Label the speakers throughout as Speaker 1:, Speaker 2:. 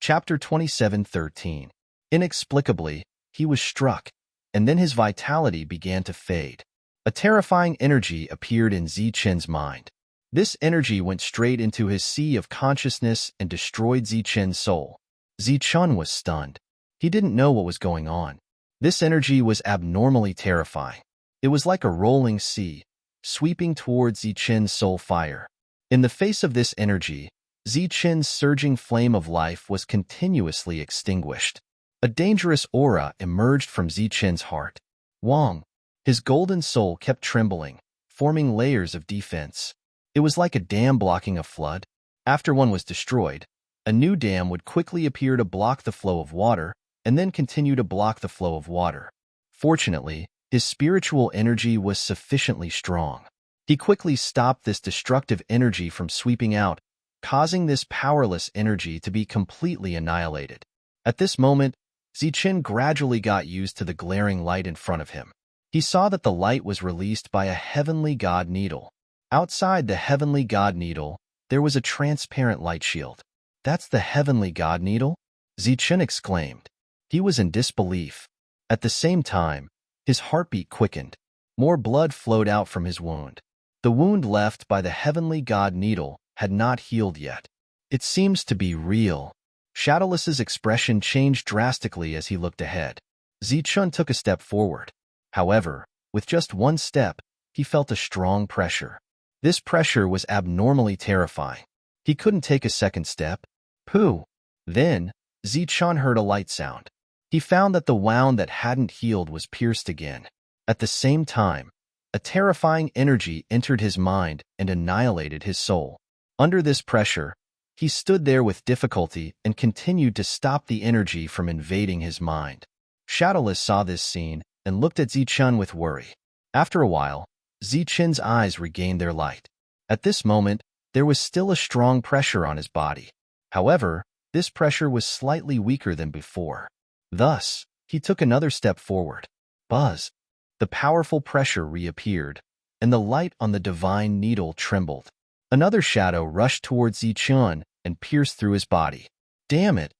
Speaker 1: Chapter 27:13. Inexplicably, he was struck, and then his vitality began to fade. A terrifying energy appeared in Zichen's mind. This energy went straight into his sea of consciousness and destroyed Zichen's soul. Zichen was stunned. He didn't know what was going on. This energy was abnormally terrifying. It was like a rolling sea, sweeping towards Zichen's soul fire. In the face of this energy, Zichen's surging flame of life was continuously extinguished. A dangerous aura emerged from Zichen's heart. Wang, his golden soul kept trembling, forming layers of defense. It was like a dam blocking a flood. After one was destroyed, a new dam would quickly appear to block the flow of water, and then continue to block the flow of water. Fortunately, his spiritual energy was sufficiently strong. He quickly stopped this destructive energy from sweeping out, causing this powerless energy to be completely annihilated. At this moment, Zichen gradually got used to the glaring light in front of him. He saw that the light was released by a heavenly god needle. Outside the heavenly god needle, there was a transparent light shield. "That's the heavenly god needle?" Zichen exclaimed. He was in disbelief. At the same time, his heartbeat quickened. More blood flowed out from his wound. The wound left by the heavenly god needle had not healed yet. "It seems to be real." Shadowless's expression changed drastically as he looked ahead. Zichen took a step forward. However, with just one step, he felt a strong pressure. This pressure was abnormally terrifying. He couldn't take a second step. Pooh! Then, Zichen heard a light sound. He found that the wound that hadn't healed was pierced again. At the same time, a terrifying energy entered his mind and annihilated his soul. Under this pressure, he stood there with difficulty and continued to stop the energy from invading his mind. Shadowless saw this scene and looked at Zichen with worry. After a while, Zichen's eyes regained their light. At this moment, there was still a strong pressure on his body. However, this pressure was slightly weaker than before. Thus, he took another step forward. Buzz! The powerful pressure reappeared, and the light on the divine needle trembled. Another shadow rushed towards Zichen and pierced through his body. "Damn it!"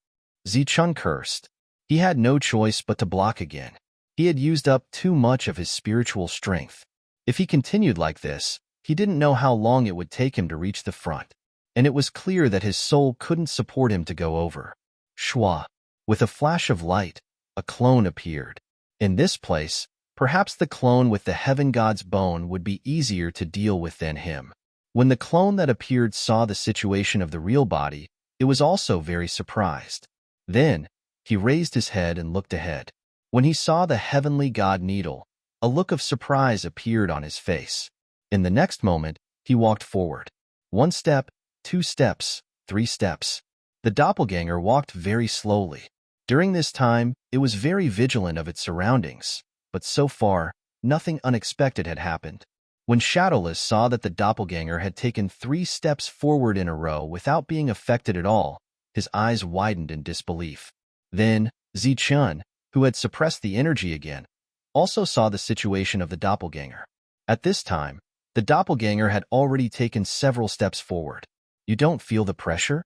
Speaker 1: Zichen cursed. He had no choice but to block again. He had used up too much of his spiritual strength. If he continued like this, he didn't know how long it would take him to reach the front, and it was clear that his soul couldn't support him to go over. Shwa! With a flash of light, a clone appeared. In this place, perhaps the clone with the heaven god's bone would be easier to deal with than him. When the clone that appeared saw the situation of the real body, it was also very surprised. Then, he raised his head and looked ahead. When he saw the heavenly god needle, a look of surprise appeared on his face. In the next moment, he walked forward. 1 step, 2 steps, 3 steps. The doppelganger walked very slowly. During this time, it was very vigilant of its surroundings, but so far, nothing unexpected had happened. When Shadowless saw that the doppelganger had taken 3 steps forward in a row without being affected at all, his eyes widened in disbelief. Then, Zichen, who had suppressed the energy again, also saw the situation of the doppelganger. At this time, the doppelganger had already taken several steps forward. "You don't feel the pressure?"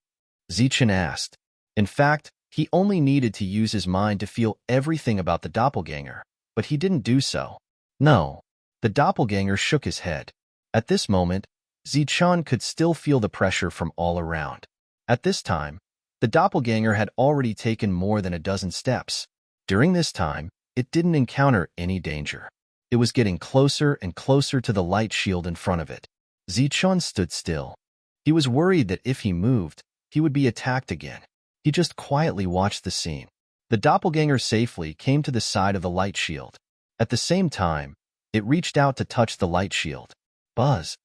Speaker 1: Zichen asked. In fact, he only needed to use his mind to feel everything about the doppelganger, but he didn't do so. "No." The doppelganger shook his head. At this moment, Zichen could still feel the pressure from all around. At this time, the doppelganger had already taken more than a dozen steps. During this time, it didn't encounter any danger. It was getting closer and closer to the light shield in front of it. Zichen stood still. He was worried that if he moved, he would be attacked again. He just quietly watched the scene. The doppelganger safely came to the side of the light shield. At the same time, it reached out to touch the light shield. Buzz!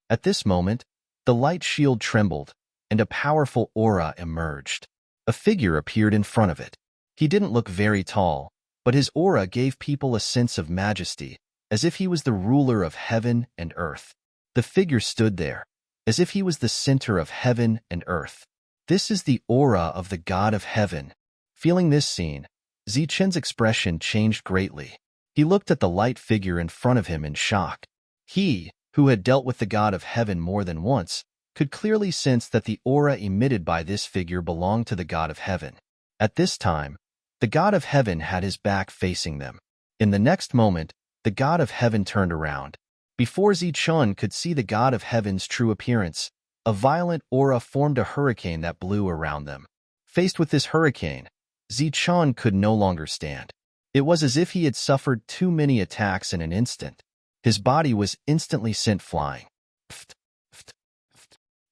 Speaker 1: At this moment, the light shield trembled, and a powerful aura emerged. A figure appeared in front of it. He didn't look very tall, but his aura gave people a sense of majesty, as if he was the ruler of heaven and earth. The figure stood there, as if he was the center of heaven and earth. "This is the aura of the god of heaven." Feeling this scene, Zichen's expression changed greatly. He looked at the light figure in front of him in shock. He, who had dealt with the god of heaven more than once, could clearly sense that the aura emitted by this figure belonged to the god of heaven. At this time, the god of heaven had his back facing them. In the next moment, the god of heaven turned around. Before Zichun could see the god of heaven's true appearance, a violent aura formed a hurricane that blew around them. Faced with this hurricane, Zichun could no longer stand. It was as if he had suffered too many attacks in an instant. His body was instantly sent flying.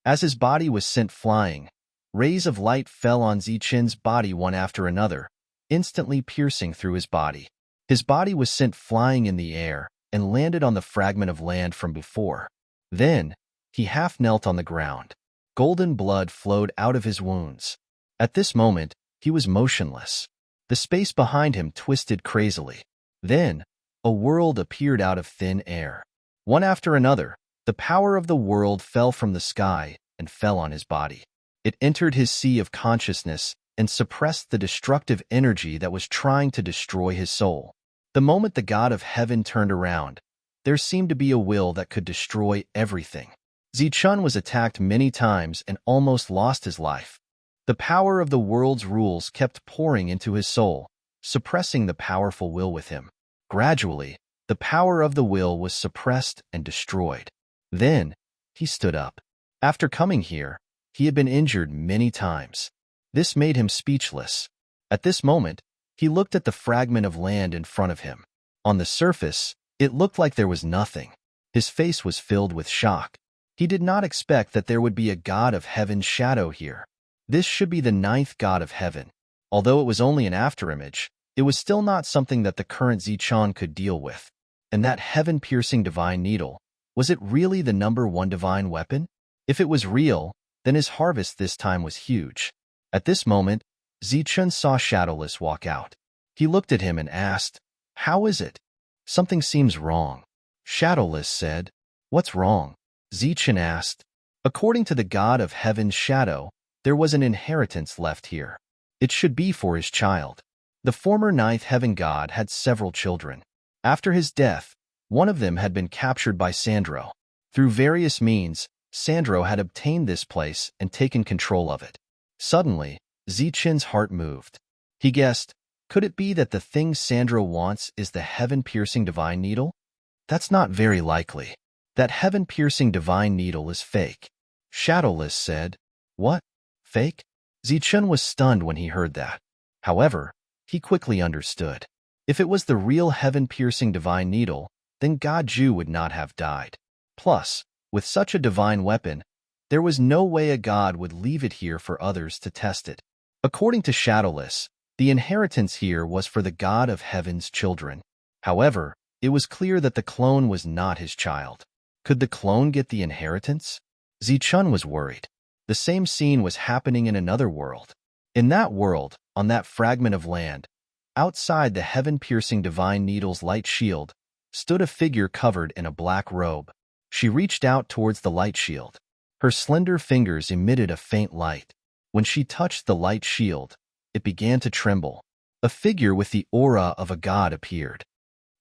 Speaker 1: As his body was sent flying, rays of light fell on Zichun's body one after another, instantly piercing through his body. His body was sent flying in the air and landed on the fragment of land from before. Then, he half knelt on the ground. Golden blood flowed out of his wounds. At this moment, he was motionless. The space behind him twisted crazily. Then, a world appeared out of thin air. One after another, the power of the world fell from the sky and fell on his body. It entered his sea of consciousness and suppressed the destructive energy that was trying to destroy his soul. The moment the god of heaven turned around, there seemed to be a will that could destroy everything. Zichun was attacked many times and almost lost his life. The power of the world's rules kept pouring into his soul, suppressing the powerful will with him. Gradually, the power of the will was suppressed and destroyed. Then, he stood up. After coming here, he had been injured many times. This made him speechless. At this moment, he looked at the fragment of land in front of him. On the surface, it looked like there was nothing. His face was filled with shock. He did not expect that there would be a god of heaven's shadow here. This should be the 9th god of heaven. Although it was only an afterimage, it was still not something that the current Zichun could deal with. And that heaven-piercing divine needle, was it really the number 1 divine weapon? If it was real, then his harvest this time was huge. At this moment, Zichun saw Shadowless walk out. He looked at him and asked, "How is it?" "Something seems wrong." Shadowless said, "What's wrong?" Zichun asked. According to the god of heaven's shadow, there was an inheritance left here. It should be for his child. The former 9th heaven god had several children. After his death, one of them had been captured by Sandro. Through various means, Sandro had obtained this place and taken control of it. Suddenly, Zichun's heart moved. He guessed, could it be that the thing Sandro wants is the heaven-piercing divine needle? That's not very likely. That heaven-piercing divine needle is fake. Shadowless said, "What? Fake?" Zichun was stunned when he heard that. However, he quickly understood. If it was the real heaven-piercing divine needle, then God Ju would not have died. Plus, with such a divine weapon, there was no way a god would leave it here for others to test it. According to Shadowless, the inheritance here was for the god of heaven's children. However, it was clear that the clone was not his child. Could the clone get the inheritance? Zichun was worried. The same scene was happening in another world. In that world, on that fragment of land, outside the heaven-piercing divine needle's light shield, stood a figure covered in a black robe. She reached out towards the light shield. Her slender fingers emitted a faint light. When she touched the light shield, it began to tremble. A figure with the aura of a god appeared.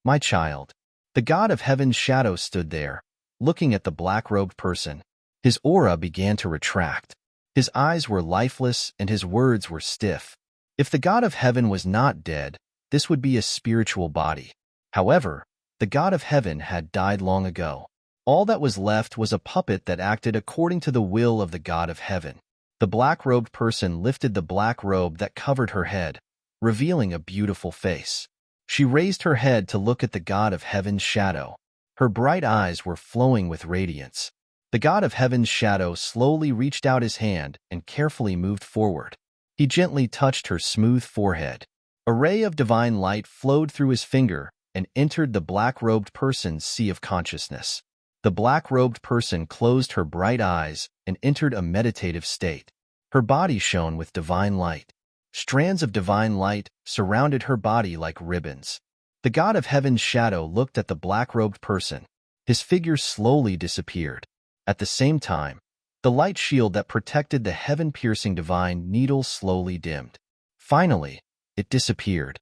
Speaker 1: "My child." The god of heaven's shadow stood there, looking at the black-robed person. His aura began to retract. His eyes were lifeless and his words were stiff. If the god of heaven was not dead, this would be a spiritual body. However, the god of heaven had died long ago. All that was left was a puppet that acted according to the will of the god of heaven. The black-robed person lifted the black robe that covered her head, revealing a beautiful face. She raised her head to look at the god of heaven's shadow. Her bright eyes were flowing with radiance. The god of heaven's shadow slowly reached out his hand and carefully moved forward. He gently touched her smooth forehead. A ray of divine light flowed through his finger and entered the black-robed person's sea of consciousness. The black-robed person closed her bright eyes and entered a meditative state. Her body shone with divine light. Strands of divine light surrounded her body like ribbons. The god of heaven's shadow looked at the black-robed person. His figure slowly disappeared. At the same time, the light shield that protected the heaven-piercing divine needle slowly dimmed. Finally, it disappeared.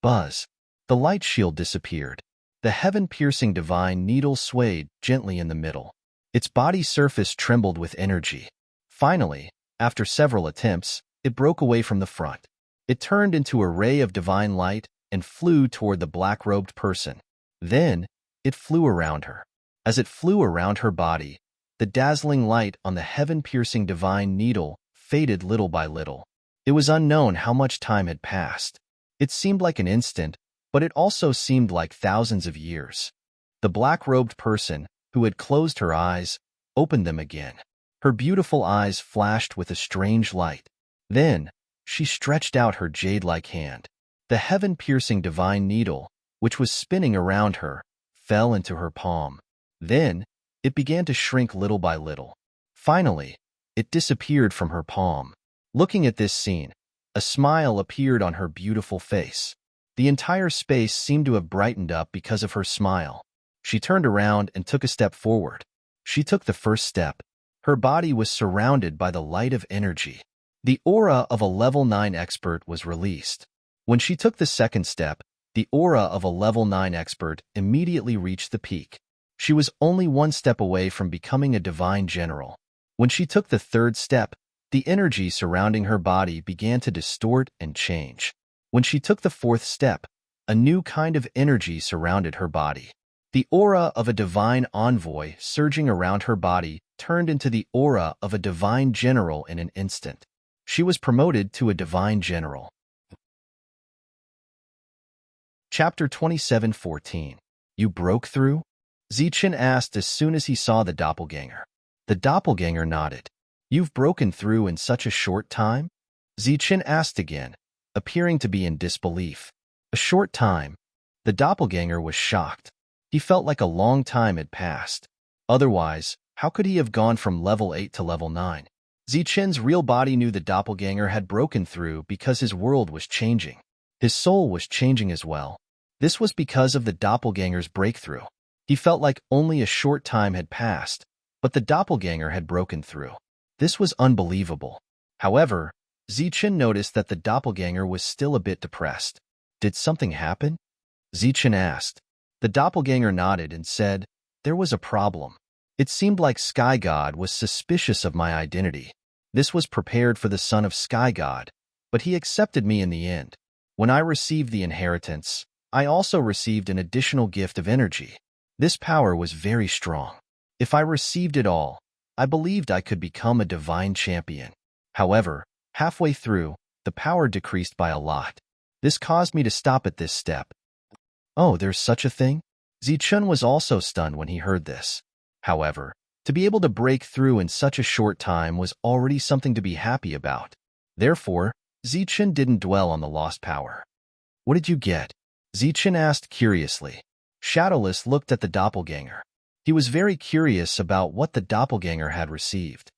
Speaker 1: Buzz. The light shield disappeared. The heaven-piercing divine needle swayed gently in the middle. Its body surface trembled with energy. Finally, after several attempts, it broke away from the front. It turned into a ray of divine light and flew toward the black-robed person. Then, it flew around her. As it flew around her body, the dazzling light on the heaven-piercing divine needle faded little by little. It was unknown how much time had passed. It seemed like an instant, but it also seemed like thousands of years. The black-robed person, who had closed her eyes, opened them again. Her beautiful eyes flashed with a strange light. Then, she stretched out her jade-like hand. The heaven-piercing divine needle, which was spinning around her, fell into her palm. Then, it began to shrink little by little. Finally, it disappeared from her palm. Looking at this scene, a smile appeared on her beautiful face. The entire space seemed to have brightened up because of her smile. She turned around and took a step forward. She took the first step. Her body was surrounded by the light of energy. The aura of a level 9 expert was released. When she took the second step, the aura of a level 9 expert immediately reached the peak. She was only one step away from becoming a divine general. When she took the third step, the energy surrounding her body began to distort and change. When she took the fourth step, a new kind of energy surrounded her body. The aura of a divine envoy surging around her body turned into the aura of a divine general in an instant. She was promoted to a divine general. Chapter 27:14. You broke through? Zichen asked as soon as he saw the doppelganger. The doppelganger nodded. You've broken through in such a short time? Zichen asked again, appearing to be in disbelief. A short time? The doppelganger was shocked. He felt like a long time had passed. Otherwise, how could he have gone from level 8 to level 9? Zichen's real body knew the doppelganger had broken through because his world was changing. His soul was changing as well. This was because of the doppelganger's breakthrough. He felt like only a short time had passed, but the doppelganger had broken through. This was unbelievable. However, Zichen noticed that the doppelganger was still a bit depressed. Did something happen? Zichen asked. The doppelganger nodded and said, there was a problem. It seemed like Sky God was suspicious of my identity. This was prepared for the son of Sky God, but he accepted me in the end. When I received the inheritance, I also received an additional gift of energy. This power was very strong. If I received it all, I believed I could become a divine champion. However, halfway through, the power decreased by a lot. This caused me to stop at this step. Oh, there's such a thing? Zichun was also stunned when he heard this. However, to be able to break through in such a short time was already something to be happy about. Therefore, Zichun didn't dwell on the lost power. What did you get? Zichun asked curiously. Shadowless looked at the doppelganger. He was very curious about what the doppelganger had received.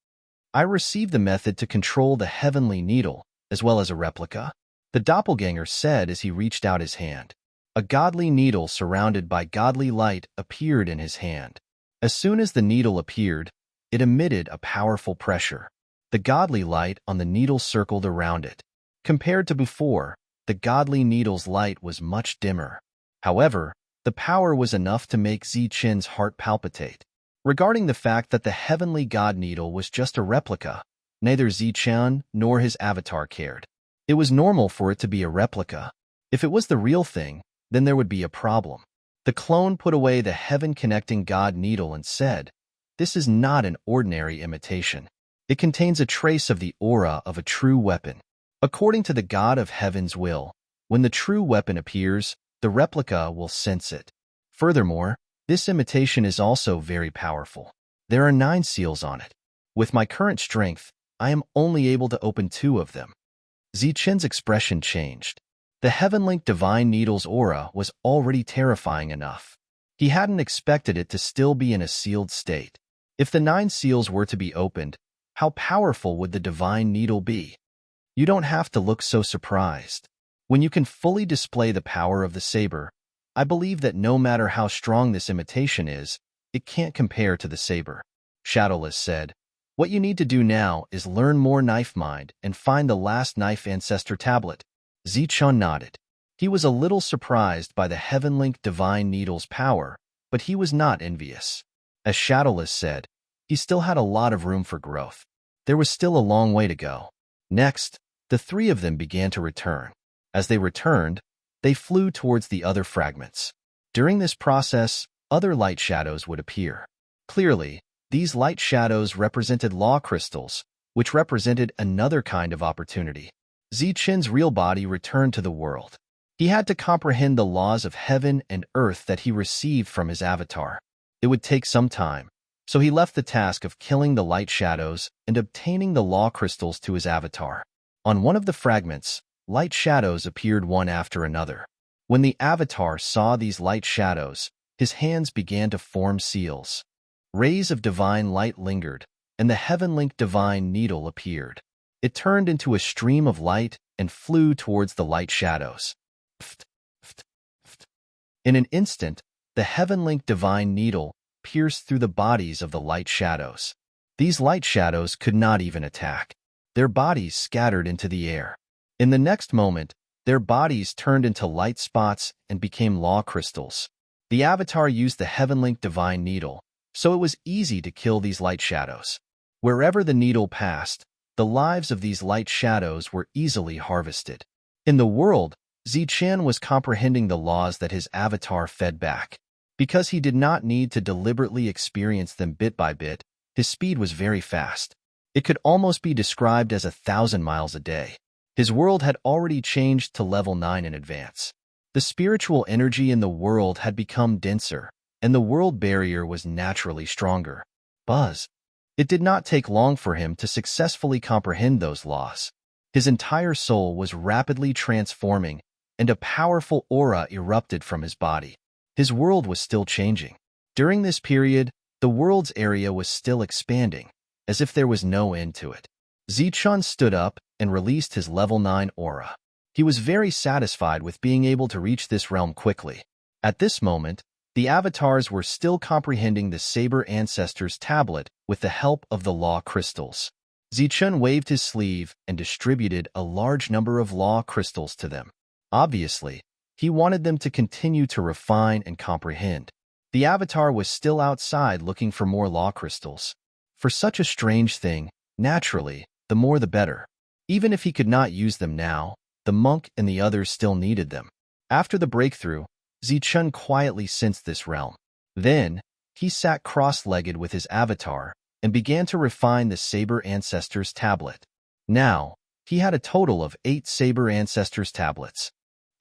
Speaker 1: I received the method to control the heavenly needle, as well as a replica, the doppelganger said as he reached out his hand. A godly needle surrounded by godly light appeared in his hand. As soon as the needle appeared, it emitted a powerful pressure. The godly light on the needle circled around it. Compared to before, the godly needle's light was much dimmer. However, the power was enough to make Zichen's heart palpitate. Regarding the fact that the heavenly god needle was just a replica, neither Zichen nor his avatar cared. It was normal for it to be a replica. If it was the real thing, then there would be a problem. The clone put away the heaven-connecting god needle and said, "This is not an ordinary imitation. It contains a trace of the aura of a true weapon. According to the God of Heaven's will, when the true weapon appears, the replica will sense it. Furthermore, this imitation is also very powerful. There are 9 seals on it. With my current strength, I am only able to open 2 of them." Zichen's expression changed. The heaven-linked divine needle's aura was already terrifying enough. He hadn't expected it to still be in a sealed state. If the 9 seals were to be opened, how powerful would the divine needle be? You don't have to look so surprised. When you can fully display the power of the saber, I believe that no matter how strong this imitation is, it can't compare to the saber. Shadowless said, "What you need to do now is learn more knife mind and find the last knife ancestor tablet." Zichun nodded. He was a little surprised by the heaven-linked divine needle's power, but he was not envious. As Shadowless said, he still had a lot of room for growth. There was still a long way to go. Next, the three of them began to return. As they returned, they flew towards the other fragments. During this process, other light shadows would appear. Clearly, these light shadows represented law crystals, which represented another kind of opportunity. Zichen's real body returned to the world. He had to comprehend the laws of heaven and earth that he received from his avatar. It would take some time, so he left the task of killing the light shadows and obtaining the law crystals to his avatar. On one of the fragments, light shadows appeared one after another. When the avatar saw these light shadows, his hands began to form seals. Rays of divine light lingered, and the heaven-linked divine needle appeared. It turned into a stream of light and flew towards the light shadows. In an instant, the heaven-linked divine needle pierced through the bodies of the light shadows. These light shadows could not even attack. Their bodies scattered into the air. In the next moment, their bodies turned into light spots and became law crystals. The avatar used the heaven-linked divine needle, so it was easy to kill these light shadows. Wherever the needle passed, the lives of these light shadows were easily harvested. In the world, Zichen was comprehending the laws that his avatar fed back. Because he did not need to deliberately experience them bit by bit, his speed was very fast. It could almost be described as 1,000 miles a day. His world had already changed to level 9 in advance. The spiritual energy in the world had become denser, and the world barrier was naturally stronger. Buzz. It did not take long for him to successfully comprehend those laws. His entire soul was rapidly transforming, and a powerful aura erupted from his body. His world was still changing. During this period, the world's area was still expanding, as if there was no end to it. Zichen stood up and released his level 9 aura. He was very satisfied with being able to reach this realm quickly. At this moment, the avatars were still comprehending the Saber Ancestors tablet with the help of the law crystals. Zichen waved his sleeve and distributed a large number of law crystals to them. Obviously, he wanted them to continue to refine and comprehend. The avatar was still outside looking for more law crystals. For such a strange thing, naturally, the more the better. Even if he could not use them now, the monk and the others still needed them. After the breakthrough, Zichen quietly sensed this realm. Then, he sat cross-legged with his avatar and began to refine the Saber Ancestors tablet. Now, he had a total of 8 Saber Ancestors tablets.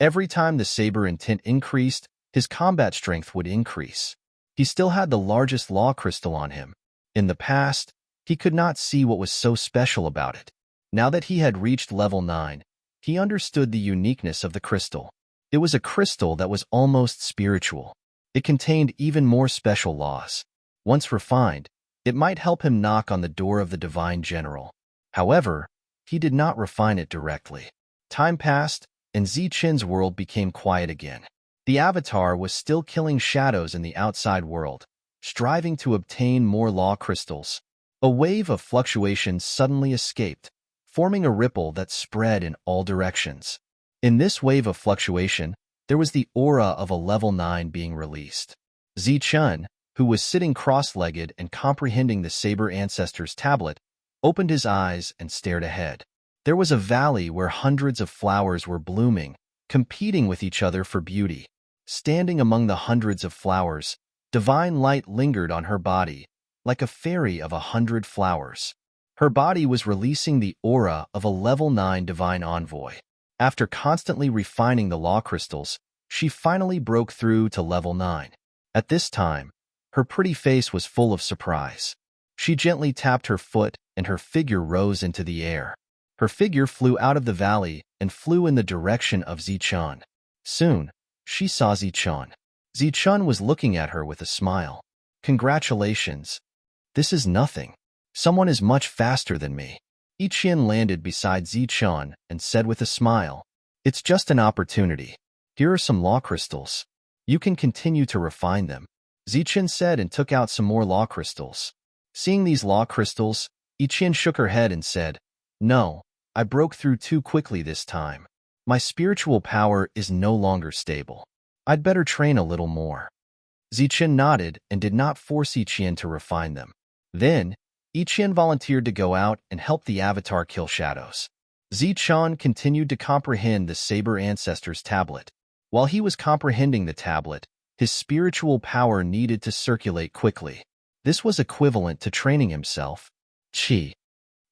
Speaker 1: Every time the Saber intent increased, his combat strength would increase. He still had the largest law crystal on him. In the past, he could not see what was so special about it. Now that he had reached level 9, he understood the uniqueness of the crystal. It was a crystal that was almost spiritual. It contained even more special laws. Once refined, it might help him knock on the door of the Divine General. However, he did not refine it directly. Time passed, and Zichen's world became quiet again. The avatar was still killing shadows in the outside world, striving to obtain more law crystals. A wave of fluctuation suddenly escaped, forming a ripple that spread in all directions. In this wave of fluctuation, there was the aura of a level 9 being released. Zichen, who was sitting cross-legged and comprehending the Saber Ancestors tablet, opened his eyes and stared ahead. There was a valley where hundreds of flowers were blooming, competing with each other for beauty. Standing among the hundreds of flowers, divine light lingered on her body, like a fairy of 100 flowers. Her body was releasing the aura of a level 9 divine envoy. After constantly refining the law crystals, she finally broke through to level 9. At this time, her pretty face was full of surprise. She gently tapped her foot, and her figure rose into the air. Her figure flew out of the valley and flew in the direction of Zichen. Soon, she saw Zichen. Zichen was looking at her with a smile. "Congratulations. This is nothing. Someone is much faster than me." Zichen landed beside Zichen and said with a smile, "It's just an opportunity. Here are some law crystals. You can continue to refine them." Zichen said and took out some more law crystals. Seeing these law crystals, Zichen shook her head and said, "No, I broke through too quickly this time. My spiritual power is no longer stable. I'd better train a little more." Zichen nodded and did not force Zichen to refine them. Then, Iqian volunteered to go out and help the Avatar kill shadows. Zichun continued to comprehend the Saber Ancestor's tablet. While he was comprehending the tablet, his spiritual power needed to circulate quickly. This was equivalent to training himself. Qi.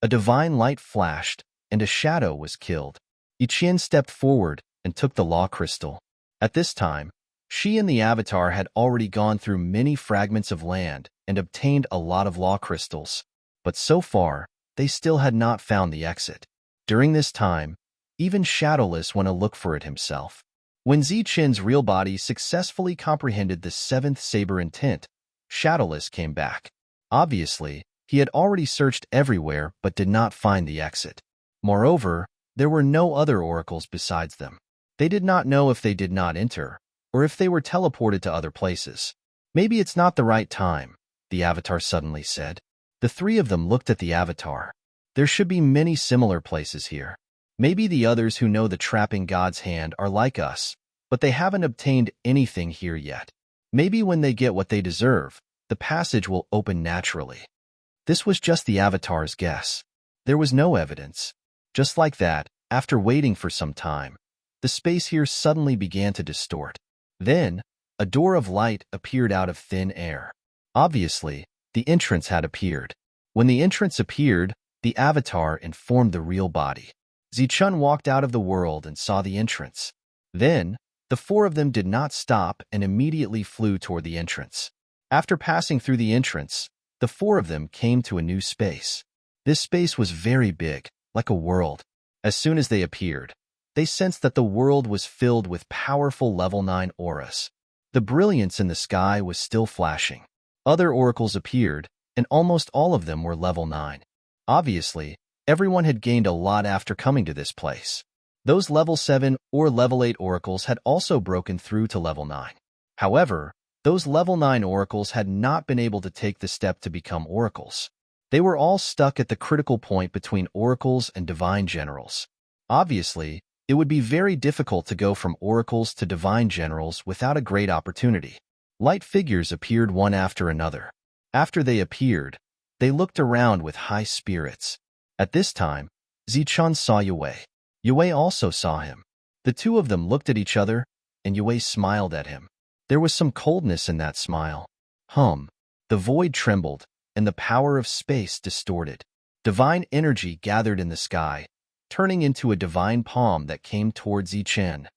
Speaker 1: A divine light flashed, and a shadow was killed. Iqian stepped forward and took the law crystal. At this time, she and the Avatar had already gone through many fragments of land and obtained a lot of law crystals, but so far, they still had not found the exit. During this time, even Shadowless went to look for it himself. When Zichen's real body successfully comprehended the seventh Saber intent, Shadowless came back. Obviously, he had already searched everywhere but did not find the exit. Moreover, there were no other oracles besides them. They did not know if they did not enter, or if they were teleported to other places. Maybe it's not the right time, the Avatar suddenly said. The three of them looked at the Avatar. There should be many similar places here. Maybe the others who know the trapping God's hand are like us, but they haven't obtained anything here yet. Maybe when they get what they deserve, the passage will open naturally. This was just the Avatar's guess. There was no evidence. Just like that, after waiting for some time, the space here suddenly began to distort. Then, a door of light appeared out of thin air. Obviously, the entrance had appeared. When the entrance appeared, the Avatar informed the real body. Zichun walked out of the world and saw the entrance. Then, the four of them did not stop and immediately flew toward the entrance. After passing through the entrance, the four of them came to a new space. This space was very big, like a world. As soon as they appeared, they sensed that the world was filled with powerful level 9 auras. The brilliance in the sky was still flashing. Other oracles appeared, and almost all of them were level 9. Obviously, everyone had gained a lot after coming to this place. Those level 7 or level 8 oracles had also broken through to level 9. However, those level 9 oracles had not been able to take the step to become oracles. They were all stuck at the critical point between oracles and divine generals. Obviously, it would be very difficult to go from oracles to divine generals without a great opportunity. Light figures appeared one after another. After they appeared, they looked around with high spirits. At this time, Zichun saw Yue. Yue also saw him. The two of them looked at each other, and Yue smiled at him. There was some coldness in that smile. The void trembled, and the power of space distorted. Divine energy gathered in the sky, turning into a divine palm that came towards Zichen.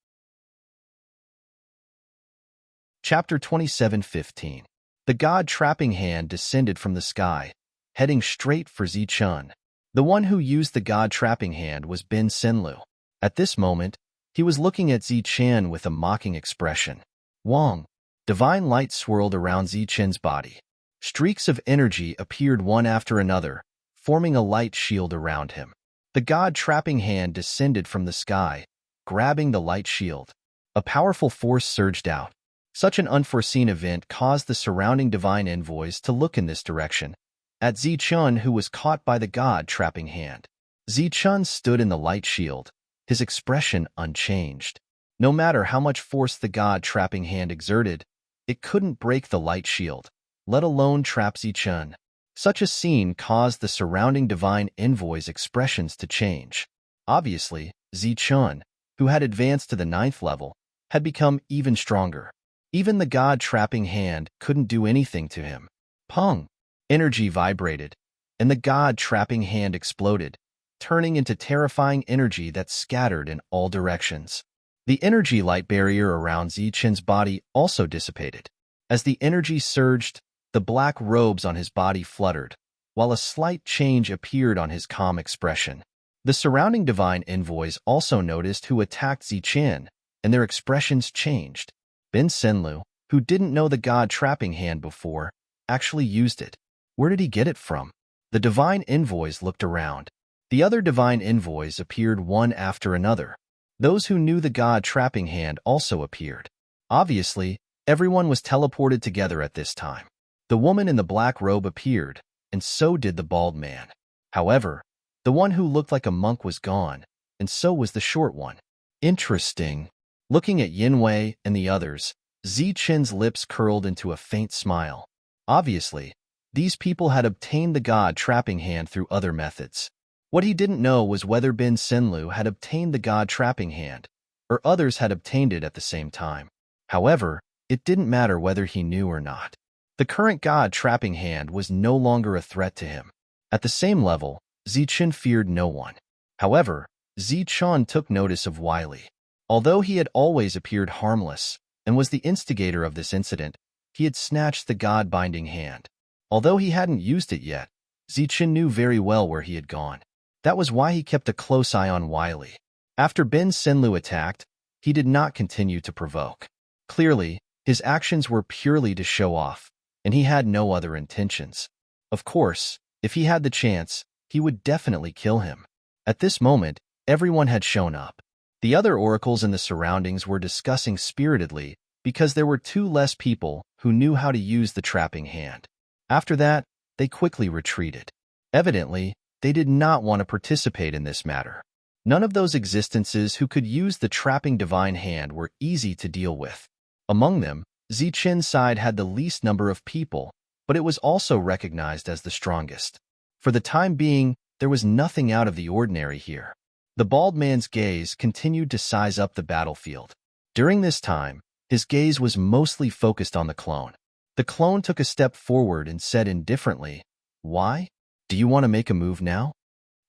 Speaker 1: Chapter 27:15. The god-trapping hand descended from the sky, heading straight for Zichun. The one who used the god-trapping hand was Ben Senlu. At this moment, he was looking at Zichen with a mocking expression. Wong. Divine light swirled around Zichen's body. Streaks of energy appeared one after another, forming a light shield around him. The god-trapping hand descended from the sky, grabbing the light shield. A powerful force surged out. Such an unforeseen event caused the surrounding divine envoys to look in this direction, at Zichun, who was caught by the god-trapping hand. Zichun stood in the light shield, his expression unchanged. No matter how much force the god-trapping hand exerted, it couldn't break the light shield, let alone trap Zichun. Such a scene caused the surrounding divine envoys' expressions to change. Obviously, Zichun, who had advanced to the 9th level, had become even stronger. Even the god-trapping hand couldn't do anything to him. Pung! Energy vibrated, and the god-trapping hand exploded, turning into terrifying energy that scattered in all directions. The energy light barrier around Zichen's body also dissipated. As the energy surged, the black robes on his body fluttered, while a slight change appeared on his calm expression. The surrounding divine envoys also noticed who attacked Zichen, and their expressions changed. Ben Senlu, who didn't know the god-trapping hand before, actually used it. Where did he get it from? The divine envoys looked around. The other divine envoys appeared one after another. Those who knew the god-trapping hand also appeared. Obviously, everyone was teleported together at this time. The woman in the black robe appeared, and so did the bald man. However, the one who looked like a monk was gone, and so was the short one. Interesting. Looking at Yinwei and the others, Zichen's lips curled into a faint smile. Obviously, These people had obtained the god trapping hand through other methods. What he didn't know was whether Bin Senlu had obtained the god trapping hand, or others had obtained it at the same time. However, it didn't matter whether he knew or not. The current god trapping hand was no longer a threat to him. At the same level, Zichen feared no one. However, Zichen took notice of Wiley. Although he had always appeared harmless and was the instigator of this incident, he had snatched the god-binding hand. Although he hadn't used it yet, Zichen knew very well where he had gone. That was why he kept a close eye on Wiley. After Bin Senlu attacked, he did not continue to provoke. Clearly, his actions were purely to show off, and he had no other intentions. Of course, if he had the chance, he would definitely kill him. At this moment, everyone had shown up. The other oracles in the surroundings were discussing spiritedly because there were 2 less people who knew how to use the trapping hand. After that, they quickly retreated. Evidently, they did not want to participate in this matter. None of those existences who could use the trapping divine hand were easy to deal with. Among them, Zichen's side had the least number of people, but it was also recognized as the strongest. For the time being, there was nothing out of the ordinary here. The bald man's gaze continued to size up the battlefield. During this time, his gaze was mostly focused on the clone. The clone took a step forward and said indifferently, "Why? Do you want to make a move now?"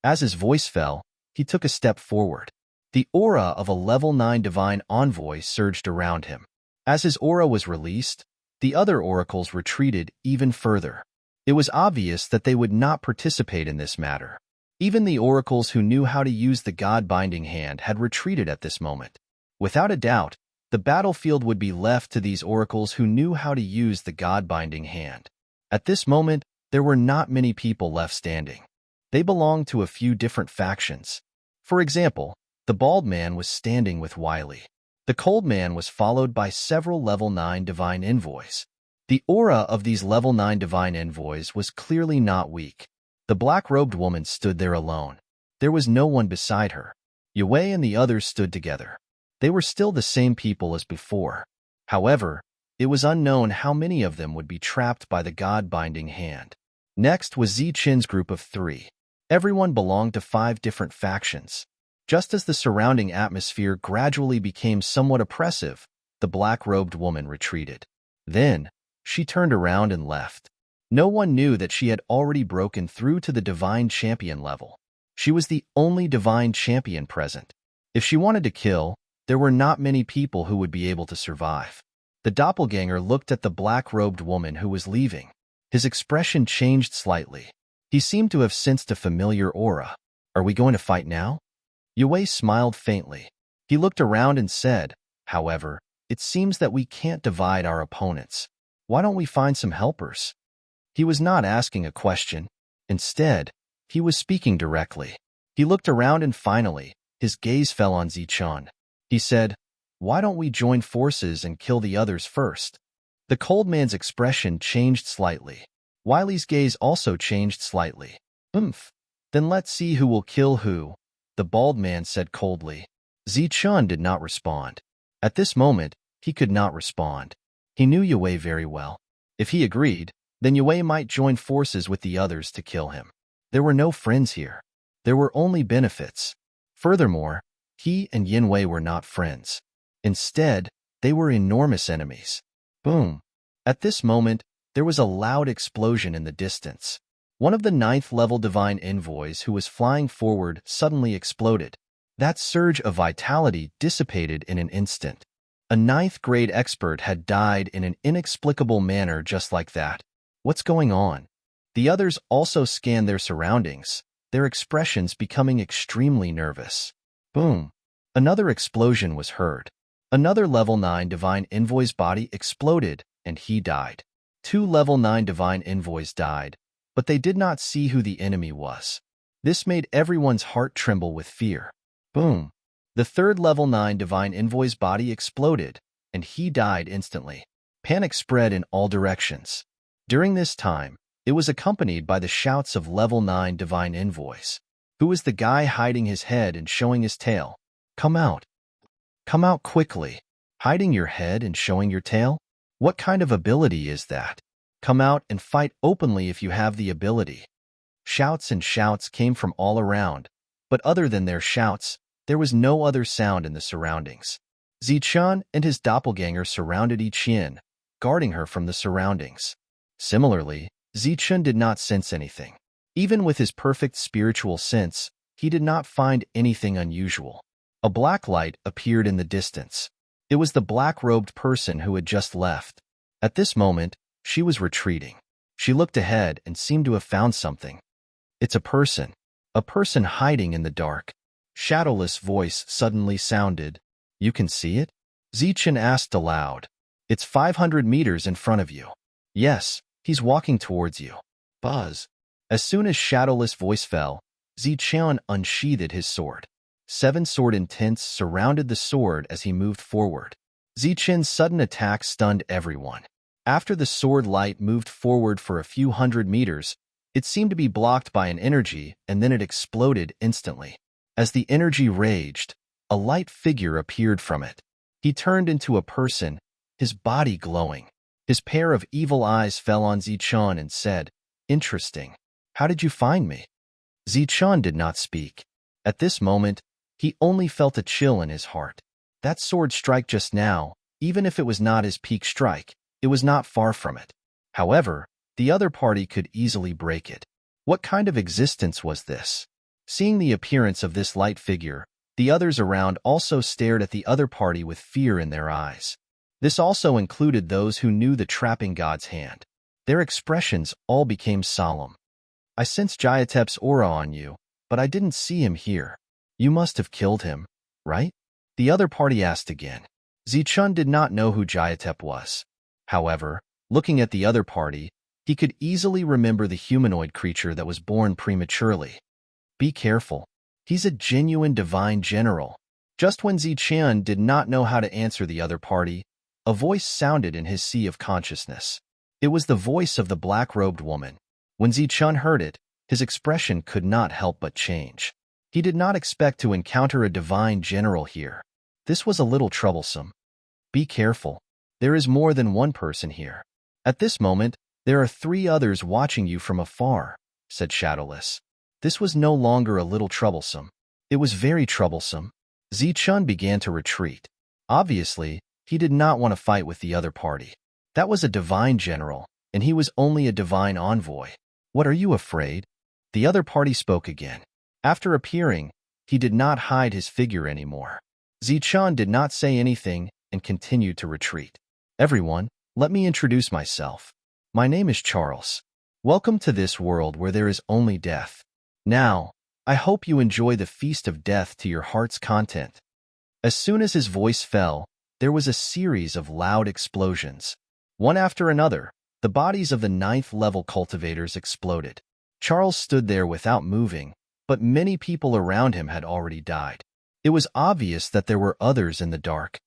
Speaker 1: As his voice fell, he took a step forward. The aura of a level 9 divine envoy surged around him. As his aura was released, the other oracles retreated even further. It was obvious that they would not participate in this matter. Even the oracles who knew how to use the god-binding hand had retreated at this moment. Without a doubt, the battlefield would be left to these oracles who knew how to use the god-binding hand. At this moment, there were not many people left standing. They belonged to a few different factions. For example, the bald man was standing with Wiley. The cold man was followed by several level 9 divine envoys. The aura of these level 9 divine envoys was clearly not weak. The black-robed woman stood there alone. There was no one beside her. Yue and the others stood together. They were still the same people as before. However, it was unknown how many of them would be trapped by the god-binding hand. Next was Zichen's group of 3. Everyone belonged to 5 different factions. Just as the surrounding atmosphere gradually became somewhat oppressive, the black-robed woman retreated. Then, she turned around and left. No one knew that she had already broken through to the divine champion level. She was the only divine champion present. If she wanted to kill, there were not many people who would be able to survive. The doppelganger looked at the black-robed woman who was leaving. His expression changed slightly. He seemed to have sensed a familiar aura. "Are we going to fight now?" Yue smiled faintly. He looked around and said, "However, it seems that we can't divide our opponents. Why don't we find some helpers?" He was not asking a question. Instead, he was speaking directly. He looked around and finally, his gaze fell on Zichen. He said, "Why don't we join forces and kill the others first?" The cold man's expression changed slightly. Wiley's gaze also changed slightly. Then let's see who will kill who," the bald man said coldly. Zichen did not respond. At this moment, he could not respond. He knew Yue very well. If he agreed, then Yue might join forces with the others to kill him. There were no friends here. There were only benefits. Furthermore, he and Yinwei were not friends. Instead, they were enormous enemies. Boom! At this moment, there was a loud explosion in the distance. One of the 9th-level divine envoys who was flying forward suddenly exploded. That surge of vitality dissipated in an instant. A 9th-grade expert had died in an inexplicable manner just like that. What's going on? The others also scanned their surroundings, their expressions becoming extremely nervous. Boom! Another explosion was heard. Another level 9 divine envoy's body exploded, and he died. 2 level 9 divine envoys died, but they did not see who the enemy was. This made everyone's heart tremble with fear. Boom! The 3rd level 9 divine envoy's body exploded, and he died instantly. Panic spread in all directions. During this time, it was accompanied by the shouts of level 9 divine envoys. "Who is the guy hiding his head and showing his tail? Come out! Come out quickly! Hiding your head and showing your tail? What kind of ability is that?" Come out and fight openly if you have the ability. Shouts and shouts came from all around, but other than their shouts, there was no other sound in the surroundings. Zichun and his doppelganger surrounded Yiqian, guarding her from the surroundings. Similarly, Zichun did not sense anything. Even with his perfect spiritual sense, he did not find anything unusual. A black light appeared in the distance. It was the black-robed person who had just left. At this moment, she was retreating. She looked ahead and seemed to have found something. It's a person hiding in the dark. Shadowless voice suddenly sounded. You can see it? Zichun asked aloud. It's 500 meters in front of you. Yes, he's walking towards you. Buzz. As soon as Shadowless voice fell, Zichun unsheathed his sword. 7 sword intents surrounded the sword as he moved forward. Zichun's sudden attack stunned everyone. After the sword light moved forward for a few hundred meters, it seemed to be blocked by an energy, and then it exploded instantly. As the energy raged, a light figure appeared from it. He turned into a person, his body glowing. His pair of evil eyes fell on Zichun and said, Interesting. How did you find me? Zichun did not speak. At this moment, he only felt a chill in his heart. That sword strike just now, even if it was not his peak strike, it was not far from it. However, the other party could easily break it. What kind of existence was this? Seeing the appearance of this light figure, the others around also stared at the other party with fear in their eyes. This also included those who knew the trapping god's hand. Their expressions all became solemn. I sensed Jayatep's aura on you, but I didn't see him here. You must have killed him, right? The other party asked again. Zichun did not know who Jayatep was. However, looking at the other party, he could easily remember the humanoid creature that was born prematurely. Be careful. He's a genuine divine general. Just when Zichun did not know how to answer the other party, a voice sounded in his sea of consciousness. It was the voice of the black-robed woman. When Zichun heard it, his expression could not help but change. He did not expect to encounter a divine general here. This was a little troublesome. Be careful. There is more than one person here. At this moment, there are 3 others watching you from afar, said Shadowless. This was no longer a little troublesome. It was very troublesome. Zichun began to retreat. Obviously, he did not want to fight with the other party. That was a divine general, and he was only a divine envoy. What are you afraid? The other party spoke again. After appearing, he did not hide his figure anymore. Zichun did not say anything and continued to retreat. Everyone, let me introduce myself. My name is Charles. Welcome to this world where there is only death. Now, I hope you enjoy the feast of death to your heart's content. As soon as his voice fell, there was a series of loud explosions. One after another, the bodies of the 9th-level cultivators exploded. Charles stood there without moving, but many people around him had already died. It was obvious that there were others in the dark.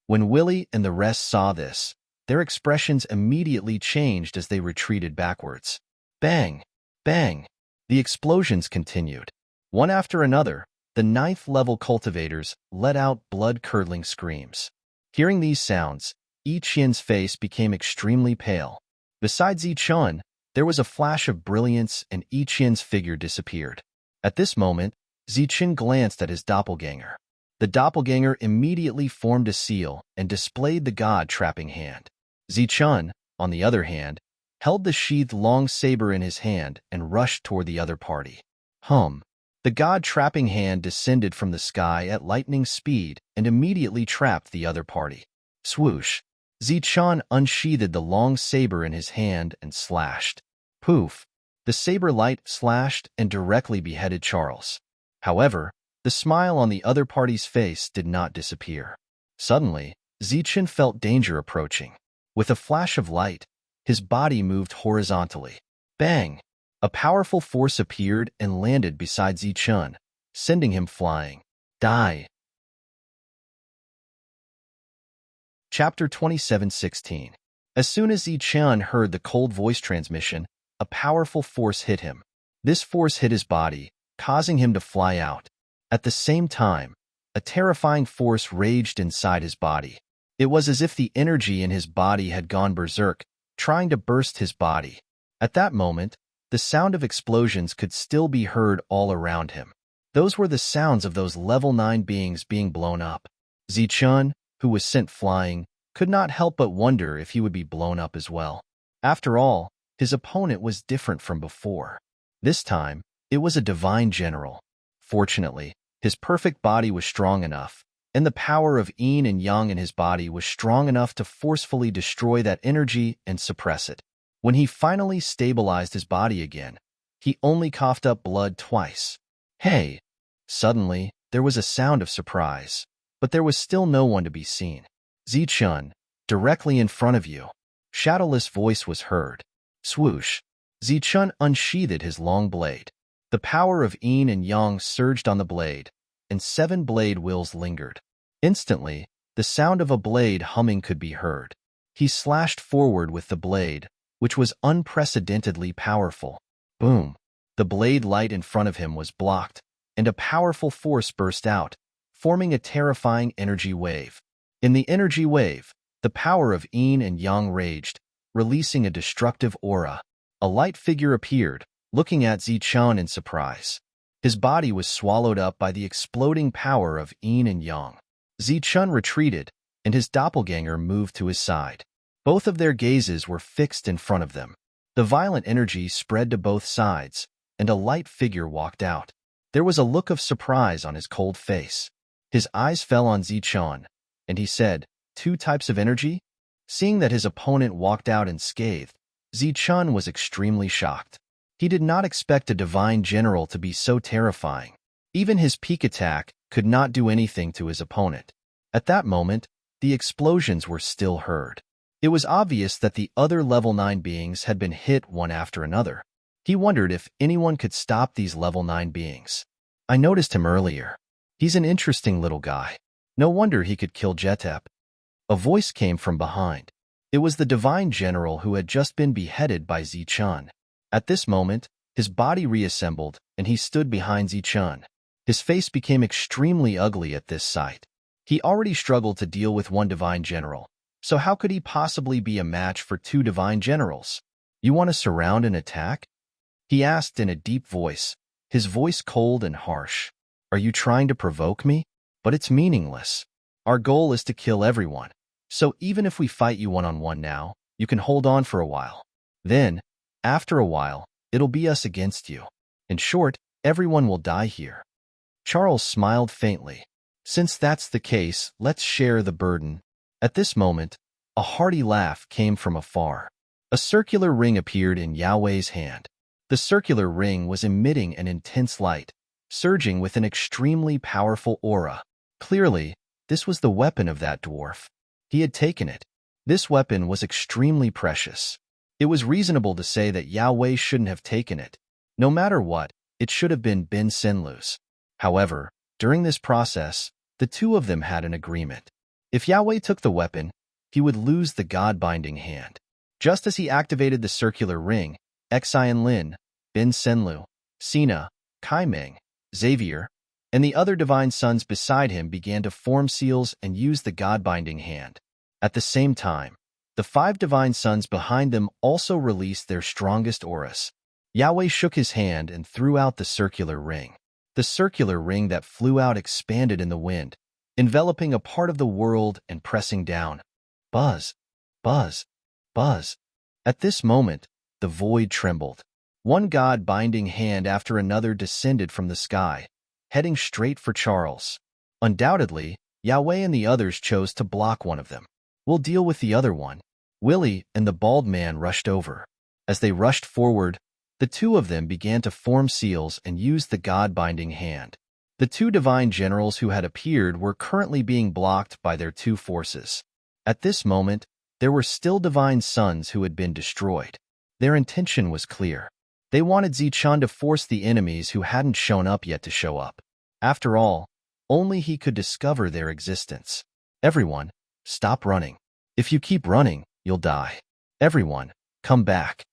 Speaker 1: When Willie and the rest saw this, their expressions immediately changed as they retreated backwards. Bang! Bang! The explosions continued. One after another, the 9th-level cultivators let out blood-curdling screams. Hearing these sounds, Yiqian's face became extremely pale. Besides Zichun, there was a flash of brilliance and Yiqian's figure disappeared. At this moment, Zichun glanced at his doppelganger. The doppelganger immediately formed a seal and displayed the god-trapping hand. Zichun, on the other hand, held the sheathed long saber in his hand and rushed toward the other party. The god-trapping hand descended from the sky at lightning speed and immediately trapped the other party. Swoosh! Zichun unsheathed the long saber in his hand and slashed. Poof! The saber light slashed and directly beheaded Charles. However, the smile on the other party's face did not disappear. Suddenly, Zichun felt danger approaching. With a flash of light, his body moved horizontally. Bang! A powerful force appeared and landed beside Zichun, sending him flying. Die! Chapter 27:16. As soon as Zichun heard the cold voice transmission, a powerful force hit him. This force hit his body, causing him to fly out. At the same time, a terrifying force raged inside his body. It was as if the energy in his body had gone berserk, trying to burst his body. At that moment, the sound of explosions could still be heard all around him. Those were the sounds of those level 9 beings being blown up. Zichun, who was sent flying, could not help but wonder if he would be blown up as well. After all, his opponent was different from before. This time, it was a divine general. Fortunately, his perfect body was strong enough, and the power of yin and yang in his body was strong enough to forcefully destroy that energy and suppress it. When he finally stabilized his body again, he only coughed up blood twice. Hey! Suddenly, there was a sound of surprise, but there was still no one to be seen. Zichun, directly in front of you. Shadowless voice was heard. Swoosh! Zichun unsheathed his long blade. The power of yin and yang surged on the blade, and 7 blade wheels lingered. Instantly, the sound of a blade humming could be heard. He slashed forward with the blade, which was unprecedentedly powerful. Boom! The blade light in front of him was blocked, and a powerful force burst out, forming a terrifying energy wave. In the energy wave, the power of yin and yang raged, releasing a destructive aura. A light figure appeared, looking at Zichun in surprise. His body was swallowed up by the exploding power of yin and yang. Zichun retreated, and his doppelganger moved to his side. Both of their gazes were fixed in front of them. The violent energy spread to both sides, and a light figure walked out. There was a look of surprise on his cold face. His eyes fell on Zichun, and he said, "2 types of energy?" Seeing that his opponent walked out unscathed, Zichun was extremely shocked. He did not expect a divine general to be so terrifying. Even his peak attack could not do anything to his opponent. At that moment, the explosions were still heard. It was obvious that the other level 9 beings had been hit one after another. He wondered if anyone could stop these level 9 beings. I noticed him earlier. He's an interesting little guy. No wonder he could kill Jetep. A voice came from behind. It was the divine general who had just been beheaded by Zichun. At this moment, his body reassembled, and he stood behind Zichun. His face became extremely ugly at this sight. He already struggled to deal with one divine general, so how could he possibly be a match for 2 divine generals? "You want to surround and attack?" he asked in a deep voice, his voice cold and harsh. "Are you trying to provoke me? But it's meaningless. Our goal is to kill everyone. So even if we fight you one-on-one now, you can hold on for a while. Then, after a while, it'll be us against you. In short, everyone will die here." Charles smiled faintly. "Since that's the case, let's share the burden." At this moment, a hearty laugh came from afar. A circular ring appeared in Yahweh's hand. The circular ring was emitting an intense light, surging with an extremely powerful aura. Clearly, this was the weapon of that dwarf. He had taken it. This weapon was extremely precious. It was reasonable to say that Yahweh shouldn't have taken it. No matter what, it should have been Ben Senlu's. However, during this process, the 2 of them had an agreement. If Yahweh took the weapon, he would lose the God-binding hand. Just as he activated the circular ring, Xian Lin, Ben Senlu, Sina, Kai Meng, Xavier, and the other divine sons beside him began to form seals and use the God-binding hand. At the same time, the 5 divine sons behind them also released their strongest auras. Yahweh shook his hand and threw out the circular ring. The circular ring that flew out expanded in the wind, enveloping a part of the world and pressing down. Buzz, buzz, buzz. At this moment, the void trembled. One God-binding hand after another descended from the sky, heading straight for Charles. Undoubtedly, Yahweh and the others chose to block one of them. "We'll deal with the other one." Willie and the bald man rushed over. As they rushed forward, the 2 of them began to form seals and use the God-binding hand. The 2 divine generals who had appeared were currently being blocked by their 2 forces. At this moment, there were still divine sons who had been destroyed. Their intention was clear. They wanted Zichun to force the enemies who hadn't shown up yet to show up. After all, only he could discover their existence. "Everyone, stop running. If you keep running, you'll die. Everyone, come back."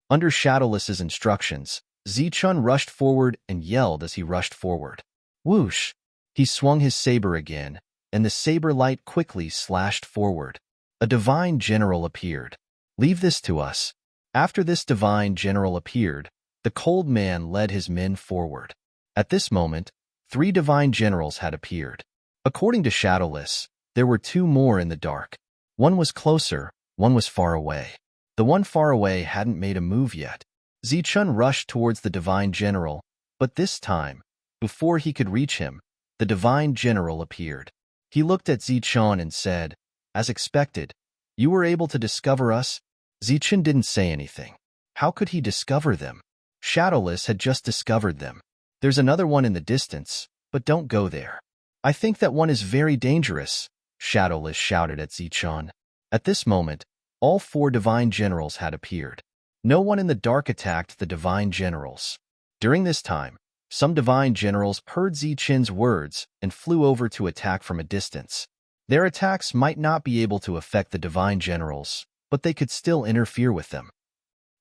Speaker 1: Under Shadowless's instructions, Zichun rushed forward and yelled as he rushed forward. Whoosh! He swung his saber again, and the saber light quickly slashed forward. A divine general appeared. Leave this to us. After this divine general appeared, the cold man led his men forward. At this moment, 3 divine generals had appeared. According to Shadowless, there were 2 more in the dark. One was closer, one was far away. The one far away hadn't made a move yet. Zichun rushed towards the divine general, but this time, before he could reach him, the divine general appeared. He looked at Zichun and said, "As expected, you were able to discover us?" Zichun didn't say anything. How could he discover them? Shadowless had just discovered them. There's another one in the distance, but don't go there. I think that one is very dangerous, Shadowless shouted at Zichun. At this moment, all 4 divine generals had appeared. No one in the dark attacked the divine generals. During this time, some divine generals heard Zichun's words and flew over to attack from a distance. Their attacks might not be able to affect the divine generals, but they could still interfere with them.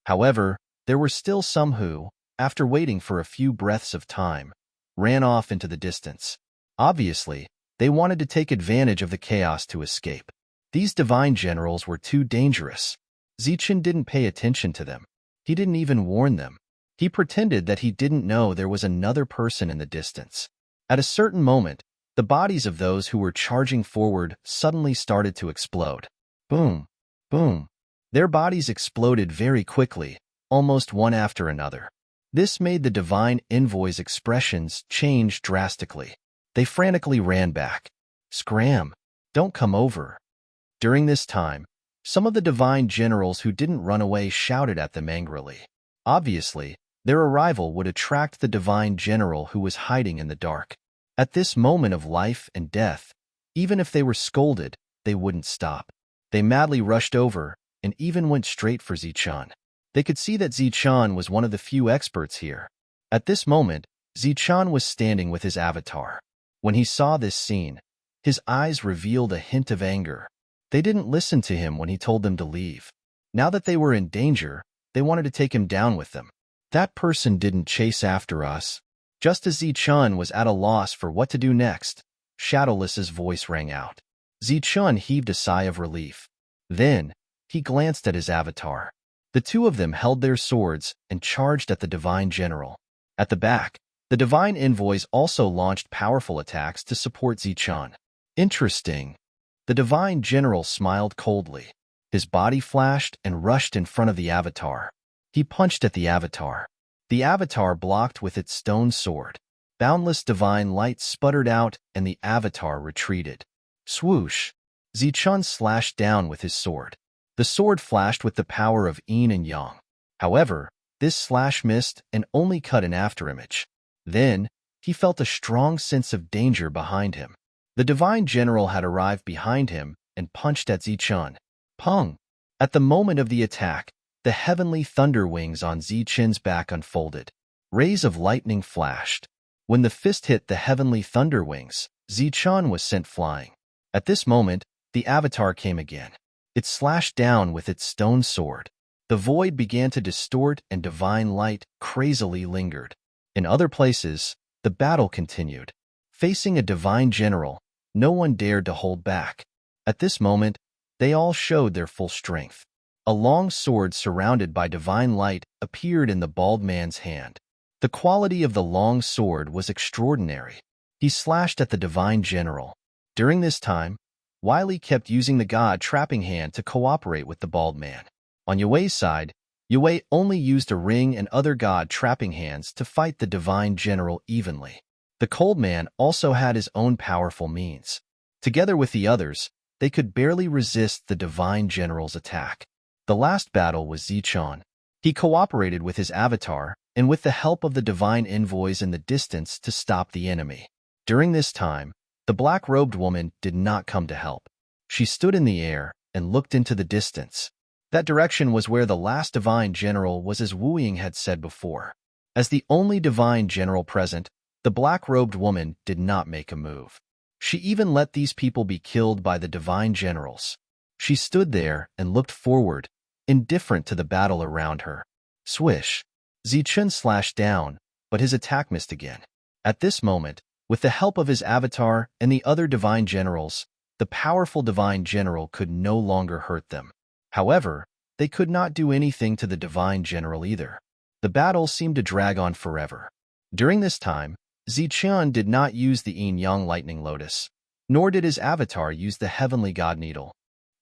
Speaker 1: However, there were still some who, after waiting for a few breaths of time, ran off into the distance. Obviously, they wanted to take advantage of the chaos to escape. These divine generals were too dangerous. Zichun didn't pay attention to them. He didn't even warn them. He pretended that he didn't know there was another person in the distance. At a certain moment, the bodies of those who were charging forward suddenly started to explode. Boom, boom. Their bodies exploded very quickly, almost one after another. This made the divine envoy's expressions change drastically. They frantically ran back. Scram! Don't come over. During this time, some of the divine generals who didn't run away shouted at them angrily. Obviously, their arrival would attract the divine general who was hiding in the dark. At this moment of life and death, even if they were scolded, they wouldn't stop. They madly rushed over and even went straight for Zichun. They could see that Zichun was one of the few experts here. At this moment, Zichun was standing with his avatar. When he saw this scene, his eyes revealed a hint of anger. They didn't listen to him when he told them to leave. Now that they were in danger, they wanted to take him down with them. That person didn't chase after us. Just as Zichun was at a loss for what to do next, Shadowless's voice rang out. Zichun heaved a sigh of relief. Then, he glanced at his avatar. The 2 of them held their swords and charged at the divine general. At the back, the divine envoys also launched powerful attacks to support Zichun. Interesting. The divine general smiled coldly. His body flashed and rushed in front of the avatar. He punched at the avatar. The avatar blocked with its stone sword. Boundless divine light sputtered out and the avatar retreated. Swoosh! Zichun slashed down with his sword. The sword flashed with the power of yin and yang. However, this slash missed and only cut an afterimage. Then, he felt a strong sense of danger behind him. The divine general had arrived behind him and punched at Zichun. Pung! At the moment of the attack, the heavenly thunder wings on Zichun's back unfolded. Rays of lightning flashed. When the fist hit the heavenly thunder wings, Zichun was sent flying. At this moment, the avatar came again. It slashed down with its stone sword. The void began to distort and divine light crazily lingered. In other places, the battle continued. Facing a divine general, no one dared to hold back. At this moment, they all showed their full strength. A long sword surrounded by divine light appeared in the bald man's hand. The quality of the long sword was extraordinary. He slashed at the divine general. During this time, Wiley kept using the god trapping hand to cooperate with the bald man. On Yue's side, Yue only used a ring and other god trapping hands to fight the divine general evenly. The cold man also had his own powerful means. Together with the others, they could barely resist the divine general's attack. The last battle was Zichun. He cooperated with his avatar and with the help of the divine envoys in the distance to stop the enemy. During this time, the black-robed woman did not come to help. She stood in the air and looked into the distance. That direction was where the last divine general was, as Wu Ying had said before. As the only divine general present, the black-robed woman did not make a move. She even let these people be killed by the divine generals. She stood there and looked forward, indifferent to the battle around her. Swish! Zichun slashed down, but his attack missed again. At this moment, with the help of his avatar and the other divine generals, the powerful divine general could no longer hurt them. However, they could not do anything to the divine general either. The battle seemed to drag on forever. During this time, Ziqian did not use the yin-yang lightning lotus, nor did his avatar use the heavenly god needle.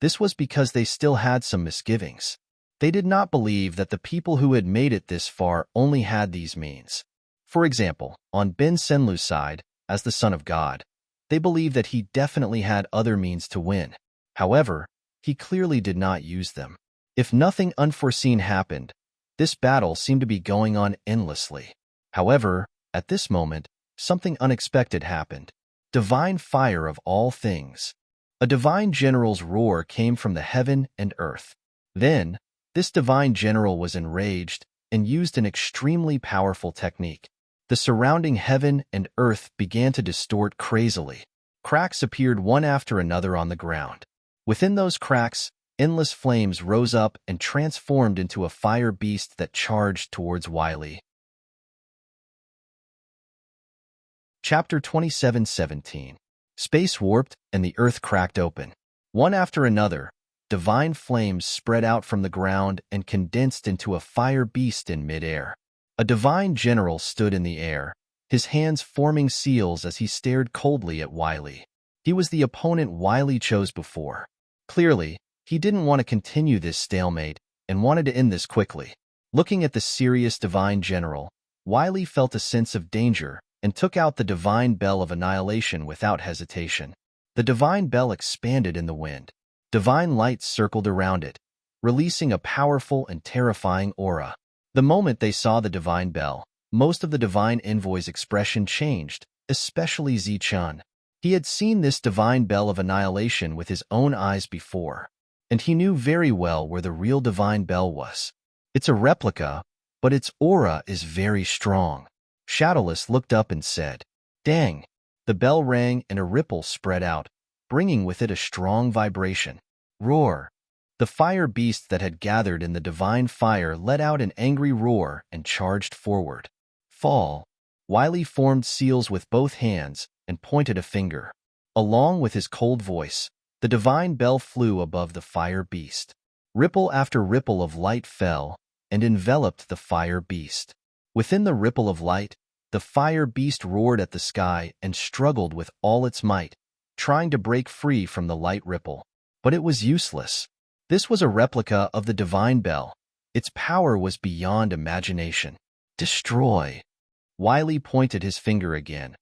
Speaker 1: This was because they still had some misgivings. They did not believe that the people who had made it this far only had these means. For example, on Ben Senlu's side, as the son of God, they believed that he definitely had other means to win. However, he clearly did not use them. If nothing unforeseen happened, this battle seemed to be going on endlessly. However, at this moment, something unexpected happened. Divine fire of all things. A divine general's roar came from the heaven and earth. Then, this divine general was enraged and used an extremely powerful technique. The surrounding heaven and earth began to distort crazily. Cracks appeared one after another on the ground. Within those cracks, endless flames rose up and transformed into a fire beast that charged towards Wiley. Chapter 27:17. Space warped and the earth cracked open. One after another, divine flames spread out from the ground and condensed into a fire beast in midair. A divine general stood in the air, his hands forming seals as he stared coldly at Wiley. He was the opponent Wiley chose before. Clearly, he didn't want to continue this stalemate and wanted to end this quickly. Looking at the serious divine general, Wiley felt a sense of danger and took out the divine bell of annihilation without hesitation. The divine bell expanded in the wind. Divine light circled around it, releasing a powerful and terrifying aura. The moment they saw the divine bell, most of the divine envoy's expression changed, especially Ziqian. He had seen this divine bell of annihilation with his own eyes before, and he knew very well where the real divine bell was. It's a replica, but its aura is very strong. Shadowless looked up and said, "Dang." The bell rang and a ripple spread out, bringing with it a strong vibration. Roar. The fire beast that had gathered in the divine fire let out an angry roar and charged forward. Fall. Wiley formed seals with both hands and pointed a finger. Along with his cold voice, the divine bell flew above the fire beast. Ripple after ripple of light fell and enveloped the fire beast. Within the ripple of light, the fire beast roared at the sky and struggled with all its might, trying to break free from the light ripple. But it was useless. This was a replica of the divine bell. Its power was beyond imagination. Destroy. Wiley pointed his finger again,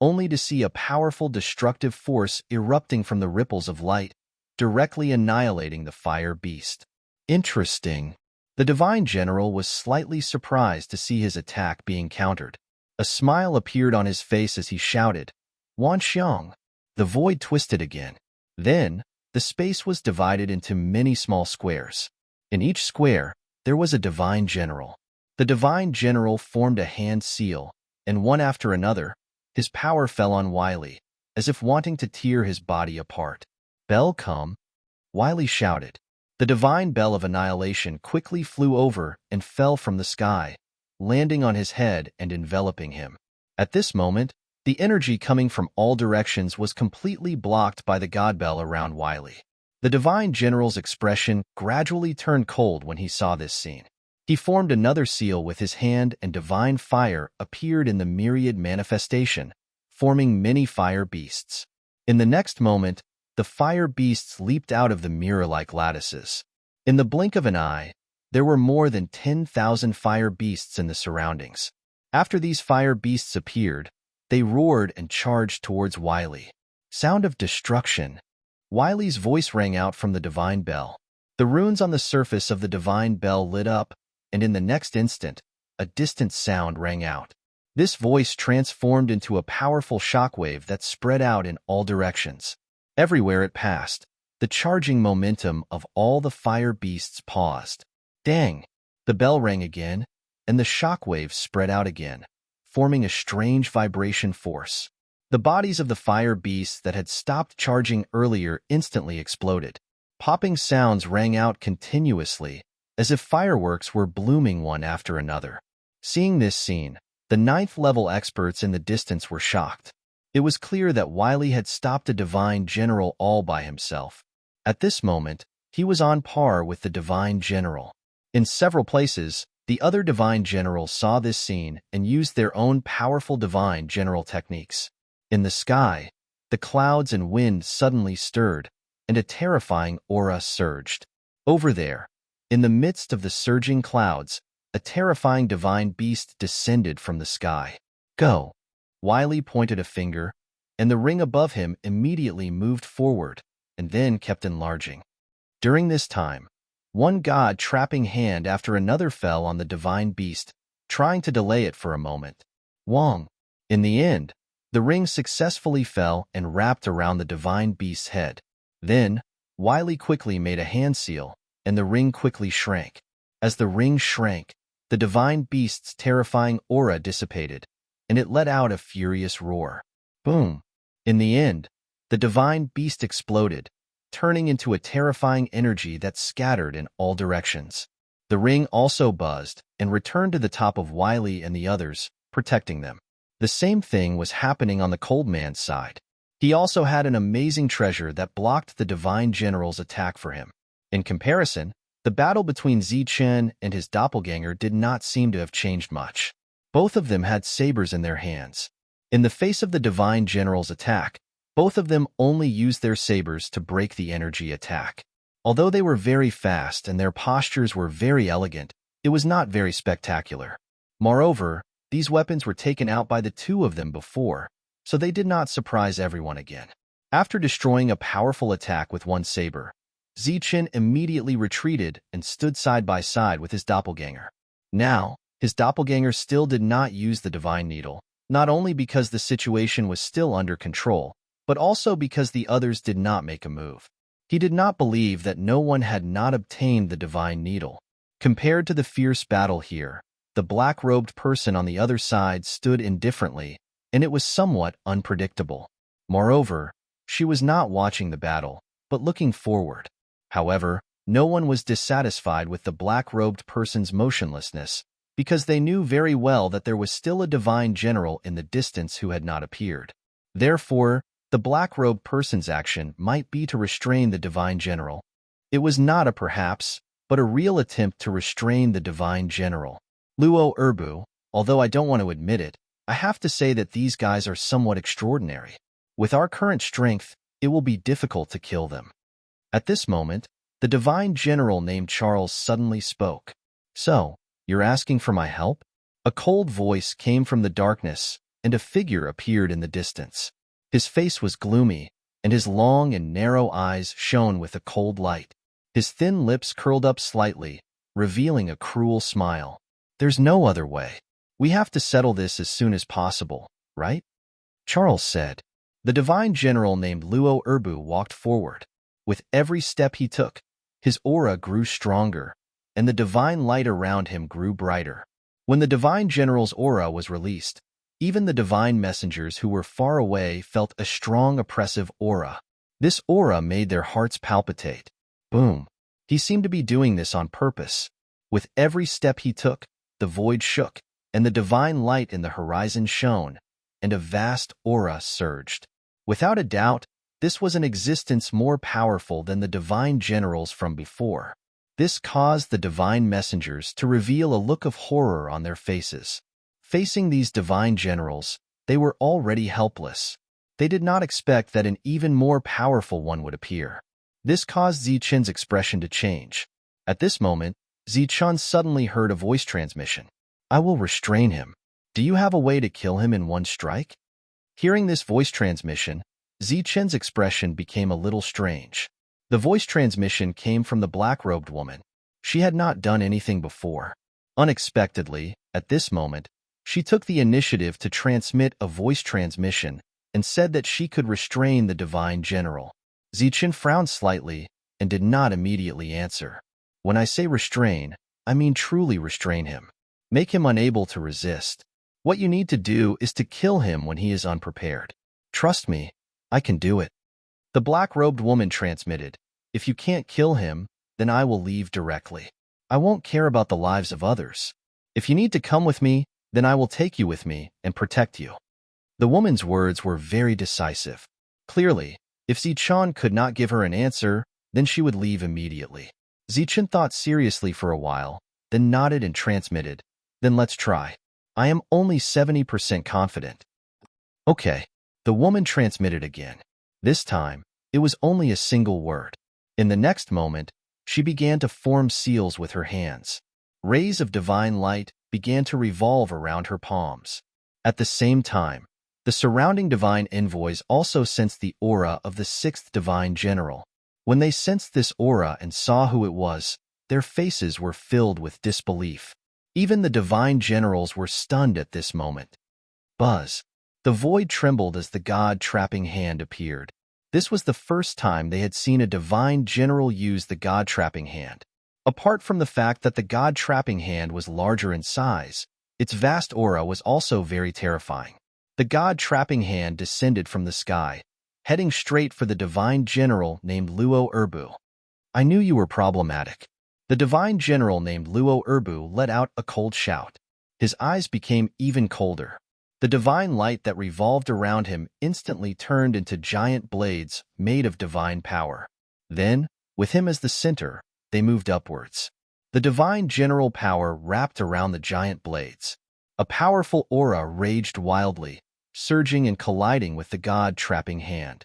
Speaker 1: only to see a powerful destructive force erupting from the ripples of light, directly annihilating the fire beast. Interesting. The divine general was slightly surprised to see his attack being countered. A smile appeared on his face as he shouted, "Wan Xiang." The void twisted again. Then, the space was divided into many small squares. In each square, there was a divine general. The divine general formed a hand seal, and one after another, his power fell on Wiley, as if wanting to tear his body apart. "Bell come!" Wiley shouted. The divine bell of annihilation quickly flew over and fell from the sky, landing on his head and enveloping him. At this moment, the energy coming from all directions was completely blocked by the god bell around Wiley. The divine general's expression gradually turned cold when he saw this scene. He formed another seal with his hand and divine fire appeared in the myriad manifestation, forming many fire beasts. In the next moment, the fire beasts leaped out of the mirror-like lattices. In the blink of an eye, there were more than 10,000 fire beasts in the surroundings. After these fire beasts appeared, they roared and charged towards Wiley. Sound of destruction. Wiley's voice rang out from the divine bell. The runes on the surface of the divine bell lit up, and in the next instant, a distant sound rang out. This voice transformed into a powerful shockwave that spread out in all directions. Everywhere it passed, the charging momentum of all the fire beasts paused. Dang! The bell rang again, and the shockwave spread out again, forming a strange vibration force. The bodies of the fire beasts that had stopped charging earlier instantly exploded. Popping sounds rang out continuously, as if fireworks were blooming one after another. Seeing this scene, the 9th-level experts in the distance were shocked. It was clear that Wiley had stopped a divine general all by himself. At this moment, He was on par with the Divine General. In several places, the other Divine Generals saw this scene and used their own powerful Divine General techniques. In the sky, the clouds and wind suddenly stirred, and a terrifying aura surged. Over there, in the midst of the surging clouds, a terrifying divine beast descended from the sky. Go! Wiley pointed a finger, and the ring above him immediately moved forward and then kept enlarging. During this time, one god-trapping hand after another fell on the divine beast, trying to delay it for a moment. Wong! In the end, the ring successfully fell and wrapped around the divine beast's head. Then, Wiley quickly made a hand seal, and the ring quickly shrank. As the ring shrank, the divine beast's terrifying aura dissipated, and it let out a furious roar. Boom! In the end, the divine beast exploded, turning into a terrifying energy that scattered in all directions. The ring also buzzed and returned to the top of Wiley and the others, protecting them. The same thing was happening on the Cold Man's side. He also had an amazing treasure that blocked the Divine General's attack for him. In comparison, the battle between Zichen and his doppelganger did not seem to have changed much. Both of them had sabers in their hands. In the face of the Divine General's attack, both of them only used their sabers to break the energy attack. Although they were very fast and their postures were very elegant, it was not very spectacular. Moreover, these weapons were taken out by the two of them before, so they did not surprise everyone again. After destroying a powerful attack with one saber, Zichen immediately retreated and stood side by side with his doppelganger. Now, his doppelganger still did not use the Divine Needle, not only because the situation was still under control, but also because the others did not make a move. He did not believe that no one had not obtained the Divine Needle. Compared to the fierce battle here, the black-robed person on the other side stood indifferently, and it was somewhat unpredictable. Moreover, she was not watching the battle, but looking forward. However, no one was dissatisfied with the black-robed person's motionlessness, because they knew very well that there was still a Divine General in the distance who had not appeared. Therefore, the black-robed person's action might be to restrain the Divine General. It was not a perhaps, but a real attempt to restrain the Divine General. Luo Erbu, although I don't want to admit it, I have to say that these guys are somewhat extraordinary. With our current strength, it will be difficult to kill them. At this moment, the Divine General named Charles suddenly spoke. So, you're asking for my help? A cold voice came from the darkness, and a figure appeared in the distance. His face was gloomy, and his long and narrow eyes shone with a cold light. His thin lips curled up slightly, revealing a cruel smile. There's no other way. We have to settle this as soon as possible, right? Charles said. The Divine General named Luo Erbu walked forward. With every step he took, his aura grew stronger, and the divine light around him grew brighter. When the Divine General's aura was released, even the divine messengers who were far away felt a strong oppressive aura. This aura made their hearts palpitate. Boom. He seemed to be doing this on purpose. With every step he took, the void shook, and the divine light in the horizon shone, and a vast aura surged. Without a doubt, this was an existence more powerful than the Divine Generals from before. This caused the divine messengers to reveal a look of horror on their faces. Facing these Divine Generals, they were already helpless. They did not expect that an even more powerful one would appear. This caused Zichen's expression to change. At this moment, Zichen suddenly heard a voice transmission. I will restrain him. Do you have a way to kill him in one strike? Hearing this voice transmission, Zichen's expression became a little strange. The voice transmission came from the black-robed woman. She had not done anything before. Unexpectedly, at this moment, she took the initiative to transmit a voice transmission and said that she could restrain the Divine General. Zichen frowned slightly and did not immediately answer. When I say restrain, I mean truly restrain him. Make him unable to resist. What you need to do is to kill him when he is unprepared. Trust me, I can do it. The black-robed woman transmitted, if you can't kill him, then I will leave directly. I won't care about the lives of others. If you need to come with me, then I will take you with me and protect you. The woman's words were very decisive. Clearly, if Zichen could not give her an answer, Then she would leave immediately. Zichen thought seriously for a while, then nodded and transmitted. Then let's try. I am only 70% confident. Okay. The woman transmitted again. This time, it was only a single word. In the next moment, she began to form seals with her hands. Rays of divine light began to revolve around her palms. At the same time, the surrounding divine envoys also sensed the aura of the sixth divine general. When they sensed this aura and saw who it was, their faces were filled with disbelief. Even the divine generals were stunned at this moment. Buzz. The void trembled as the god-trapping hand appeared. This was the first time they had seen a divine general use the god-trapping hand. Apart from the fact that the god-trapping hand was larger in size, its vast aura was also very terrifying. The god-trapping hand descended from the sky, heading straight for the divine general named Luo Erbu. I knew you were problematic. The divine general named Luo Erbu let out a cold shout. His eyes became even colder. The divine light that revolved around him instantly turned into giant blades made of divine power. Then, with him as the center, they moved upwards. The divine general power wrapped around the giant blades. A powerful aura raged wildly, surging and colliding with the god-trapping hand.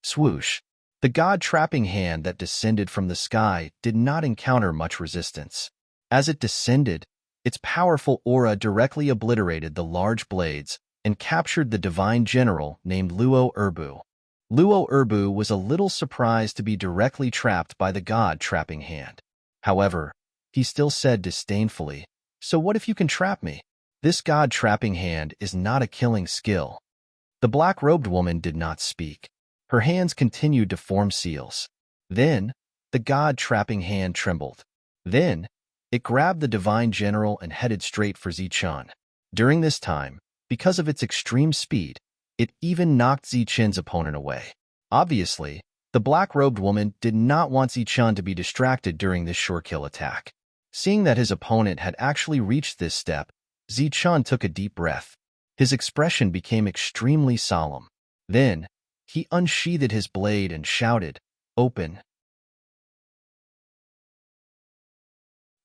Speaker 1: Swoosh! The god-trapping hand that descended from the sky did not encounter much resistance. As it descended, its powerful aura directly obliterated the large blades and captured the divine general named Luo Erbu. Luo Erbu was a little surprised to be directly trapped by the god-trapping hand. However, he still said disdainfully, "So what if you can trap me? This god-trapping hand is not a killing skill." The black-robed woman did not speak. Her hands continued to form seals. Then, the god-trapping hand trembled. Then, it grabbed the divine general and headed straight for Zichen. During this time, because of its extreme speed, it even knocked Zichen's opponent away. Obviously, the black-robed woman did not want Zichen to be distracted during this sure-kill attack. Seeing that his opponent had actually reached this step, Zichen took a deep breath. His expression became extremely solemn. Then, he unsheathed his blade and shouted, "Open."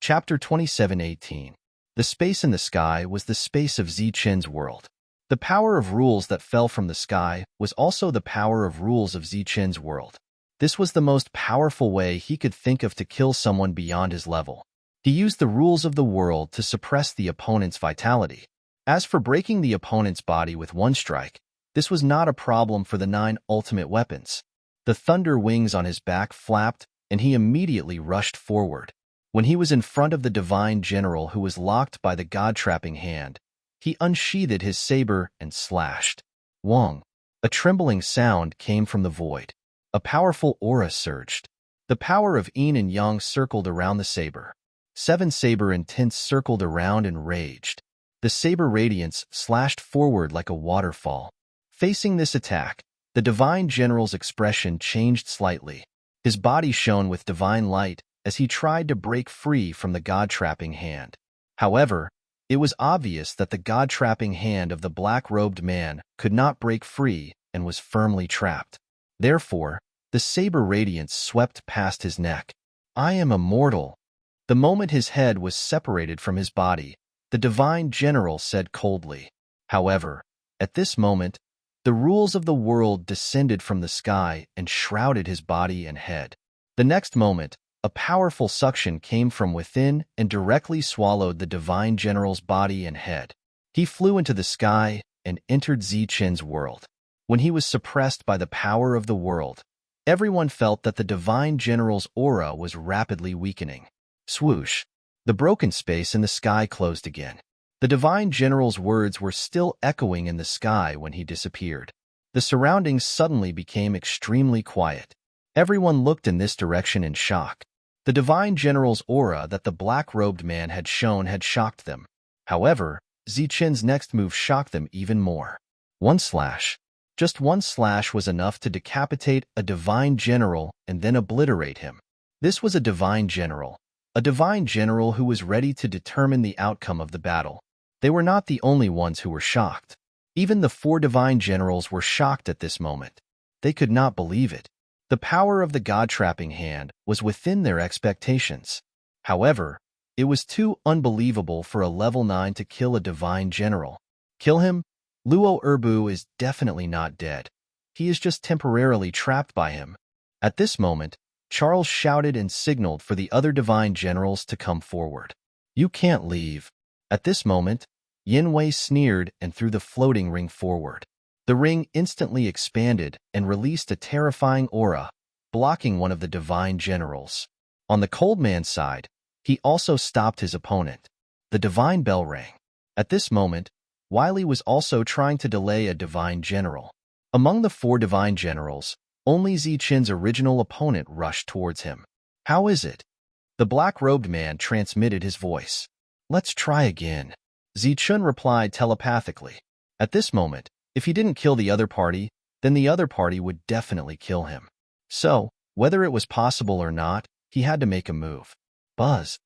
Speaker 1: Chapter 27:18. The space in the sky was the space of Zichen's world. The power of rules that fell from the sky was also the power of rules of Zichen's world. This was the most powerful way he could think of to kill someone beyond his level. He used the rules of the world to suppress the opponent's vitality. As for breaking the opponent's body with one strike, this was not a problem for the 9 ultimate weapons. The thunder wings on his back flapped, and he immediately rushed forward. When he was in front of the divine general who was locked by the god-trapping hand, he unsheathed his saber and slashed. Wong. A trembling sound came from the void. A powerful aura surged. The power of yin and yang circled around the saber. 7 saber intents circled around and raged. The saber radiance slashed forward like a waterfall. Facing this attack, the divine general's expression changed slightly. His body shone with divine light as he tried to break free from the god-trapping hand. However, it was obvious that the god-trapping hand of the black-robed man could not break free and was firmly trapped. Therefore, the saber radiance swept past his neck. "I am immortal." The moment his head was separated from his body, the divine general said coldly. However, at this moment, the rules of the world descended from the sky and shrouded his body and head. The next moment, a powerful suction came from within and directly swallowed the divine general's body and head. He flew into the sky and entered Zichen's world. When he was suppressed by the power of the world, everyone felt that the divine general's aura was rapidly weakening. Swoosh! The broken space in the sky closed again. The divine general's words were still echoing in the sky when he disappeared. The surroundings suddenly became extremely quiet. Everyone looked in this direction in shock. The divine general's aura that the black-robed man had shown had shocked them. However, Zichen's next move shocked them even more. One slash. Just one slash was enough to decapitate a divine general and then obliterate him. This was a divine general who was ready to determine the outcome of the battle. They were not the only ones who were shocked. Even the 4 divine generals were shocked at this moment. They could not believe it. The power of the god-trapping hand was within their expectations. However, it was too unbelievable for a level 9 to kill a divine general. Kill him? Luo Erbu is definitely not dead. He is just temporarily trapped by him. At this moment, Charles shouted and signaled for the other divine generals to come forward. You can't leave. At this moment, Yin Wei sneered and threw the floating ring forward. The ring instantly expanded and released a terrifying aura, blocking one of the divine generals. On the cold man's side, he also stopped his opponent. The divine bell rang. At this moment, Wiley was also trying to delay a divine general. Among the 4 divine generals, only Zichen's original opponent rushed towards him. How is it? The black-robed man transmitted his voice. Let's try again. Zichen replied telepathically. At this moment, if he didn't kill the other party, then the other party would definitely kill him. So, whether it was possible or not, he had to make a move. Buzz.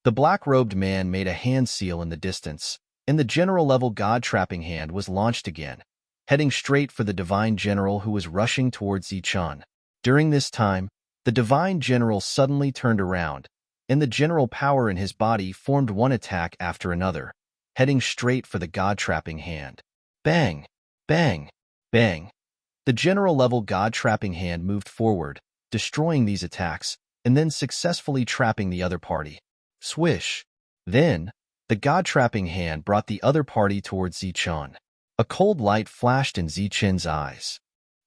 Speaker 1: The black-robed man made a hand seal in the distance, and the general-level god-trapping hand was launched again, heading straight for the divine general who was rushing towards Zichen. During this time, the divine general suddenly turned around, and the general power in his body formed one attack after another, heading straight for the god-trapping hand. Bang! Bang! Bang! The general-level god-trapping hand moved forward, destroying these attacks, and then successfully trapping the other party. Swish! Then, the god-trapping hand brought the other party towards Zichen. A cold light flashed in Zichen's eyes.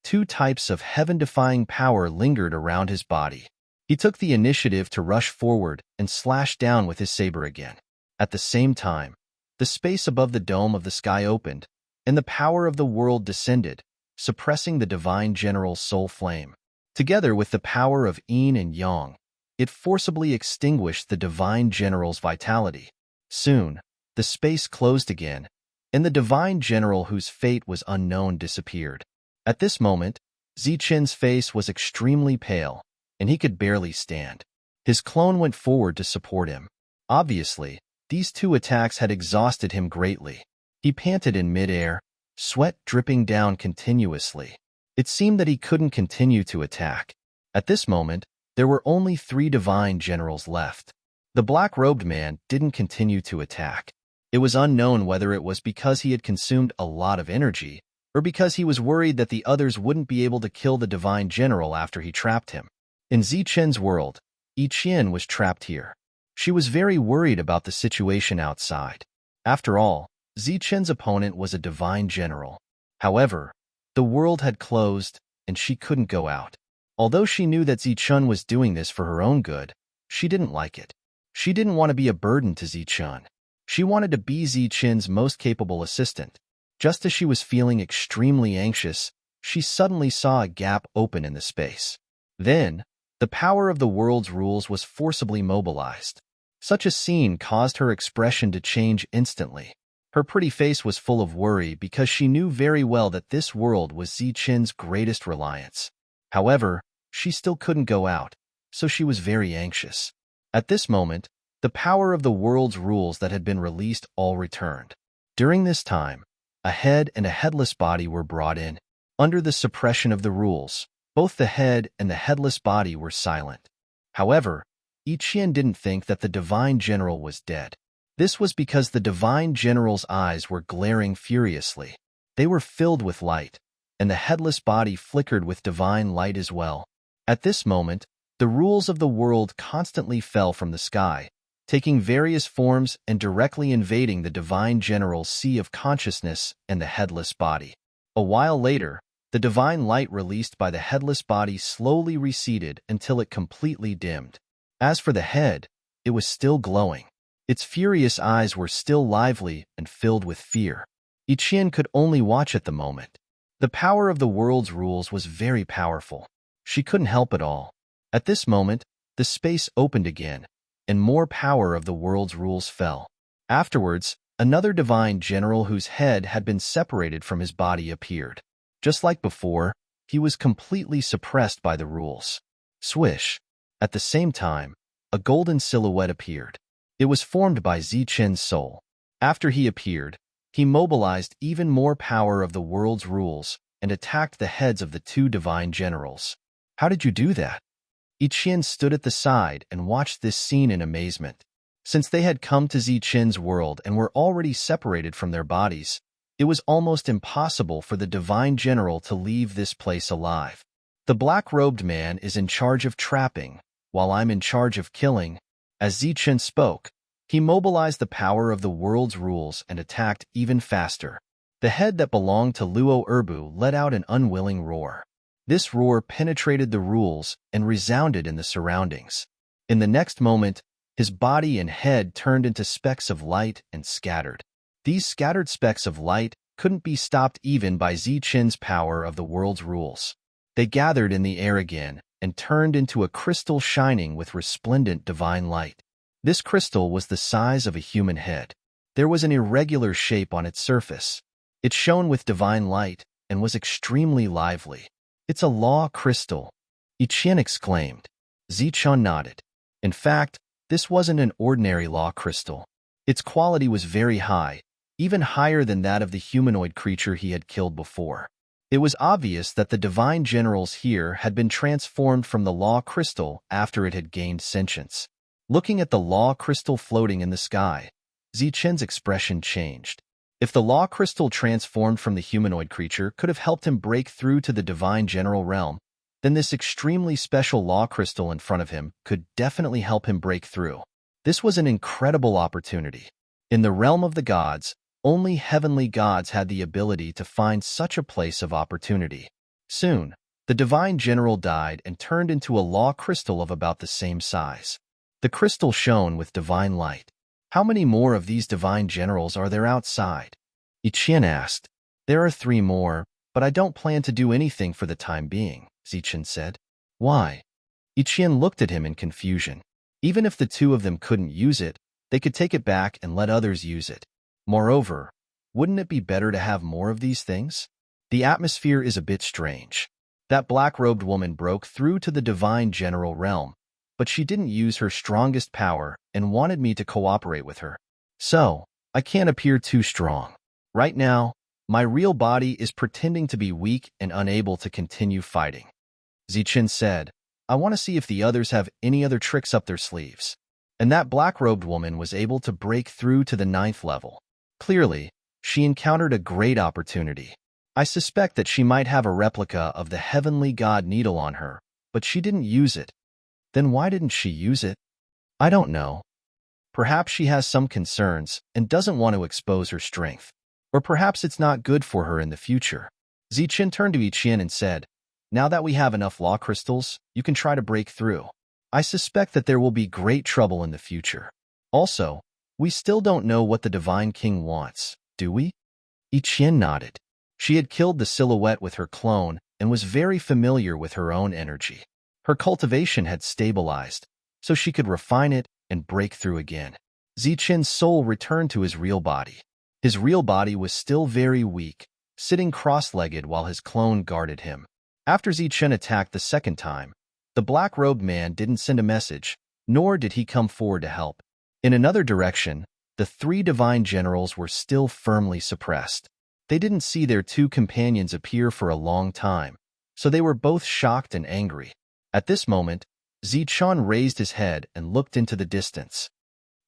Speaker 1: 2 types of heaven-defying power lingered around his body. He took the initiative to rush forward and slash down with his saber again. At the same time, the space above the dome of the sky opened, and the power of the world descended, suppressing the divine general's soul flame. Together with the power of yin and yang, it forcibly extinguished the divine general's vitality. Soon, the space closed again, and the divine general whose fate was unknown disappeared. At this moment, Zichen's face was extremely pale, and he could barely stand. His clone went forward to support him. Obviously, these 2 attacks had exhausted him greatly. He panted in midair, sweat dripping down continuously. It seemed that he couldn't continue to attack. At this moment, there were only 3 divine generals left. The black-robed man didn't continue to attack. It was unknown whether it was because he had consumed a lot of energy, or because he was worried that the others wouldn't be able to kill the divine general after he trapped him. In Zichen's world, Yiqian was trapped here. She was very worried about the situation outside. After all, Zichen's opponent was a divine general. However, the world had closed, and she couldn't go out. Although she knew that Zichen was doing this for her own good, she didn't like it. She didn't want to be a burden to Zichen. She wanted to be Zichen's most capable assistant. Just as she was feeling extremely anxious, she suddenly saw a gap open in the space. Then, the power of the world's rules was forcibly mobilized. Such a scene caused her expression to change instantly. Her pretty face was full of worry because she knew very well that this world was Zichen's greatest reliance. However, she still couldn't go out, so she was very anxious. At this moment, the power of the world's rules that had been released all returned. During this time, a head and a headless body were brought in. Under the suppression of the rules, both the head and the headless body were silent. However, Yiqian didn't think that the divine general was dead. This was because the divine general's eyes were glaring furiously. They were filled with light, and the headless body flickered with divine light as well. At this moment, the rules of the world constantly fell from the sky, taking various forms and directly invading the divine general's sea of consciousness and the headless body. A while later, the divine light released by the headless body slowly receded until it completely dimmed. As for the head, it was still glowing. Its furious eyes were still lively and filled with fear. Yiqian could only watch at the moment. The power of the world's rules was very powerful. She couldn't help it all. At this moment, the space opened again, and more power of the world's rules fell. Afterwards, another divine general whose head had been separated from his body appeared. Just like before, he was completely suppressed by the rules. Swish! At the same time, a golden silhouette appeared. It was formed by Zichen's soul. After he appeared, he mobilized even more power of the world's rules and attacked the heads of the 2 divine generals. How did you do that? Ichian stood at the side and watched this scene in amazement. Since they had come to Zichen's world and were already separated from their bodies, it was almost impossible for the Divine General to leave this place alive. The black-robed man is in charge of trapping, while I'm in charge of killing. As Zichen spoke, he mobilized the power of the world's rules and attacked even faster. The head that belonged to Luo Erbu let out an unwilling roar. This roar penetrated the rules and resounded in the surroundings. In the next moment, his body and head turned into specks of light and scattered. These scattered specks of light couldn't be stopped even by Zichen's power of the world's rules. They gathered in the air again and turned into a crystal shining with resplendent divine light. This crystal was the size of a human head. There was an irregular shape on its surface. It shone with divine light and was extremely lively. "It's a law crystal," Ichian exclaimed. Zichen nodded. In fact, this wasn't an ordinary law crystal. Its quality was very high, even higher than that of the humanoid creature he had killed before. It was obvious that the divine generals here had been transformed from the law crystal after it had gained sentience. Looking at the law crystal floating in the sky, Zichen's expression changed. If the law crystal transformed from the humanoid creature could have helped him break through to the divine general realm, then this extremely special law crystal in front of him could definitely help him break through. This was an incredible opportunity. In the realm of the gods, only heavenly gods had the ability to find such a place of opportunity. Soon, the divine general died and turned into a law crystal of about the same size. The crystal shone with divine light. "How many more of these divine generals are there outside?" Ichian asked. "There are 3 more, but I don't plan to do anything for the time being," Zichen said. "Why?" Ichian looked at him in confusion. Even if the 2 of them couldn't use it, they could take it back and let others use it. Moreover, wouldn't it be better to have more of these things? The atmosphere is a bit strange. That black-robed woman broke through to the divine general realm, but she didn't use her strongest power and wanted me to cooperate with her. So, I can't appear too strong. Right now, my real body is pretending to be weak and unable to continue fighting." Zichen said, "I want to see if the others have any other tricks up their sleeves." And that black-robed woman was able to break through to the 9th level. Clearly, she encountered a great opportunity. I suspect that she might have a replica of the heavenly god needle on her, but she didn't use it. Then why didn't she use it? I don't know. Perhaps she has some concerns and doesn't want to expose her strength. Or perhaps it's not good for her in the future. Zichen turned to Ichian and said, "Now that we have enough law crystals, you can try to break through. I suspect that there will be great trouble in the future. Also, we still don't know what the Divine King wants, do we?" Ichian nodded. She had killed the silhouette with her clone and was very familiar with her own energy. Her cultivation had stabilized, so she could refine it and break through again. Zichen's soul returned to his real body. His real body was still very weak, sitting cross-legged while his clone guarded him. After Zichen attacked the second time, the black-robed man didn't send a message, nor did he come forward to help. In another direction, the 3 divine generals were still firmly suppressed. They didn't see their 2 companions appear for a long time, so they were both shocked and angry. At this moment, Zichen raised his head and looked into the distance.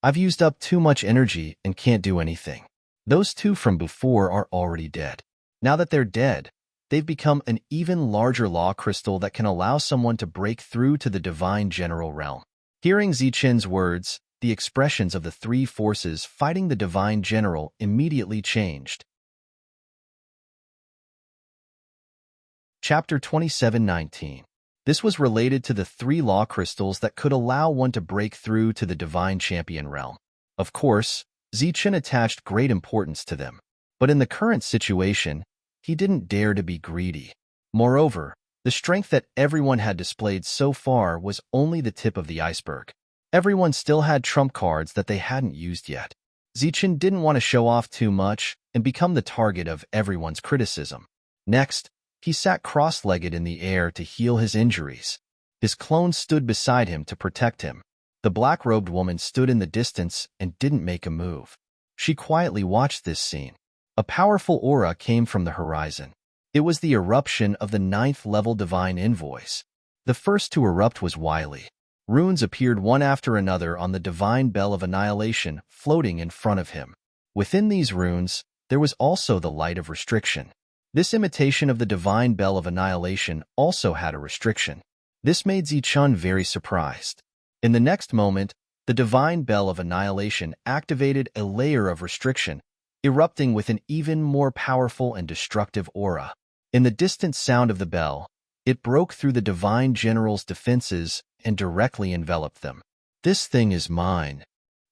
Speaker 1: "I've used up too much energy and can't do anything. Those 2 from before are already dead. Now that they're dead, they've become an even larger law crystal that can allow someone to break through to the divine general realm." Hearing Zichen's words, the expressions of the 3 forces fighting the divine general immediately changed. Chapter 27:19. This was related to the 3 law crystals that could allow one to break through to the divine champion realm. Of course, Zichen attached great importance to them, but in the current situation, he didn't dare to be greedy. Moreover, the strength that everyone had displayed so far was only the tip of the iceberg. Everyone still had trump cards that they hadn't used yet. Zichen didn't want to show off too much and become the target of everyone's criticism. Next, he sat cross-legged in the air to heal his injuries. His clone stood beside him to protect him. The black-robed woman stood in the distance and didn't make a move. She quietly watched this scene. A powerful aura came from the horizon. It was the eruption of the 9th-level divine invoice. The first to erupt was wily. Runes appeared one after another on the divine bell of annihilation floating in front of him. Within these runes, there was also the light of restriction. This imitation of the divine bell of annihilation also had a restriction. This made Zichun very surprised. In the next moment, the divine bell of annihilation activated a layer of restriction, erupting with an even more powerful and destructive aura. In the distant sound of the bell, it broke through the divine general's defenses and directly enveloped them. "This thing is mine."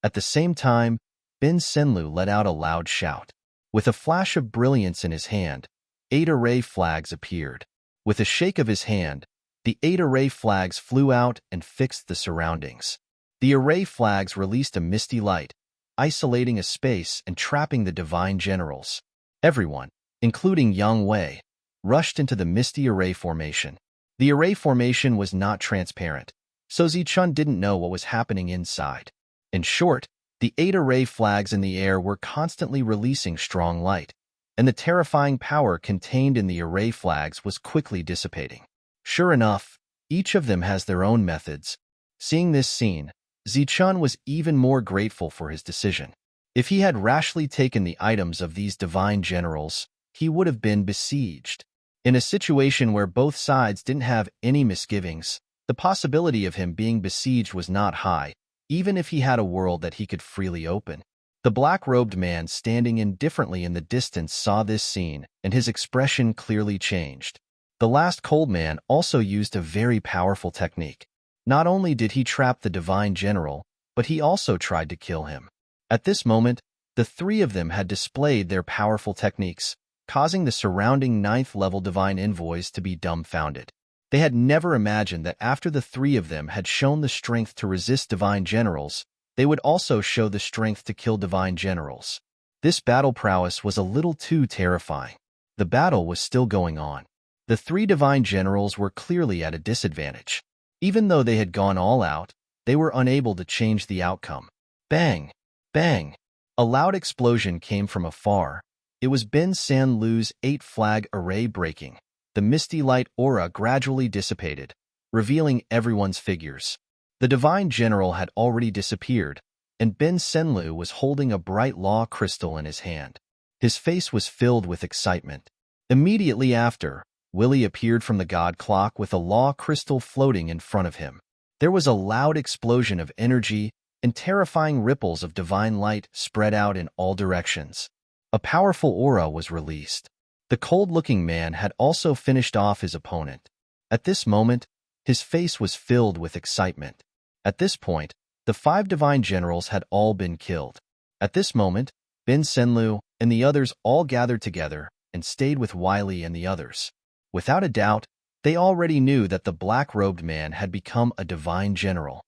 Speaker 1: At the same time, Ben Senlu let out a loud shout. With a flash of brilliance in his hand, 8 array flags appeared. With a shake of his hand, the 8 array flags flew out and fixed the surroundings. The array flags released a misty light, isolating a space and trapping the divine generals. Everyone, including Yang Wei, rushed into the misty array formation. The array formation was not transparent, so Zichun didn't know what was happening inside. In short, the 8 array flags in the air were constantly releasing strong light, and the terrifying power contained in the array flags was quickly dissipating. Sure enough, each of them has their own methods. Seeing this scene, Zichun was even more grateful for his decision. If he had rashly taken the items of these divine generals, he would have been besieged. In a situation where both sides didn't have any misgivings, the possibility of him being besieged was not high, even if he had a world that he could freely open. The black-robed man standing indifferently in the distance saw this scene, and his expression clearly changed. The last cold man also used a very powerful technique. Not only did he trap the divine general, but he also tried to kill him. At this moment, the 3 of them had displayed their powerful techniques, causing the surrounding 9th-level divine envoys to be dumbfounded. They had never imagined that after the 3 of them had shown the strength to resist divine generals, they would also show the strength to kill divine generals. This battle prowess was a little too terrifying. The battle was still going on. The 3 divine generals were clearly at a disadvantage. Even though they had gone all out, they were unable to change the outcome. Bang! Bang! A loud explosion came from afar. It was Ben Sanlu's 8-flag array breaking. The misty light aura gradually dissipated, revealing everyone's figures. The divine general had already disappeared, and Ben Senlu was holding a bright law crystal in his hand. His face was filled with excitement. Immediately after, Willie appeared from the god clock with a law crystal floating in front of him. There was a loud explosion of energy, and terrifying ripples of divine light spread out in all directions. A powerful aura was released. The cold-looking man had also finished off his opponent. At this moment, his face was filled with excitement. At this point, the 5 divine generals had all been killed. At this moment, Ben Senlu and the others all gathered together and stayed with Wiley and the others. Without a doubt, they already knew that the black-robed man had become a divine general.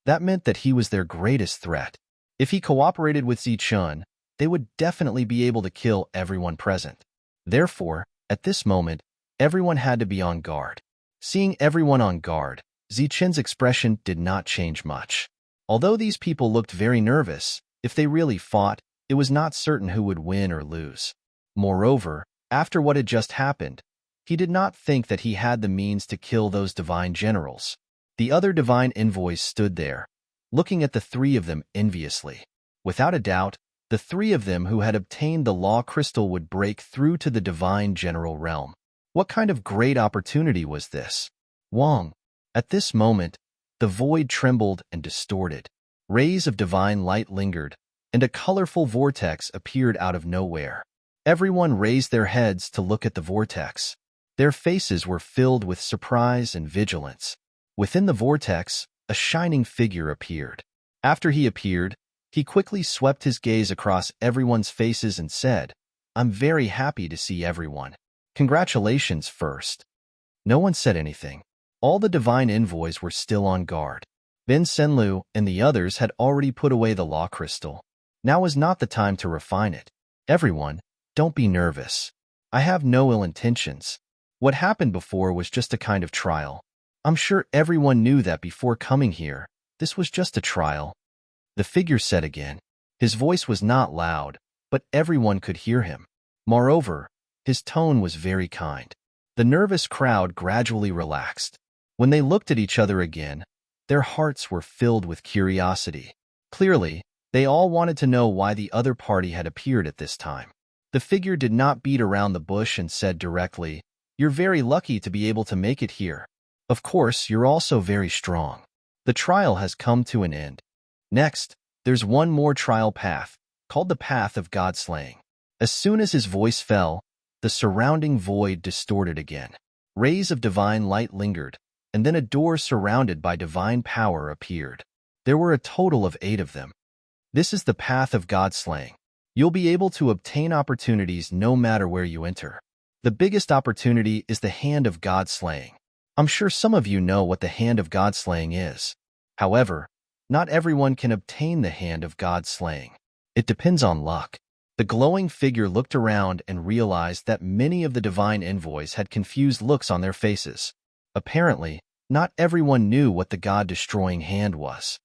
Speaker 1: That meant that he was their greatest threat. If he cooperated with Zichun, they would definitely be able to kill everyone present. Therefore, at this moment, everyone had to be on guard. Seeing everyone on guard, Zichun's expression did not change much. Although these people looked very nervous, if they really fought, it was not certain who would win or lose. Moreover, after what had just happened, he did not think that he had the means to kill those divine generals. The other divine envoys stood there, looking at the 3 of them enviously. Without a doubt, the 3 of them who had obtained the law crystal would break through to the divine general realm. What kind of great opportunity was this? Wang. At this moment, the void trembled and distorted. Rays of divine light lingered, and a colorful vortex appeared out of nowhere. Everyone raised their heads to look at the vortex. Their faces were filled with surprise and vigilance. Within the vortex, a shining figure appeared. After he appeared, he quickly swept his gaze across everyone's faces and said, "I'm very happy to see everyone. Congratulations first." No one said anything. All the divine envoys were still on guard. Ben Senlu and the others had already put away the law crystal. Now was not the time to refine it. Everyone, don't be nervous. I have no ill intentions. What happened before was just a kind of trial. I'm sure everyone knew that before coming here. This was just a trial. The figure said again. His voice was not loud, but everyone could hear him. Moreover, his tone was very kind. The nervous crowd gradually relaxed. When they looked at each other again, their hearts were filled with curiosity. Clearly, they all wanted to know why the other party had appeared at this time. The figure did not beat around the bush and said directly, "You're very lucky to be able to make it here. Of course, you're also very strong. The trial has come to an end. Next, there's one more trial path, called the path of God-slaying." As soon as his voice fell, the surrounding void distorted again. Rays of divine light lingered, and then a door surrounded by divine power appeared. There were a total of 8 of them. This is the path of God-slaying. You'll be able to obtain opportunities no matter where you enter. The biggest opportunity is the hand of God-slaying. I'm sure some of you know what the hand of God-slaying is. However, not everyone can obtain the hand of God-slaying. It depends on luck. The glowing figure looked around and realized that many of the divine envoys had confused looks on their faces. Apparently, not everyone knew what the God-destroying hand was.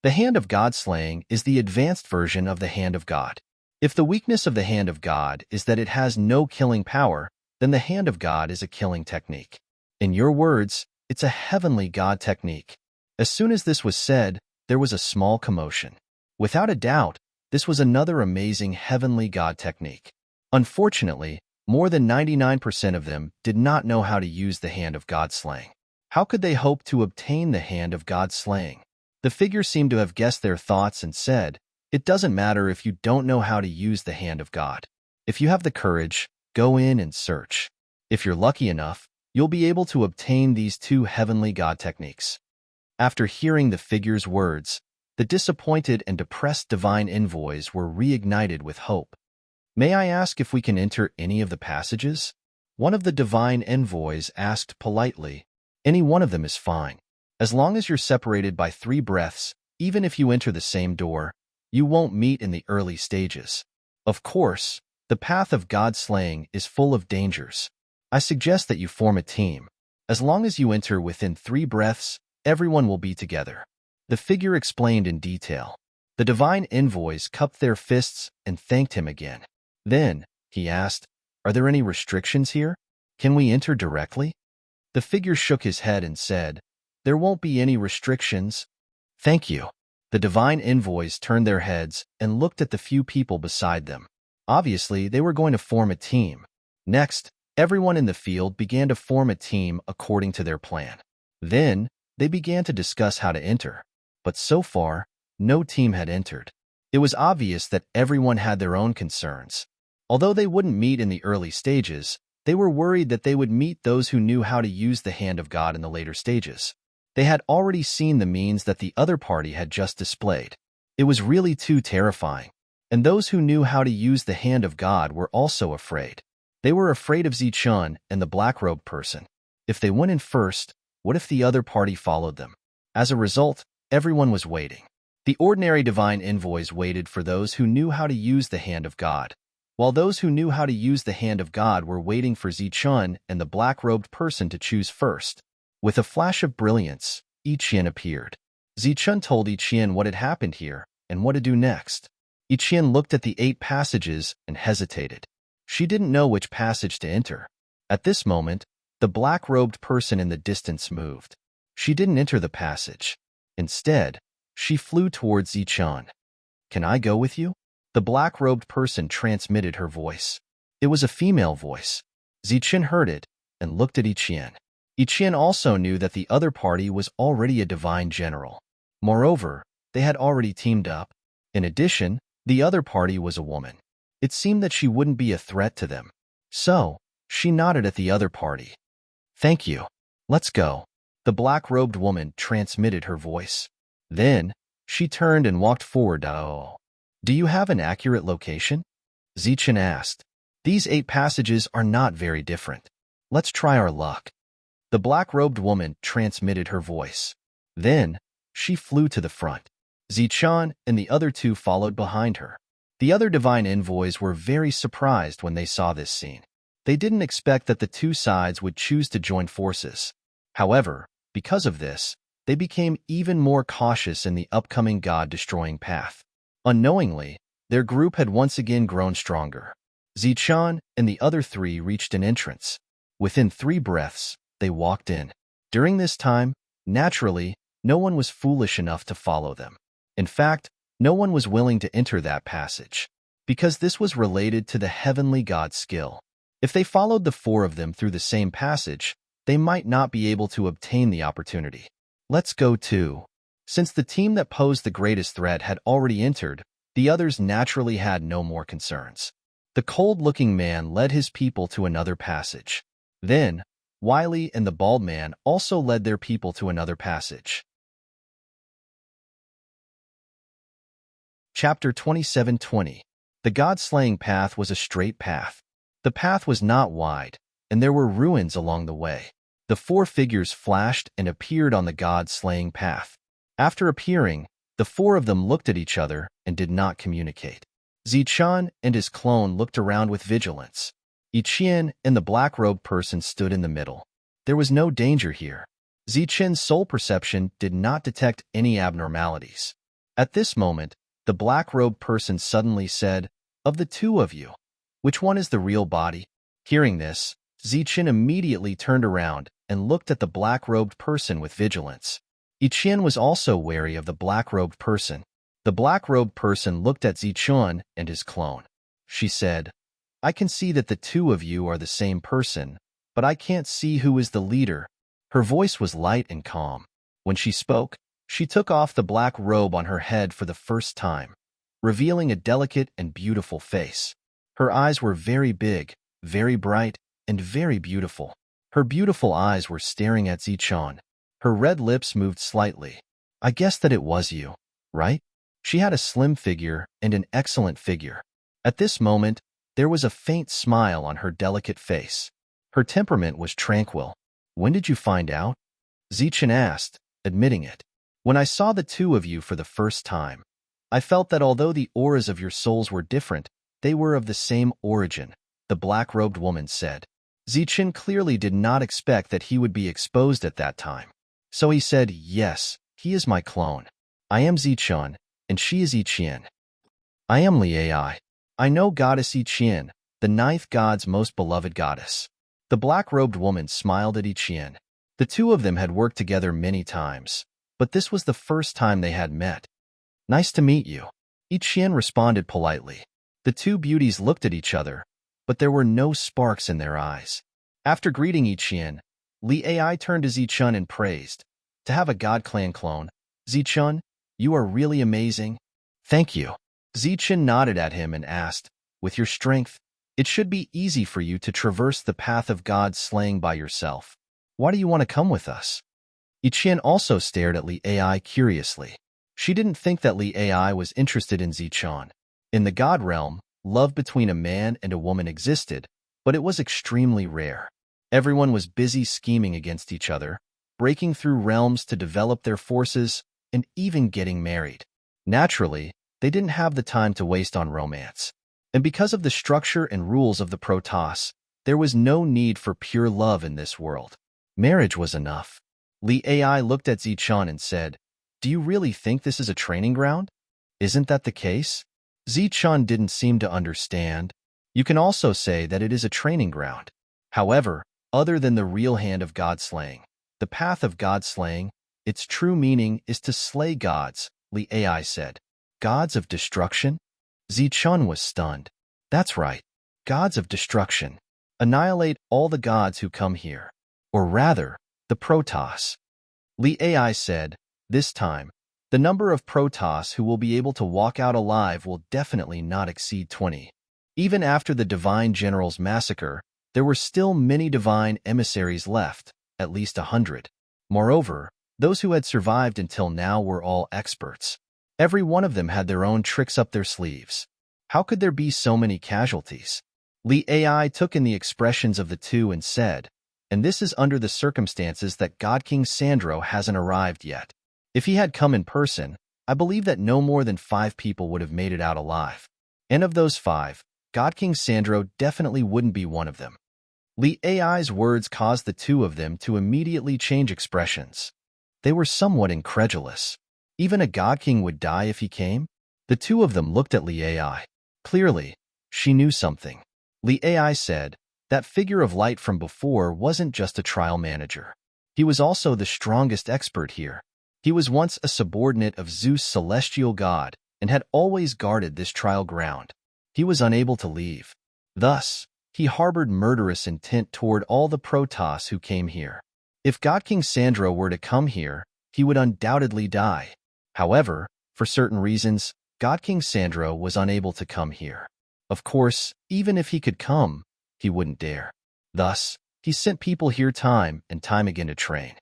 Speaker 1: The hand of God-slaying is the advanced version of the hand of God. If the weakness of the hand of God is that it has no killing power, then the hand of God is a killing technique. In your words, it's a heavenly God technique. As soon as this was said, there was a small commotion. Without a doubt, this was another amazing heavenly God technique. Unfortunately, more than 99% of them did not know how to use the hand of God-slaying. How could they hope to obtain the hand of God-slaying? The figure seemed to have guessed their thoughts and said, "It doesn't matter if you don't know how to use the hand of God. If you have the courage, go in and search. If you're lucky enough, you'll be able to obtain these 2 heavenly God techniques." After hearing the figure's words, the disappointed and depressed divine envoys were reignited with hope. "May I ask if we can enter any of the passages?" One of the divine envoys asked politely. "Any one of them is fine. As long as you're separated by 3 breaths, even if you enter the same door, you won't meet in the early stages. Of course, the path of God-slaying is full of dangers. I suggest that you form a team. As long as you enter within 3 breaths, everyone will be together." The figure explained in detail. The divine envoys cupped their fists and thanked him again. Then, he asked, "Are there any restrictions here? Can we enter directly?" The figure shook his head and said, "There won't be any restrictions. Thank you." The divine envoys turned their heads and looked at the few people beside them. Obviously, they were going to form a team. Next, everyone in the field began to form a team according to their plan. Then, they began to discuss how to enter. But so far, no team had entered. It was obvious that everyone had their own concerns. Although they wouldn't meet in the early stages, they were worried that they would meet those who knew how to use the hand of God in the later stages. They had already seen the means that the other party had just displayed. It was really too terrifying. And those who knew how to use the hand of God were also afraid. They were afraid of Zichun and the black-robed person. If they went in first, what if the other party followed them? As a result, everyone was waiting. The ordinary divine envoys waited for those who knew how to use the hand of God, while those who knew how to use the hand of God were waiting for Zichun and the black-robed person to choose first. With a flash of brilliance, Ichien appeared. Zichun told Ichien what had happened here and what to do next. Ichien looked at the 8 passages and hesitated. She didn't know which passage to enter. At this moment, the black-robed person in the distance moved. She didn't enter the passage. Instead, she flew towards Zichun. "Can I go with you?" The black-robed person transmitted her voice. It was a female voice. Zichun heard it and looked at Ichien. Ichien also knew that the other party was already a divine general. Moreover, they had already teamed up. In addition, the other party was a woman. It seemed that she wouldn't be a threat to them. So, she nodded at the other party. "Thank you. Let's go." The black-robed woman transmitted her voice. Then, she turned and walked forward. "Oh, do you have an accurate location?" Zichun asked. "These 8 passages are not very different. Let's try our luck." The black-robed woman transmitted her voice. Then, she flew to the front. Zichun and the other 2 followed behind her. The other divine envoys were very surprised when they saw this scene. They didn't expect that the 2 sides would choose to join forces. However, because of this, they became even more cautious in the upcoming God-destroying path. Unknowingly, their group had once again grown stronger. Zichun and the other 3 reached an entrance. Within 3 breaths, they walked in. During this time, naturally, no one was foolish enough to follow them. In fact, no one was willing to enter that passage, because this was related to the heavenly god skill. If they followed the four of them through the same passage, they might not be able to obtain the opportunity. Let's go to. Since the team that posed the greatest threat had already entered, the others naturally had no more concerns. The cold-looking man led his people to another passage. Then, Wiley and the bald man also led their people to another passage. Chapter 27:20. The god-slaying path was a straight path. The path was not wide, and there were ruins along the way. The four figures flashed and appeared on the god-slaying path. After appearing, the four of them looked at each other and did not communicate. Zichun and his clone looked around with vigilance. Iqian and the black-robed person stood in the middle. There was no danger here. Zichun's soul perception did not detect any abnormalities. At this moment, the black-robed person suddenly said, "Of the two of you, which one is the real body?" Hearing this, Zichun immediately turned around and looked at the black-robed person with vigilance. Iqian was also wary of the black-robed person. The black-robed person looked at Zichun and his clone. She said, "I can see that the two of you are the same person, but I can't see who is the leader." Her voice was light and calm. When she spoke, she took off the black robe on her head for the first time, revealing a delicate and beautiful face. Her eyes were very big, very bright, and very beautiful. Her beautiful eyes were staring at Zichun. Her red lips moved slightly. "I guess that it was you, right?" She had a slim figure and an excellent figure. At this moment, there was a faint smile on her delicate face. Her temperament was tranquil. "When did you find out?" Zichun asked, admitting it. "When I saw the two of you for the first time, I felt that although the auras of your souls were different, they were of the same origin," the black-robed woman said. Zichun clearly did not expect that he would be exposed at that time. So he said, "Yes, he is my clone. I am Zichun, and she is Iqian. I am Liai. I know Goddess Iqian, the ninth god's most beloved goddess." The black-robed woman smiled at Iqian. The two of them had worked together many times, but this was the first time they had met. "Nice to meet you," Iqian responded politely. The two beauties looked at each other, but there were no sparks in their eyes. After greeting Iqian, Liai turned to Zichun and praised, "To have a God Clan clone, Zichun, you are really amazing." "Thank you." Zichun nodded at him and asked, "With your strength, it should be easy for you to traverse the path of God slaying by yourself. Why do you want to come with us?" Iqian also stared at Liai curiously. She didn't think that Liai was interested in Zichun. In the God realm, love between a man and a woman existed, but it was extremely rare. Everyone was busy scheming against each other, breaking through realms to develop their forces, and even getting married. Naturally, they didn't have the time to waste on romance. And because of the structure and rules of the Protoss, there was no need for pure love in this world. Marriage was enough. Liai looked at Zichun and said, "Do you really think this is a training ground? Isn't that the case?" Zichun didn't seem to understand. You can also say that it is a training ground. However, other than the real hand of God-slaying, the path of God-slaying, its true meaning is to slay gods, Liai said. "Gods of destruction?" Zichun was stunned. "That's right. Gods of destruction. Annihilate all the gods who come here. Or rather, the Protoss." Liai said, "This time, the number of Protoss who will be able to walk out alive will definitely not exceed 20. Even after the Divine General's massacre, there were still many divine emissaries left, at least 100. Moreover, those who had survived until now were all experts. Every one of them had their own tricks up their sleeves. How could there be so many casualties?" Liai took in the expressions of the two and said, "And this is under the circumstances that God King Sandro hasn't arrived yet. If he had come in person, I believe that no more than 5 people would have made it out alive. And of those 5, God King Sandro definitely wouldn't be one of them." Liai's words caused the two of them to immediately change expressions. They were somewhat incredulous. Even a God King would die if he came? The two of them looked at Liai. Clearly, she knew something. Liai said, "That figure of light from before wasn't just a trial manager. He was also the strongest expert here. He was once a subordinate of Zeus' celestial god and had always guarded this trial ground. He was unable to leave. Thus, he harbored murderous intent toward all the Protoss who came here. If God King Sandro were to come here, he would undoubtedly die. However, for certain reasons, God King Sandro was unable to come here. Of course, even if he could come, he wouldn't dare. Thus, he sent people here time and time again to train.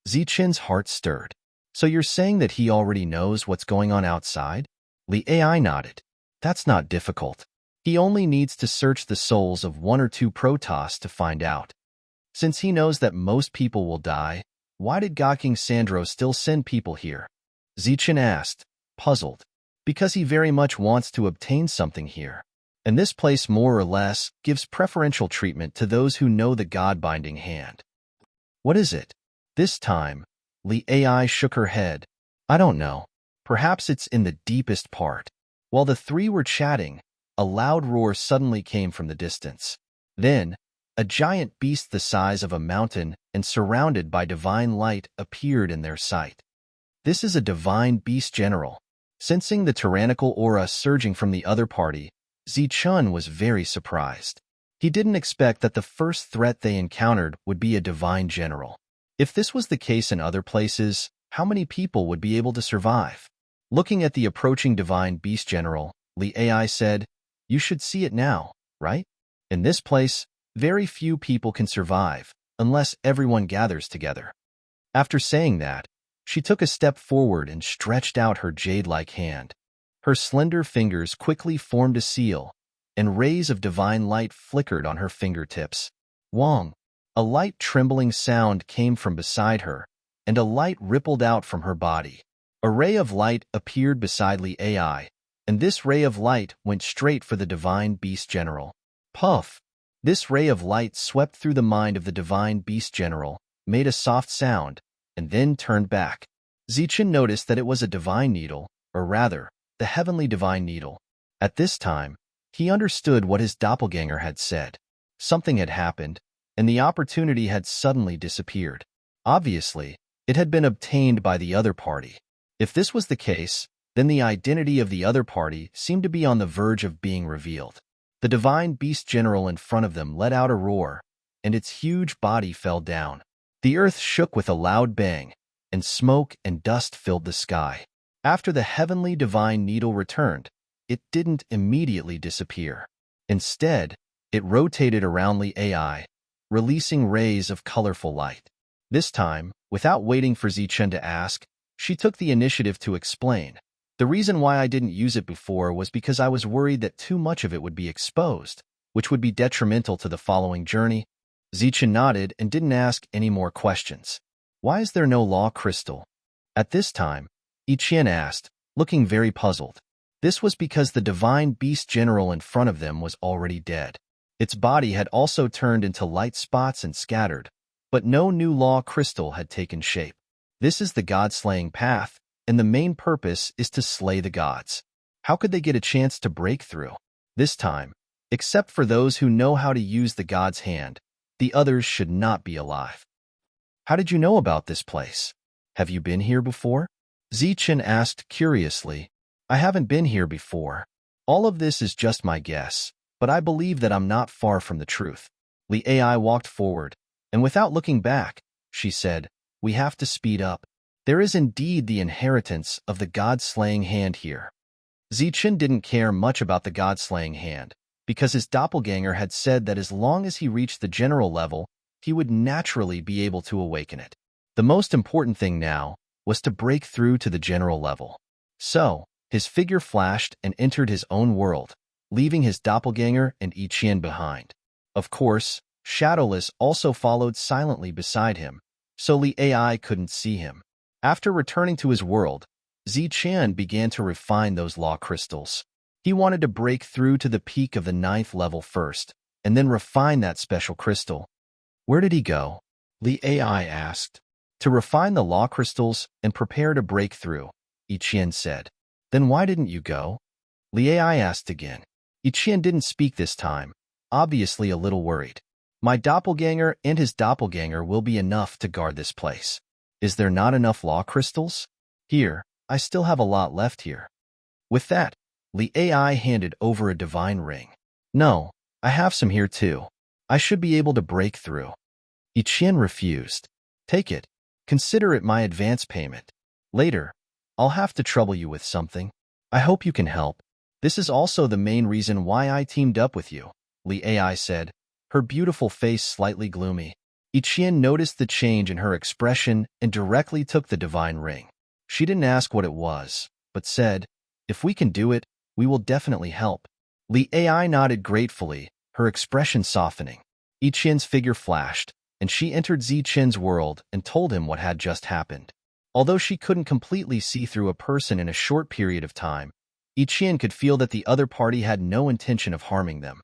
Speaker 1: Zichen's heart stirred. So you're saying that he already knows what's going on outside? Li Ai nodded. That's not difficult. He only needs to search the souls of 1 or 2 Protoss to find out. Since he knows that most people will die, why did God King Sandro still send people here? Zichen asked, puzzled. Because he very much wants to obtain something here. And this place more or less gives preferential treatment to those who know the God-binding hand. What is it? This time, Li Ai shook her head. I don't know. Perhaps it's in the deepest part. While the three were chatting, a loud roar suddenly came from the distance. Then, a giant beast the size of a mountain and surrounded by divine light appeared in their sight. This is a divine beast general. Sensing the tyrannical aura surging from the other party, Zichun was very surprised. He didn't expect that the first threat they encountered would be a divine general. If this was the case in other places, how many people would be able to survive? Looking at the approaching divine beast general, Li Ai said, "You should see it now, right? In this place, very few people can survive, unless everyone gathers together." After saying that, she took a step forward and stretched out her jade-like hand. Her slender fingers quickly formed a seal, and rays of divine light flickered on her fingertips. Wong! A light trembling sound came from beside her, and a light rippled out from her body. A ray of light appeared beside Li Ai, and this ray of light went straight for the divine beast general. Puff! This ray of light swept through the mind of the divine beast general, made a soft sound, and then turned back. Zichen noticed that it was a divine needle, or rather, the heavenly divine needle. At this time, he understood what his doppelganger had said. Something had happened, and the opportunity had suddenly disappeared. Obviously, it had been obtained by the other party. If this was the case, then the identity of the other party seemed to be on the verge of being revealed. The divine beast general in front of them let out a roar, and its huge body fell down. The earth shook with a loud bang, and smoke and dust filled the sky. After the heavenly divine needle returned, it didn't immediately disappear. Instead, it rotated around Li Ai, releasing rays of colorful light. This time, without waiting for Zichen to ask, she took the initiative to explain. The reason why I didn't use it before was because I was worried that too much of it would be exposed, which would be detrimental to the following journey. Zichen nodded and didn't ask any more questions. Why is there no law crystal? At this time, Ichien asked, looking very puzzled. This was because the divine beast general in front of them was already dead. Its body had also turned into light spots and scattered, but no new law crystal had taken shape. This is the god-slaying path, and the main purpose is to slay the gods. How could they get a chance to break through? This time, except for those who know how to use the god's hand, the others should not be alive. How did you know about this place? Have you been here before? Zichen asked curiously. I haven't been here before. All of this is just my guess, but I believe that I'm not far from the truth. Li Ai walked forward, and without looking back, she said, we have to speed up. There is indeed the inheritance of the god-slaying hand here. Zichen didn't care much about the god-slaying hand, because his doppelganger had said that as long as he reached the general level, he would naturally be able to awaken it. The most important thing now was to break through to the general level. So, his figure flashed and entered his own world, leaving his doppelganger and Ichien behind. Of course, Shadowless also followed silently beside him, so Li Ai couldn't see him. After returning to his world, Zichen began to refine those law crystals. He wanted to break through to the peak of the 9th level first, and then refine that special crystal. Where did he go? Li Ai asked. To refine the law crystals and prepare to break through, Ichien said. Then why didn't you go? Li Ai asked again. Ichien didn't speak this time, obviously a little worried. My doppelganger and his doppelganger will be enough to guard this place. Is there not enough law crystals? Here, I still have a lot left here. With that, Li AI handed over a divine ring. No, I have some here too. I should be able to break through. Yiqian refused. Take it. Consider it my advance payment. Later, I'll have to trouble you with something. I hope you can help. This is also the main reason why I teamed up with you, Li AI said, her beautiful face slightly gloomy. Yiqian noticed the change in her expression and directly took the divine ring. She didn't ask what it was, but said, if we can do it, we will definitely help. Li AI nodded gratefully, her expression softening. Yiqian's figure flashed, and she entered Zichen's world and told him what had just happened. Although she couldn't completely see through a person in a short period of time, Yiqian could feel that the other party had no intention of harming them.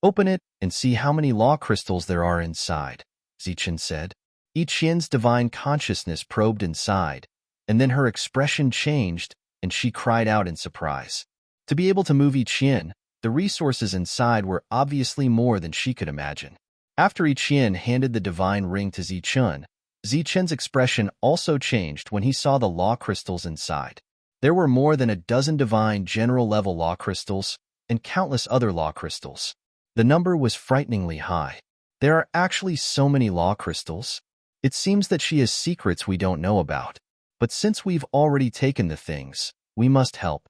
Speaker 1: Open it and see how many law crystals there are inside, Zichen said. Yiqian's divine consciousness probed inside, and then her expression changed, and she cried out in surprise. To be able to move Yiqian, the resources inside were obviously more than she could imagine. After Yiqian handed the divine ring to Zichen's expression also changed when he saw the law crystals inside. There were more than a dozen divine general-level law crystals and countless other law crystals. The number was frighteningly high. There are actually so many law crystals. It seems that she has secrets we don't know about. But since we've already taken the things, we must help.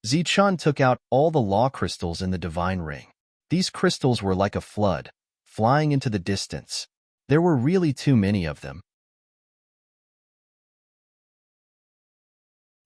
Speaker 1: Zichen took out all the law crystals in the divine ring. These crystals were like a flood, flying into the distance. There were really too many of them.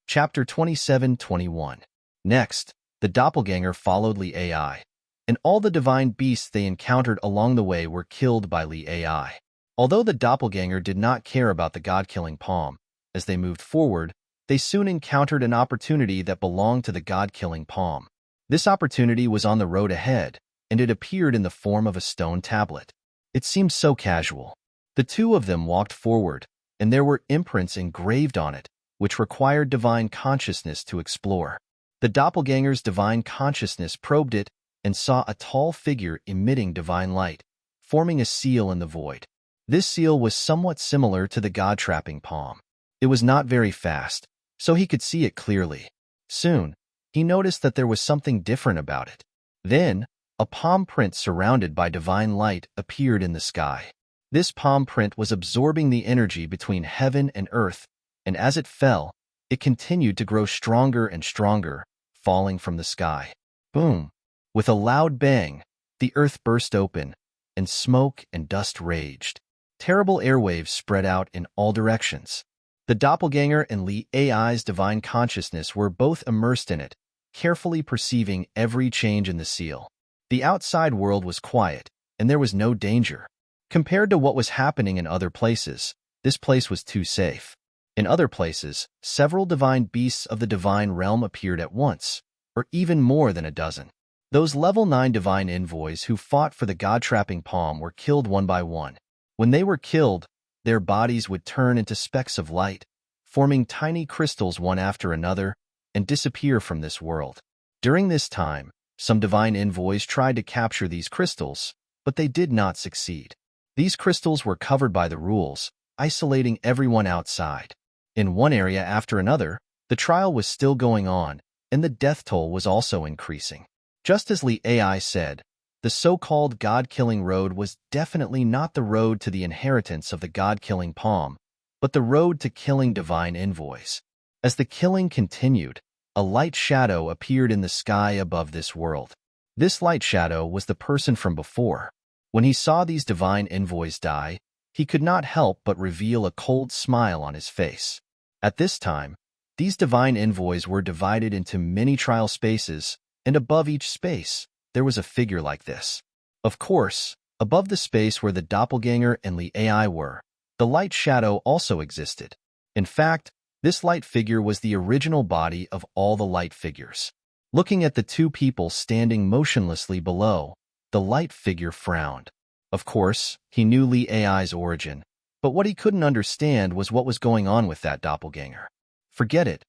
Speaker 1: Chapter 27-21. Next, the doppelganger followed Li AI, and all the divine beasts they encountered along the way were killed by Li AI. Although the doppelganger did not care about the god-killing palm, as they moved forward, they soon encountered an opportunity that belonged to the god-killing palm. This opportunity was on the road ahead, and it appeared in the form of a stone tablet. It seemed so casual. The two of them walked forward, and there were imprints engraved on it, which required divine consciousness to explore. The doppelganger's divine consciousness probed it and saw a tall figure emitting divine light, forming a seal in the void. This seal was somewhat similar to the god-trapping palm. It was not very fast, so he could see it clearly. Soon, he noticed that there was something different about it. Then, a palm print surrounded by divine light appeared in the sky. This palm print was absorbing the energy between heaven and earth, and as it fell, it continued to grow stronger and stronger, falling from the sky. Boom! With a loud bang, the earth burst open, and smoke and dust raged. Terrible airwaves spread out in all directions. The doppelganger and Li AI's divine consciousness were both immersed in it, carefully perceiving every change in the seal. The outside world was quiet, and there was no danger. Compared to what was happening in other places, this place was too safe. In other places, several divine beasts of the divine realm appeared at once, or even more than a dozen. Those level 9 divine envoys who fought for the god-trapping palm were killed one by one. When they were killed, their bodies would turn into specks of light, forming tiny crystals one after another, and disappear from this world. During this time, some divine envoys tried to capture these crystals, but they did not succeed. These crystals were covered by the rules, isolating everyone outside. In one area after another, the trial was still going on, and the death toll was also increasing. Just as Li AI said, the so-called god-killing road was definitely not the road to the inheritance of the god-killing palm, but the road to killing divine envoys. As the killing continued, a light shadow appeared in the sky above this world. This light shadow was the person from before. When he saw these divine envoys die, he could not help but reveal a cold smile on his face. At this time, these divine envoys were divided into many trial spaces, and above each space, there was a figure like this. Of course, above the space where the doppelganger and Li AI were, the light shadow also existed. In fact, this light figure was the original body of all the light figures. Looking at the two people standing motionlessly below, the light figure frowned. Of course, he knew Li AI's origin, but what he couldn't understand was what was going on with that doppelganger. Forget it.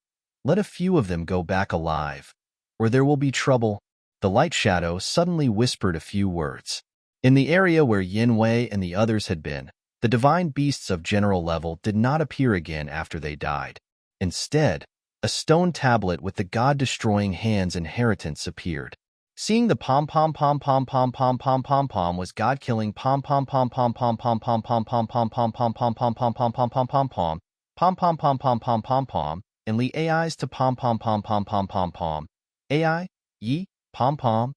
Speaker 1: Let a few of them go back alive, or there will be trouble. The light shadow suddenly whispered a few words. In the area where Yin Wei and the others had been, the divine beasts of general level did not appear again after they died. Instead, a stone tablet with the god-destroying hand's inheritance appeared. Seeing the pom-pom-pom-pom-pom-pom-pom-pom-pom was god-killing pom-pom-pom-pom-pom-pom-pom-pom-pom-pom-pom-pom-pom-pom-pom-pom, pom-pom-pom-pom-pom-pom-pom, and Li AI's to pom-pom-pom-pom-pom-pom-pom, AI, Yi, pom-pom.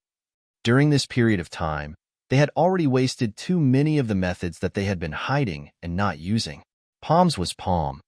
Speaker 1: During this period of time, they had already wasted too many of the methods that they had been hiding and not using. Palms was palm.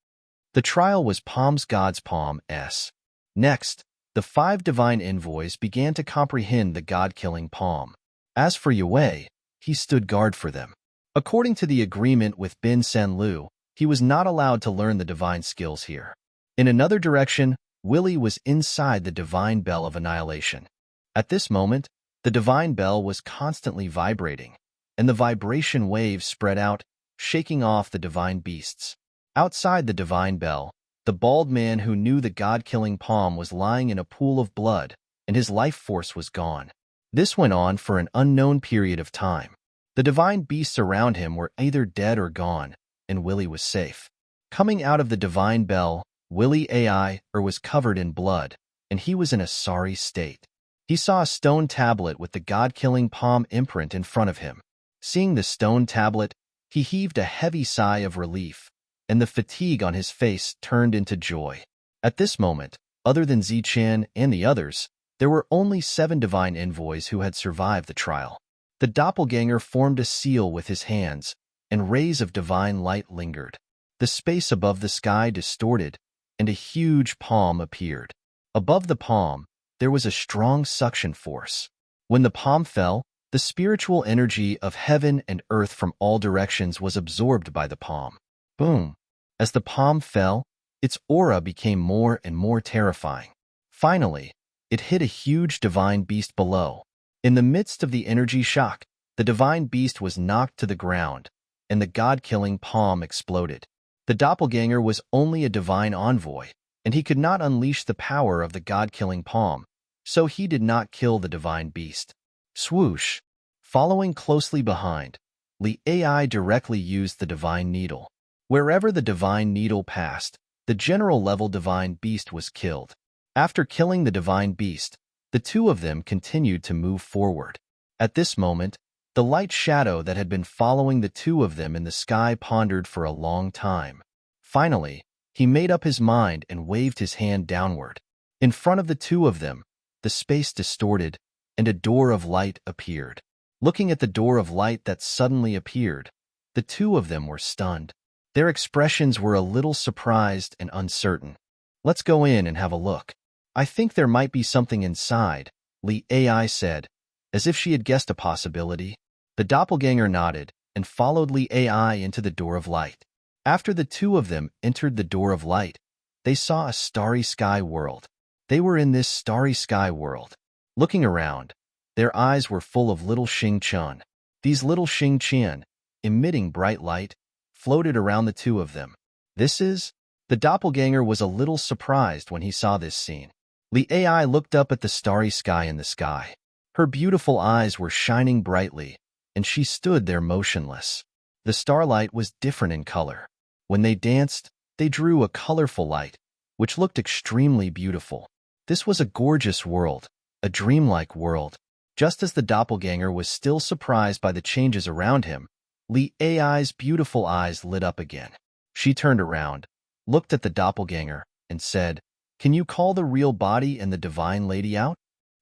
Speaker 1: The trial was Palm's God's Palm S. Next, the 5 divine envoys began to comprehend the god-killing palm. As for Yue, he stood guard for them. According to the agreement with Bin Sen Lu, he was not allowed to learn the divine skills here. In another direction, Willie was inside the divine bell of annihilation. At this moment, the divine bell was constantly vibrating, and the vibration waves spread out, shaking off the divine beasts. Outside the divine bell, the bald man who knew the god-killing palm was lying in a pool of blood, and his life force was gone. This went on for an unknown period of time. The divine beasts around him were either dead or gone, and Willie was safe. Coming out of the divine bell, Willie AI was covered in blood, and he was in a sorry state. He saw a stone tablet with the god-killing palm imprint in front of him. Seeing the stone tablet, he heaved a heavy sigh of relief, and the fatigue on his face turned into joy. At this moment, other than Zichen and the others, there were only 7 divine envoys who had survived the trial. The doppelganger formed a seal with his hands, and rays of divine light lingered. The space above the sky distorted, and a huge palm appeared. Above the palm, there was a strong suction force. When the palm fell, the spiritual energy of heaven and earth from all directions was absorbed by the palm. Boom! As the palm fell, its aura became more and more terrifying. Finally, it hit a huge divine beast below. In the midst of the energy shock, the divine beast was knocked to the ground, and the god-killing palm exploded. The doppelganger was only a divine envoy, and he could not unleash the power of the god-killing palm, so he did not kill the divine beast. Swoosh! Following closely behind, Li AI directly used the divine needle. Wherever the divine needle passed, the general-level divine beast was killed. After killing the divine beast, the 2 of them continued to move forward. At this moment, the light shadow that had been following the 2 of them in the sky pondered for a long time. Finally, he made up his mind and waved his hand downward. In front of the 2 of them, the space distorted, and a door of light appeared. Looking at the door of light that suddenly appeared, the 2 of them were stunned. Their expressions were a little surprised and uncertain. Let's go in and have a look. I think there might be something inside, Li AI said, as if she had guessed a possibility. The doppelganger nodded and followed Li AI into the door of light. After the 2 of them entered the door of light, they saw a starry sky world. They were in this starry sky world. Looking around, their eyes were full of little Xing-Chun. These little Xing-Chun, emitting bright light, floated around the 2 of them. The doppelganger was a little surprised when he saw this scene. Li AI looked up at the starry sky in the sky. Her beautiful eyes were shining brightly, and she stood there motionless. The starlight was different in color. When they danced, they drew a colorful light, which looked extremely beautiful. This was a gorgeous world, a dreamlike world. Just as the doppelganger was still surprised by the changes around him, Li AI's beautiful eyes lit up again. She turned around, looked at the doppelganger, and said, "Can you call the real body and the divine lady out?"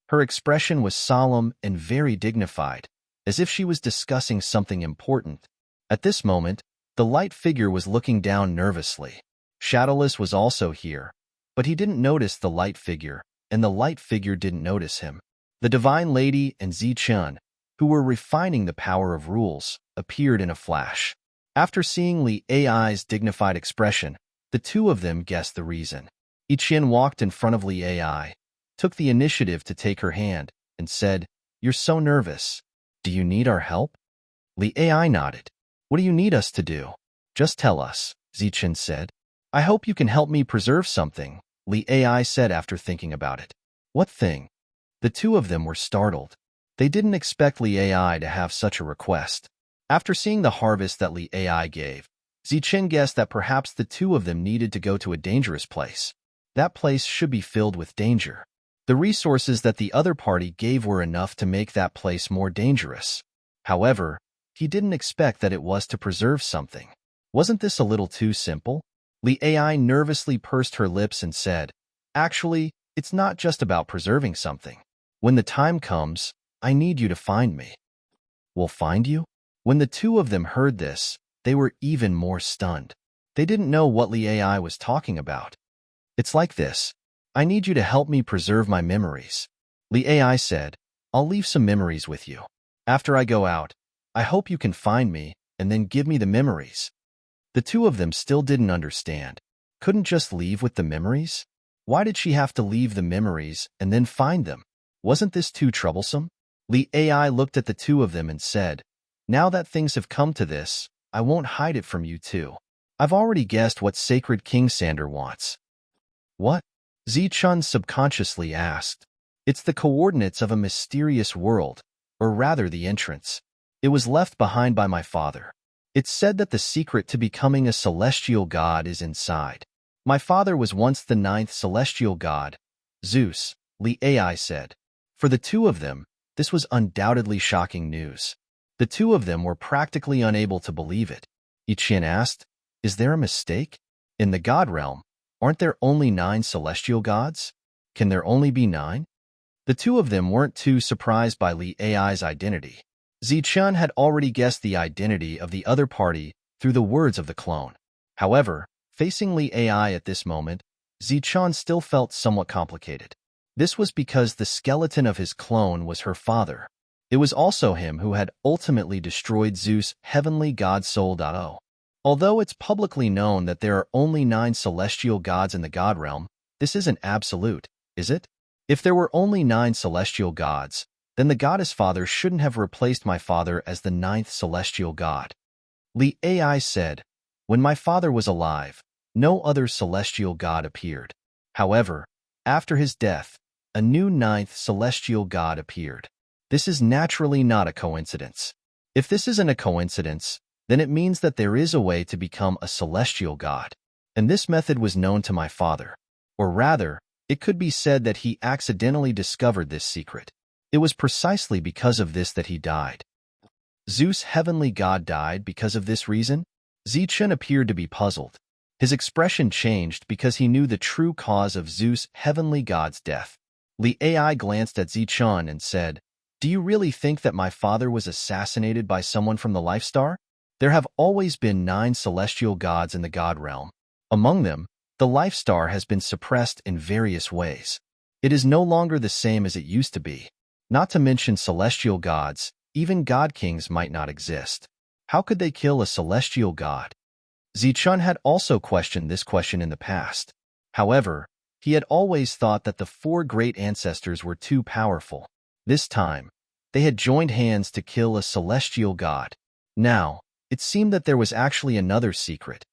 Speaker 1: Her expression was solemn and very dignified, as if she was discussing something important. At this moment, the light figure was looking down nervously. Shadowless was also here, but he didn't notice the light figure, and the light figure didn't notice him. The divine lady and Zichen, who were refining the power of rules, appeared in a flash. After seeing Li AI's dignified expression, the 2 of them guessed the reason. Yichen walked in front of Li AI, took the initiative to take her hand, and said, "You're so nervous. Do you need our help?" Li AI nodded. "What do you need us to do?" "Just tell us," Zichen said. "I hope you can help me preserve something," Li AI said after thinking about it. "What thing?" The 2 of them were startled. They didn't expect Li AI to have such a request. After seeing the harvest that Li AI gave, Zichen guessed that perhaps the two of them needed to go to a dangerous place. That place should be filled with danger. The resources that the other party gave were enough to make that place more dangerous. However, he didn't expect that it was to preserve something. Wasn't this a little too simple? Li AI nervously pursed her lips and said, "Actually, it's not just about preserving something. When the time comes, I need you to find me." "We'll find you?" When the two of them heard this, they were even more stunned. They didn't know what Li AI was talking about. "It's like this. I need you to help me preserve my memories." Li AI said, "I'll leave some memories with you. After I go out, I hope you can find me and then give me the memories." The two of them still didn't understand. Couldn't just leave with the memories? Why did she have to leave the memories and then find them? Wasn't this too troublesome? Li AI looked at the two of them and said, "Now that things have come to this, I won't hide it from you two. I've already guessed what Sacred King Sander wants." "What?" Zichun subconsciously asked. "It's the coordinates of a mysterious world, or rather the entrance. It was left behind by my father. It's said that the secret to becoming a celestial god is inside. My father was once the 9th celestial god, Zeus," Li AI said. For the two of them, this was undoubtedly shocking news. The two of them were practically unable to believe it. Ichian asked, "Is there a mistake? In the god realm, aren't there only 9 celestial gods? Can there only be 9? The two of them weren't too surprised by Li AI's identity. Zichun had already guessed the identity of the other party through the words of the clone. However, facing Li AI at this moment, Zichun still felt somewhat complicated. This was because the skeleton of his clone was her father. It was also him who had ultimately destroyed Zeus' heavenly god soul. Although it's publicly known that there are only 9 celestial gods in the god realm, this isn't absolute, is it? If there were only 9 celestial gods, then the goddess father shouldn't have replaced my father as the 9th celestial god. Li AI said, "When my father was alive, no other celestial god appeared. However, after his death, a new 9th celestial god appeared. This is naturally not a coincidence. If this isn't a coincidence, then it means that there is a way to become a celestial god. And this method was known to my father. Or rather, it could be said that he accidentally discovered this secret. It was precisely because of this that he died." Zeus' heavenly god died because of this reason? Zichun appeared to be puzzled. His expression changed because he knew the true cause of Zeus' heavenly god's death. Li AI glanced at Zichun and said, "Do you really think that my father was assassinated by someone from the Life Star? There have always been 9 celestial gods in the god realm. Among them, the Life Star has been suppressed in various ways. It is no longer the same as it used to be. Not to mention celestial gods, even god kings might not exist. How could they kill a celestial god?" Zichun had also questioned this question in the past. However, he had always thought that the 4 great ancestors were too powerful. This time, they had joined hands to kill a celestial god. Now, it seemed that there was actually another secret.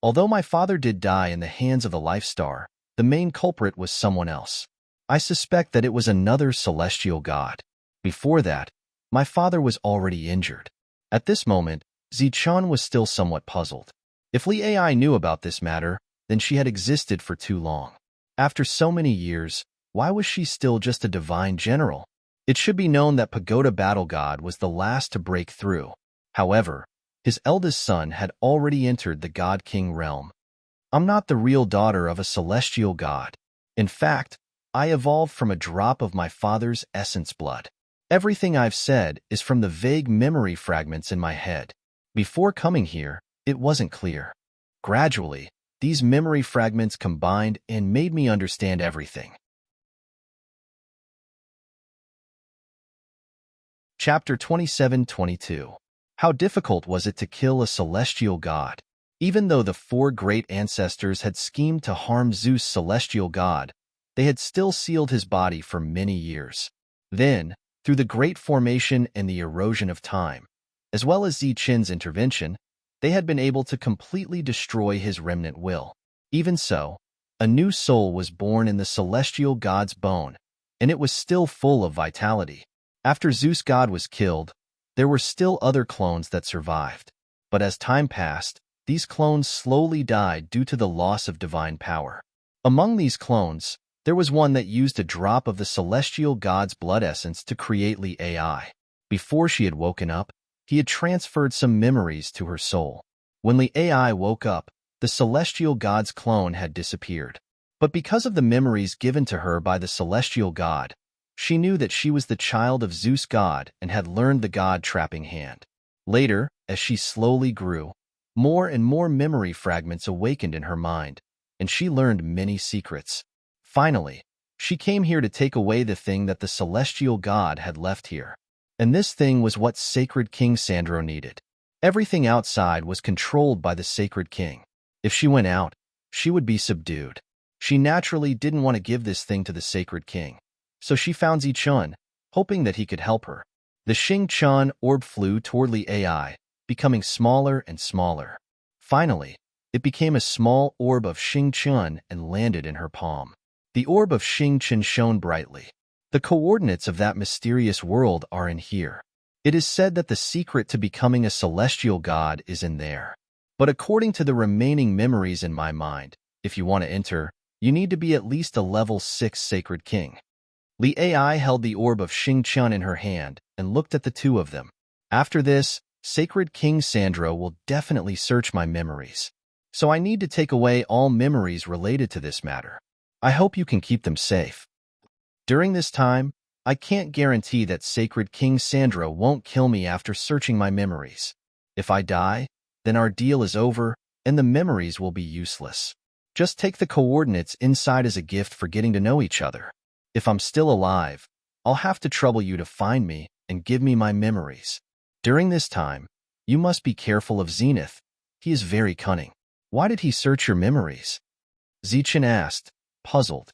Speaker 1: Although my father did die in the hands of the Life Star, the main culprit was someone else. I suspect that it was another celestial god. Before that, my father was already injured. At this moment, Zichun was still somewhat puzzled. If Li AI knew about this matter, then she had existed for too long. After so many years, why was she still just a divine general? It should be known that Pagoda Battle God was the last to break through. However, his eldest son had already entered the God King realm. I'm not the real daughter of a celestial god. In fact, I evolved from a drop of my father's essence blood. Everything I've said is from the vague memory fragments in my head. Before coming here, it wasn't clear. Gradually, these memory fragments combined and made me understand everything. Chapter 27-22. How difficult was it to kill a celestial god? Even though the 4 great ancestors had schemed to harm Zeus' celestial god, they had still sealed his body for many years. Then, through the great formation and the erosion of time, as well as Zichen's intervention, they had been able to completely destroy his remnant will. Even so, a new soul was born in the celestial god's bone, and it was still full of vitality. After Zeus God was killed, there were still other clones that survived. But as time passed, these clones slowly died due to the loss of divine power. Among these clones, there was one that used a drop of the celestial god's blood essence to create Li AI. Before she had woken up, he had transferred some memories to her soul. When Li AI woke up, the celestial god's clone had disappeared. But because of the memories given to her by the celestial god, she knew that she was the child of Zeus God and had learned the god-trapping hand. Later, as she slowly grew, more and more memory fragments awakened in her mind, and she learned many secrets. Finally, she came here to take away the thing that the celestial god had left here. And this thing was what Sacred King Sandro needed. Everything outside was controlled by the Sacred King. If she went out, she would be subdued. She naturally didn't want to give this thing to the Sacred King. So she found Zichun, hoping that he could help her. The Xing-Chun orb flew toward Li AI, becoming smaller and smaller. Finally, it became a small orb of Xing-Chun and landed in her palm. The orb of Xing-Chun shone brightly. The coordinates of that mysterious world are in here. It is said that the secret to becoming a celestial god is in there. But according to the remaining memories in my mind, if you want to enter, you need to be at least a level 6 Sacred King. Li AI held the orb of Xing-Chun in her hand and looked at the two of them. After this, Sacred King Sandro will definitely search my memories. So I need to take away all memories related to this matter. I hope you can keep them safe. During this time, I can't guarantee that Sacred King Sandro won't kill me after searching my memories. If I die, then our deal is over and the memories will be useless. Just take the coordinates inside as a gift for getting to know each other. If I'm still alive, I'll have to trouble you to find me and give me my memories. During this time, you must be careful of Zenith. He is very cunning. Why did he search your memories? Zichun asked, puzzled.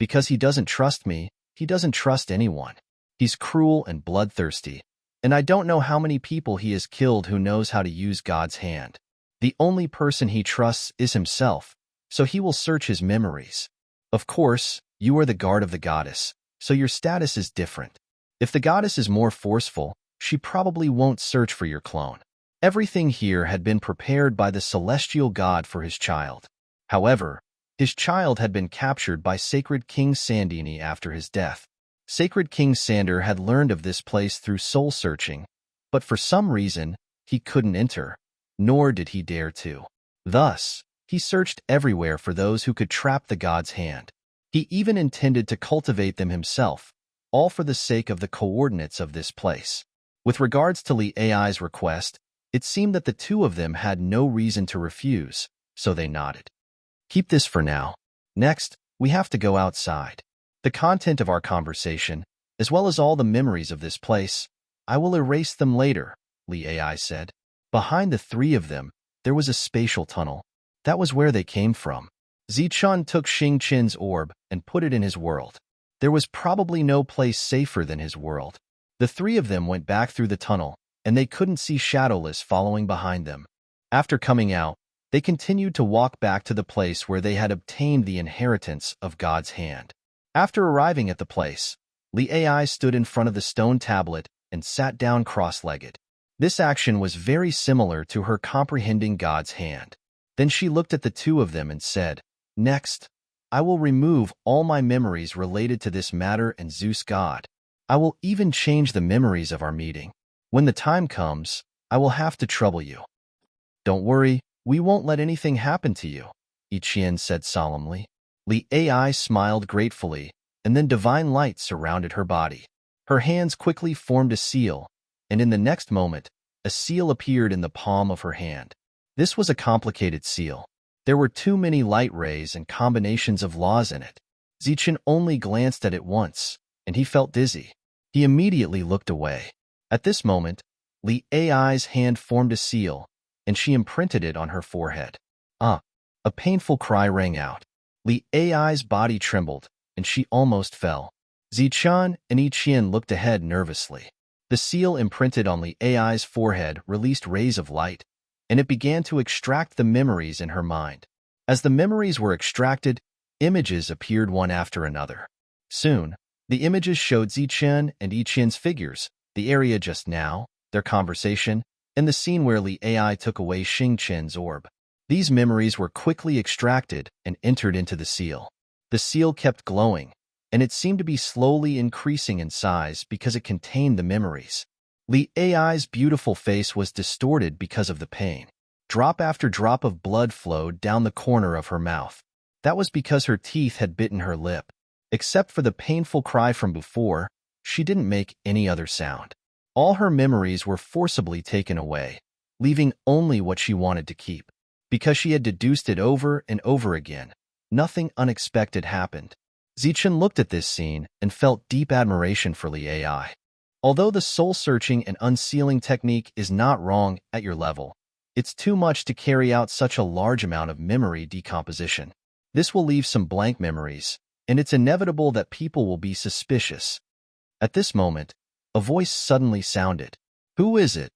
Speaker 1: Because he doesn't trust me, he doesn't trust anyone. He's cruel and bloodthirsty, and I don't know how many people he has killed who knows how to use God's hand. The only person he trusts is himself, so he will search his memories. Of course, you are the guard of the goddess, so your status is different. If the goddess is more forceful, she probably won't search for your clone. Everything here had been prepared by the celestial god for his child. However, his child had been captured by Sacred King Sandini after his death. Sacred King Sander had learned of this place through soul-searching, but for some reason, he couldn't enter, nor did he dare to. Thus, he searched everywhere for those who could trap the god's hand. He even intended to cultivate them himself, all for the sake of the coordinates of this place. With regards to Li AI's request, it seemed that the two of them had no reason to refuse, so they nodded. Keep this for now. Next, we have to go outside. The content of our conversation, as well as all the memories of this place, I will erase them later, Li AI said. Behind the three of them, there was a spatial tunnel. That was where they came from. Zichun took Xing-Chun's orb and put it in his world. There was probably no place safer than his world. The three of them went back through the tunnel, and they couldn't see Shadowless following behind them. After coming out, they continued to walk back to the place where they had obtained the inheritance of God's hand. After arriving at the place, Li AI stood in front of the stone tablet and sat down cross-legged. This action was very similar to her comprehending God's hand. Then she looked at the two of them and said, "Next, I will remove all my memories related to this matter and Zeus God. I will even change the memories of our meeting. When the time comes, I will have to trouble you. Don't worry, we won't let anything happen to you," Ichien said solemnly. Li AI smiled gratefully, and then divine light surrounded her body. Her hands quickly formed a seal, and in the next moment, a seal appeared in the palm of her hand. This was a complicated seal. There were too many light rays and combinations of laws in it. Zichun only glanced at it once, and he felt dizzy. He immediately looked away. At this moment, Li AI's hand formed a seal, and she imprinted it on her forehead. A painful cry rang out. Li AI's body trembled, and she almost fell. Zichun and Ichien looked ahead nervously. The seal imprinted on Li AI's forehead released rays of light, and it began to extract the memories in her mind. As the memories were extracted, images appeared one after another. Soon, The images showed Zichen and Yiqian's figures, the area just now, their conversation, and the scene where Li AI took away Xing Chen's orb. These memories were quickly extracted and entered into the seal. The seal kept glowing, and it seemed to be slowly increasing in size because it contained the memories. Li AI's beautiful face was distorted because of the pain. Drop after drop of blood flowed down the corner of her mouth. That was because her teeth had bitten her lip. Except for the painful cry from before, she didn't make any other sound. All her memories were forcibly taken away, leaving only what she wanted to keep. Because she had deduced it over and over again, nothing unexpected happened. Zichen looked at this scene and felt deep admiration for Li AI. Although the soul-searching and unsealing technique is not wrong at your level, it's too much to carry out such a large amount of memory decomposition. This will leave some blank memories, and it's inevitable that people will be suspicious. At this moment, a voice suddenly sounded. "Who is it?"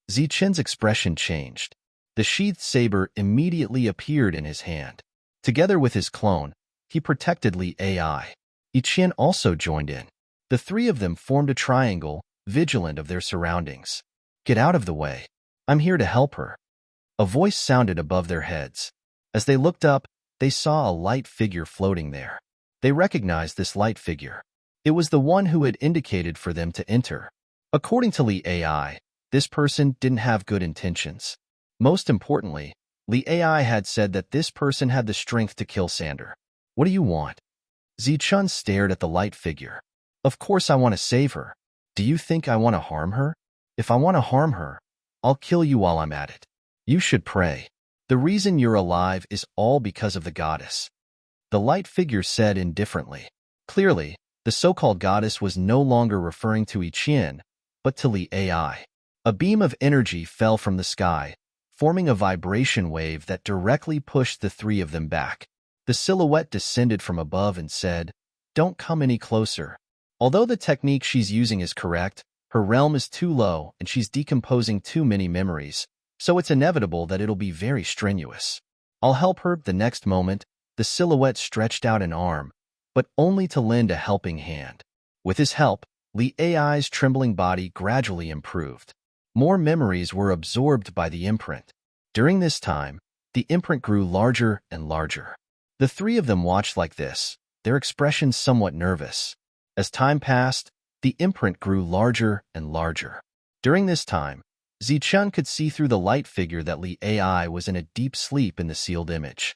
Speaker 1: Zichen's expression changed. The sheathed saber immediately appeared in his hand. Together with his clone, he protected Li AI. Yiqian also joined in. The three of them formed a triangle, vigilant of their surroundings. "Get out of the way. I'm here to help her." A voice sounded above their heads. As they looked up, they saw a light figure floating there. They recognized this light figure. It was the one who had indicated for them to enter. According to Li AI, this person didn't have good intentions. Most importantly, Li AI had said that this person had the strength to kill Sander. "What do you want?" Zichun stared at the light figure. "Of course I want to save her. Do you think I want to harm her? If I want to harm her, I'll kill you while I'm at it. You should pray. The reason you're alive is all because of the goddess." The light figure said indifferently. Clearly, the so-called goddess was no longer referring to Yiqian, but to Li AI. A beam of energy fell from the sky, forming a vibration wave that directly pushed the three of them back. The silhouette descended from above and said, "Don't come any closer." Although the technique she's using is correct, her realm is too low and she's decomposing too many memories, so it's inevitable that it'll be very strenuous. "I'll help her." The next moment, the silhouette stretched out an arm, but only to lend a helping hand. With his help, Li AI's trembling body gradually improved. More memories were absorbed by the imprint. During this time, the imprint grew larger and larger. The three of them watched like this, their expressions somewhat nervous. As time passed, the imprint grew larger and larger. During this time, Zichun could see through the light figure that Li AI was in a deep sleep in the sealed image.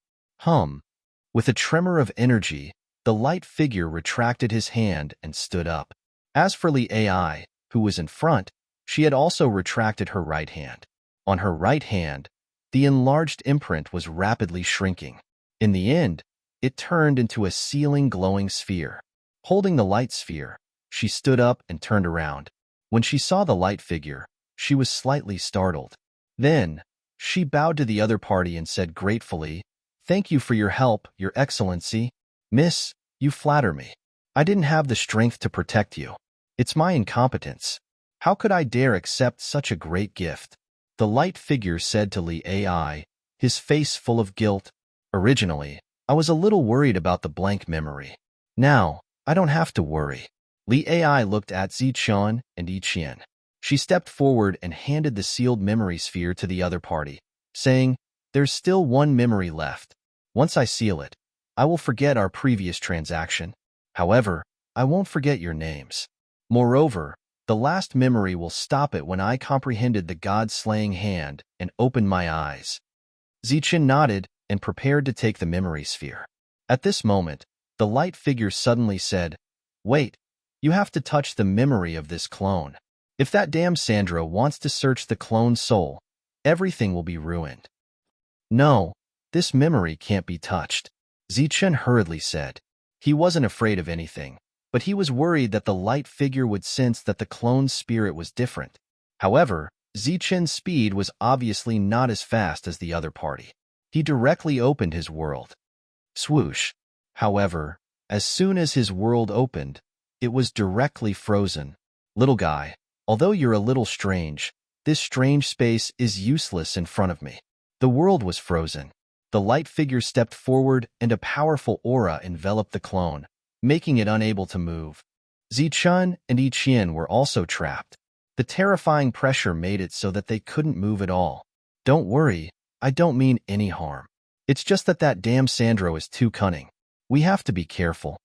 Speaker 1: With a tremor of energy, the light figure retracted his hand and stood up. As for Li AI, who was in front, she had also retracted her right hand. On her right hand, the enlarged imprint was rapidly shrinking. In the end, it turned into a sealing glowing sphere. Holding the light sphere, she stood up and turned around. When she saw the light figure, she was slightly startled. Then, she bowed to the other party and said gratefully, "Thank you for your help, Your Excellency. Miss, you flatter me. I didn't have the strength to protect you. It's my incompetence. How could I dare accept such a great gift?" The light figure said to Li AI, his face full of guilt. "Originally, I was a little worried about the blank memory. Now, I don't have to worry." Li AI looked at Zichun and Yiqian. She stepped forward and handed the sealed memory sphere to the other party, saying, "There's still one memory left. Once I seal it, I will forget our previous transaction. However, I won't forget your names. Moreover, the last memory will stop it when I comprehended the god-slaying hand and opened my eyes." Zichen nodded and prepared to take the memory sphere. At this moment, the light figure suddenly said, "Wait, you have to touch the memory of this clone. If that damn Sandra wants to search the clone's soul, everything will be ruined." "No, this memory can't be touched," Zichen hurriedly said. He wasn't afraid of anything, but he was worried that the light figure would sense that the clone's spirit was different. However, Zichen's speed was obviously not as fast as the other party. He directly opened his world. Swoosh. However, as soon as his world opened, it was directly frozen. "Little guy, although you're a little strange, this strange space is useless in front of me." The world was frozen. The light figure stepped forward and a powerful aura enveloped the clone, making it unable to move. Zichun and Yiqian were also trapped. The terrifying pressure made it so that they couldn't move at all. Don't worry, I don't mean any harm. It's just that damn Sandro is too cunning. We have to be careful.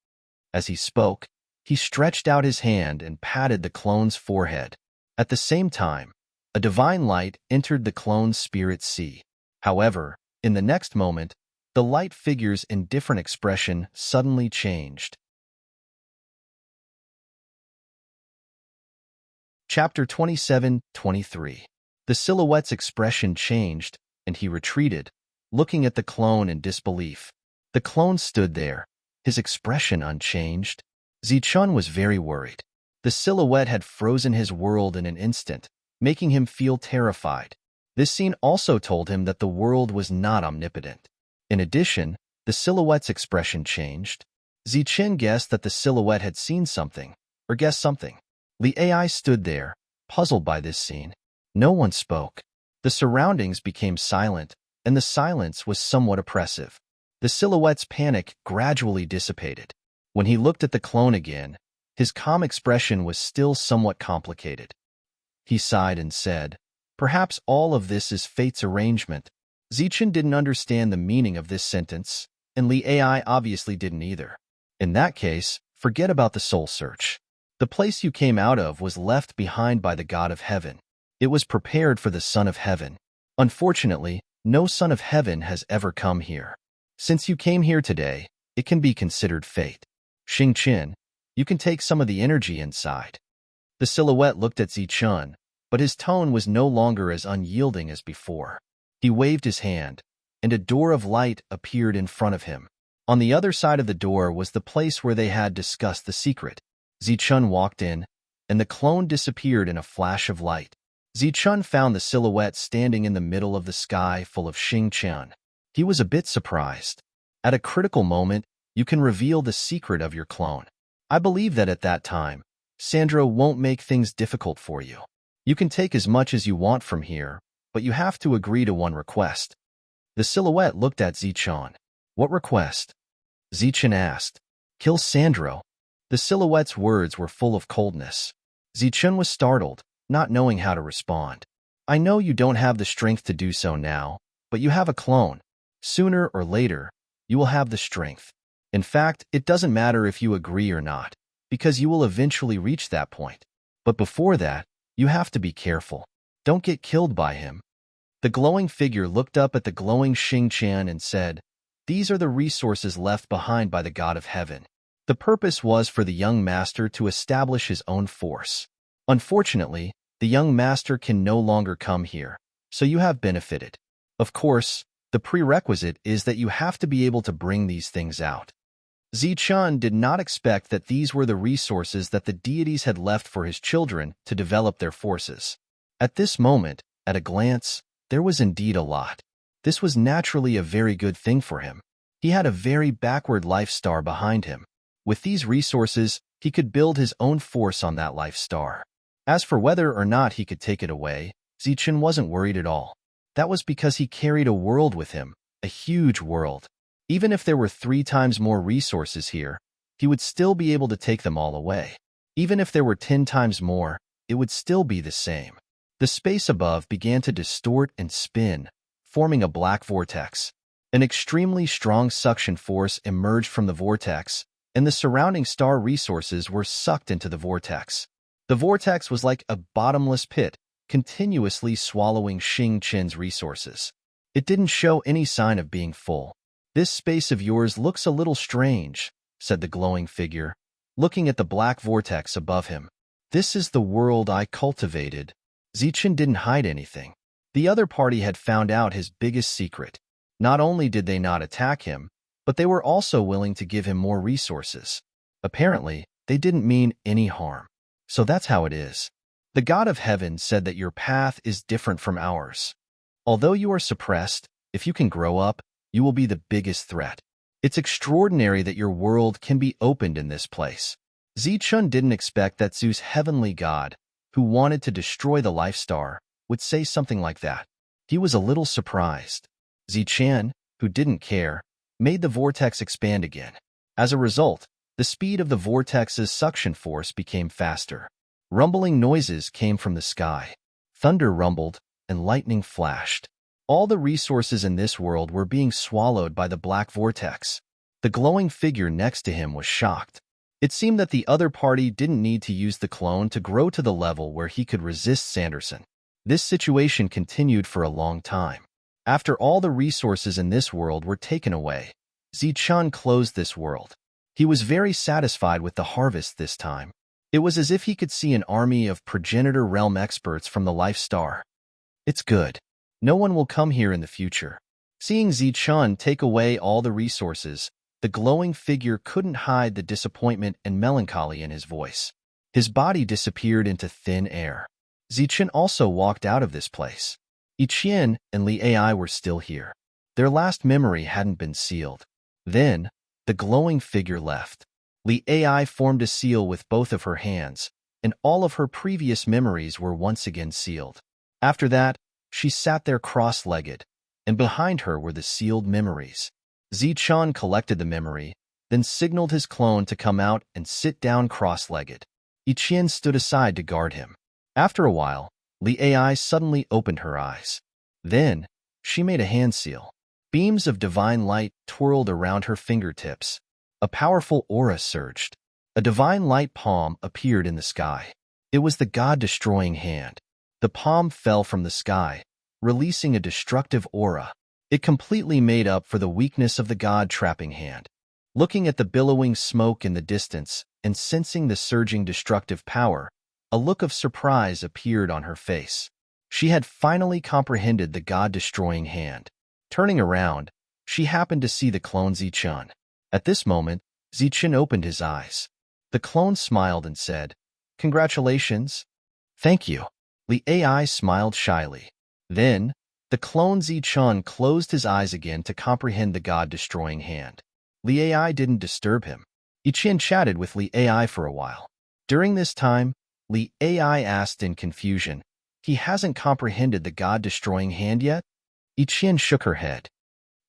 Speaker 1: As he spoke, he stretched out his hand and patted the clone's forehead. At the same time, a divine light entered the clone's spirit sea. However, in the next moment, the light figure's indifferent expression suddenly changed. Chapter 27-23. The silhouette's expression changed, and he retreated, looking at the clone in disbelief. The clone stood there, his expression unchanged. Zichun was very worried. The silhouette had frozen his world in an instant, making him feel terrified. This scene also told him that the world was not omnipotent. In addition, the silhouette's expression changed. Zichun guessed that the silhouette had seen something, or guessed something. The AI stood there, puzzled by this scene. No one spoke. The surroundings became silent, and the silence was somewhat oppressive. The silhouette's panic gradually dissipated. When he looked at the clone again, his calm expression was still somewhat complicated. He sighed and said, "Perhaps all of this is fate's arrangement." Zichun didn't understand the meaning of this sentence, and Li AI obviously didn't either. In that case, forget about the soul search. The place you came out of was left behind by the God of Heaven. It was prepared for the Son of Heaven. Unfortunately, no Son of Heaven has ever come here. Since you came here today, it can be considered fate. Xingqian, you can take some of the energy inside. The silhouette looked at Zichun, but his tone was no longer as unyielding as before. He waved his hand, and a door of light appeared in front of him. On the other side of the door was the place where they had discussed the secret. Zichun walked in, and the clone disappeared in a flash of light. Zichun found the silhouette standing in the middle of the sky full of Xingqian. He was a bit surprised. At a critical moment, you can reveal the secret of your clone. I believe that at that time, Sandro won't make things difficult for you. You can take as much as you want from here, but you have to agree to one request. The silhouette looked at Zichun. What request? Zichun asked. Kill Sandro. The silhouette's words were full of coldness. Zichun was startled, not knowing how to respond. I know you don't have the strength to do so now, but you have a clone. Sooner or later, you will have the strength. In fact, it doesn't matter if you agree or not, because you will eventually reach that point. But before that, you have to be careful. Don't get killed by him. The glowing figure looked up at the glowing Xingqian and said, "These are the resources left behind by the God of Heaven." The purpose was for the young master to establish his own force. Unfortunately, the young master can no longer come here, so you have benefited. Of course, the prerequisite is that you have to be able to bring these things out. Zichun did not expect that these were the resources that the deities had left for his children to develop their forces. At this moment, at a glance, there was indeed a lot. This was naturally a very good thing for him. He had a very backward life star behind him. With these resources, he could build his own force on that life star. As for whether or not he could take it away, Zichun wasn't worried at all. That was because he carried a world with him, a huge world. Even if there were 3 times more resources here, he would still be able to take them all away. Even if there were 10 times more, it would still be the same. The space above began to distort and spin, forming a black vortex. An extremely strong suction force emerged from the vortex, and the surrounding star resources were sucked into the vortex. The vortex was like a bottomless pit, continuously swallowing Xingqian's resources. It didn't show any sign of being full. "This space of yours looks a little strange," said the glowing figure, looking at the black vortex above him. "This is the world I cultivated." Zichun didn't hide anything. The other party had found out his biggest secret. Not only did they not attack him, but they were also willing to give him more resources. Apparently, they didn't mean any harm. So that's how it is. The God of Heaven said that your path is different from ours. Although you are suppressed, if you can grow up, you will be the biggest threat. It's extraordinary that your world can be opened in this place. Zichun didn't expect that Zeus' heavenly god, who wanted to destroy the life star, would say something like that. He was a little surprised. Zichun, who didn't care, made the vortex expand again. As a result, The speed of the vortex's suction force became faster. Rumbling noises came from the sky. Thunder rumbled, and lightning flashed. All the resources in this world were being swallowed by the black vortex. The glowing figure next to him was shocked. It seemed that the other party didn't need to use the clone to grow to the level where he could resist Sanderson. This situation continued for a long time. After all the resources in this world were taken away, Zichun closed this world. He was very satisfied with the harvest this time. It was as if he could see an army of progenitor realm experts from the life star. It's good. No one will come here in the future. Seeing Zichun take away all the resources, the glowing figure couldn't hide the disappointment and melancholy in his voice. His body disappeared into thin air. Zichun also walked out of this place. Iqian and Li Ai were still here. Their last memory hadn't been sealed. Then, the glowing figure left. Li Ai formed a seal with both of her hands, and all of her previous memories were once again sealed. After that, she sat there cross-legged, and behind her were the sealed memories. Zichun collected the memory, then signaled his clone to come out and sit down cross-legged. Iqian stood aside to guard him. After a while, Li Ai suddenly opened her eyes. Then, she made a hand seal. Beams of divine light twirled around her fingertips. A powerful aura surged. A divine light palm appeared in the sky. It was the god-destroying hand. The palm fell from the sky, releasing a destructive aura. It completely made up for the weakness of the god-trapping hand. Looking at the billowing smoke in the distance and sensing the surging destructive power, a look of surprise appeared on her face. She had finally comprehended the god-destroying hand. Turning around, she happened to see the clone Zichun. At this moment, Zichun opened his eyes. The clone smiled and said, "Congratulations." "Thank you." Li Ai smiled shyly. Then, the clone Zichun closed his eyes again to comprehend the god-destroying hand. Li Ai didn't disturb him. Iqian chatted with Li Ai for a while. During this time, Li Ai asked in confusion, "He hasn't comprehended the god-destroying hand yet?" Iqian shook her head.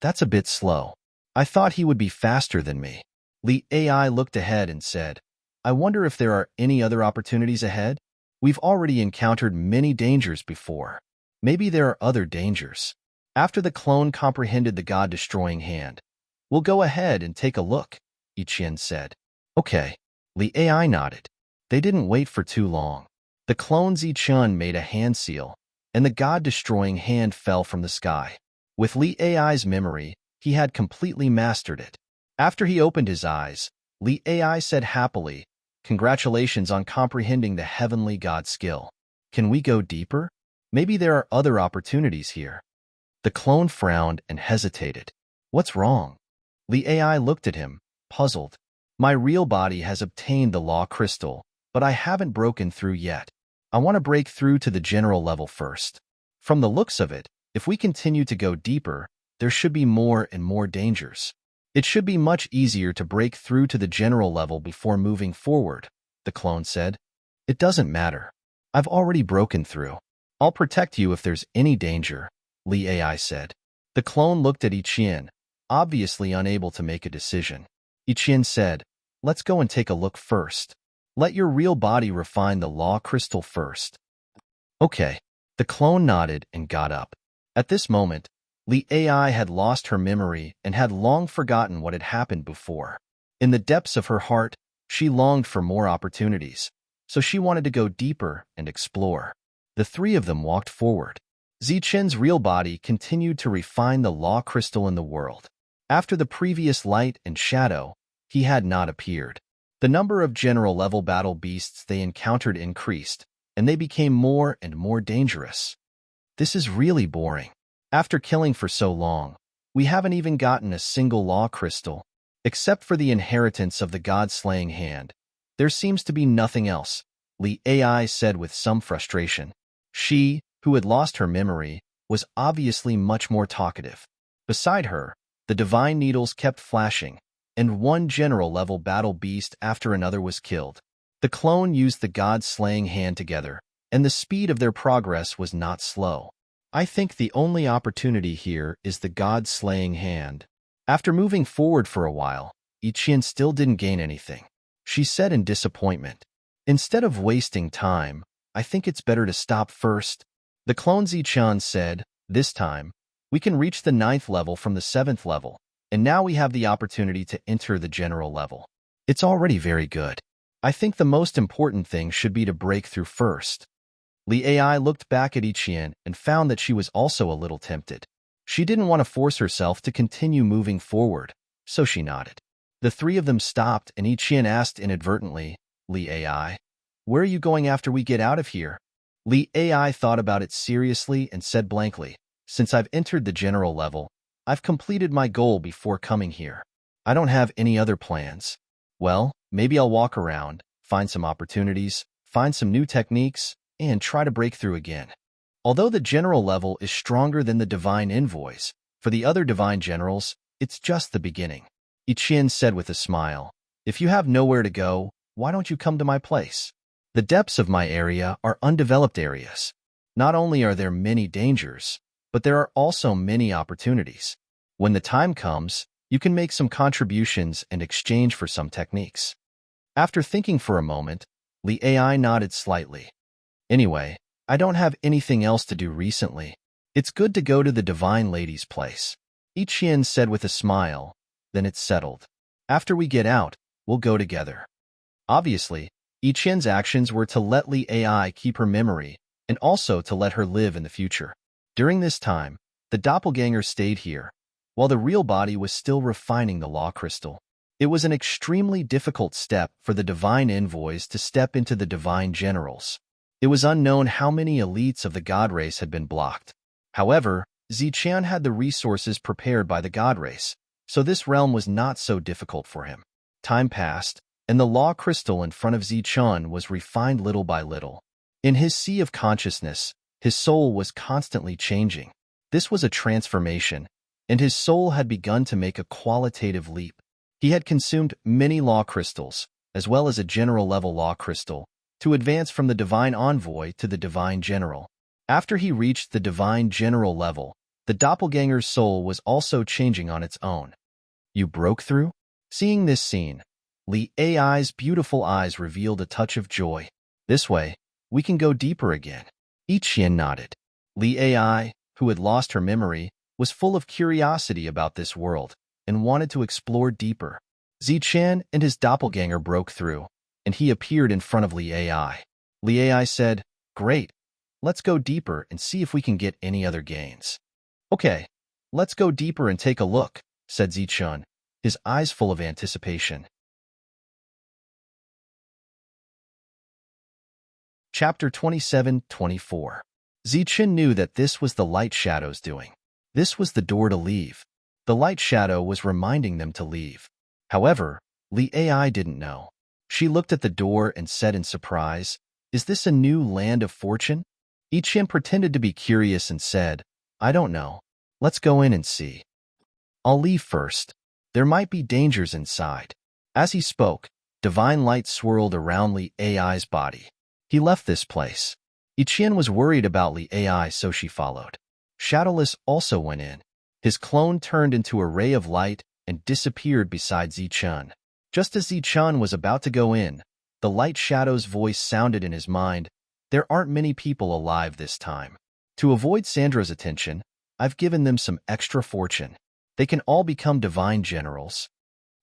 Speaker 1: "That's a bit slow. I thought he would be faster than me." Li Ai looked ahead and said, "I wonder if there are any other opportunities ahead? We've already encountered many dangers before. Maybe there are other dangers." After the clone comprehended the god-destroying hand, "We'll go ahead and take a look," Iqian said. "Okay." Li Ai nodded. They didn't wait for too long. The clone Zichun made a hand seal, and the god-destroying hand fell from the sky. With Li Ai's memory, he had completely mastered it. After he opened his eyes, Li Ai said happily, "Congratulations on comprehending the heavenly god skill. Can we go deeper? Maybe there are other opportunities here." The clone frowned and hesitated. "What's wrong?" Li Ai looked at him, puzzled. "My real body has obtained the law crystal, but I haven't broken through yet. I want to break through to the general level first. From the looks of it, if we continue to go deeper, there should be more and more dangers. It should be much easier to break through to the general level before moving forward," the clone said. "It doesn't matter. I've already broken through. I'll protect you if there's any danger," Li Ai said. The clone looked at Iqian, obviously unable to make a decision. Iqian said, "Let's go and take a look first. Let your real body refine the law crystal first." "Okay." The clone nodded and got up. At this moment, Li Ai had lost her memory and had long forgotten what had happened before. In the depths of her heart, she longed for more opportunities, so she wanted to go deeper and explore. The three of them walked forward. Zichun's real body continued to refine the law crystal in the world. After the previous light and shadow, he had not appeared. The number of general-level battle beasts they encountered increased, and they became more and more dangerous. "This is really boring. After killing for so long, we haven't even gotten a single law crystal. Except for the inheritance of the god-slaying hand, there seems to be nothing else," Li Ai said with some frustration. She, who had lost her memory, was obviously much more talkative. Beside her, the divine needles kept flashing, and one general-level battle beast after another was killed. The clone used the god-slaying hand together, and the speed of their progress was not slow. "I think the only opportunity here is the god-slaying hand." After moving forward for a while, Ichian still didn't gain anything. She said in disappointment. Instead of wasting time, I think it's better to stop first. The clone Zichan said, this time, we can reach the 9th level from the 7th level, and now we have the opportunity to enter the general level. It's already very good. I think the most important thing should be to break through first. Li Ai looked back at Ichian and found that she was also a little tempted. She didn't want to force herself to continue moving forward, so she nodded. The three of them stopped, and Ichian asked inadvertently, Li Ai, where are you going after we get out of here? Li Ai thought about it seriously and said blankly, since I've entered the general level, I've completed my goal before coming here. I don't have any other plans. Well, maybe I'll walk around, find some opportunities, find some new techniques, and try to break through again. Although the general level is stronger than the divine envoys, for the other divine generals, it's just the beginning. Ichian said with a smile, if you have nowhere to go, why don't you come to my place? The depths of my area are undeveloped areas. Not only are there many dangers, but there are also many opportunities. When the time comes, you can make some contributions and exchange for some techniques. After thinking for a moment, Li Ai nodded slightly. Anyway, I don't have anything else to do recently. It's good to go to the Divine Lady's place. Ichian said with a smile, then it's settled. After we get out, we'll go together. Obviously, Ichian's actions were to let Li Ai keep her memory and also to let her live in the future. During this time, the doppelganger stayed here, while the real body was still refining the law crystal. It was an extremely difficult step for the divine envoys to step into the divine generals. It was unknown how many elites of the god race had been blocked. However, Zichan had the resources prepared by the god race, so this realm was not so difficult for him. Time passed, and the law crystal in front of Zichan was refined little by little. In his sea of consciousness, his soul was constantly changing. This was a transformation, and his soul had begun to make a qualitative leap. He had consumed many law crystals, as well as a general-level law crystal, to advance from the divine envoy to the divine general. After he reached the divine general level, the doppelganger's soul was also changing on its own. You broke through? Seeing this scene, Li Ai's beautiful eyes revealed a touch of joy. This way, we can go deeper again. Ichian nodded. Li Ai, who had lost her memory, was full of curiosity about this world and wanted to explore deeper. Zichan and his doppelganger broke through, and he appeared in front of Li Ai. Li Ai said, great, let's go deeper and see if we can get any other gains. Okay, let's go deeper and take a look, said Zichan, his eyes full of anticipation. Chapter 27-24. Zichan knew that this was the light shadow's doing. This was the door to leave. The light shadow was reminding them to leave. However, Li Ai didn't know. She looked at the door and said in surprise, is this a new land of fortune? Ichian pretended to be curious and said, I don't know. Let's go in and see. I'll leave first. There might be dangers inside. As he spoke, divine light swirled around Li Ai's body. He left this place. Ichian was worried about Li Ai, so she followed. Shadowless also went in. His clone turned into a ray of light and disappeared beside Zichan. Just as Zichan was about to go in, the light shadow's voice sounded in his mind, there aren't many people alive this time. To avoid Sandra's attention, I've given them some extra fortune. They can all become divine generals.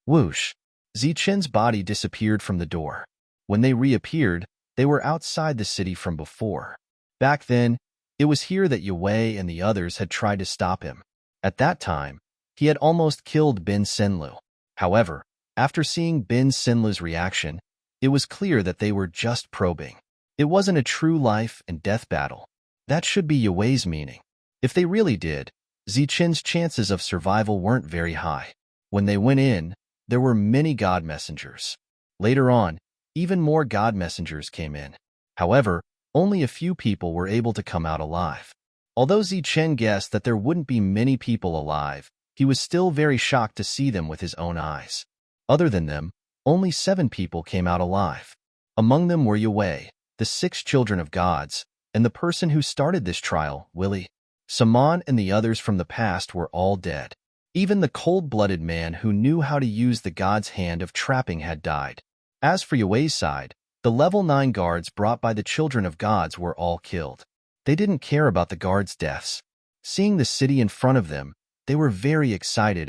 Speaker 1: Whoosh! Zichan's body disappeared from the door. When they reappeared, they were outside the city from before. Back then, it was here that Yue and the others had tried to stop him. At that time, he had almost killed Bin Senlu. However, after seeing Bin Senlu's reaction, it was clear that they were just probing. It wasn't a true life and death battle. That should be Yue's meaning. If they really did, Zichan's chances of survival weren't very high. When they went in, there were many god messengers. Later on, even more god messengers came in. However, only a few people were able to come out alive. Although Zichan guessed that there wouldn't be many people alive, he was still very shocked to see them with his own eyes. Other than them, only 7 people came out alive. Among them were Yue, the 6 children of gods, and the person who started this trial, Willie. Saman and the others from the past were all dead. Even the cold-blooded man who knew how to use the god's hand of trapping had died. As for Yue's side, the level 9 guards brought by the children of gods were all killed. They didn't care about the guards' deaths. Seeing the city in front of them, they were very excited.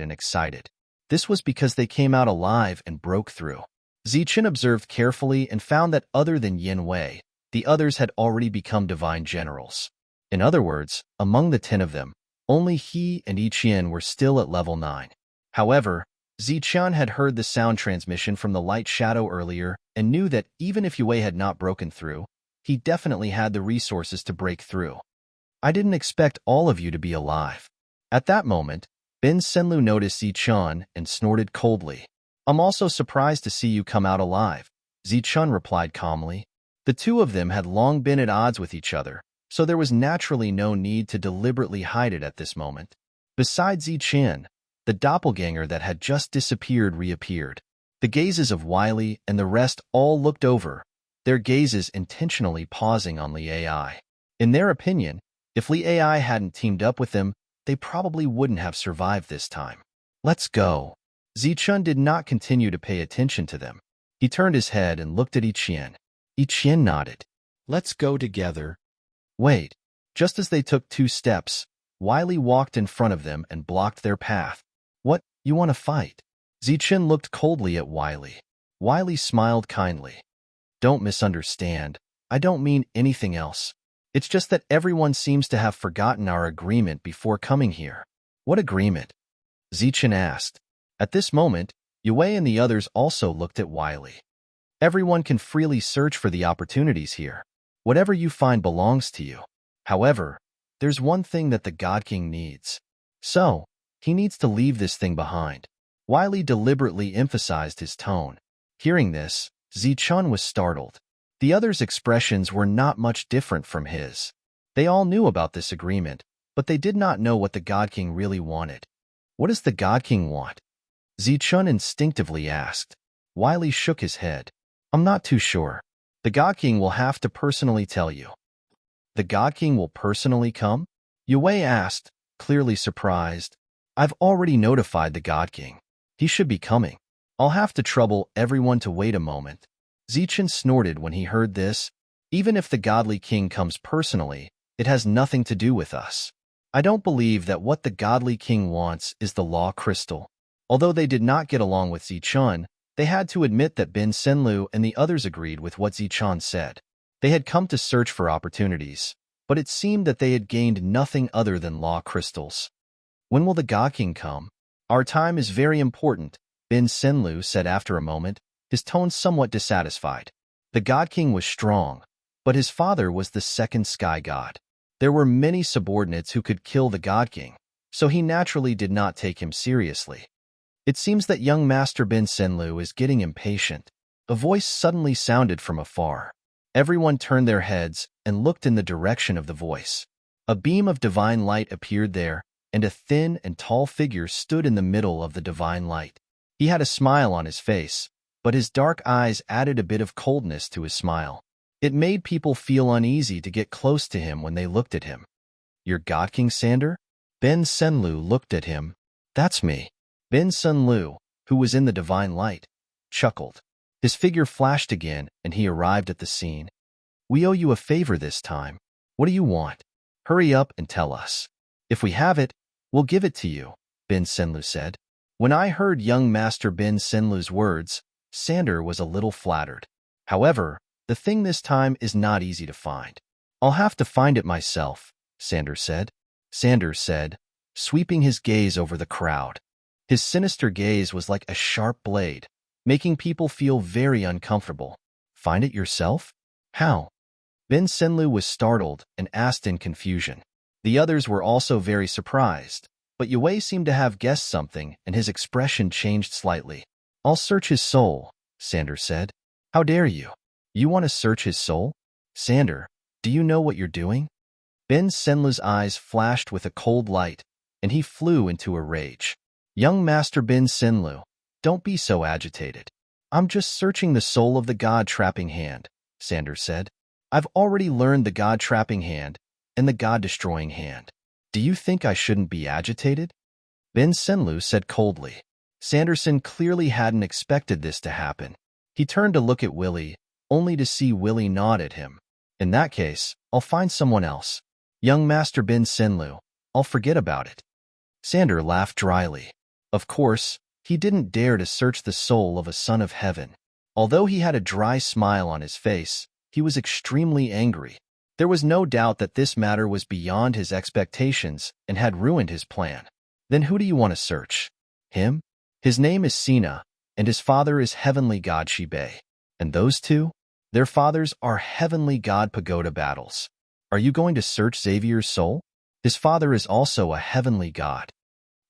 Speaker 1: This was because they came out alive and broke through. Zichen observed carefully and found that other than Yin Wei, the others had already become divine generals. In other words, among the 10 of them, only he and Yi Qian were still at level 9. However, Zichen had heard the sound transmission from the light shadow earlier and knew that even if Yue had not broken through, he definitely had the resources to break through. I didn't expect all of you to be alive. At that moment, Ben Senlu noticed Zichen and snorted coldly. I'm also surprised to see you come out alive, Zichen replied calmly. The two of them had long been at odds with each other, so there was naturally no need to deliberately hide it at this moment. Besides Zichen, the doppelganger that had just disappeared reappeared. The gazes of Wiley and the rest all looked over, their gazes intentionally pausing on Li Ai. In their opinion, if Li Ai hadn't teamed up with them, they probably wouldn't have survived this time. Let's go. Zichen did not continue to pay attention to them. He turned his head and looked at Yi Qian. Yi Qian nodded. Let's go together. Wait. Just as they took 2 steps, Wiley walked in front of them and blocked their path. What, you want to fight? Zichen looked coldly at Wiley. Wiley smiled kindly. Don't misunderstand. I don't mean anything else. It's just that everyone seems to have forgotten our agreement before coming here. What agreement? Zichen asked. At this moment, Yue and the others also looked at Wiley. Everyone can freely search for the opportunities here. Whatever you find belongs to you. However, there's one thing that the God King needs. So, he needs to leave this thing behind. Wiley deliberately emphasized his tone. Hearing this, Zichen was startled. The others' expressions were not much different from his. They all knew about this agreement, but they did not know what the God King really wanted. What does the God King want? Zichen instinctively asked. Wiley shook his head. I'm not too sure. The God King will have to personally tell you. The God King will personally come? Yue asked, clearly surprised. I've already notified the God King. He should be coming. I'll have to trouble everyone to wait a moment. Zichen snorted when he heard this. Even if the Godly King comes personally, it has nothing to do with us. I don't believe that what the Godly King wants is the Law Crystal. Although they did not get along with Zichen, they had to admit that Ben Senlu and the others agreed with what Zichen said. They had come to search for opportunities, but it seemed that they had gained nothing other than Law Crystals. When will the God King come? Our time is very important, Ben Senlu said after a moment, his tone somewhat dissatisfied. The God King was strong, but his father was the second sky god. There were many subordinates who could kill the God King, so he naturally did not take him seriously. It seems that young Master Ben Senlu is getting impatient. A voice suddenly sounded from afar. Everyone turned their heads and looked in the direction of the voice. A beam of divine light appeared there, and a thin and tall figure stood in the middle of the divine light. He had a smile on his face, but his dark eyes added a bit of coldness to his smile. It made people feel uneasy to get close to him when they looked at him. Your God King Sander? Ben Senlu looked at him. That's me. Ben Senlu, who was in the divine light, chuckled. His figure flashed again, and he arrived at the scene. We owe you a favor this time. What do you want? Hurry up and tell us. If we have it, we'll give it to you, Ben Senlu said. When I heard young Master Ben Senlu's words, Sander was a little flattered. However, the thing this time is not easy to find. I'll have to find it myself, Sander said. Sander said, sweeping his gaze over the crowd. His sinister gaze was like a sharp blade, making people feel very uncomfortable. Find it yourself? How? Ben Senlu was startled and asked in confusion. The others were also very surprised, but Yue seemed to have guessed something and his expression changed slightly. I'll search his soul, Sander said. How dare you? You want to search his soul? Sander, do you know what you're doing? Ben Senlu's eyes flashed with a cold light, and he flew into a rage. Young Master Ben Senlu, don't be so agitated. I'm just searching the soul of the God-trapping hand, Sander said. I've already learned the God-trapping hand and the God-destroying hand. Do you think I shouldn't be agitated? Bin Senlu said coldly. Sanderson clearly hadn't expected this to happen. He turned to look at Willie, only to see Willie nod at him. In that case, I'll find someone else. Young Master Bin Senlu, I'll forget about it. Sander laughed dryly. Of course, he didn't dare to search the soul of a son of heaven. Although he had a dry smile on his face, he was extremely angry. There was no doubt that this matter was beyond his expectations and had ruined his plan. Then who do you want to search? Him? His name is Sina, and his father is Heavenly God Shibei. And those two? Their fathers are Heavenly God Pagoda Battles. Are you going to search Xavier's soul? His father is also a heavenly god.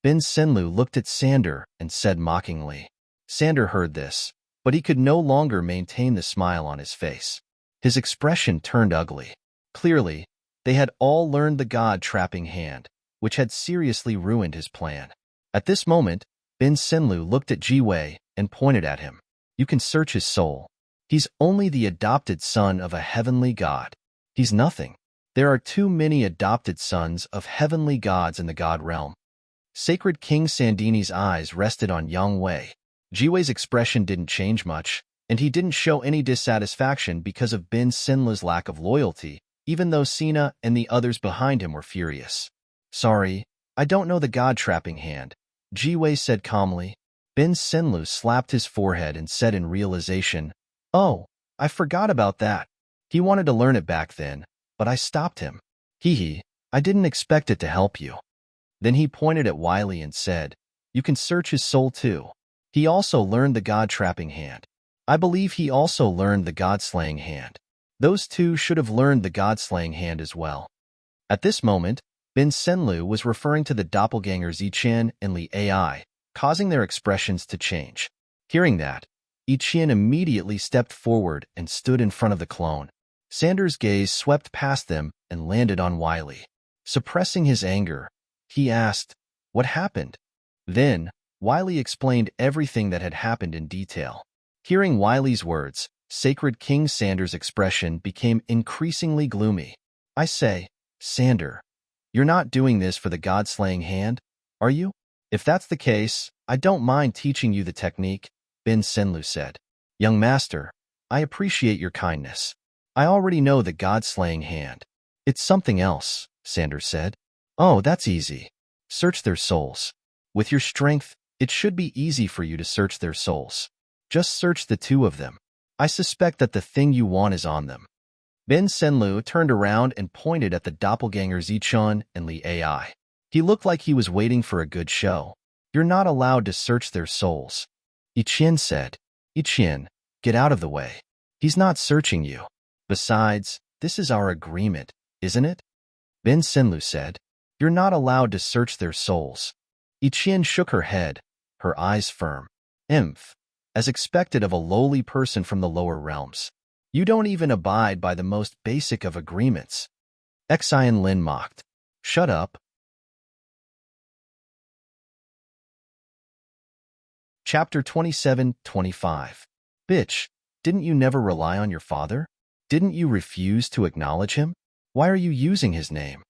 Speaker 1: Bin Senlu looked at Sander and said mockingly. Sander heard this, but he could no longer maintain the smile on his face. His expression turned ugly. Clearly, they had all learned the god-trapping hand, which had seriously ruined his plan. At this moment, Bin Senlu looked at Jiwei and pointed at him. You can search his soul. He's only the adopted son of a heavenly god. He's nothing. There are too many adopted sons of heavenly gods in the god realm. Sacred King Sandini's eyes rested on Yang Wei. Jiwei's expression didn't change much, and he didn't show any dissatisfaction because of Bin Senlu's lack of loyalty, even though Sina and the others behind him were furious. Sorry, I don't know the god-trapping hand, Jiwei said calmly. Bin Senlu slapped his forehead and said in realization, Oh, I forgot about that. He wanted to learn it back then, but I stopped him. Hee, I didn't expect it to help you. Then he pointed at Wiley and said, You can search his soul too. He also learned the god-trapping hand. I believe he also learned the god-slaying hand. Those two should have learned the god-slaying hand as well. At this moment, Bin Senlu was referring to the doppelgangers Yiqian and Li Ai, causing their expressions to change. Hearing that, Yiqian immediately stepped forward and stood in front of the clone. Sander's gaze swept past them and landed on Wiley. Suppressing his anger, he asked, What happened? Then, Wiley explained everything that had happened in detail. Hearing Wiley's words, Sacred King Sander's expression became increasingly gloomy. I say, Sander, you're not doing this for the god-slaying hand, are you? If that's the case, I don't mind teaching you the technique, Bin Senlu said. Young master, I appreciate your kindness. I already know the god-slaying hand. It's something else, Sander said. Oh, that's easy. Search their souls. With your strength, it should be easy for you to search their souls. Just search the two of them. I suspect that the thing you want is on them. Bin Senlu turned around and pointed at the doppelgangers Yiqian and Li Ai. He looked like he was waiting for a good show. You're not allowed to search their souls. Yiqian said. Yiqian, get out of the way. He's not searching you. Besides, this is our agreement, isn't it? Bin Senlu said. You're not allowed to search their souls. Yiqian shook her head, her eyes firm. Emph, as expected of a lowly person from the lower realms. You don't even abide by the most basic of agreements. Xian Lin mocked. Shut up. Chapter 27-25. Bitch, didn't you never rely on your father? Didn't you refuse to acknowledge him? Why are you using his name?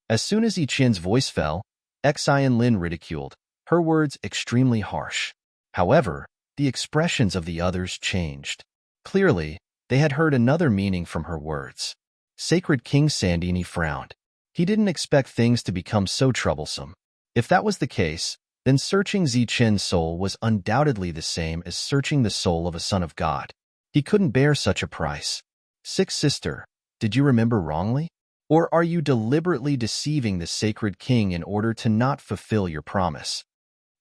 Speaker 1: As soon as Yiqian's voice fell, Xian Lin ridiculed, her words extremely harsh. However, the expressions of the others changed. Clearly, they had heard another meaning from her words. Sacred King Sandini frowned. He didn't expect things to become so troublesome. If that was the case, then searching Ziqin's soul was undoubtedly the same as searching the soul of a son of God. He couldn't bear such a price. Sixth sister, did you remember wrongly? Or are you deliberately deceiving the sacred king in order to not fulfill your promise?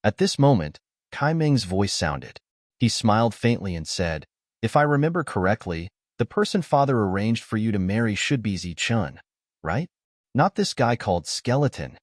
Speaker 1: At this moment, Kai Ming's voice sounded. He smiled faintly and said, If I remember correctly, the person father arranged for you to marry should be Zichun, right? Not this guy called Skeleton.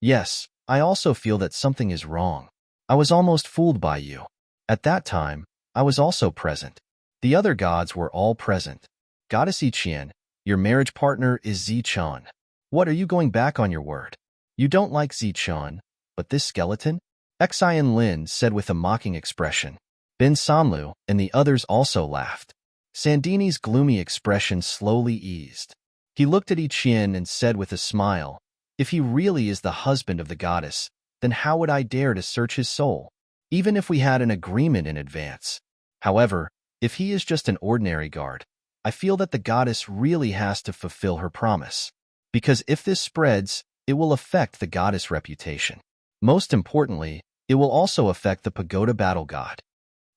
Speaker 1: Yes, I also feel that something is wrong. I was almost fooled by you. At that time, I was also present. The other gods were all present. Goddess Yiqian, your marriage partner is Zichun. What, are you going back on your word? You don't like Zichun, but this skeleton? Xian Lin said with a mocking expression. Bin Sanlu and the others also laughed. Sandini's gloomy expression slowly eased. He looked at Yiqian and said with a smile, If he really is the husband of the goddess, then how would I dare to search his soul, even if we had an agreement in advance? However, if he is just an ordinary guard, I feel that the goddess really has to fulfill her promise. Because if this spreads, it will affect the goddess' reputation. Most importantly, it will also affect the pagoda battle god.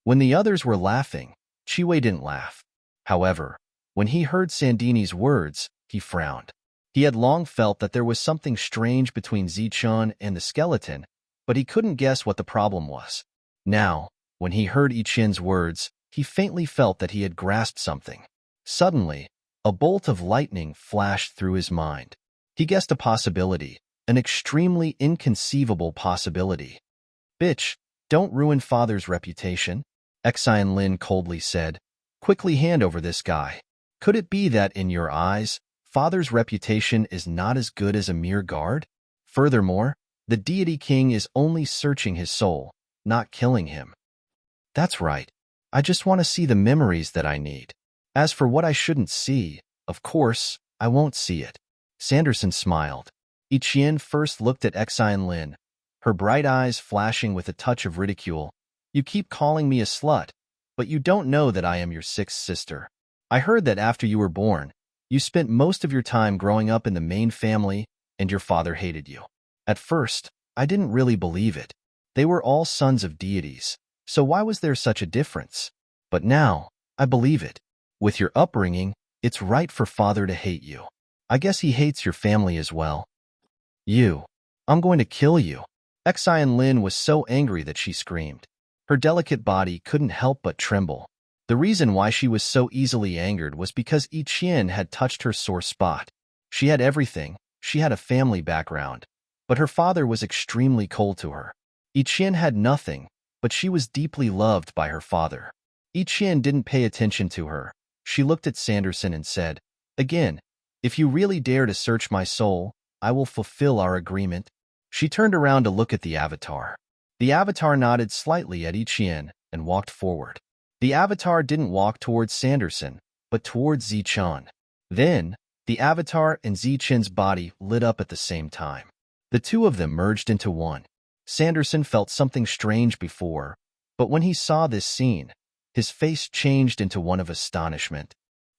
Speaker 1: When the others were laughing, Chiwei didn't laugh. However, when he heard Sandini's words, he frowned. He had long felt that there was something strange between Zichun and the skeleton, but he couldn't guess what the problem was. Now, when he heard Ichin's words, he faintly felt that he had grasped something. Suddenly, a bolt of lightning flashed through his mind. He guessed a possibility, an extremely inconceivable possibility. "Bitch, don't ruin father's reputation," Xian Lin coldly said. "Quickly hand over this guy. Could it be that in your eyes, father's reputation is not as good as a mere guard? Furthermore, the deity king is only searching his soul, not killing him." "That's right. I just want to see the memories that I need. As for what I shouldn't see, of course, I won't see it." Sanderson smiled. Ichien first looked at Xian Lin, her bright eyes flashing with a touch of ridicule. "You keep calling me a slut, but you don't know that I am your sixth sister. I heard that after you were born, you spent most of your time growing up in the main family and your father hated you. At first, I didn't really believe it. They were all sons of deities, so why was there such a difference? But now, I believe it. With your upbringing, it's right for father to hate you. I guess he hates your family as well." "You. I'm going to kill you." Xian Lin was so angry that she screamed. Her delicate body couldn't help but tremble. The reason why she was so easily angered was because Ichien had touched her sore spot. She had everything, she had a family background, but her father was extremely cold to her. Ichien had nothing, but she was deeply loved by her father. Ichien didn't pay attention to her. She looked at Sanderson and said, "Again, if you really dare to search my soul, I will fulfill our agreement." She turned around to look at the avatar. The avatar nodded slightly at Ichien and walked forward. The avatar didn't walk towards Sanderson, but towards Zichun. Then, the avatar and Zichin's body lit up at the same time. The two of them merged into one. Sanderson felt something strange before, but when he saw this scene, his face changed into one of astonishment.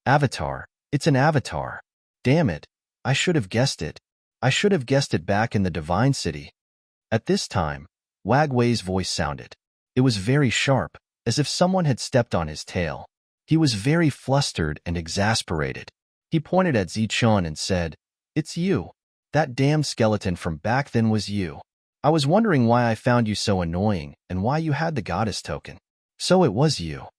Speaker 1: "Avatar, it's an avatar. Damn it, I should have guessed it. I should have guessed it back in the Divine City." At this time, Wagway's voice sounded. It was very sharp, as if someone had stepped on his tail. He was very flustered and exasperated. He pointed at Zichun and said, "It's you. That damned skeleton from back then was you. I was wondering why I found you so annoying and why you had the goddess token. So it was you."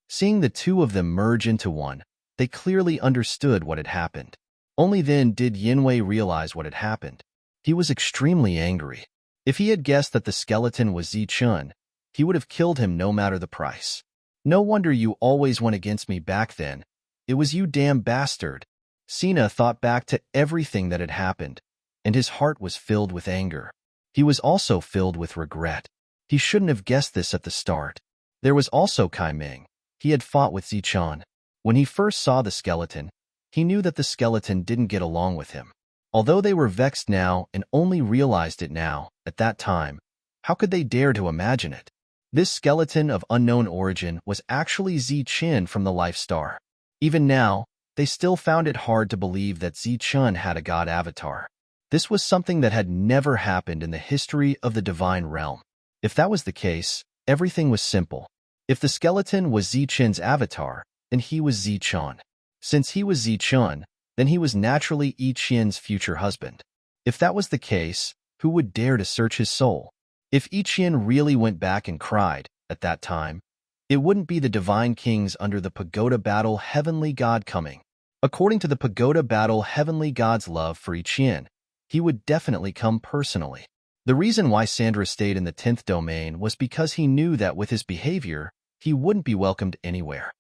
Speaker 1: Seeing the two of them merge into one, they clearly understood what had happened. Only then did Yinwei realize what had happened. He was extremely angry. If he had guessed that the skeleton was Zichun, he would have killed him no matter the price. "No wonder you always went against me back then. It was you damn bastard." Sina thought back to everything that had happened, and his heart was filled with anger. He was also filled with regret. He shouldn't have guessed this at the start. There was also Kai Ming. He had fought with Zichun. When he first saw the skeleton, he knew that the skeleton didn't get along with him. Although they were vexed now and only realized it now, at that time, how could they dare to imagine it? This skeleton of unknown origin was actually Zichin from the Life Star. Even now, they still found it hard to believe that Zichun had a god avatar. This was something that had never happened in the history of the divine realm. If that was the case, everything was simple. If the skeleton was Zichin's avatar, then he was Zichun. Since he was Zichun, then he was naturally Ichien's future husband. If that was the case, who would dare to search his soul? If Ichien really went back and cried, at that time, it wouldn't be the divine kings under the pagoda battle heavenly god coming. According to the pagoda battle heavenly god's love for Ichien, he would definitely come personally. The reason why Sandra stayed in the 10th domain was because he knew that with his behavior, he wouldn't be welcomed anywhere.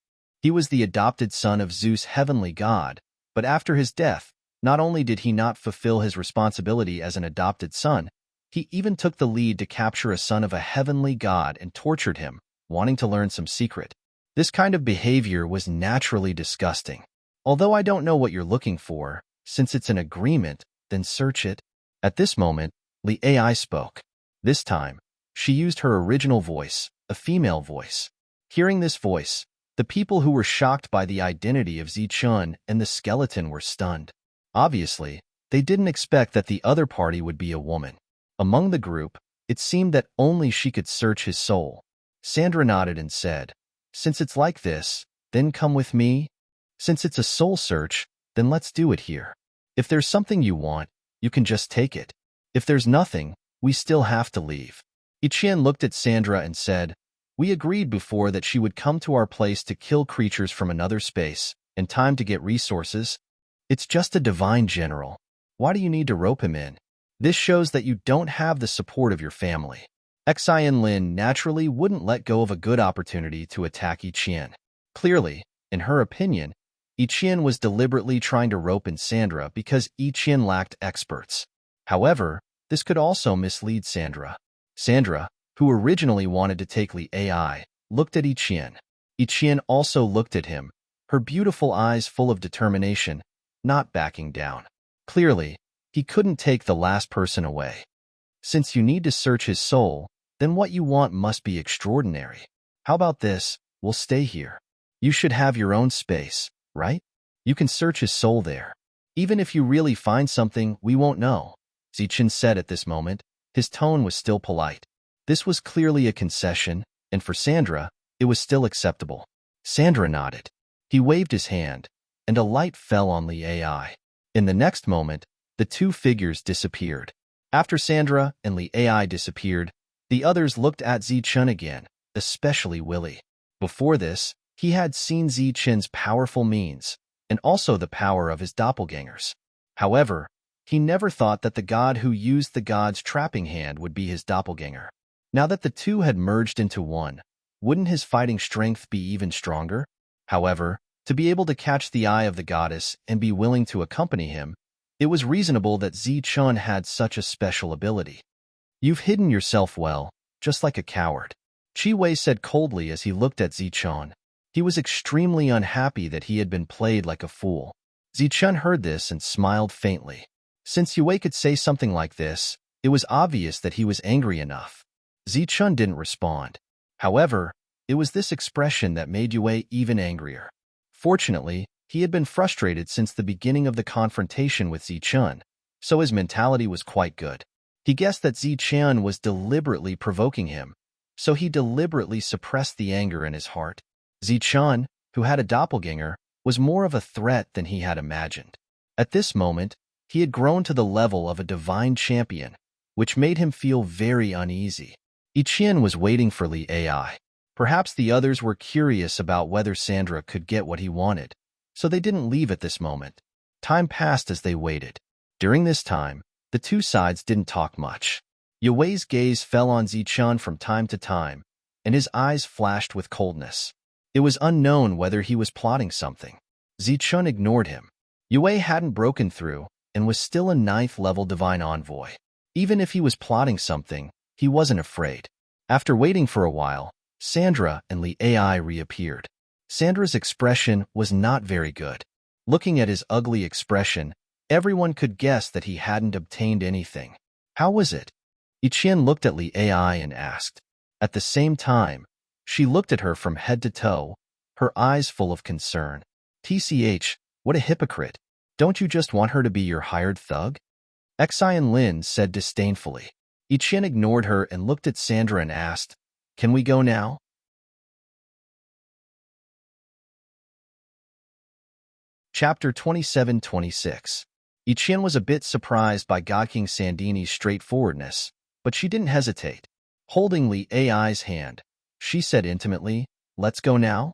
Speaker 1: He was the adopted son of Zeus' heavenly god, but after his death, not only did he not fulfill his responsibility as an adopted son, he even took the lead to capture a son of a heavenly god and tortured him, wanting to learn some secret. This kind of behavior was naturally disgusting. Although I don't know what you're looking for, since it's an agreement, then search it. At this moment, Li Ai spoke. This time, she used her original voice, a female voice. Hearing this voice, the people who were shocked by the identity of Zichun and the skeleton were stunned. Obviously, they didn't expect that the other party would be a woman. Among the group, it seemed that only she could search his soul. Sandra nodded and said, "Since it's like this, then come with me. Since it's a soul search, then let's do it here. If there's something you want, you can just take it. If there's nothing, we still have to leave." Ichian looked at Sandra and said, "We agreed before that she would come to our place to kill creatures from another space, in time to get resources. It's just a divine general. Why do you need to rope him in? This shows that you don't have the support of your family." Xian Lin naturally wouldn't let go of a good opportunity to attack Ichian. Clearly, in her opinion, Ichian was deliberately trying to rope in Sandra because Ichian lacked experts. However, this could also mislead Sandra. Sandra, who originally wanted to take Li Ai, looked at Ichian. Ichian also looked at him, her beautiful eyes full of determination, not backing down. Clearly, he couldn't take the last person away. Since you need to search his soul, then what you want must be extraordinary. How about this? We'll stay here. You should have your own space, right? You can search his soul there. Even if you really find something, we won't know," Zichun said at this moment. His tone was still polite. This was clearly a concession, and for Sandra, it was still acceptable. Sandra nodded. He waved his hand, and a light fell on Li Ai. In the next moment, the two figures disappeared. After Sandra and Li Ai disappeared, the others looked at Zichun again, especially Willie. Before this, he had seen Zichun's powerful means, and also the power of his doppelgangers. However, he never thought that the god who used the god's trapping hand would be his doppelganger. Now that the two had merged into one, wouldn't his fighting strength be even stronger? However, to be able to catch the eye of the goddess and be willing to accompany him, it was reasonable that Zichun had such a special ability. "You've hidden yourself well, just like a coward," Chi Wei said coldly as he looked at Zichun. He was extremely unhappy that he had been played like a fool. Zichun heard this and smiled faintly. Since Yue could say something like this, it was obvious that he was angry enough. Zichun didn't respond. However, it was this expression that made Yue even angrier. Fortunately, he had been frustrated since the beginning of the confrontation with Zichun, so his mentality was quite good. He guessed that Zichun was deliberately provoking him, so he deliberately suppressed the anger in his heart. Zichun, who had a doppelganger, was more of a threat than he had imagined. At this moment, he had grown to the level of a divine champion, which made him feel very uneasy. Ichian was waiting for Li Ai. Perhaps the others were curious about whether Sandra could get what he wanted, so they didn't leave at this moment. Time passed as they waited. During this time, the two sides didn't talk much. Yue's gaze fell on Zichun from time to time, and his eyes flashed with coldness. It was unknown whether he was plotting something. Zichun ignored him. Yue hadn't broken through, and was still a 9th-level divine envoy. Even if he was plotting something, he wasn't afraid. After waiting for a while, Sandra and Li Ai reappeared. Sandra's expression was not very good. Looking at his ugly expression, everyone could guess that he hadn't obtained anything. How was it? Ichian looked at Li Ai and asked. At the same time, she looked at her from head to toe, her eyes full of concern. "TCH, what a hypocrite. Don't you just want her to be your hired thug?" Xian Lin said disdainfully. Ichian ignored her and looked at Sandra and asked, "Can we go now?" Chapter 27-26. Ichian was a bit surprised by God King Sandini's straightforwardness, but she didn't hesitate. Holding Li Ai's hand, she said intimately, "Let's go now?"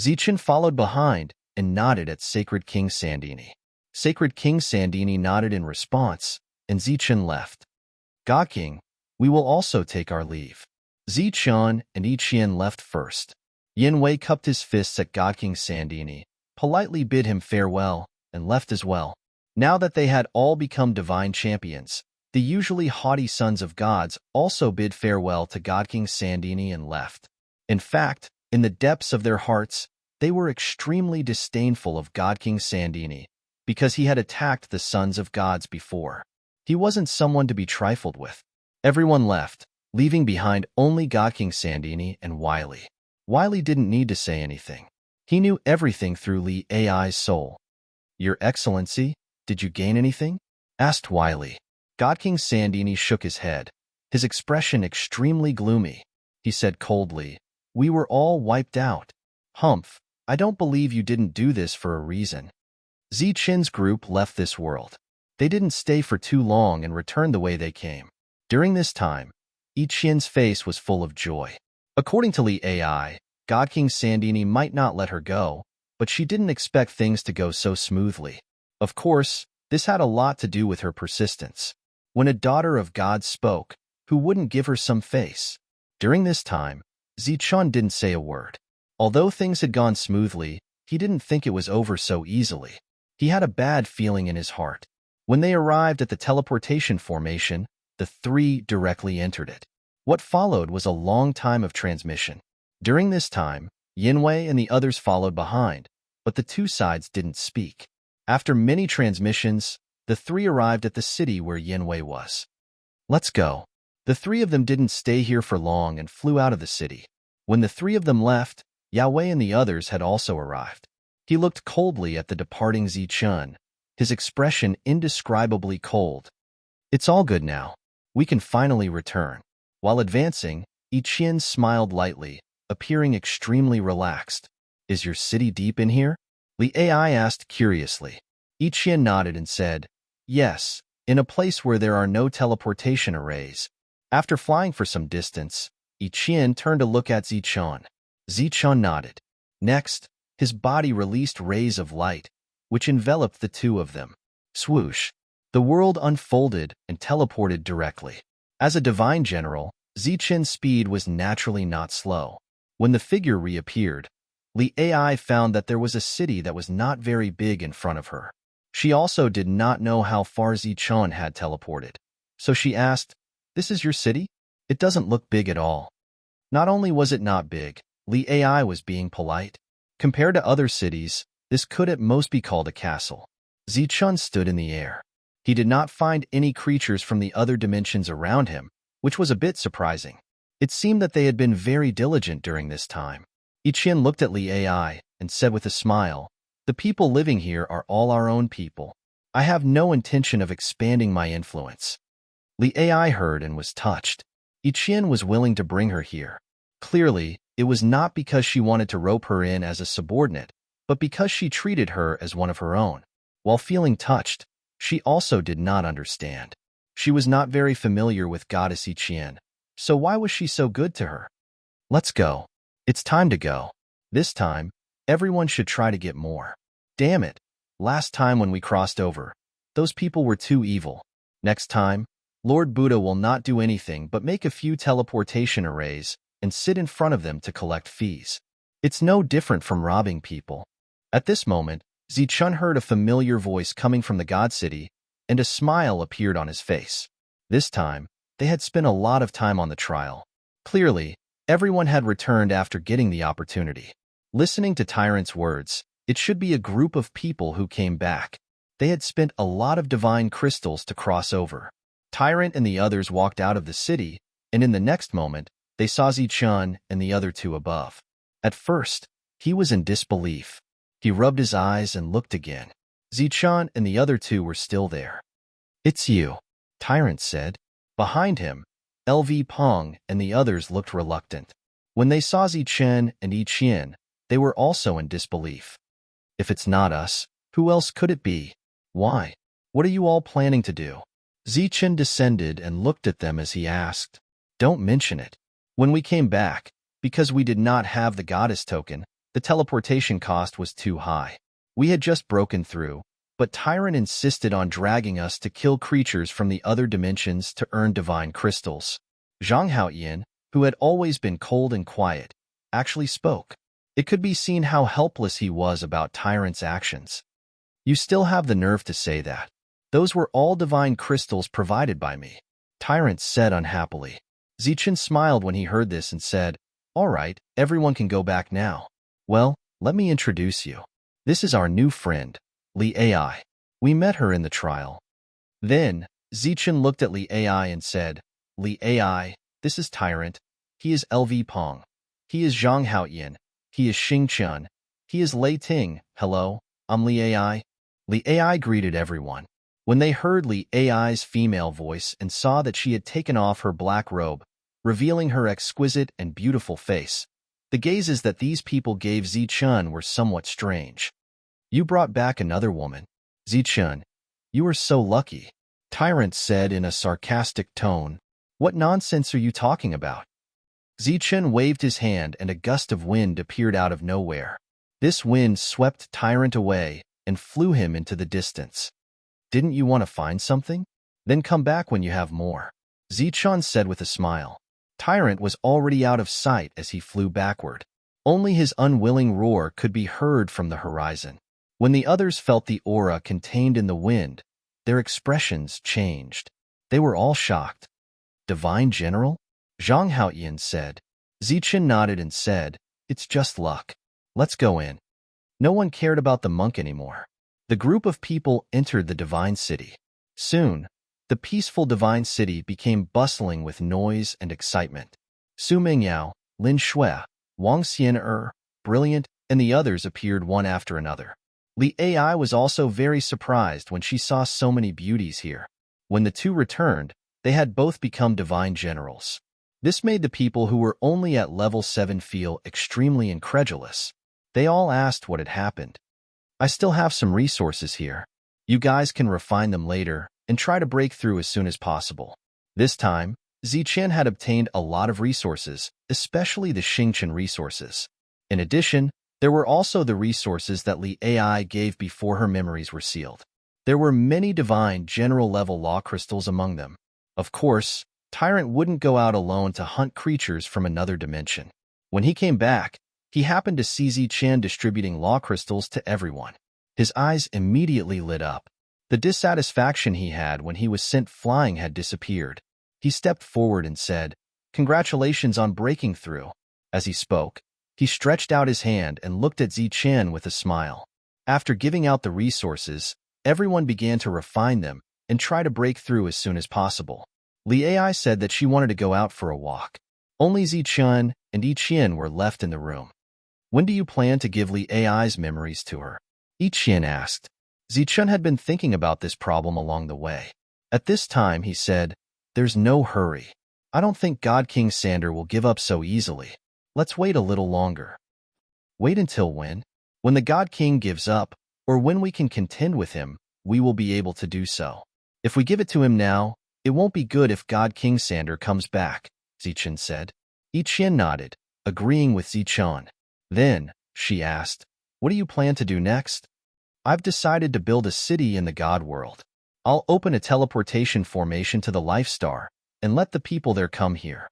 Speaker 1: Zichun followed behind and nodded at Sacred King Sandini. Sacred King Sandini nodded in response, and Zichun left. "God King, we will also take our leave." Zichun and Ichian left first. Yanwei cupped his fists at God King Sandini, politely bid him farewell, and left as well. Now that they had all become divine champions, the usually haughty sons of gods also bid farewell to God King Sandini and left. In fact, in the depths of their hearts, they were extremely disdainful of God King Sandini, because he had attacked the sons of gods before. He wasn't someone to be trifled with. Everyone left, leaving behind only God King Sandini and Wiley. Wiley didn't need to say anything. He knew everything through Li Ai's soul. "Your Excellency, did you gain anything?" asked Wiley. God King Sandini shook his head, his expression extremely gloomy. He said coldly, "We were all wiped out. Humph, I don't believe you didn't do this for a reason." Zichen's group left this world. They didn't stay for too long and returned the way they came. During this time, Ichien's face was full of joy. According to Li Ai, God King Sandini might not let her go, but she didn't expect things to go so smoothly. Of course, this had a lot to do with her persistence. When a daughter of God spoke, who wouldn't give her some face? During this time, Zichun didn't say a word. Although things had gone smoothly, he didn't think it was over so easily. He had a bad feeling in his heart. When they arrived at the teleportation formation, the three directly entered it. What followed was a long time of transmission. During this time, Yinwei and the others followed behind, but the two sides didn't speak. After many transmissions, the three arrived at the city where Yinwei was. "Let's go." The three of them didn't stay here for long and flew out of the city. When the three of them left, Yawei and the others had also arrived. He looked coldly at the departing Zichun, his expression indescribably cold. "It's all good now. We can finally return." While advancing, Ichien smiled lightly, appearing extremely relaxed. "Is your city deep in here?" Li Ai asked curiously. Ichien nodded and said, "Yes, in a place where there are no teleportation arrays." After flying for some distance, Ichien turned to look at Zichun. Zichun nodded. Next, his body released rays of light, which enveloped the two of them. Swoosh! The world unfolded and teleported directly. As a divine general, Zichen's speed was naturally not slow. When the figure reappeared, Li Ai found that there was a city that was not very big in front of her. She also did not know how far Zichun had teleported. So she asked, "This is your city? It doesn't look big at all." Not only was it not big, Li Ai was being polite. Compared to other cities, this could at most be called a castle. Zichun stood in the air. He did not find any creatures from the other dimensions around him, which was a bit surprising. It seemed that they had been very diligent during this time. Ichien looked at Li Ai and said with a smile, "The people living here are all our own people. I have no intention of expanding my influence." Li Ai heard and was touched. Ichien was willing to bring her here. Clearly, it was not because she wanted to rope her in as a subordinate, but because she treated her as one of her own. While feeling touched, she also did not understand. She was not very familiar with Goddess Ichien, so why was she so good to her? "Let's go. It's time to go. This time, everyone should try to get more. Damn it, last time when we crossed over, those people were too evil. Next time, Lord Buddha will not do anything but make a few teleportation arrays and sit in front of them to collect fees. It's no different from robbing people." At this moment, Zichun heard a familiar voice coming from the God City, and a smile appeared on his face. This time, they had spent a lot of time on the trial. Clearly, everyone had returned after getting the opportunity. Listening to Tyrant's words, it should be a group of people who came back. They had spent a lot of divine crystals to cross over. Tyrant and the others walked out of the city, and in the next moment, they saw Zichun and the other two above. At first, he was in disbelief. He rubbed his eyes and looked again. Zichun and the other two were still there. "It's you," Tyrant said. Behind him, LV Peng and the others looked reluctant. When they saw Zichen and Ichien, they were also in disbelief. "If it's not us, who else could it be? Why? What are you all planning to do?" Zichen descended and looked at them as he asked, "Don't mention it. When we came back, because we did not have the goddess token, the teleportation cost was too high. We had just broken through, but Tyrant insisted on dragging us to kill creatures from the other dimensions to earn divine crystals." Zhang Haoyin, who had always been cold and quiet, actually spoke. It could be seen how helpless he was about Tyrant's actions. "You still have the nerve to say that. Those were all divine crystals provided by me," Tyrant said unhappily. Zichen smiled when he heard this and said, "All right, everyone can go back now. Well, let me introduce you. This is our new friend, Li Ai. We met her in the trial." Then, Zichen looked at Li Ai and said, Li Ai, this is Tyrant. He is LV Pong. He is Zhang Haoyan. He is Xing Chun. He is Lei Ting. Hello, I'm Li Ai. Li Ai greeted everyone. When they heard Li Ai's female voice and saw that she had taken off her black robe, revealing her exquisite and beautiful face, the gazes that these people gave Zichun were somewhat strange. You brought back another woman. Zichun, you are so lucky, Tyrant said in a sarcastic tone. What nonsense are you talking about? Zichun waved his hand and a gust of wind appeared out of nowhere. This wind swept Tyrant away and flew him into the distance. Didn't you want to find something? Then come back when you have more, Zichun said with a smile. Tyrant was already out of sight as he flew backward. Only his unwilling roar could be heard from the horizon. When the others felt the aura contained in the wind, their expressions changed. They were all shocked. Divine General? Zhang Haoyan said. Zichun nodded and said, it's just luck. Let's go in. No one cared about the monk anymore. The group of people entered the divine city. Soon, the peaceful divine city became bustling with noise and excitement. Su Mingyao, Lin Shui, Wang Xian'er, Brilliant, and the others appeared one after another. Li Ai was also very surprised when she saw so many beauties here. When the two returned, they had both become divine generals. This made the people who were only at level 7 feel extremely incredulous. They all asked what had happened. I still have some resources here. You guys can refine them later and try to break through as soon as possible. This time, Zichun had obtained a lot of resources, especially the Xingchen resources. In addition, there were also the resources that Li Ai gave before her memories were sealed. There were many divine general-level law crystals among them. Of course, Tyrant wouldn't go out alone to hunt creatures from another dimension. When he came back, he happened to see Zichun distributing law crystals to everyone. His eyes immediately lit up. The dissatisfaction he had when he was sent flying had disappeared. He stepped forward and said, "Congratulations on breaking through." As he spoke, he stretched out his hand and looked at Zichun with a smile. After giving out the resources, everyone began to refine them and try to break through as soon as possible. Li Ai said that she wanted to go out for a walk. Only Zichun and Yiqian were left in the room. When do you plan to give Li Ai's memories to her? Yiqian asked. Zichun had been thinking about this problem along the way. At this time, he said, "There's no hurry. I don't think God King Sander will give up so easily. Let's wait a little longer." Wait until when? When the God King gives up, or when we can contend with him, we will be able to do so. If we give it to him now, it won't be good if God King Sander comes back, Zichun said. Yiqian nodded, agreeing with Zichun. Then, she asked, what do you plan to do next? I've decided to build a city in the God world. I'll open a teleportation formation to the Life Star and let the people there come here.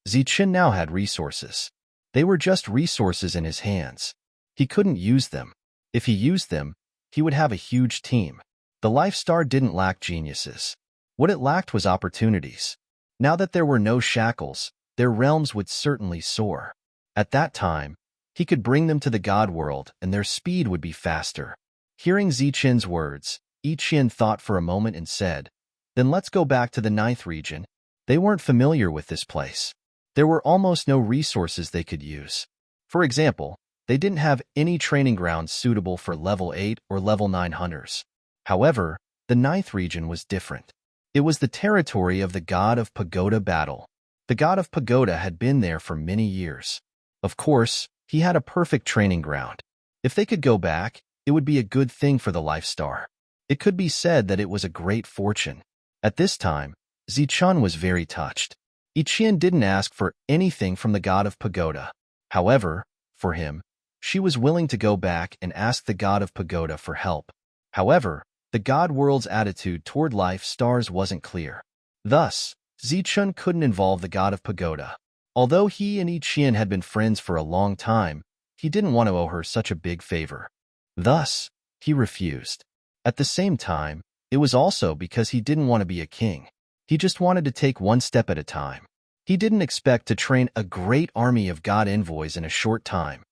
Speaker 1: Zichun now had resources. They were just resources in his hands. He couldn't use them. If he used them, he would have a huge team. The Life Star didn't lack geniuses. What it lacked was opportunities. Now that there were no shackles, their realms would certainly soar. At that time, he could bring them to the God world and their speed would be faster. Hearing Zichun's words, Yiqian thought for a moment and said, "Then let's go back to the 9th region." They weren't familiar with this place. There were almost no resources they could use. For example, they didn't have any training grounds suitable for level 8 or level 9 hunters. However, the 9th region was different. It was the territory of the god of Pagoda Battle. The god of Pagoda had been there for many years. Of course, he had a perfect training ground. If they could go back, it would be a good thing for the Life Star. It could be said that it was a great fortune. At this time, Zichun was very touched. Yiqian didn't ask for anything from the god of Pagoda. However, for him, she was willing to go back and ask the god of Pagoda for help. However, the God world's attitude toward Life Stars wasn't clear. Thus, Zichun couldn't involve the god of Pagoda. Although he and Yiqian had been friends for a long time, he didn't want to owe her such a big favor. Thus, he refused. At the same time, it was also because he didn't want to be a king. He just wanted to take one step at a time. He didn't expect to train a great army of God envoys in a short time.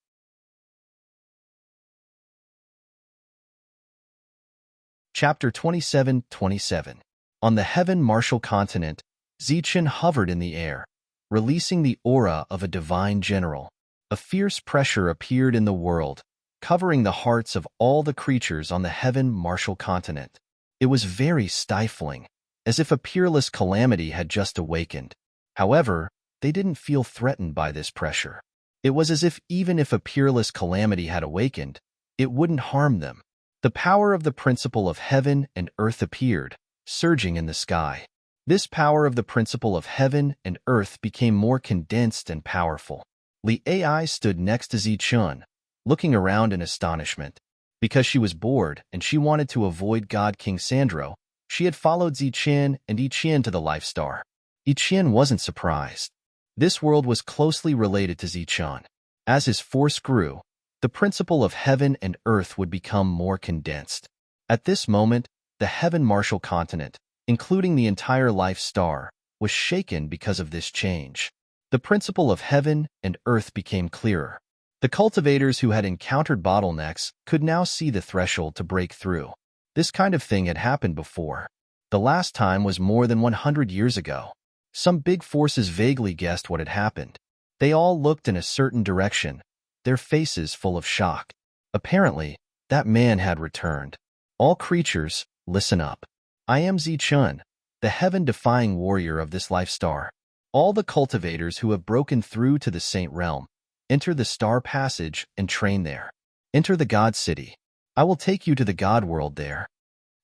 Speaker 1: Chapter 27:27. On the Heaven Martial Continent, Zichen hovered in the air, releasing the aura of a divine general. A fierce pressure appeared in the world, covering the hearts of all the creatures on the heaven-martial continent. It was very stifling, as if a peerless calamity had just awakened. However, they didn't feel threatened by this pressure. It was as if even if a peerless calamity had awakened, it wouldn't harm them. The power of the principle of heaven and earth appeared, surging in the sky. This power of the principle of heaven and earth became more condensed and powerful. Li Ai stood next to Zichun, looking around in astonishment. Because she was bored and she wanted to avoid God King Sandro, she had followed Zichen and Yiqian to the Life Star. Yiqian wasn't surprised. This world was closely related to Zichun. As his force grew, the principle of heaven and earth would become more condensed. At this moment, the heaven-martial continent, including the entire Life Star, was shaken because of this change. The principle of heaven and earth became clearer. The cultivators who had encountered bottlenecks could now see the threshold to break through. This kind of thing had happened before. The last time was more than 100 years ago. Some big forces vaguely guessed what had happened. They all looked in a certain direction, their faces full of shock. Apparently, that man had returned. All creatures, listen up. I am Zichun, the heaven-defying warrior of this Life Star. All the cultivators who have broken through to the Saint Realm, enter the Star Passage and train there. Enter the God City. I will take you to the God World there.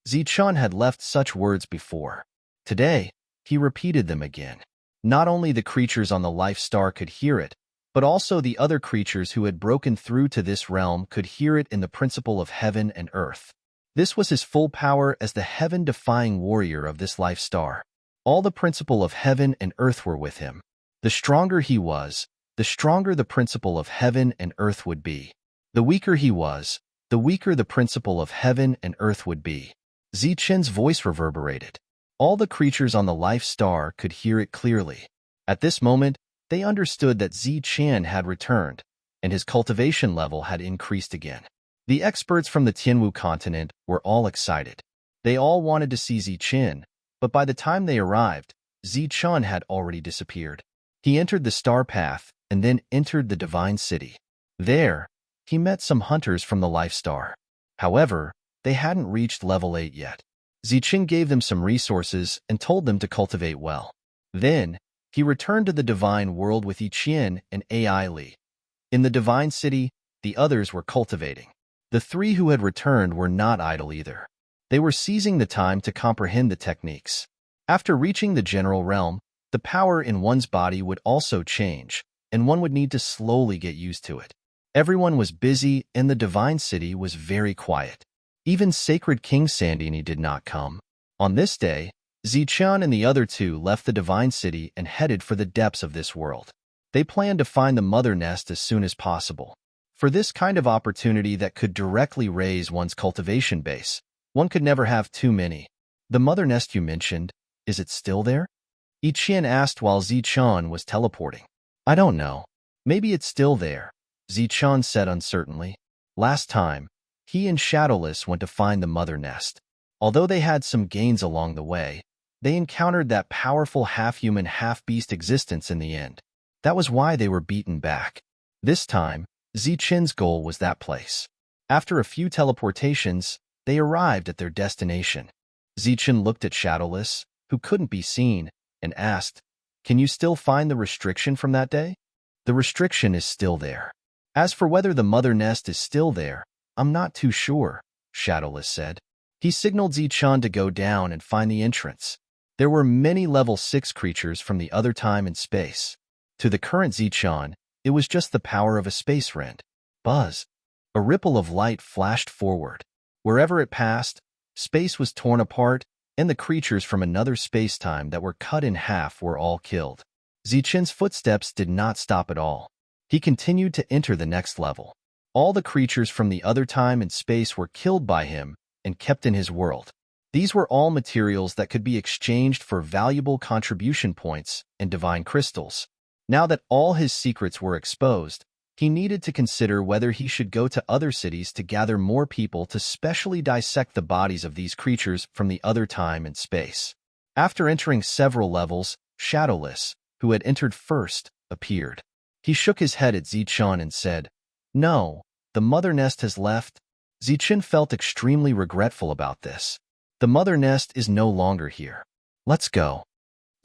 Speaker 1: Zichun had left such words before. Today, he repeated them again. Not only the creatures on the Life Star could hear it, but also the other creatures who had broken through to this realm could hear it in the principle of heaven and earth. This was his full power as the heaven-defying warrior of this Life Star. All the principle of heaven and earth were with him. The stronger he was, the stronger the principle of heaven and earth would be. The weaker he was, the weaker the principle of heaven and earth would be. Zichen's voice reverberated. All the creatures on the Life Star could hear it clearly. At this moment, they understood that Zichen had returned, and his cultivation level had increased again. The experts from the Tianwu continent were all excited. They all wanted to see Zichen, but by the time they arrived, Zichun had already disappeared. He entered the Star Path and then entered the Divine City. There, he met some hunters from the Life Star. However, they hadn't reached level 8 yet. Zichen gave them some resources and told them to cultivate well. Then, he returned to the Divine World with Yiqian and Ai Li. In the Divine City, the others were cultivating. The three who had returned were not idle either. They were seizing the time to comprehend the techniques. After reaching the general realm, the power in one's body would also change, and one would need to slowly get used to it. Everyone was busy, and the Divine City was very quiet. Even Sacred King Sandini did not come. On this day, Zichun and the other two left the Divine City and headed for the depths of this world. They planned to find the Mother Nest as soon as possible. For this kind of opportunity that could directly raise one's cultivation base, one could never have too many. The Mother Nest you mentioned, is it still there? Yiqian asked while Zichun was teleporting. I don't know. Maybe it's still there, Zichun said uncertainly. Last time, he and Shadowless went to find the Mother Nest. Although they had some gains along the way, they encountered that powerful half-human, half-beast existence in the end. That was why they were beaten back. This time, Zichen's goal was that place. After a few teleportations, they arrived at their destination. Zichen looked at Shadowless, who couldn't be seen, and asked, "Can you still find the restriction from that day?" "The restriction is still there. As for whether the Mother Nest is still there, I'm not too sure," Shadowless said. He signaled Zichun to go down and find the entrance. There were many level 6 creatures from the other time and space. To the current Zichun, it was just the power of a space rend. Buzz. A ripple of light flashed forward. Wherever it passed, space was torn apart, and the creatures from another space-time that were cut in half were all killed. Zichen's footsteps did not stop at all. He continued to enter the next level. All the creatures from the other time and space were killed by him and kept in his world. These were all materials that could be exchanged for valuable contribution points and divine crystals. Now that all his secrets were exposed, he needed to consider whether he should go to other cities to gather more people to specially dissect the bodies of these creatures from the other time and space. After entering several levels, Shadowless, who had entered first, appeared. He shook his head at Zichun and said, "No, the mother nest has left." Zichun felt extremely regretful about this. "The mother nest is no longer here. Let's go,"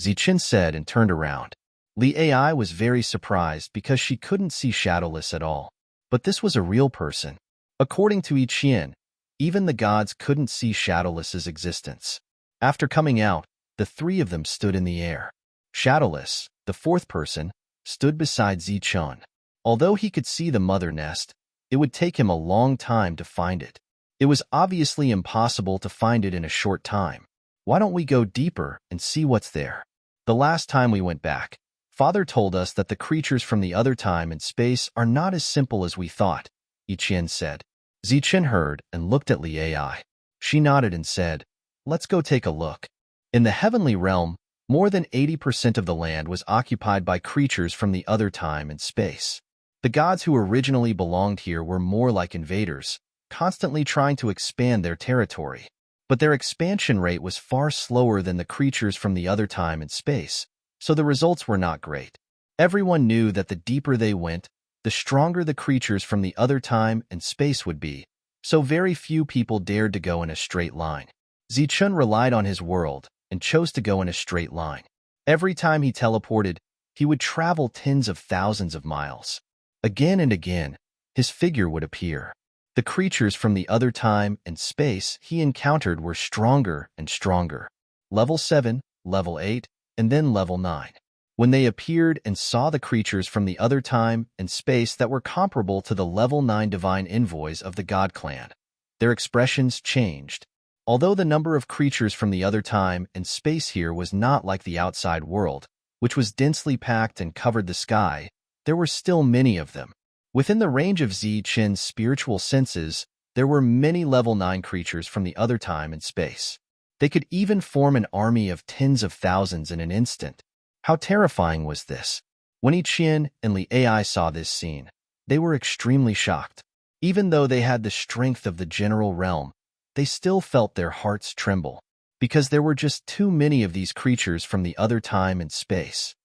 Speaker 1: Zichun said and turned around. Li Ai was very surprised because she couldn't see Shadowless at all. But this was a real person. According to Iqian, even the gods couldn't see Shadowless's existence. After coming out, the three of them stood in the air. Shadowless, the fourth person, stood beside Zichun. Although he could see the mother nest, it would take him a long time to find it. It was obviously impossible to find it in a short time. "Why don't we go deeper and see what's there? The last time we went back, Father told us that the creatures from the other time and space are not as simple as we thought," Iqian said. Zichun heard and looked at Li Ai. She nodded and said, "Let's go take a look." In the heavenly realm, more than 80% of the land was occupied by creatures from the other time and space. The gods who originally belonged here were more like invaders, constantly trying to expand their territory. But their expansion rate was far slower than the creatures from the other time and space, so the results were not great. Everyone knew that the deeper they went, the stronger the creatures from the other time and space would be, so very few people dared to go in a straight line. Zichun relied on his world and chose to go in a straight line. Every time he teleported, he would travel tens of thousands of miles. Again and again, his figure would appear. The creatures from the other time and space he encountered were stronger and stronger. Level 7, level 8, and then level 9. When they appeared and saw the creatures from the other time and space that were comparable to the level 9 divine envoys of the God clan, their expressions changed. Although the number of creatures from the other time and space here was not like the outside world, which was densely packed and covered the sky, there were still many of them. Within the range of Zichun's spiritual senses, there were many level 9 creatures from the other time and space. They could even form an army of tens of thousands in an instant. How terrifying was this? When Iqian and Li Ai saw this scene, they were extremely shocked. Even though they had the strength of the general realm, they still felt their hearts tremble, because there were just too many of these creatures from the other time and space.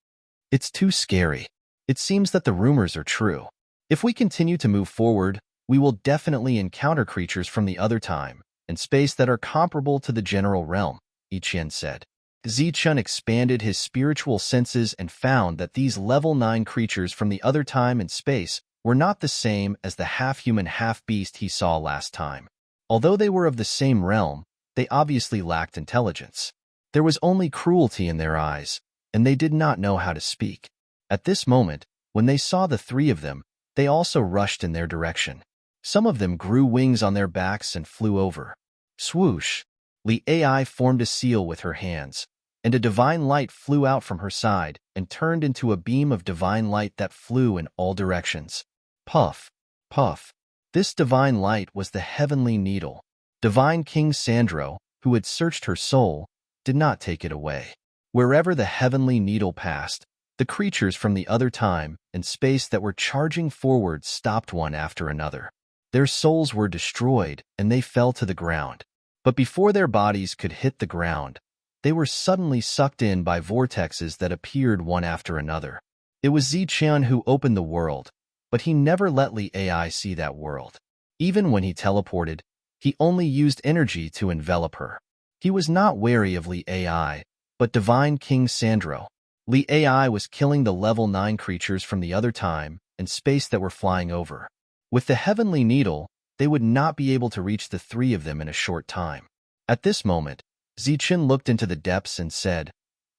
Speaker 1: It's too scary. It seems that the rumors are true. If we continue to move forward, we will definitely encounter creatures from the other time and space that are comparable to the general realm, Iqian said. Zichun expanded his spiritual senses and found that these level 9 creatures from the other time and space were not the same as the half-human, half-beast he saw last time. Although they were of the same realm, they obviously lacked intelligence. There was only cruelty in their eyes, and they did not know how to speak. At this moment, when they saw the three of them, they also rushed in their direction. Some of them grew wings on their backs and flew over. Swoosh! Li Ai formed a seal with her hands, and a divine light flew out from her side and turned into a beam of divine light that flew in all directions. Puff! Puff! This divine light was the heavenly needle. Divine King Sandro, who had searched her soul, did not take it away. Wherever the heavenly needle passed, the creatures from the other time and space that were charging forward stopped one after another. Their souls were destroyed, and they fell to the ground. But before their bodies could hit the ground, they were suddenly sucked in by vortexes that appeared one after another. It was Zichun who opened the world, but he never let Li Ai see that world. Even when he teleported, he only used energy to envelop her. He was not wary of Li Ai, but Divine King Sandro. Li Ai was killing the level 9 creatures from the other time and space that were flying over. With the heavenly needle, they would not be able to reach the three of them in a short time. At this moment, Zichun looked into the depths and said,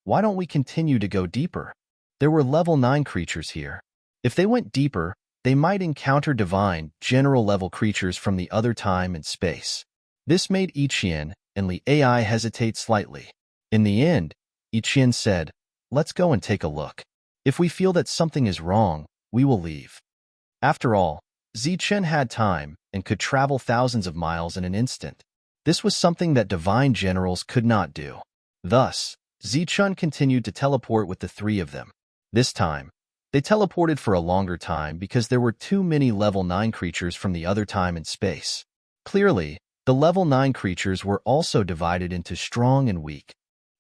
Speaker 1: "Why don't we continue to go deeper? There were level 9 creatures here. If they went deeper, they might encounter divine, general-level creatures from the other time and space." This made Iqian and Li Ai hesitate slightly. In the end, Iqian said, "Let's go and take a look. If we feel that something is wrong, we will leave." After all, Zichun had time and could travel thousands of miles in an instant. This was something that divine generals could not do. Thus, Zichun continued to teleport with the three of them. This time, they teleported for a longer time because there were too many level 9 creatures from the other time and space. Clearly, the level 9 creatures were also divided into strong and weak.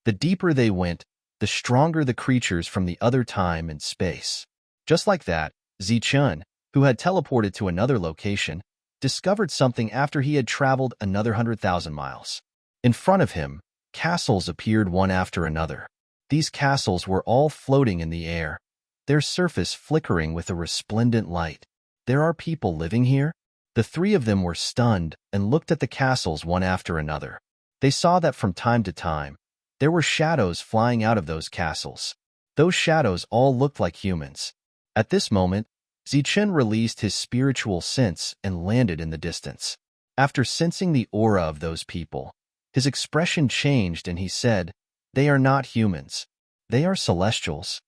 Speaker 1: The deeper they went, the stronger the creatures from the other time and space. Just like that, Zichun, who had teleported to another location, discovered something after he had traveled another 100,000 miles. In front of him, castles appeared one after another. These castles were all floating in the air, their surface flickering with a resplendent light. There are people living here? The three of them were stunned and looked at the castles one after another. They saw that from time to time, there were shadows flying out of those castles. Those shadows all looked like humans. At this moment, Zichun released his spiritual sense and landed in the distance. After sensing the aura of those people, his expression changed and he said, "They are not humans. They are celestials."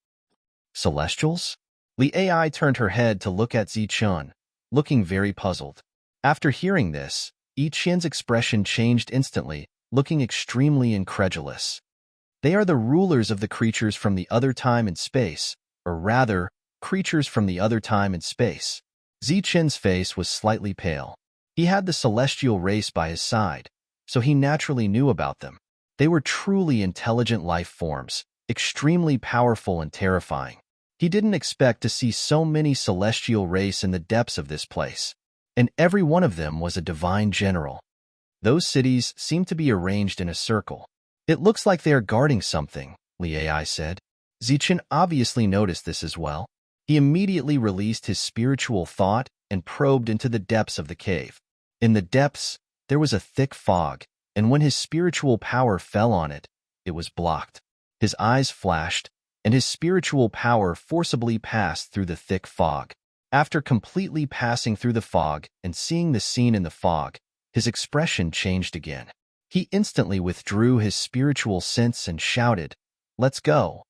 Speaker 1: Celestials? Li Ai turned her head to look at Zichun, looking very puzzled. After hearing this, Yi Qian's expression changed instantly, looking extremely incredulous. They are the rulers of the creatures from the other time and space, or rather, creatures from the other time and space. Zichun's face was slightly pale. He had the celestial race by his side, so he naturally knew about them. They were truly intelligent life forms, extremely powerful and terrifying. He didn't expect to see so many celestial race in the depths of this place, and every one of them was a divine general. Those cities seemed to be arranged in a circle. "It looks like they are guarding something," Li Ai said. Zichun obviously noticed this as well. He immediately released his spiritual thought and probed into the depths of the cave. In the depths, there was a thick fog, and when his spiritual power fell on it, it was blocked. His eyes flashed, and his spiritual power forcibly passed through the thick fog. After completely passing through the fog and seeing the scene in the fog, his expression changed again. He instantly withdrew his spiritual sense and shouted, "Let's go."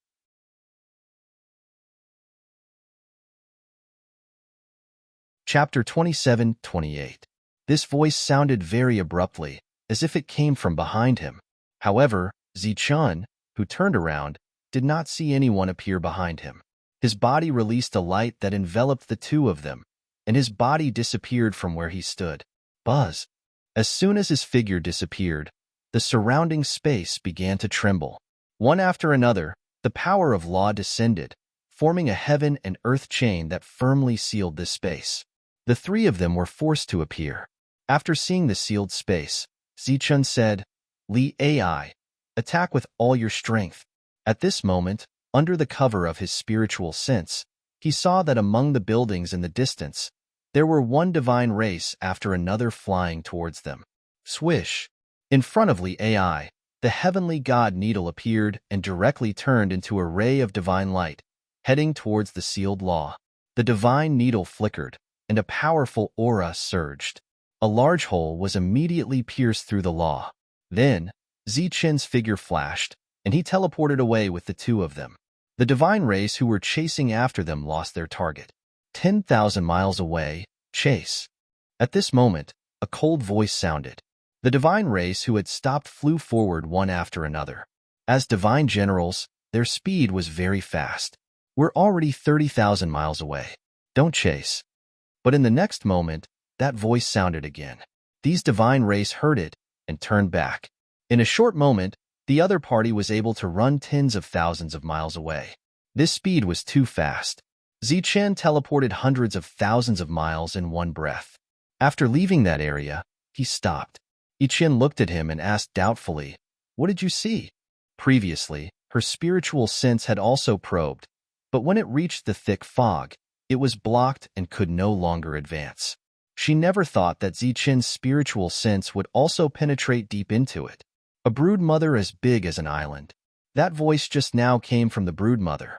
Speaker 1: Chapter 27-28. This voice sounded very abruptly, as if it came from behind him. However, Zichun, who turned around, did not see anyone appear behind him. His body released a light that enveloped the two of them, and his body disappeared from where he stood. Buzz! As soon as his figure disappeared, the surrounding space began to tremble. One after another, the power of law descended, forming a heaven and earth chain that firmly sealed this space. The three of them were forced to appear. After seeing the sealed space, Zichun said, "Li Ai, attack with all your strength." At this moment, under the cover of his spiritual sense, he saw that among the buildings in the distance, there were one divine race after another flying towards them. Swish! In front of Li Ai, the heavenly god needle appeared and directly turned into a ray of divine light, heading towards the sealed law. The divine needle flickered, and a powerful aura surged. A large hole was immediately pierced through the law. Then, Zichun's figure flashed, and he teleported away with the two of them. The divine race who were chasing after them lost their target. 10,000 miles away, chase. At this moment, a cold voice sounded. The divine race who had stopped flew forward one after another. As divine generals, their speed was very fast. "We're already 30,000 miles away. Don't chase." But in the next moment, that voice sounded again. These divine race heard it and turned back. In a short moment, the other party was able to run tens of thousands of miles away. This speed was too fast. Zichun teleported hundreds of thousands of miles in one breath. After leaving that area, he stopped. Yi Qian looked at him and asked doubtfully, "What did you see?" Previously, her spiritual sense had also probed, but when it reached the thick fog, it was blocked and could no longer advance. She never thought that Zichun's spiritual sense would also penetrate deep into it. A broodmother as big as an island. That voice just now came from the broodmother.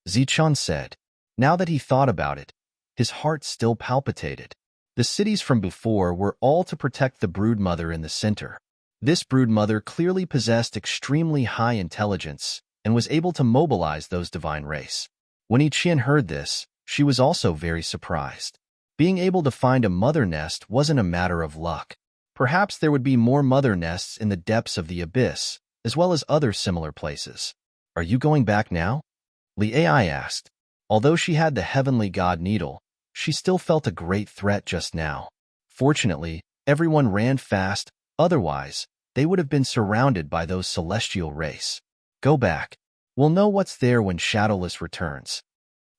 Speaker 1: Zichun said. Now that he thought about it, his heart still palpitated. The cities from before were all to protect the broodmother in the center. This broodmother clearly possessed extremely high intelligence and was able to mobilize those divine race. When Yi Qian heard this, she was also very surprised. Being able to find a mother nest wasn't a matter of luck. Perhaps there would be more mother nests in the depths of the abyss, as well as other similar places. "Are you going back now?" Li Ai asked. Although she had the heavenly god needle, she still felt a great threat just now. Fortunately, everyone ran fast, otherwise, they would have been surrounded by those celestial race. "Go back. We'll know what's there when Shadowless returns.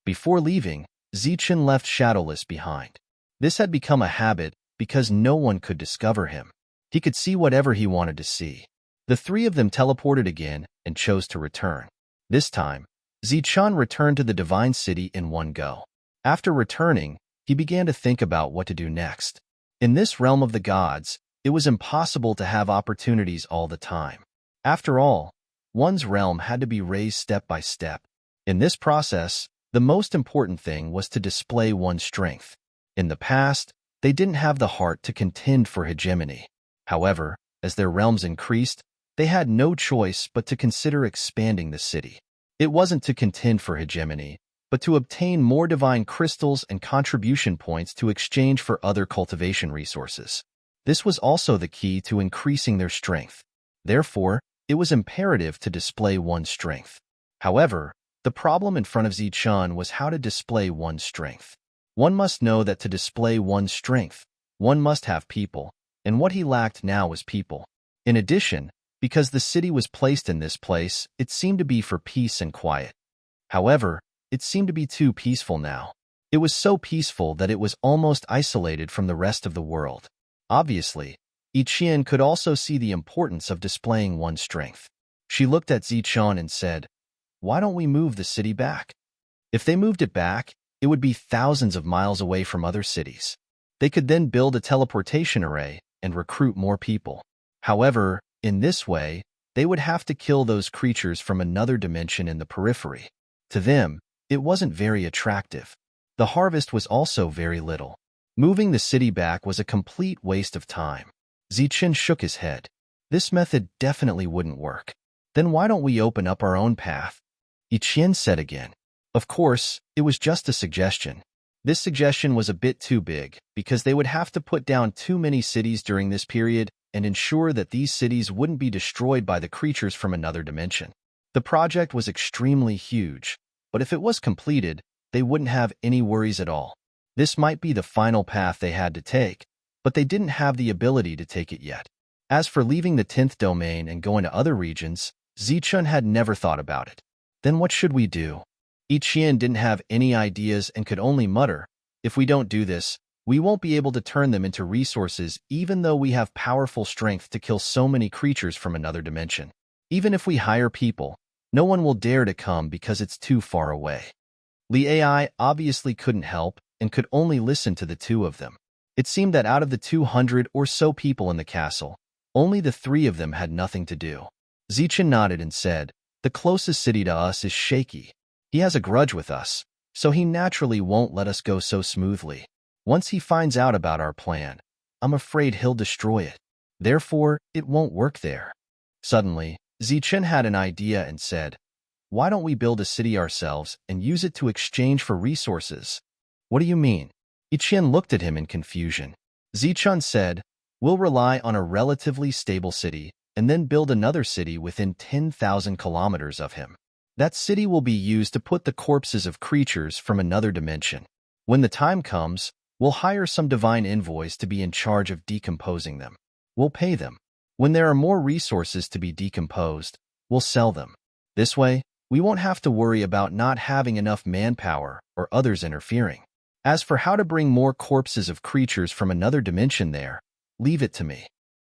Speaker 1: Before leaving, Zichen left Shadowless behind. This had become a habit because no one could discover him. He could see whatever he wanted to see. The three of them teleported again and chose to return. This time, Zichen returned to the Divine City in one go. After returning, he began to think about what to do next. In this realm of the gods, it was impossible to have opportunities all the time. After all, one's realm had to be raised step by step. In this process, the most important thing was to display one's strength. In the past, they didn't have the heart to contend for hegemony. However, as their realms increased, they had no choice but to consider expanding the city. It wasn't to contend for hegemony, but to obtain more divine crystals and contribution points to exchange for other cultivation resources. This was also the key to increasing their strength. Therefore, it was imperative to display one's strength. However, the problem in front of Zichen was how to display one's strength. One must know that to display one's strength, one must have people, and what he lacked now was people. In addition, because the city was placed in this place, it seemed to be for peace and quiet. However, it seemed to be too peaceful now. It was so peaceful that it was almost isolated from the rest of the world. Obviously, Yiqian could also see the importance of displaying one's strength. She looked at Zichen and said, "Why don't we move the city back?" If they moved it back, it would be thousands of miles away from other cities. They could then build a teleportation array and recruit more people. However, in this way, they would have to kill those creatures from another dimension in the periphery. To them, it wasn't very attractive. The harvest was also very little. Moving the city back was a complete waste of time. Zichen shook his head. This method definitely wouldn't work. Then why don't we open up our own path? Yiqian said again. Of course, it was just a suggestion. This suggestion was a bit too big, because they would have to put down too many cities during this period and ensure that these cities wouldn't be destroyed by the creatures from another dimension. The project was extremely huge, but if it was completed, they wouldn't have any worries at all. This might be the final path they had to take, but they didn't have the ability to take it yet. As for leaving the 10th domain and going to other regions, Zichen had never thought about it. Then what should we do? Yiqian didn't have any ideas and could only mutter, "If we don't do this, we won't be able to turn them into resources even though we have powerful strength to kill so many creatures from another dimension. Even if we hire people, no one will dare to come because it's too far away." Li Ai obviously couldn't help and could only listen to the two of them. It seemed that out of the 200 or so people in the castle, only the three of them had nothing to do. Zichen nodded and said, "The closest city to us is shaky. He has a grudge with us, so he naturally won't let us go so smoothly. Once he finds out about our plan, I'm afraid he'll destroy it. Therefore, it won't work there." Suddenly, Zichen had an idea and said, "Why don't we build a city ourselves and use it to exchange for resources?" "What do you mean?" Yiqian looked at him in confusion. Zichen said, "We'll rely on a relatively stable city and then build another city within 10,000 kilometers of him. That city will be used to put the corpses of creatures from another dimension. When the time comes, we'll hire some divine envoys to be in charge of decomposing them. We'll pay them. When there are more resources to be decomposed, we'll sell them. This way, we won't have to worry about not having enough manpower or others interfering. As for how to bring more corpses of creatures from another dimension there, leave it to me."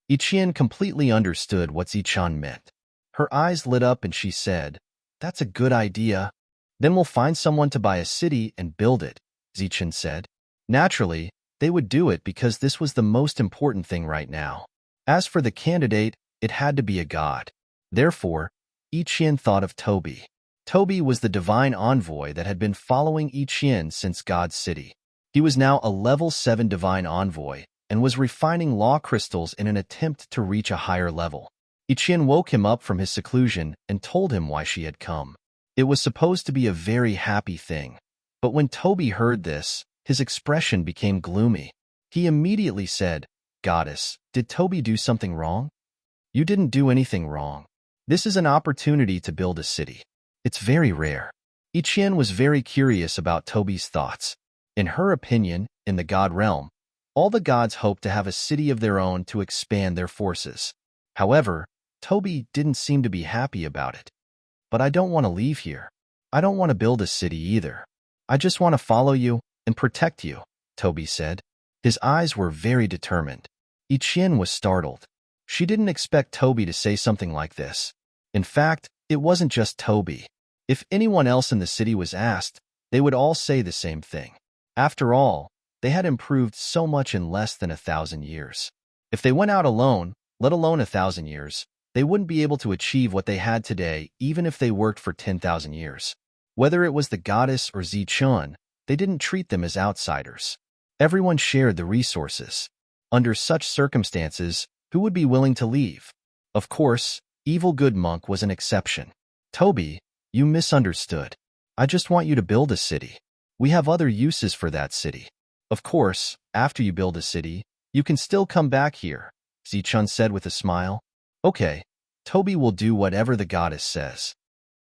Speaker 1: Yiqian completely understood what Zichen meant. Her eyes lit up and she said, "That's a good idea. Then we'll find someone to buy a city and build it," Zichen said. Naturally, they would do it because this was the most important thing right now. As for the candidate, it had to be a god. Therefore, Yiqian thought of Toby. Toby was the divine envoy that had been following Yiqian since God's City. He was now a level 7 divine envoy and was refining law crystals in an attempt to reach a higher level. Yiqian woke him up from his seclusion and told him why she had come. It was supposed to be a very happy thing, but when Toby heard this, his expression became gloomy. He immediately said, "Goddess, did Toby do something wrong?" "You didn't do anything wrong. This is an opportunity to build a city. It's very rare." Yiqian was very curious about Toby's thoughts. In her opinion, in the god realm, all the gods hoped to have a city of their own to expand their forces. However, Toby didn't seem to be happy about it. but I don't want to leave here. I don't want to build a city either. I just want to follow you and protect you, Toby said. His eyes were very determined. Ichien was startled. She didn't expect Toby to say something like this. In fact, it wasn't just Toby. If anyone else in the city was asked, they would all say the same thing. After all, they had improved so much in less than 1,000 years. If they went out alone, let alone 1,000 years, they wouldn't be able to achieve what they had today even if they worked for 10,000 years. Whether it was the goddess or Zichun, they didn't treat them as outsiders. Everyone shared the resources. Under such circumstances, who would be willing to leave? Of course, Evil Good Monk was an exception. Toby, you misunderstood. I just want you to build a city. We have other uses for that city. Of course, after you build a city, you can still come back here, Zichun said with a smile. Okay, Toby will do whatever the goddess says.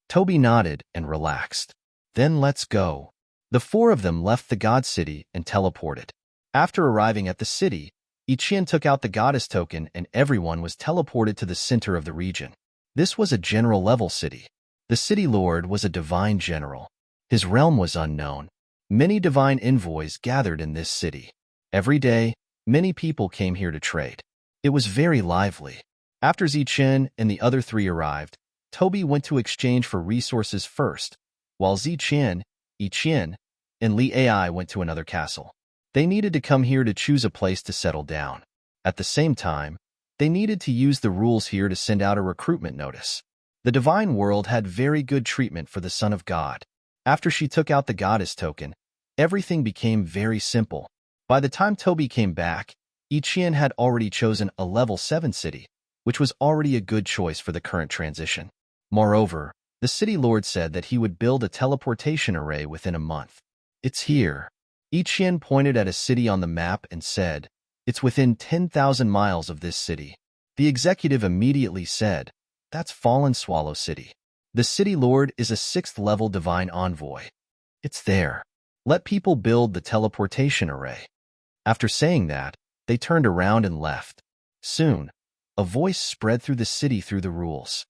Speaker 1: Toby nodded and relaxed. Then let's go. The four of them left the god city and teleported. After arriving at the city, Ichien took out the goddess token and everyone was teleported to the center of the region. This was a general-level city. The city lord was a divine general. His realm was unknown. Many divine envoys gathered in this city. Every day, many people came here to trade. It was very lively. After Zichun and the other three arrived, Toby went to exchange for resources first, while Zichun, Ichien, and Li Ai went to another castle. They needed to come here to choose a place to settle down. At the same time, they needed to use the rules here to send out a recruitment notice. The divine world had very good treatment for the Son of God. After she took out the goddess token, everything became very simple. By the time Toby came back, Ichien had already chosen a level 7 city, which was already a good choice for the current transition. Moreover, the city lord said that he would build a teleportation array within a month. It's here. Ichien pointed at a city on the map and said, it's within 10,000 miles of this city. The executive immediately said, that's Fallen Swallow City. The city lord is a 6th level divine envoy. It's there. Let people build the teleportation array. After saying that, they turned around and left. Soon, a voice spread through the city through the rules.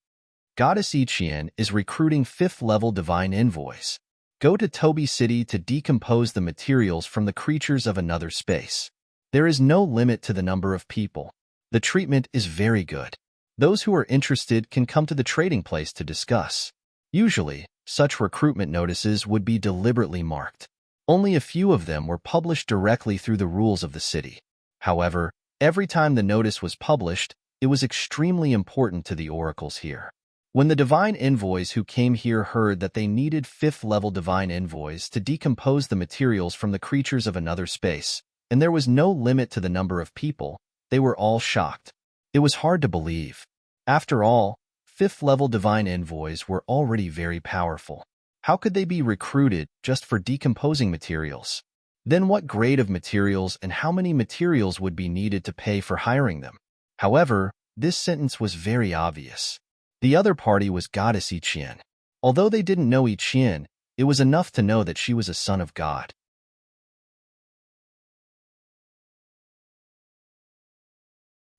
Speaker 1: Goddess Ichien is recruiting 5th level divine envoys. Go to Toby City to decompose the materials from the creatures of another space. There is no limit to the number of people. The treatment is very good. Those who are interested can come to the trading place to discuss. Usually, such recruitment notices would be deliberately marked. Only a few of them were published directly through the rules of the city. However, every time the notice was published, it was extremely important to the oracles here. When the divine envoys who came here heard that they needed 5th level divine envoys to decompose the materials from the creatures of another space, and there was no limit to the number of people, they were all shocked. It was hard to believe. After all, 5th level divine envoys were already very powerful. How could they be recruited just for decomposing materials? Then what grade of materials and how many materials would be needed to pay for hiring them? However, this sentence was very obvious. The other party was Goddess Ichien. Although they didn't know Ichien, it was enough to know that she was a son of God.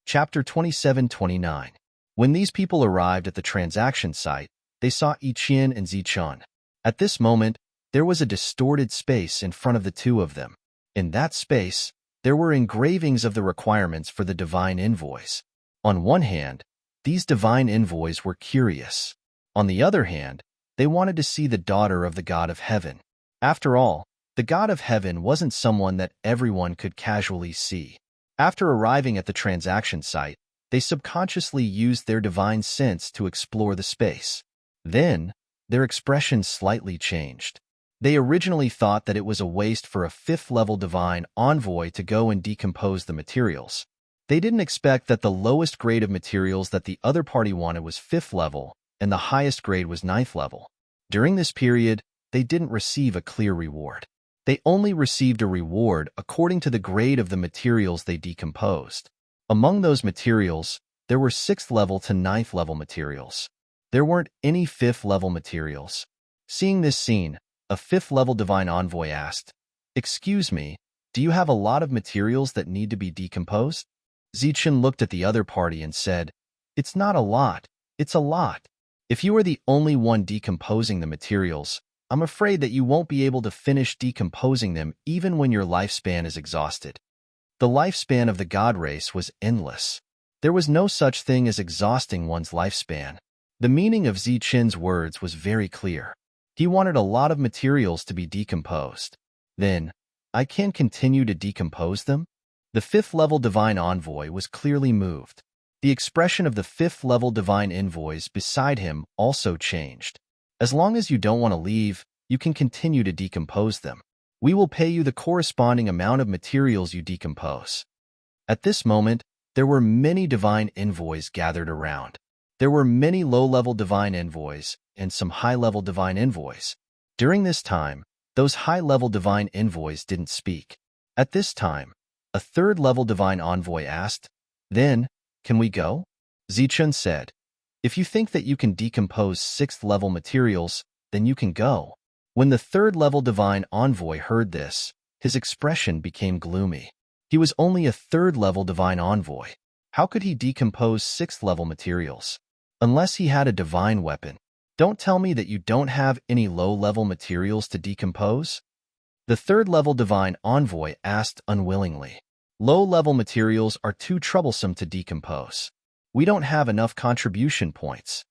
Speaker 1: Chapter 27-29. When these people arrived at the transaction site, they saw Ichien and Zichun. At this moment, there was a distorted space in front of the two of them. In that space, there were engravings of the requirements for the divine envoys. On one hand, these divine envoys were curious. On the other hand, they wanted to see the daughter of the God of Heaven. After all, the God of Heaven wasn't someone that everyone could casually see. After arriving at the transaction site, they subconsciously used their divine sense to explore the space. Then, their expression slightly changed. They originally thought that it was a waste for a 5th level divine envoy to go and decompose the materials. They didn't expect that the lowest grade of materials that the other party wanted was 5th level, and the highest grade was 9th level. During this period, they didn't receive a clear reward. They only received a reward according to the grade of the materials they decomposed. Among those materials, there were 6th level to 9th level materials. There weren't any 5th level materials. Seeing this scene, a 5th level divine envoy asked, "Excuse me, do you have a lot of materials that need to be decomposed?" Zichun looked at the other party and said, "It's not a lot, it's a lot." If you are the only one decomposing the materials, I'm afraid that you won't be able to finish decomposing them even when your lifespan is exhausted. The lifespan of the god race was endless. There was no such thing as exhausting one's lifespan. The meaning of Zichen's words was very clear. He wanted a lot of materials to be decomposed. Then, I can continue to decompose them? The fifth-level divine envoy was clearly moved. The expression of the fifth-level divine envoys beside him also changed. As long as you don't want to leave, you can continue to decompose them. We will pay you the corresponding amount of materials you decompose. At this moment, there were many divine envoys gathered around. There were many low-level divine envoys and some high-level divine envoys. During this time, those high-level divine envoys didn't speak. At this time, a third-level divine envoy asked, "Then, can we go?" Zichun said, "If you think that you can decompose sixth-level materials, then you can go." When the third-level divine envoy heard this, his expression became gloomy. He was only a third-level divine envoy. How could he decompose sixth-level materials? Unless he had a divine weapon. Don't tell me that you don't have any low-level materials to decompose? The third-level divine envoy asked unwillingly. Low-level materials are too troublesome to decompose. We don't have enough contribution points.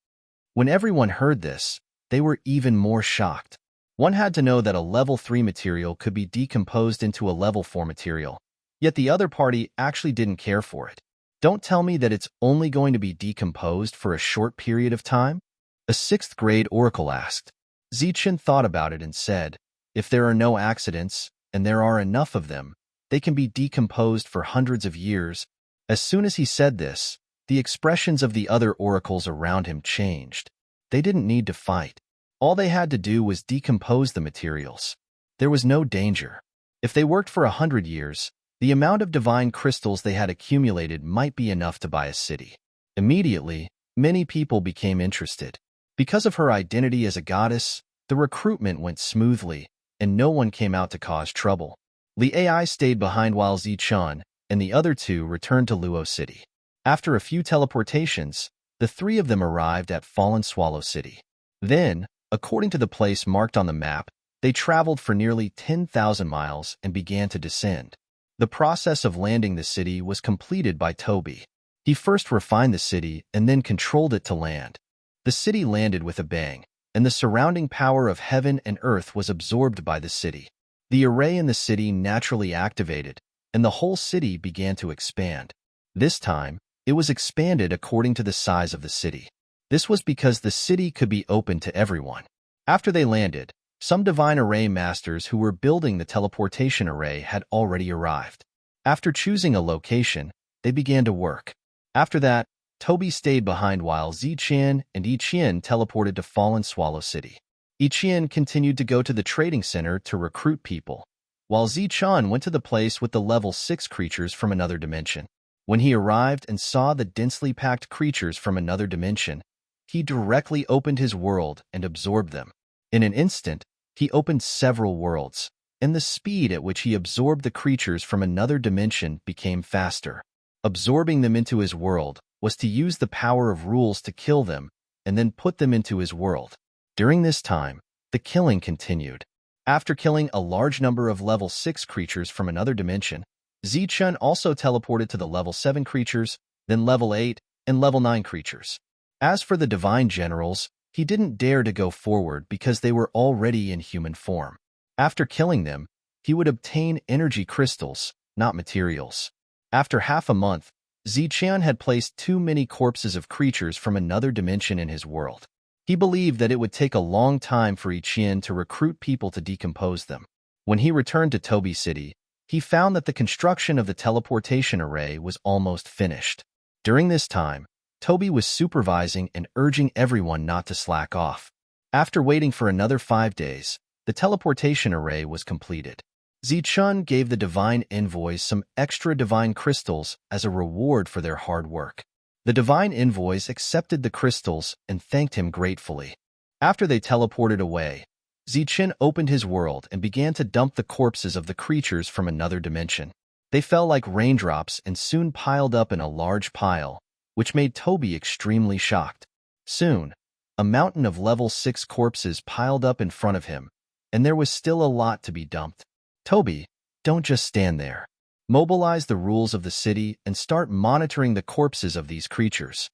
Speaker 1: When everyone heard this, they were even more shocked. One had to know that a level 3 material could be decomposed into a level 4 material, yet the other party actually didn't care for it. Don't tell me that it's only going to be decomposed for a short period of time? A 6th grade oracle asked. Zichen thought about it and said, if there are no accidents, and there are enough of them, they can be decomposed for hundreds of years. As soon as he said this, the expressions of the other oracles around him changed. They didn't need to fight. All they had to do was decompose the materials. There was no danger. If they worked for 100 years, the amount of divine crystals they had accumulated might be enough to buy a city. Immediately, many people became interested. Because of her identity as a goddess, the recruitment went smoothly, and no one came out to cause trouble. Li Ai stayed behind while Zichun and the other two returned to Luo City. After a few teleportations, the three of them arrived at Fallen Swallow City. Then, according to the place marked on the map, they traveled for nearly 10,000 miles and began to descend. The process of landing the city was completed by Toby. He first refined the city and then controlled it to land. The city landed with a bang, and the surrounding power of heaven and earth was absorbed by the city. The array in the city naturally activated, and the whole city began to expand. This time, it was expanded according to the size of the city. This was because the city could be open to everyone. After they landed, some divine array masters who were building the teleportation array had already arrived. After choosing a location, they began to work. After that, Toby stayed behind while Zichen and Yiqian teleported to Fallen Swallow City. Yiqian continued to go to the trading center to recruit people, while Zichen went to the place with the level 6 creatures from another dimension. When he arrived and saw the densely packed creatures from another dimension, he directly opened his world and absorbed them. In an instant, he opened several worlds, and the speed at which he absorbed the creatures from another dimension became faster. Absorbing them into his world was to use the power of rules to kill them and then put them into his world. During this time, the killing continued. After killing a large number of level 6 creatures from another dimension, Zichun also teleported to the level 7 creatures, then level 8 and level 9 creatures. As for the divine generals, he didn't dare to go forward because they were already in human form. After killing them, he would obtain energy crystals, not materials. After half a month, Zichen had placed too many corpses of creatures from another dimension in his world. He believed that it would take a long time for Yiqian to recruit people to decompose them. When he returned to Toby City, he found that the construction of the teleportation array was almost finished. During this time, Toby was supervising and urging everyone not to slack off. After waiting for another 5 days, the teleportation array was completed. Zichun gave the divine envoys some extra divine crystals as a reward for their hard work. The divine envoys accepted the crystals and thanked him gratefully. After they teleported away, Zichen opened his world and began to dump the corpses of the creatures from another dimension. They fell like raindrops and soon piled up in a large pile, which made Toby extremely shocked. Soon, A mountain of level 6 corpses piled up in front of him, and there was still a lot to be dumped. Toby, don't just stand there. Mobilize the rules of the city and start monitoring the corpses of these creatures.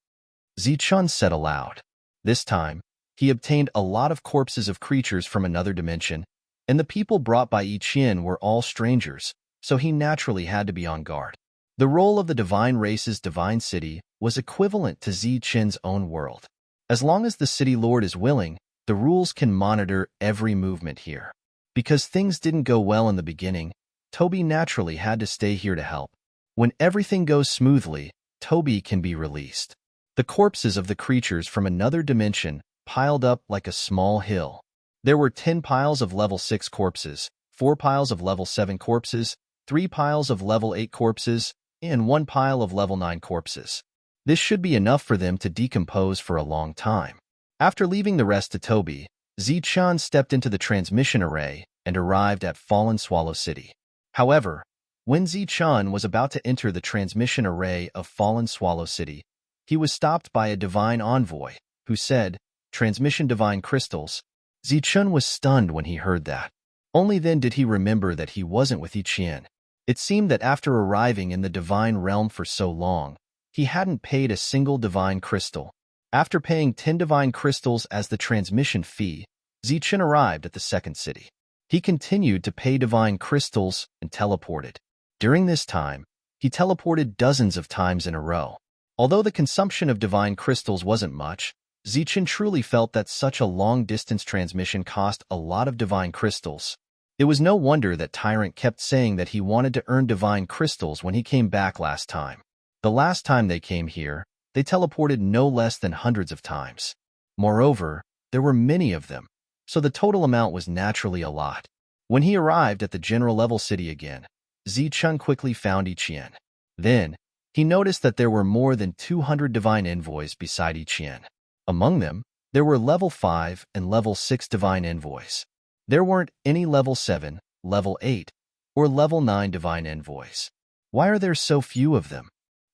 Speaker 1: Zichun said aloud. This time, he obtained a lot of corpses of creatures from another dimension, and the people brought by Yiqian were all strangers, so he naturally had to be on guard. The role of the divine race's divine city was equivalent to Zichen's own world. As long as the city lord is willing, the rules can monitor every movement here. Because things didn't go well in the beginning, Toby naturally had to stay here to help. When everything goes smoothly, Toby can be released. The corpses of the creatures from another dimension piled up like a small hill. There were 10 piles of level 6 corpses, 4 piles of level 7 corpses, 3 piles of level 8 corpses, and 1 pile of level 9 corpses. This should be enough for them to decompose for a long time. After leaving the rest to Toby, Zichun stepped into the transmission array and arrived at Fallen Swallow City. However, when Zichun was about to enter the transmission array of Fallen Swallow City, he was stopped by a divine envoy, who said, "Transmission divine crystals." Zichun was stunned when he heard that. Only then did he remember that he wasn't with Yiqian. It seemed that after arriving in the divine realm for so long, he hadn't paid a single divine crystal. After paying 10 divine crystals as the transmission fee, Zichun arrived at the second city. He continued to pay divine crystals and teleported. During this time, he teleported dozens of times in a row. Although the consumption of divine crystals wasn't much, Zichun truly felt that such a long-distance transmission cost a lot of divine crystals. It was no wonder that Tyrant kept saying that he wanted to earn divine crystals when he came back last time. The last time they came here, they teleported no less than hundreds of times. Moreover, there were many of them, so the total amount was naturally a lot. When he arrived at the general level city again, Zichun quickly found Yiqian. Then, he noticed that there were more than 200 divine envoys beside Yiqian. Among them, there were level 5 and level 6 divine envoys. There weren't any level 7, level 8, or level 9 divine envoys. Why are there so few of them?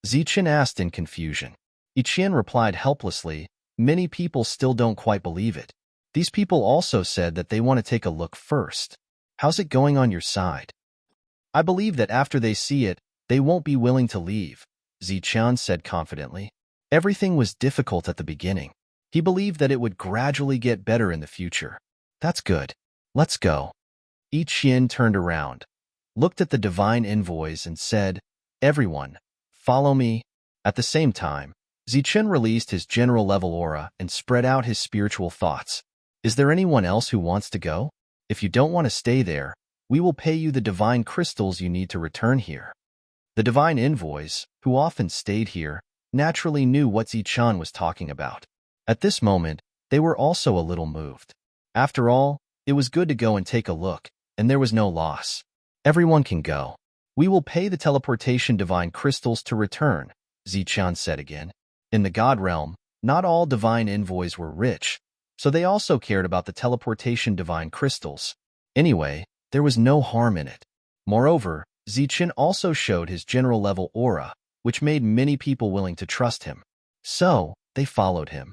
Speaker 1: Zichun asked in confusion. Yiqian replied helplessly, "Many people still don't quite believe it. These people also said that they want to take a look first. How's it going on your side?" "I believe that after they see it, they won't be willing to leave," Zichun said confidently. Everything was difficult at the beginning. He believed that it would gradually get better in the future. "That's good. Let's go." Yiqian turned around, looked at the divine envoys and said, "Everyone, follow me." At the same time, Zichun released his general level aura and spread out his spiritual thoughts. "Is there anyone else who wants to go? If you don't want to stay there, we will pay you the divine crystals you need to return here." The divine envoys, who often stayed here, naturally knew what Zichun was talking about. At this moment, they were also a little moved. After all, it was good to go and take a look, and there was no loss. "Everyone can go. We will pay the teleportation divine crystals to return," Zichun said again. In the God realm, not all divine envoys were rich, so they also cared about the teleportation divine crystals. Anyway, there was no harm in it. Moreover, Zichun also showed his general level aura, which made many people willing to trust him. So, they followed him.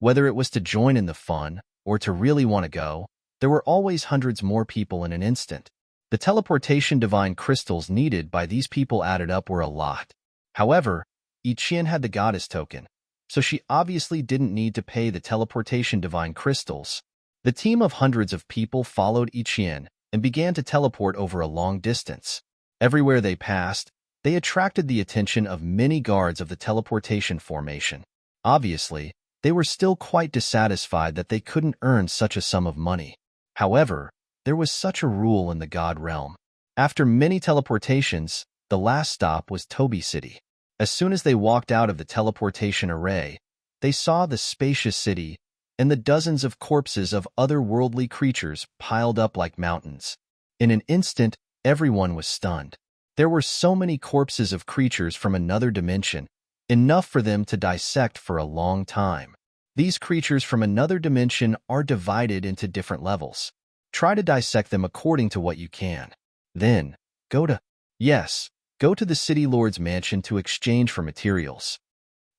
Speaker 1: Whether it was to join in the fun or to really want to go, there were always hundreds more people in an instant. The teleportation divine crystals needed by these people added up were a lot. However, Yiqian had the goddess token, so she obviously didn't need to pay the teleportation divine crystals. The team of hundreds of people followed Yiqian and began to teleport over a long distance. Everywhere they passed, they attracted the attention of many guards of the teleportation formation. Obviously, they were still quite dissatisfied that they couldn't earn such a sum of money. However, there was such a rule in the God realm. After many teleportations, the last stop was Toby City. As soon as they walked out of the teleportation array, they saw the spacious city and the dozens of corpses of otherworldly creatures piled up like mountains. In an instant, everyone was stunned. There were so many corpses of creatures from another dimension, enough for them to dissect for a long time. These creatures from another dimension are divided into different levels. Try to dissect them according to what you can. Then, go to the City Lord's mansion to exchange for materials.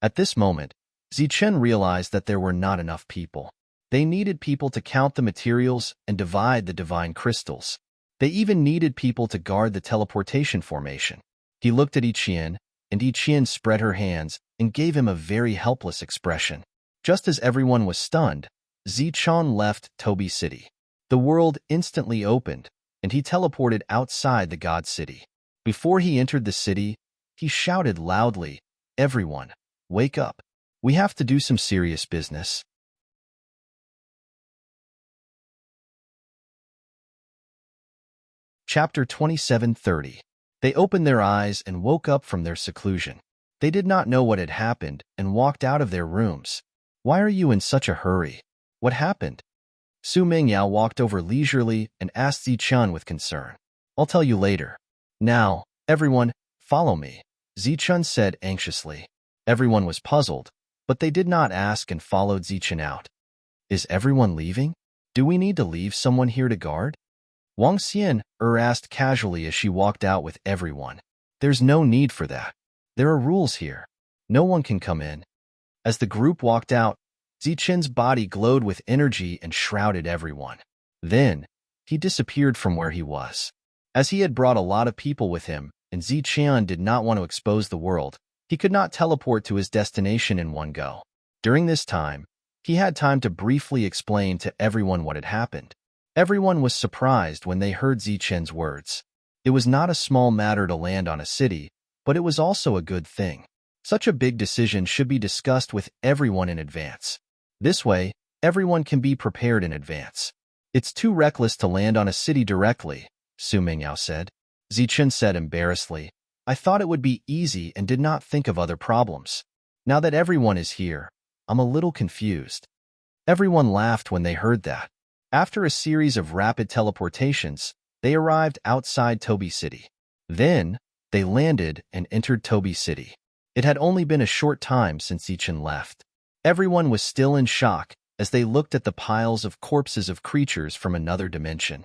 Speaker 1: At this moment, Zichen realized that there were not enough people. They needed people to count the materials and divide the divine crystals. They even needed people to guard the teleportation formation. He looked at Ichien, and Ichien spread her hands and gave him a very helpless expression. Just as everyone was stunned, Zichen left Tobi City. The world instantly opened, and he teleported outside the God City. Before he entered the city, he shouted loudly, "Everyone, wake up. We have to do some serious business." Chapter 27:30. They opened their eyes and woke up from their seclusion. They did not know what had happened and walked out of their rooms. "Why are you in such a hurry? What happened?" Su Mingyao walked over leisurely and asked Zichen with concern. "I'll tell you later. Now, everyone, follow me," Zichen said anxiously. Everyone was puzzled, but they did not ask and followed Zichen out. "Is everyone leaving? Do we need to leave someone here to guard?" Wang Xian asked casually as she walked out with everyone. "There's no need for that. There are rules here. No one can come in." As the group walked out, Zichen's body glowed with energy and shrouded everyone. Then, he disappeared from where he was. As he had brought a lot of people with him, and Zichen did not want to expose the world, he could not teleport to his destination in one go. During this time, he had time to briefly explain to everyone what had happened. Everyone was surprised when they heard Zichen's words. It was not a small matter to land on a city, but it was also a good thing. Such a big decision should be discussed with everyone in advance. This way, everyone can be prepared in advance. "It's too reckless to land on a city directly," Su Mingyao said. Zichen said embarrassedly, "I thought it would be easy and did not think of other problems. Now that everyone is here, I'm a little confused." Everyone laughed when they heard that. After a series of rapid teleportations, they arrived outside Tobi City. Then, they landed and entered Tobi City. It had only been a short time since Zichen left. Everyone was still in shock as they looked at the piles of corpses of creatures from another dimension.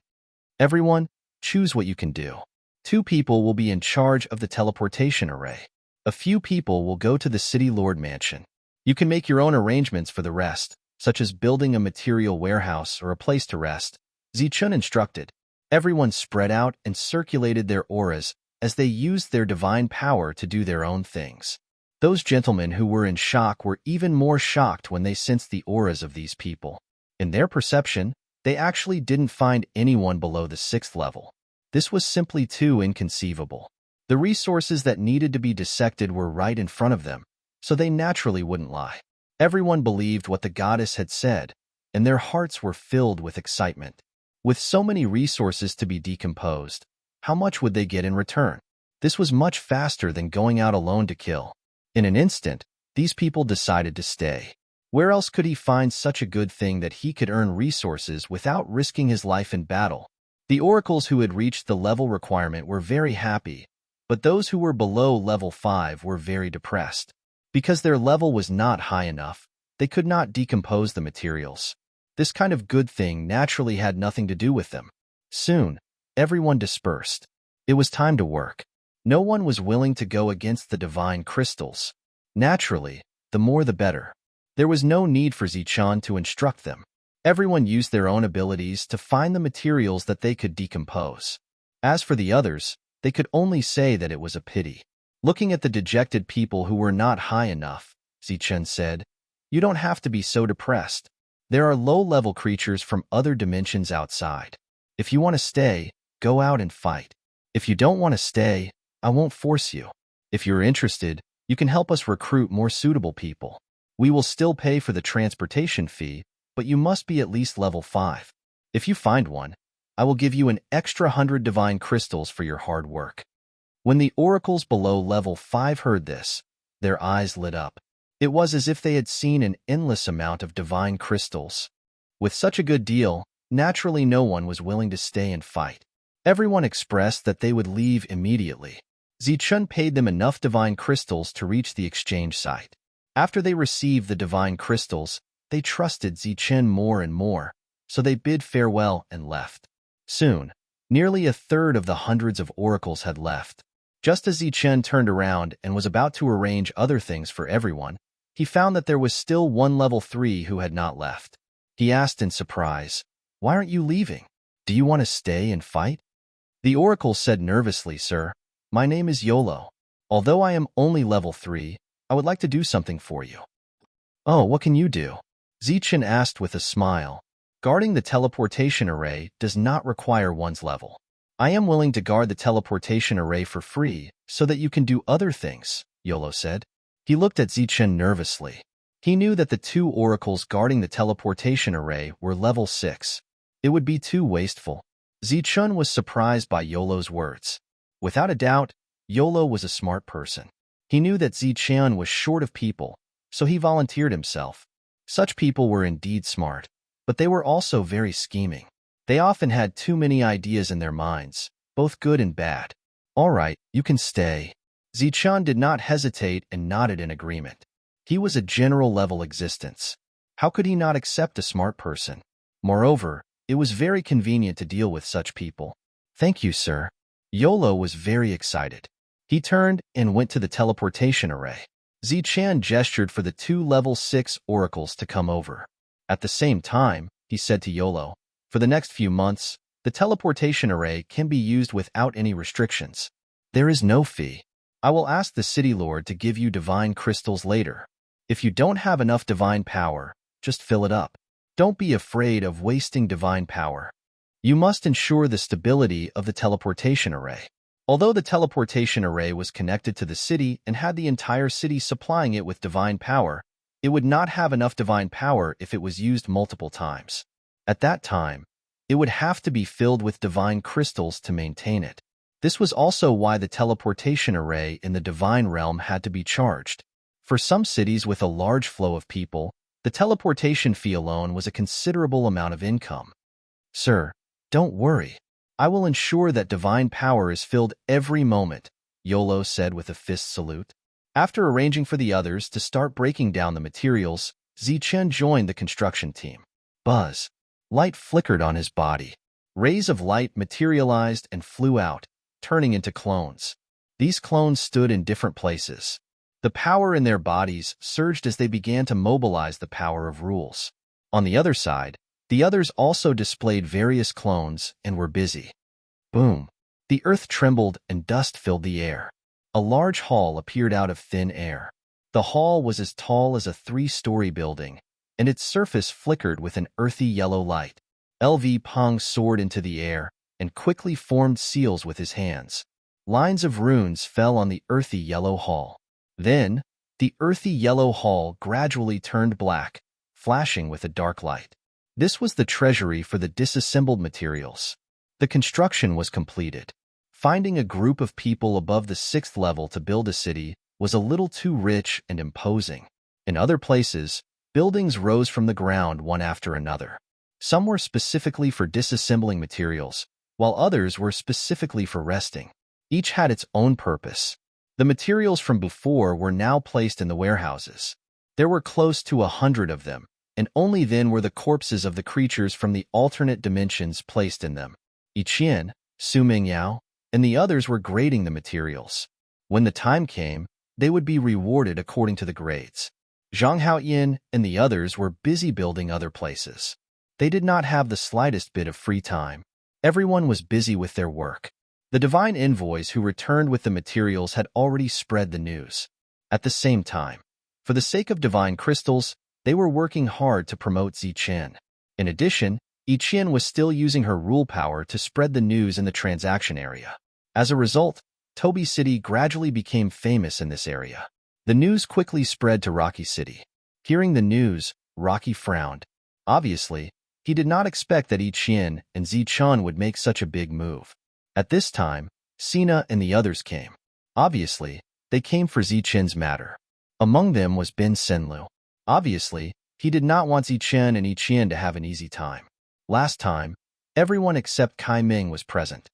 Speaker 1: "Everyone, choose what you can do. 2 people will be in charge of the teleportation array. A few people will go to the City Lord Mansion. You can make your own arrangements for the rest, such as building a material warehouse or a place to rest," Zichen instructed. Everyone spread out and circulated their auras as they used their divine power to do their own things. Those gentlemen who were in shock were even more shocked when they sensed the auras of these people. In their perception, they actually didn't find anyone below the 6th level. This was simply too inconceivable. The resources that needed to be dissected were right in front of them, so they naturally wouldn't lie. Everyone believed what the goddess had said, and their hearts were filled with excitement. With so many resources to be decomposed, how much would they get in return? This was much faster than going out alone to kill. In an instant, these people decided to stay. Where else could he find such a good thing that he could earn resources without risking his life in battle? The oracles who had reached the level requirement were very happy, but those who were below level 5 were very depressed. Because their level was not high enough, they could not decompose the materials. This kind of good thing naturally had nothing to do with them. Soon, everyone dispersed. It was time to work. No one was willing to go against the divine crystals. Naturally, the more the better. There was no need for Zichen to instruct them. Everyone used their own abilities to find the materials that they could decompose. As for the others, they could only say that it was a pity. Looking at the dejected people who were not high enough, Zichen said, "You don't have to be so depressed. There are low-level creatures from other dimensions outside. If you want to stay, go out and fight. If you don't want to stay, I won't force you. If you're interested, you can help us recruit more suitable people. We will still pay for the transportation fee, but you must be at least level 5. If you find one, I will give you an extra 100 divine crystals for your hard work." When the oracles below level 5 heard this, their eyes lit up. It was as if they had seen an endless amount of divine crystals. With such a good deal, naturally no one was willing to stay and fight. Everyone expressed that they would leave immediately. Zichen paid them enough divine crystals to reach the exchange site. After they received the divine crystals, they trusted Zichen more and more, so they bid farewell and left. Soon, nearly a third of the hundreds of oracles had left. Just as Zichen turned around and was about to arrange other things for everyone, he found that there was still one level 3 who had not left. He asked in surprise, "Why aren't you leaving? Do you want to stay and fight?" The oracle said nervously, "Sir, my name is Yolo. Although I am only level 3, I would like to do something for you." "Oh, what can you do?" Zichen asked with a smile. "Guarding the teleportation array does not require one's level. I am willing to guard the teleportation array for free so that you can do other things," Yolo said. He looked at Zichen nervously. He knew that the 2 oracles guarding the teleportation array were level 6. It would be too wasteful. Zichen was surprised by Yolo's words. Without a doubt, Yolo was a smart person. He knew that Zichen was short of people, so he volunteered himself. Such people were indeed smart, but they were also very scheming. They often had too many ideas in their minds, both good and bad. "All right, you can stay." Zichen did not hesitate and nodded in agreement. He was a general-level existence. How could he not accept a smart person? Moreover, it was very convenient to deal with such people. "Thank you, sir." Yolo was very excited. He turned and went to the teleportation array. Zichen gestured for the 2 level 6 oracles to come over. At the same time, he said to Yolo, "For the next few months, the teleportation array can be used without any restrictions. There is no fee. I will ask the city lord to give you divine crystals later. If you don't have enough divine power, just fill it up. Don't be afraid of wasting divine power. You must ensure the stability of the teleportation array." Although the teleportation array was connected to the city and had the entire city supplying it with divine power, it would not have enough divine power if it was used multiple times. At that time, it would have to be filled with divine crystals to maintain it. This was also why the teleportation array in the divine realm had to be charged. For some cities with a large flow of people, the teleportation fee alone was a considerable amount of income. "Sir, don't worry. I will ensure that divine power is filled every moment," Yolo said with a fist salute. After arranging for the others to start breaking down the materials, Zichen joined the construction team. Buzz. Light flickered on his body. Rays of light materialized and flew out, turning into clones. These clones stood in different places. The power in their bodies surged as they began to mobilize the power of rules. On the other side, the others also displayed various clones and were busy. Boom! The earth trembled and dust filled the air. A large hall appeared out of thin air. The hall was as tall as a 3-story building, and its surface flickered with an earthy yellow light. LV Pong soared into the air and quickly formed seals with his hands. Lines of runes fell on the earthy yellow hall. Then, the earthy yellow hall gradually turned black, flashing with a dark light. This was the treasury for the disassembled materials. The construction was completed. Finding a group of people above the 6th level to build a city was a little too rich and imposing. In other places, buildings rose from the ground one after another. Some were specifically for disassembling materials, while others were specifically for resting. Each had its own purpose. The materials from before were now placed in the warehouses. There were close to 100 of them, and only then were the corpses of the creatures from the alternate dimensions placed in them. Yiqian, Su Mingyao, and the others were grading the materials. When the time came, they would be rewarded according to the grades. Zhang Haoyin and the others were busy building other places. They did not have the slightest bit of free time. Everyone was busy with their work. The divine envoys who returned with the materials had already spread the news. At the same time, for the sake of divine crystals, they were working hard to promote Zichen. In addition, Yiqian was still using her rule power to spread the news in the transaction area. As a result, Tobi City gradually became famous in this area. The news quickly spread to Rocky City. Hearing the news, Rocky frowned. Obviously, he did not expect that Yiqian and Zichen would make such a big move. At this time, Sina and the others came. Obviously, they came for Zichen's matter. Among them was Ben Senlu. Obviously, he did not want Zichen and Yiqian to have an easy time. Last time, everyone except Kai Ming was present.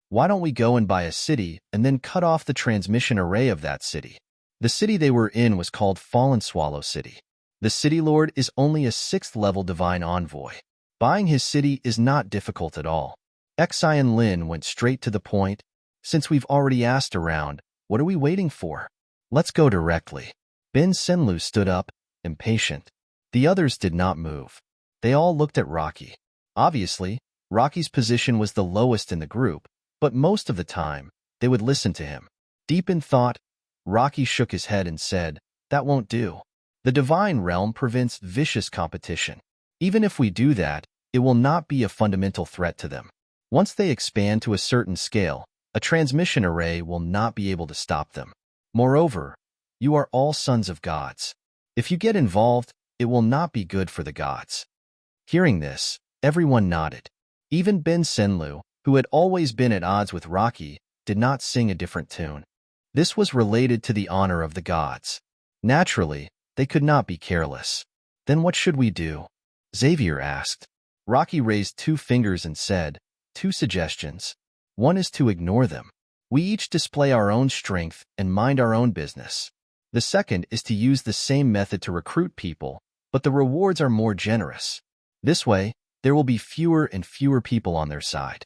Speaker 1: Why don't we go and buy a city and then cut off the transmission array of that city? The city they were in was called Fallen Swallow City. The city lord is only a 6th-level divine envoy. Buying his city is not difficult at all. Xian Lin went straight to the point. Since we've already asked around, what are we waiting for? Let's go directly. Ben Senlu stood up, impatient. The others did not move. They all looked at Rocky. Obviously, Rocky's position was the lowest in the group, but most of the time, they would listen to him. Deep in thought, Rocky shook his head and said, "That won't do. The divine realm prevents vicious competition. Even if we do that, it will not be a fundamental threat to them. Once they expand to a certain scale, a transmission array will not be able to stop them. Moreover, you are all sons of gods. If you get involved, it will not be good for the gods." Hearing this, everyone nodded. Even Ben Senlu, who had always been at odds with Rocky, did not sing a different tune. This was related to the honor of the gods. Naturally, they could not be careless. "Then what should we do?" Xavier asked. Rocky raised 2 fingers and said, "2 suggestions. One is to ignore them. We each display our own strength and mind our own business. The second is to use the same method to recruit people, but the rewards are more generous. This way, there will be fewer and fewer people on their side.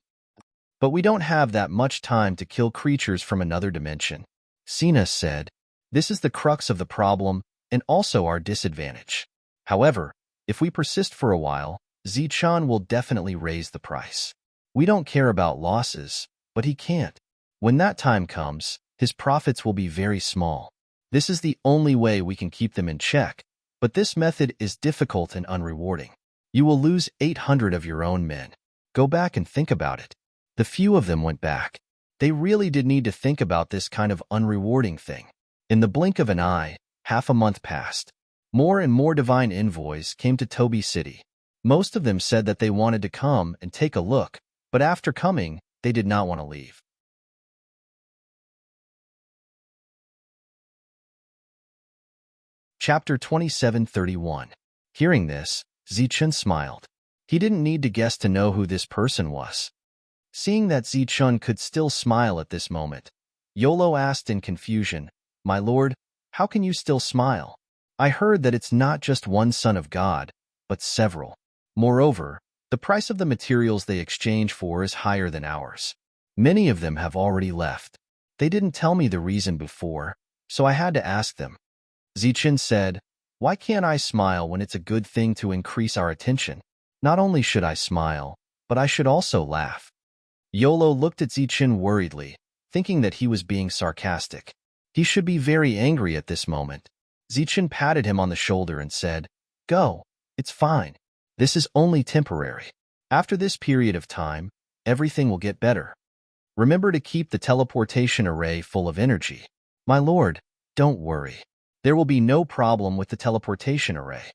Speaker 1: But we don't have that much time to kill creatures from another dimension." Sina said, "This is the crux of the problem and also our disadvantage. However, if we persist for a while, Zichan will definitely raise the price. We don't care about losses, but he can't. When that time comes, his profits will be very small. This is the only way we can keep them in check, but this method is difficult and unrewarding. You will lose 800 of your own men. Go back and think about it." The few of them went back. They really did need to think about this kind of unrewarding thing. In the blink of an eye, half a month passed. More and more divine envoys came to Toby City. Most of them said that they wanted to come and take a look, but after coming, they did not want to leave. Chapter 27:31. Hearing this, Zichun smiled. He didn't need to guess to know who this person was. Seeing that Zichun could still smile at this moment, Yolo asked in confusion, "My lord, how can you still smile? I heard that it's not just one son of God, but several. Moreover, the price of the materials they exchange for is higher than ours. Many of them have already left. They didn't tell me the reason before, so I had to ask them." Zichun said, "Why can't I smile when it's a good thing to increase our attention? Not only should I smile, but I should also laugh." Yolo looked at Zichun worriedly, thinking that he was being sarcastic. He should be very angry at this moment. Zichun patted him on the shoulder and said, "Go, it's fine. This is only temporary. After this period of time, everything will get better. Remember to keep the teleportation array full of energy." "My lord, don't worry. There will be no problem with the teleportation array."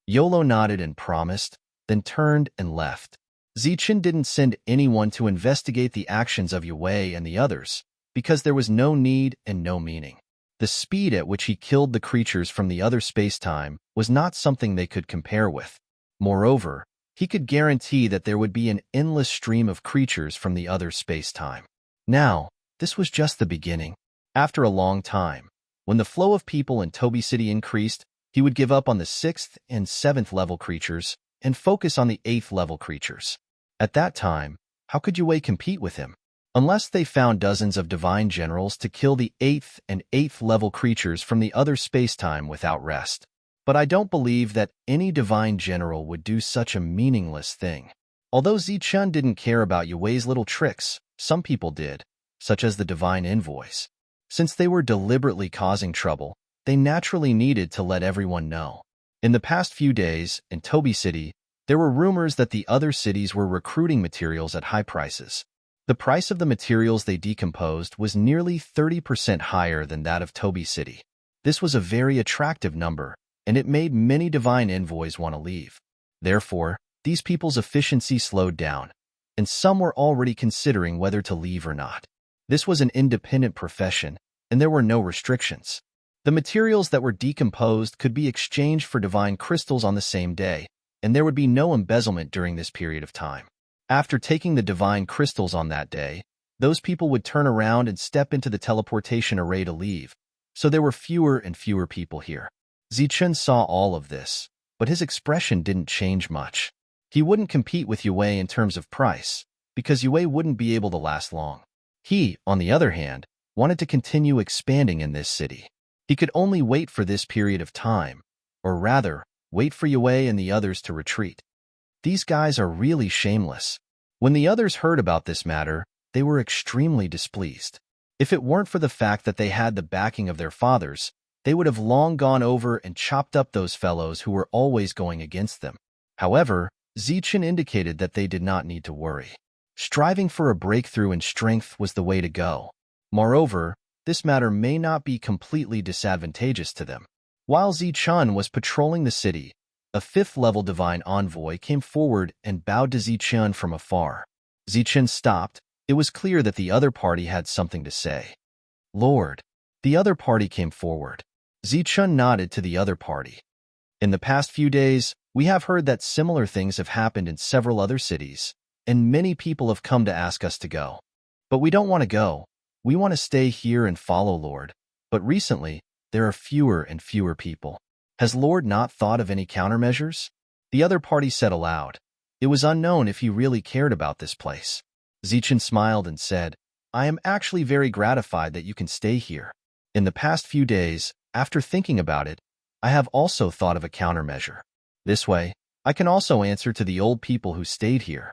Speaker 1: Yolo nodded and promised, then turned and left. Zichun didn't send anyone to investigate the actions of Yue and the others, because there was no need and no meaning. The speed at which he killed the creatures from the other space-time was not something they could compare with. Moreover, he could guarantee that there would be an endless stream of creatures from the other space-time. Now, this was just the beginning. After a long time, when the flow of people in Toby City increased, he would give up on the 6th and 7th level creatures and focus on the 8th level creatures. At that time, how could Yue compete with him? Unless they found dozens of divine generals to kill the 8th and 8th level creatures from the other space-time without rest. But I don't believe that any divine general would do such a meaningless thing. Although Zichun didn't care about Yue's little tricks, some people did, such as the divine envoys. Since they were deliberately causing trouble, they naturally needed to let everyone know. In the past few days, in Toby City, there were rumors that the other cities were recruiting materials at high prices. The price of the materials they decomposed was nearly 30% higher than that of Toby City. This was a very attractive number, and it made many divine envoys want to leave. Therefore, these people's efficiency slowed down, and some were already considering whether to leave or not. This was an independent profession, and there were no restrictions. The materials that were decomposed could be exchanged for divine crystals on the same day, and there would be no embezzlement during this period of time. After taking the divine crystals on that day, those people would turn around and step into the teleportation array to leave, so there were fewer and fewer people here. Zichun saw all of this, but his expression didn't change much. He wouldn't compete with Yue in terms of price, because Yue wouldn't be able to last long. He, on the other hand, wanted to continue expanding in this city. He could only wait for this period of time, or rather, wait for Yue and the others to retreat. These guys are really shameless. When the others heard about this matter, they were extremely displeased. If it weren't for the fact that they had the backing of their fathers, they would have long gone over and chopped up those fellows who were always going against them. However, Zichen indicated that they did not need to worry. Striving for a breakthrough in strength was the way to go. Moreover, this matter may not be completely disadvantageous to them. While Zichen was patrolling the city, a 5th-level divine envoy came forward and bowed to Zichen from afar. Zichen stopped. It was clear that the other party had something to say. Lord. The other party came forward. Zichen nodded to the other party. In the past few days, we have heard that similar things have happened in several other cities, and many people have come to ask us to go. But we don't want to go. We want to stay here and follow Lord. But recently, there are fewer and fewer people. Has Lord not thought of any countermeasures? The other party said aloud. It was unknown if he really cared about this place. Zichen smiled and said, I am actually very gratified that you can stay here. In the past few days, after thinking about it, I have also thought of a countermeasure. This way, I can also answer to the old people who stayed here.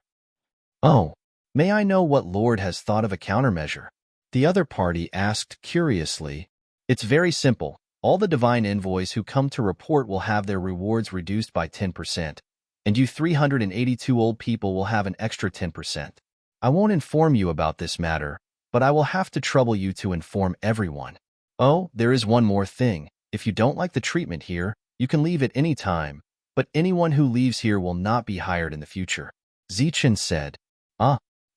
Speaker 1: Oh, may I know what Lord has thought of a countermeasure? The other party asked curiously. It's very simple. All the divine envoys who come to report will have their rewards reduced by 10%, and you 382 old people will have an extra 10%. I won't inform you about this matter, but I will have to trouble you to inform everyone. Oh, there is one more thing. If you don't like the treatment here, you can leave at any time, but anyone who leaves here will not be hired in the future. Zichen said.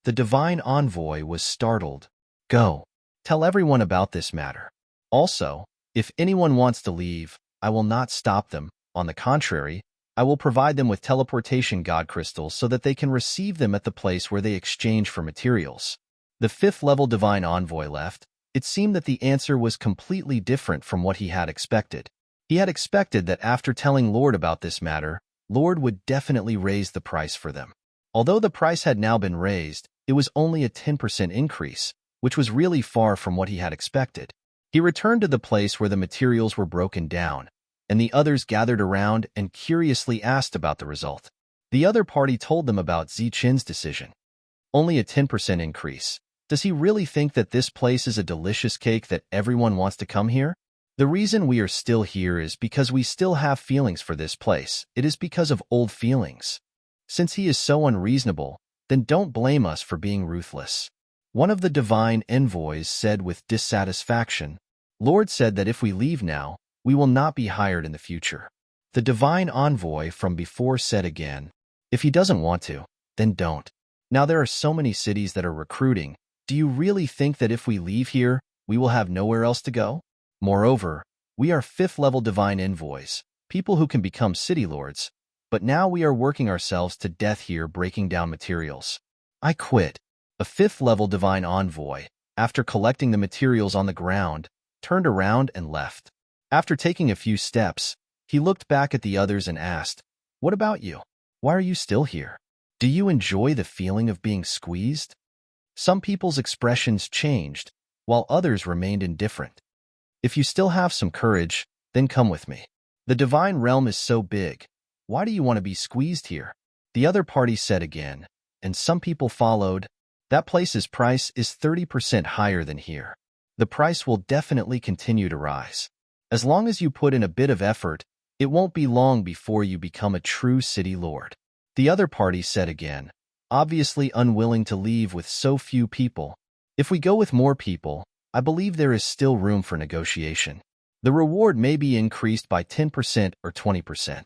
Speaker 1: The divine envoy was startled. Go. Tell everyone about this matter. Also, if anyone wants to leave, I will not stop them. On the contrary, I will provide them with teleportation god crystals so that they can receive them at the place where they exchange for materials. The 5th-level divine envoy left. It seemed that the answer was completely different from what he had expected. He had expected that after telling Lord about this matter, Lord would definitely raise the price for them. Although the price had now been raised, it was only a 10% increase, which was really far from what he had expected. He returned to the place where the materials were broken down, and the others gathered around and curiously asked about the result. The other party told them about Zichen's decision. Only a 10% increase. Does he really think that this place is a delicious cake that everyone wants to come here? The reason we are still here is because we still have feelings for this place. It is because of old feelings. Since he is so unreasonable, then don't blame us for being ruthless. One of the divine envoys said with dissatisfaction, Lord said that if we leave now, we will not be hired in the future. The divine envoy from before said again, if he doesn't want to, then don't. Now there are so many cities that are recruiting. Do you really think that if we leave here, we will have nowhere else to go? Moreover, we are 5th-level divine envoys, people who can become city lords, but now we are working ourselves to death here breaking down materials. I quit. A 5th-level divine envoy, after collecting the materials on the ground, turned around and left. After taking a few steps, he looked back at the others and asked, What about you? Why are you still here? Do you enjoy the feeling of being squeezed? Some people's expressions changed, while others remained indifferent. If you still have some courage, then come with me. The divine realm is so big. Why do you want to be squeezed here? The other party said again, and some people followed. That place's price is 30% higher than here. The price will definitely continue to rise. As long as you put in a bit of effort, it won't be long before you become a true city lord. The other party said again, obviously unwilling to leave with so few people. If we go with more people, I believe there is still room for negotiation. The reward may be increased by 10% or 20%.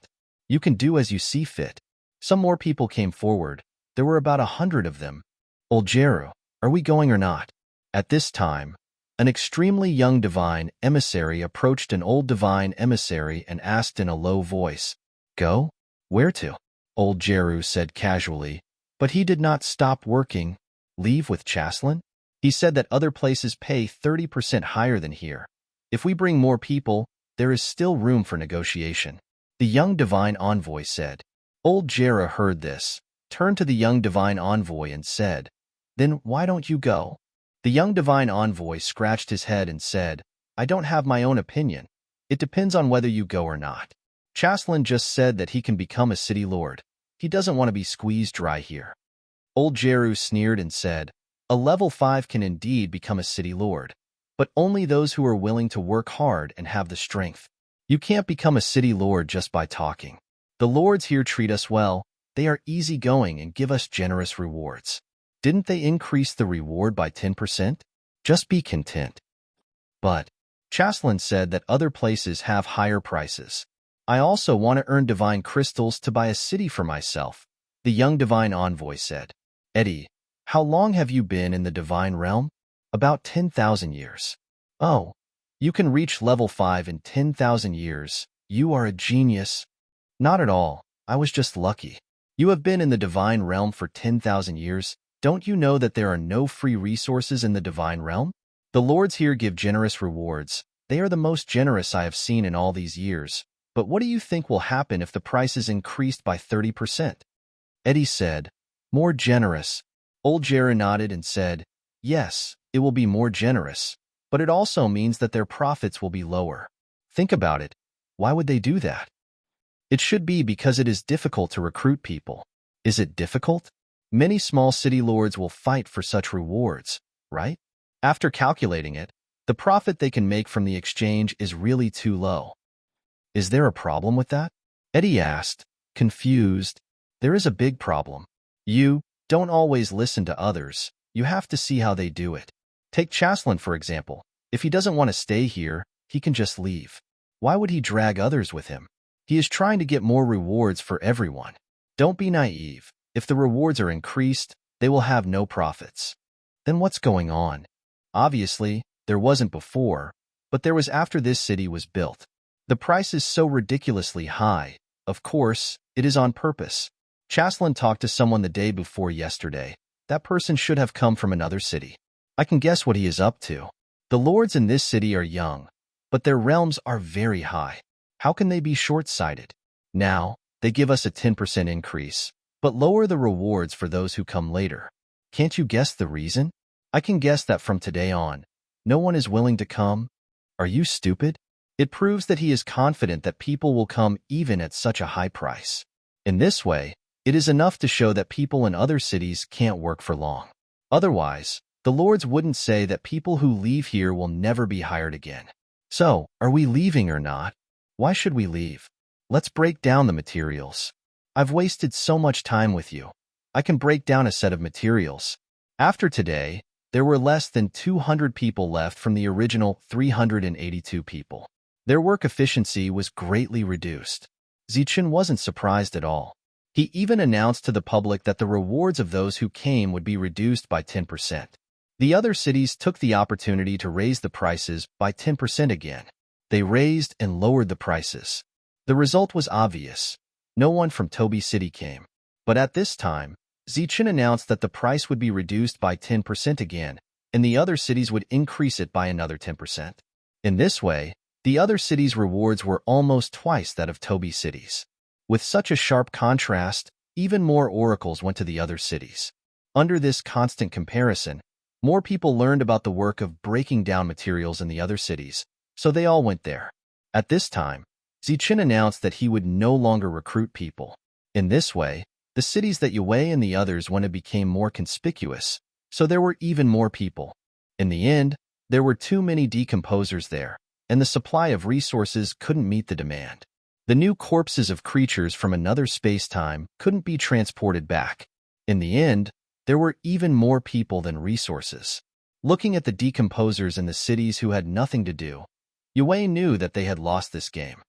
Speaker 1: You can do as you see fit. Some more people came forward. There were about 100 of them. Old Jeru, are we going or not? At this time, an extremely young divine emissary approached an old divine emissary and asked in a low voice, Go? Where to? Old Jeru said casually, but he did not stop working. Leave with Chaslin? He said that other places pay 30% higher than here. If we bring more people, there is still room for negotiation. The young divine envoy said. Old Jera heard this, turned to the young divine envoy and said, Then why don't you go? The young divine envoy scratched his head and said, I don't have my own opinion. It depends on whether you go or not. Chaslin just said that he can become a city lord. He doesn't want to be squeezed dry here. Old Jeru sneered and said, a level 5 can indeed become a city lord, but only those who are willing to work hard and have the strength. You can't become a city lord just by talking. The lords here treat us well. They are easygoing and give us generous rewards. Didn't they increase the reward by 10%? Just be content. But Chaslin said that other places have higher prices. I also want to earn divine crystals to buy a city for myself, the young divine envoy said. Eddie, how long have you been in the divine realm? About 10,000 years. Oh, you can reach level 5 in 10,000 years. You are a genius. Not at all. I was just lucky. You have been in the divine realm for 10,000 years. Don't you know that there are no free resources in the divine realm? The lords here give generous rewards. They are the most generous I have seen in all these years. But what do you think will happen if the price is increased by 30%? Eddie said, more generous. Old Jera nodded and said, yes, it will be more generous, but it also means that their profits will be lower. Think about it. Why would they do that? It should be because it is difficult to recruit people. Is it difficult? Many small city lords will fight for such rewards, right? After calculating it, the profit they can make from the exchange is really too low. Is there a problem with that? Eddie asked, confused. There is a big problem. You don't always listen to others. You have to see how they do it. Take Chaslin, for example. If he doesn't want to stay here, he can just leave. Why would he drag others with him? He is trying to get more rewards for everyone. Don't be naive. If the rewards are increased, they will have no profits. Then what's going on? Obviously, there wasn't before, but there was after this city was built. The price is so ridiculously high. Of course, it is on purpose. Chaslin talked to someone the day before yesterday. That person should have come from another city. I can guess what he is up to. The lords in this city are young, but their realms are very high. How can they be short-sighted? Now, they give us a 10% increase, but lower the rewards for those who come later. Can't you guess the reason? I can guess that from today on, no one is willing to come. Are you stupid? It proves that he is confident that people will come even at such a high price. In this way, it is enough to show that people in other cities can't work for long. Otherwise, the lords wouldn't say that people who leave here will never be hired again. So, are we leaving or not? Why should we leave? Let's break down the materials. I've wasted so much time with you. I can break down a set of materials. After today, there were less than 200 people left from the original 382 people. Their work efficiency was greatly reduced. Zichen wasn't surprised at all. He even announced to the public that the rewards of those who came would be reduced by 10%. The other cities took the opportunity to raise the prices by 10% again. They raised and lowered the prices. The result was obvious. No one from Toby City came. But at this time, Zichen announced that the price would be reduced by 10% again, and the other cities would increase it by another 10%. In this way, the other cities' rewards were almost twice that of Toby City's. With such a sharp contrast, even more oracles went to the other cities. Under this constant comparison, more people learned about the work of breaking down materials in the other cities, so they all went there. At this time, Zichen announced that he would no longer recruit people. In this way, the cities that Yue and the others went became more conspicuous, so there were even more people. In the end, there were too many decomposers there, and the supply of resources couldn't meet the demand. The new corpses of creatures from another space-time couldn't be transported back. In the end, there were even more people than resources. Looking at the decomposers in the cities who had nothing to do, Yue knew that they had lost this game.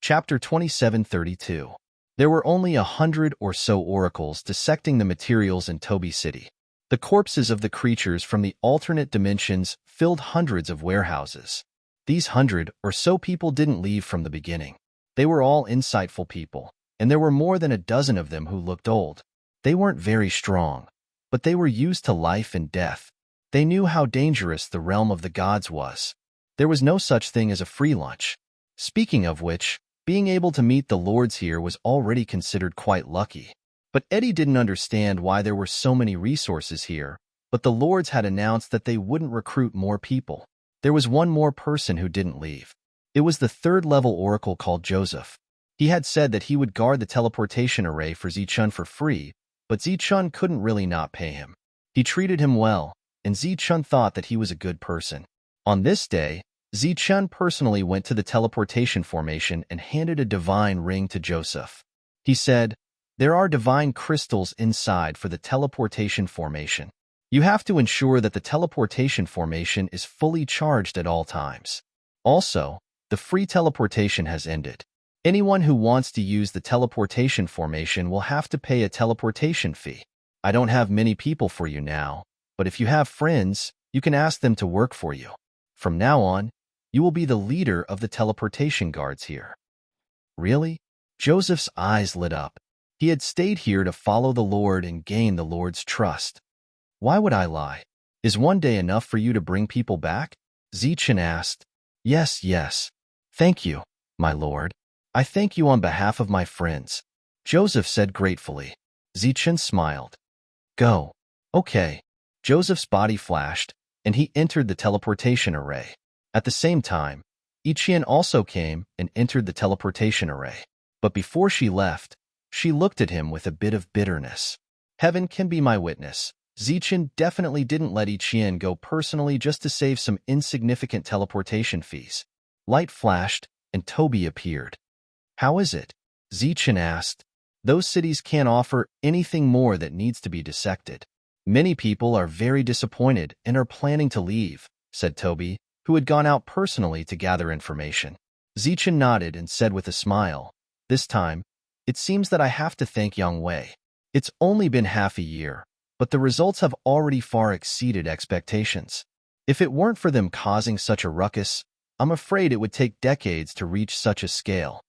Speaker 1: Chapter 2732. There were only 100 or so oracles dissecting the materials in Toby City. The corpses of the creatures from the alternate dimensions filled hundreds of warehouses. These 100 or so people didn't leave from the beginning. They were all insightful people, and there were more than a dozen of them who looked old. They weren't very strong, but they were used to life and death. They knew how dangerous the realm of the gods was. There was no such thing as a free lunch. Speaking of which, being able to meet the lords here was already considered quite lucky. But Eddie didn't understand why there were so many resources here, but the lords had announced that they wouldn't recruit more people. There was one more person who didn't leave. It was the third-level oracle called Joseph. He had said that he would guard the teleportation array for Zichun for free, but Zichun couldn't really not pay him. He treated him well, and Zichun thought that he was a good person. On this day, Zichun personally went to the teleportation formation and handed a divine ring to Joseph. He said, "There are divine crystals inside for the teleportation formation. You have to ensure that the teleportation formation is fully charged at all times. Also, the free teleportation has ended. Anyone who wants to use the teleportation formation will have to pay a teleportation fee. I don't have many people for you now, but if you have friends, you can ask them to work for you. From now on, you will be the leader of the teleportation guards here." Really? Joseph's eyes lit up. He had stayed here to follow the Lord and gain the Lord's trust. "Why would I lie? Is one day enough for you to bring people back?" Zichun asked. Yes. Thank you, my lord. I thank you on behalf of my friends," Joseph said gratefully. Zichun smiled. "Go." "Okay." Joseph's body flashed, and he entered the teleportation array. At the same time, Ichian also came and entered the teleportation array. But before she left, she looked at him with a bit of bitterness. Heaven can be my witness. Zichun definitely didn't let Ichian go personally just to save some insignificant teleportation fees. Light flashed, and Toby appeared. "How is it?" Zichun asked. "Those cities can't offer anything more that needs to be dissected. Many people are very disappointed and are planning to leave," said Toby, who had gone out personally to gather information. Zichun nodded and said with a smile, "This time, it seems that I have to thank Yang Wei. It's only been half a year, but the results have already far exceeded expectations. If it weren't for them causing such a ruckus, I'm afraid it would take decades to reach such a scale."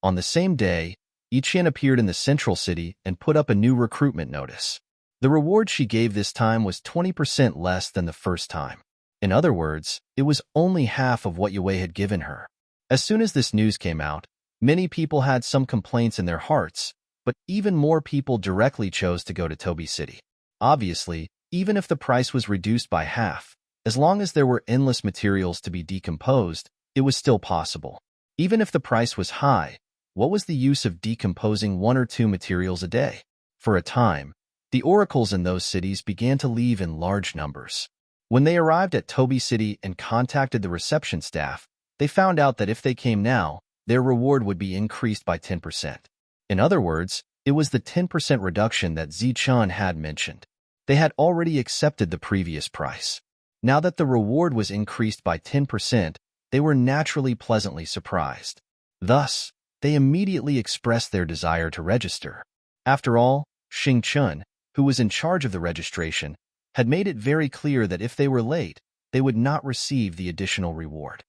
Speaker 1: On the same day, Ichian appeared in the central city and put up a new recruitment notice. The reward she gave this time was 20% less than the first time. In other words, it was only half of what Yue had given her. As soon as this news came out, many people had some complaints in their hearts, but even more people directly chose to go to Toby City. Obviously, even if the price was reduced by half, as long as there were endless materials to be decomposed, it was still possible. Even if the price was high, what was the use of decomposing 1 or 2 materials a day? For a time, the oracles in those cities began to leave in large numbers. When they arrived at Toby City and contacted the reception staff, they found out that if they came now, their reward would be increased by 10%. In other words, it was the 10% reduction that Zichun had mentioned. They had already accepted the previous price. Now that the reward was increased by 10%, they were naturally pleasantly surprised. Thus, they immediately expressed their desire to register. After all, Xing Chun, who was in charge of the registration, had made it very clear that if they were late, they would not receive the additional reward.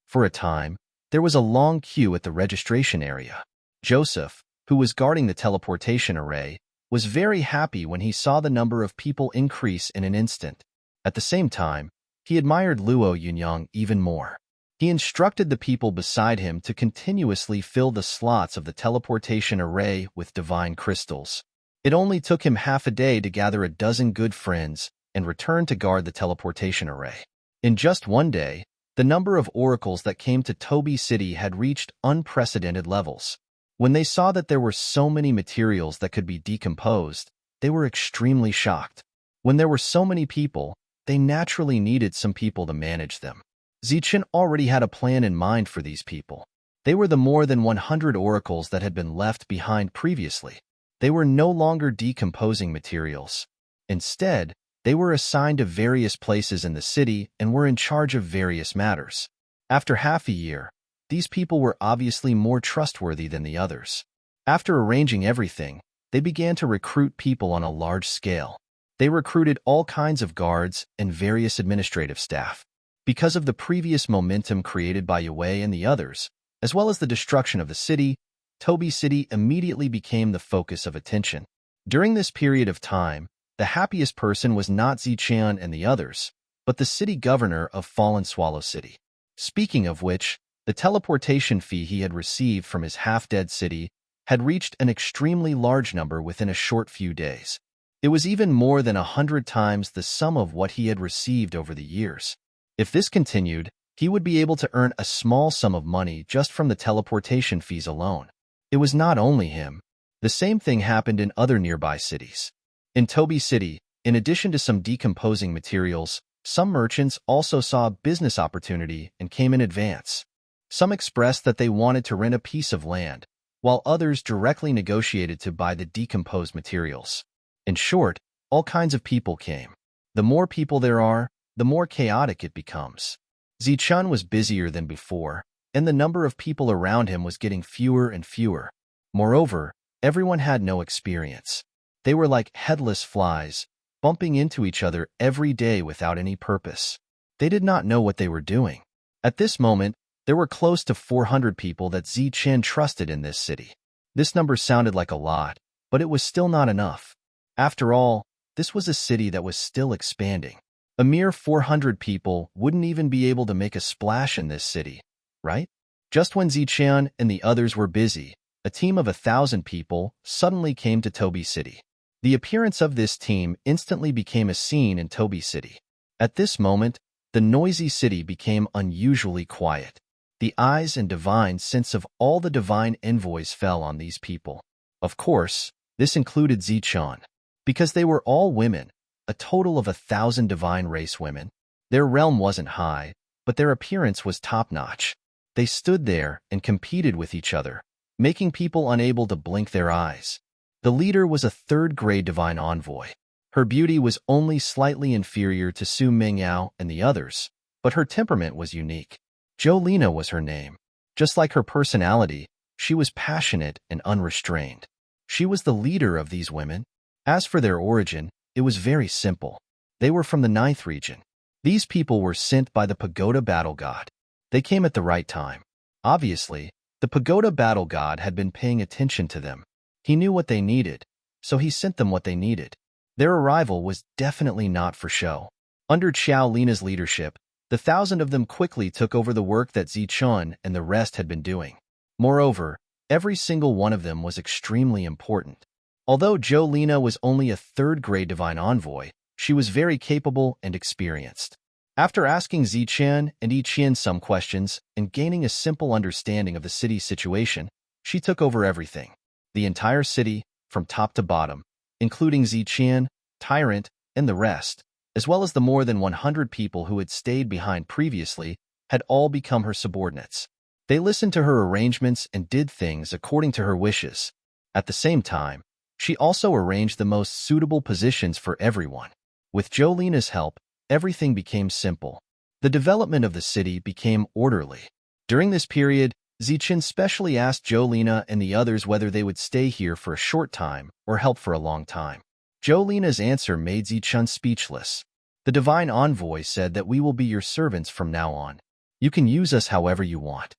Speaker 1: For a time, there was a long queue at the registration area. Joseph, who was guarding the teleportation array, was very happy when he saw the number of people increase in an instant. At the same time, he admired Luo Yunyang even more. He instructed the people beside him to continuously fill the slots of the teleportation array with divine crystals. It only took him half a day to gather a dozen good friends and return to guard the teleportation array. In just one day, the number of oracles that came to Toby City had reached unprecedented levels. When they saw that there were so many materials that could be decomposed, they were extremely shocked. When there were so many people, they naturally needed some people to manage them. Zichun already had a plan in mind for these people. They were the more than 100 oracles that had been left behind previously. They were no longer decomposing materials. Instead, they were assigned to various places in the city and were in charge of various matters. After half a year, these people were obviously more trustworthy than the others. After arranging everything, they began to recruit people on a large scale. They recruited all kinds of guards and various administrative staff. Because of the previous momentum created by Yue and the others, as well as the destruction of the city, Toby City immediately became the focus of attention. During this period of time, the happiest person was not Zichun and the others, but the city governor of Fallen Swallow City. Speaking of which, the teleportation fee he had received from his half-dead city had reached an extremely large number within a short few days. It was even more than 100 times the sum of what he had received over the years. If this continued, he would be able to earn a small sum of money just from the teleportation fees alone. It was not only him. The same thing happened in other nearby cities. In Toby City, in addition to some decomposing materials, some merchants also saw a business opportunity and came in advance. Some expressed that they wanted to rent a piece of land, while others directly negotiated to buy the decomposed materials. In short, all kinds of people came. The more people there are, the more chaotic it becomes. Zichun was busier than before, and the number of people around him was getting fewer and fewer. Moreover, everyone had no experience. They were like headless flies, bumping into each other every day without any purpose. They did not know what they were doing. At this moment, there were close to 400 people that Zichun trusted in this city. This number sounded like a lot, but it was still not enough. After all, this was a city that was still expanding. A mere 400 people wouldn't even be able to make a splash in this city, right? Just when Zichun and the others were busy, a team of 1,000 people suddenly came to Toby City. The appearance of this team instantly became a scene in Toby City. At this moment, the noisy city became unusually quiet. The eyes and divine sense of all the divine envoys fell on these people. Of course, this included Zichun. Because they were all women, a total of 1,000 divine race women. Their realm wasn't high, but their appearance was top-notch. They stood there and competed with each other, making people unable to blink their eyes. The leader was a third-grade divine envoy. Her beauty was only slightly inferior to Su Mingyao and the others, but her temperament was unique. Jolina was her name. Just like her personality, she was passionate and unrestrained. She was the leader of these women. As for their origin, it was very simple. They were from the 9th region. These people were sent by the Pagoda Battle God. They came at the right time. Obviously, the Pagoda Battle God had been paying attention to them. He knew what they needed, so he sent them what they needed. Their arrival was definitely not for show. Under Xiao Lina's leadership, the 1,000 of them quickly took over the work that Zichun and the rest had been doing. Moreover, every single one of them was extremely important. Although Jolina was only a third-grade divine envoy, she was very capable and experienced. After asking Zichun and Yiqian some questions and gaining a simple understanding of the city's situation, she took over everything. The entire city, from top to bottom, including Zichun, Tyrant, and the rest, as well as the more than 100 people who had stayed behind previously, had all become her subordinates. They listened to her arrangements and did things according to her wishes. At the same time, she also arranged the most suitable positions for everyone. With Jolina's help, everything became simple. The development of the city became orderly. During this period, Zichun specially asked Jolina and the others whether they would stay here for a short time or help for a long time. Jolina's answer made Zichun speechless. The divine envoy said that we will be your servants from now on. You can use us however you want.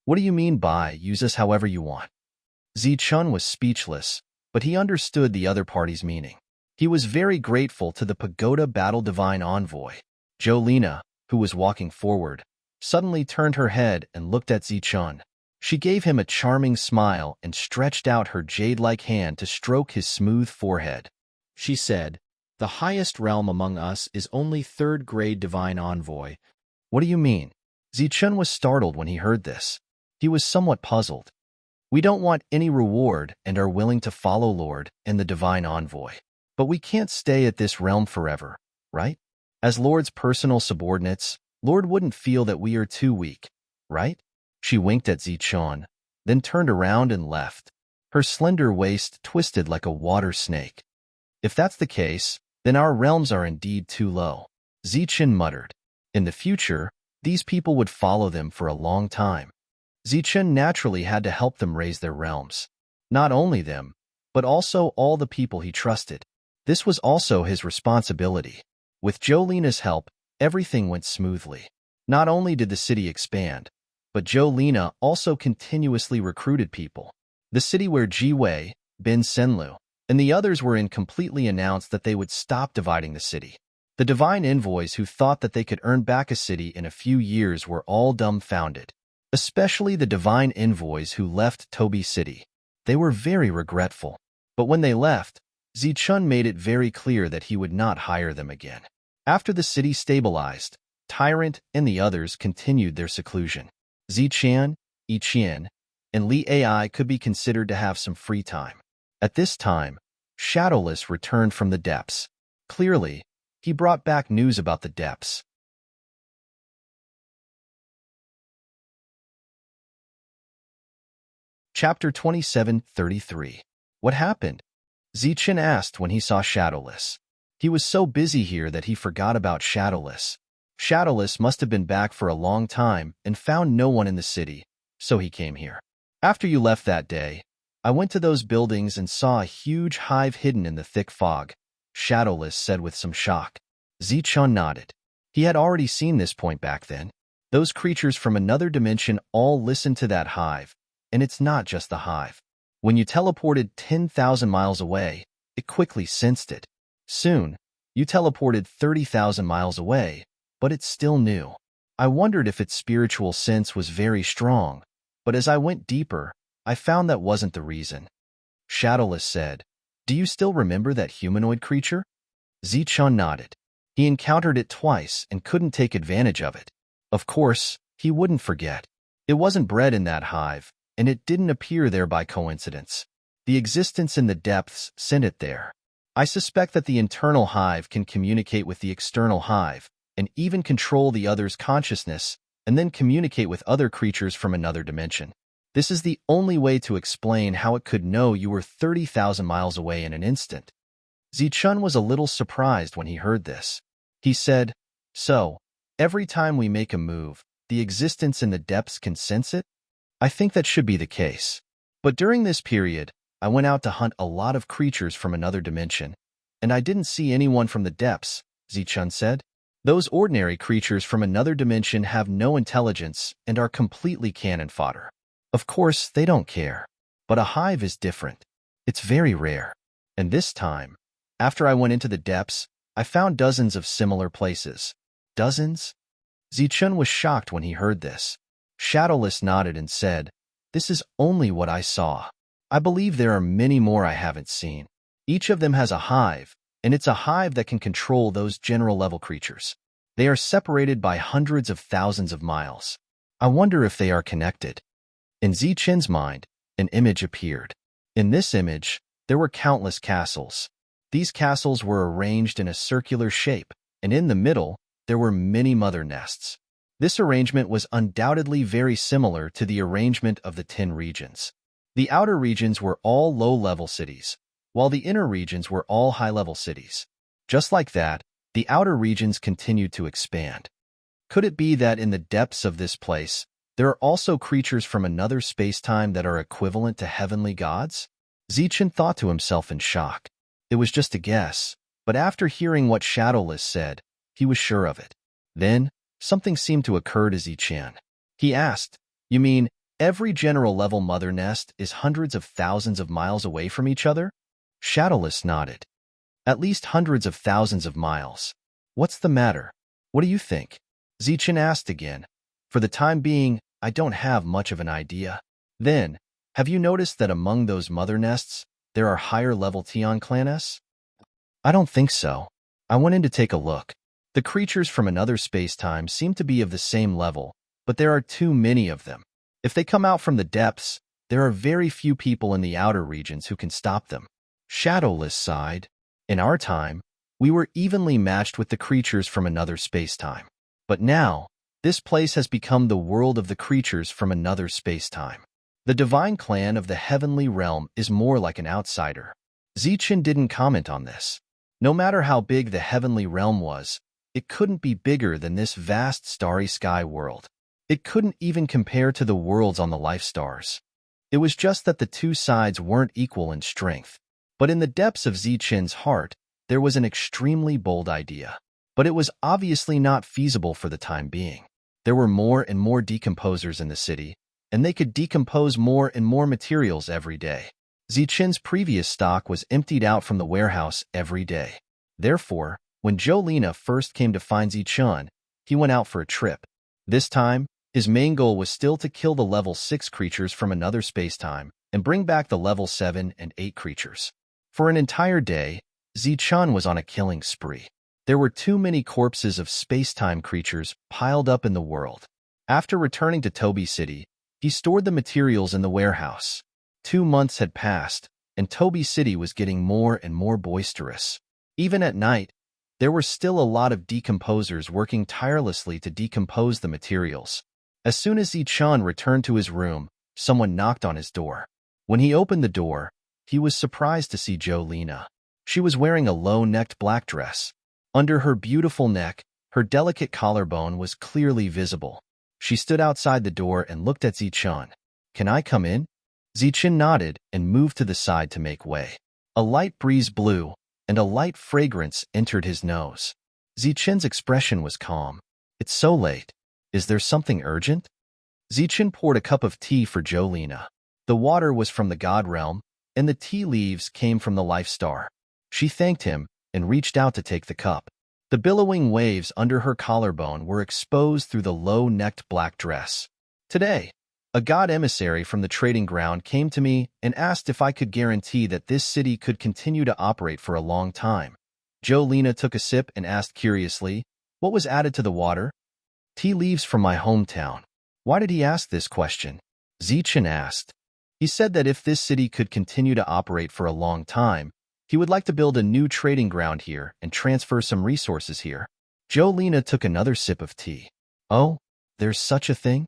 Speaker 1: What do you mean by use us however you want? Zichun was speechless, but he understood the other party's meaning. He was very grateful to the Pagoda Battle Divine Envoy. Jolina, who was walking forward, suddenly turned her head and looked at Zichun. She gave him a charming smile and stretched out her jade-like hand to stroke his smooth forehead. She said, "The highest realm among us is only third-grade divine envoy." What do you mean? Zichun was startled when he heard this. He was somewhat puzzled. We don't want any reward and are willing to follow Lord and the divine envoy. But we can't stay at this realm forever, right? As Lord's personal subordinates, Lord wouldn't feel that we are too weak, right? She winked at Zichun, then turned around and left. Her slender waist twisted like a water snake. If that's the case, then our realms are indeed too low. Zichun muttered. In the future, these people would follow them for a long time. Zichun naturally had to help them raise their realms. Not only them, but also all the people he trusted. This was also his responsibility. With Jolina's help, everything went smoothly. Not only did the city expand, but Jolina also continuously recruited people. The city where Jiwei, Bin Senlu, and the others were in completely announced that they would stop dividing the city. The divine envoys who thought that they could earn back a city in a few years were all dumbfounded, especially the divine envoys who left Toby City. They were very regretful. But when they left, Zichun made it very clear that he would not hire them again. After the city stabilized, Tyrant and the others continued their seclusion. Ziqian, Yiqian, and Li Ai could be considered to have some free time. At this time, Shadowless returned from the depths. Clearly, he brought back news about the depths. Chapter 27:33. What happened? Ziqian asked when he saw Shadowless. He was so busy here that he forgot about Shadowless. Shadowless must have been back for a long time and found no one in the city, so he came here. After you left that day, I went to those buildings and saw a huge hive hidden in the thick fog, Shadowless said with some shock. Zichun nodded. He had already seen this point back then. Those creatures from another dimension all listened to that hive, and it's not just the hive. When you teleported 10,000 miles away, it quickly sensed it. Soon, you teleported 30,000 miles away, but it still knew. I wondered if its spiritual sense was very strong, but as I went deeper, I found that wasn't the reason. Shadowless said, "Do you still remember that humanoid creature?" Zichun nodded. He encountered it twice and couldn't take advantage of it. Of course, he wouldn't forget. It wasn't bred in that hive, and it didn't appear there by coincidence. The existence in the depths sent it there. I suspect that the internal hive can communicate with the external hive, and even control the other's consciousness, and then communicate with other creatures from another dimension. This is the only way to explain how it could know you were 30,000 miles away in an instant. Zichun was a little surprised when he heard this. He said, "So, every time we make a move, the existence in the depths can sense it? I think that should be the case. But during this period, I went out to hunt a lot of creatures from another dimension, and I didn't see anyone from the depths," Zichun said. "Those ordinary creatures from another dimension have no intelligence and are completely cannon fodder. Of course, they don't care. But a hive is different. It's very rare. And this time, after I went into the depths, I found dozens of similar places." Dozens? Zichun was shocked when he heard this. Shadowless nodded and said, "This is only what I saw. I believe there are many more I haven't seen. Each of them has a hive, and it's a hive that can control those general-level creatures. They are separated by hundreds of thousands of miles. I wonder if they are connected." In Zichun's mind, an image appeared. In this image, there were countless castles. These castles were arranged in a circular shape, and in the middle, there were many mother nests. This arrangement was undoubtedly very similar to the arrangement of the 10 regions. The outer regions were all low-level cities, while the inner regions were all high-level cities. Just like that, the outer regions continued to expand. Could it be that in the depths of this place, there are also creatures from another space-time that are equivalent to heavenly gods? Zichun thought to himself in shock. It was just a guess, but after hearing what Shadowless said, he was sure of it. Then, something seemed to occur to Zichun. He asked, "You mean every general-level mother nest is hundreds of thousands of miles away from each other?" Shadowless nodded. "At least hundreds of thousands of miles. What's the matter? What do you think?" Zichun asked again. "For the time being, I don't have much of an idea." Then, "Have you noticed that among those mother nests, there are higher-level Tian clans?" "I don't think so. I went in to take a look. The creatures from another space-time seem to be of the same level, but there are too many of them. If they come out from the depths, there are very few people in the outer regions who can stop them." Shadowless sighed. "In our time, we were evenly matched with the creatures from another space-time. But now, this place has become the world of the creatures from another space-time. The divine clan of the heavenly realm is more like an outsider." Zichun didn't comment on this. No matter how big the heavenly realm was, it couldn't be bigger than this vast starry sky world. It couldn't even compare to the worlds on the life stars. It was just that the two sides weren't equal in strength. But in the depths of Zichun's heart, there was an extremely bold idea. But it was obviously not feasible for the time being. There were more and more decomposers in the city, and they could decompose more and more materials every day. Zichun's previous stock was emptied out from the warehouse every day. Therefore, when Jolena first came to find Zichun, he went out for a trip. This time, his main goal was still to kill the level 6 creatures from another space-time and bring back the level 7 and 8 creatures. For an entire day, Zichun was on a killing spree. There were too many corpses of space-time creatures piled up in the world. After returning to Toby City, he stored the materials in the warehouse. 2 months had passed, and Toby City was getting more and more boisterous. Even at night, there were still a lot of decomposers working tirelessly to decompose the materials. As soon as Zichun returned to his room, someone knocked on his door. When he opened the door, he was surprised to see Jolina. She was wearing a low-necked black dress. Under her beautiful neck, her delicate collarbone was clearly visible. She stood outside the door and looked at Zichun. "Can I come in?" Zichun nodded and moved to the side to make way. A light breeze blew, and a light fragrance entered his nose. Zichun's expression was calm. "It's so late. Is there something urgent?" Zichun poured a cup of tea for Jolina. The water was from the God Realm, and the tea leaves came from the Life Star. She thanked him and reached out to take the cup. The billowing waves under her collarbone were exposed through the low-necked black dress. "Today, a god emissary from the trading ground came to me and asked if I could guarantee that this city could continue to operate for a long time." Jolina took a sip and asked curiously, "What was added to the water?" "Tea leaves from my hometown." "Why did he ask this question?" Zichun asked. "He said that if this city could continue to operate for a long time, he would like to build a new trading ground here and transfer some resources here." Jolina took another sip of tea. "Oh, there's such a thing?"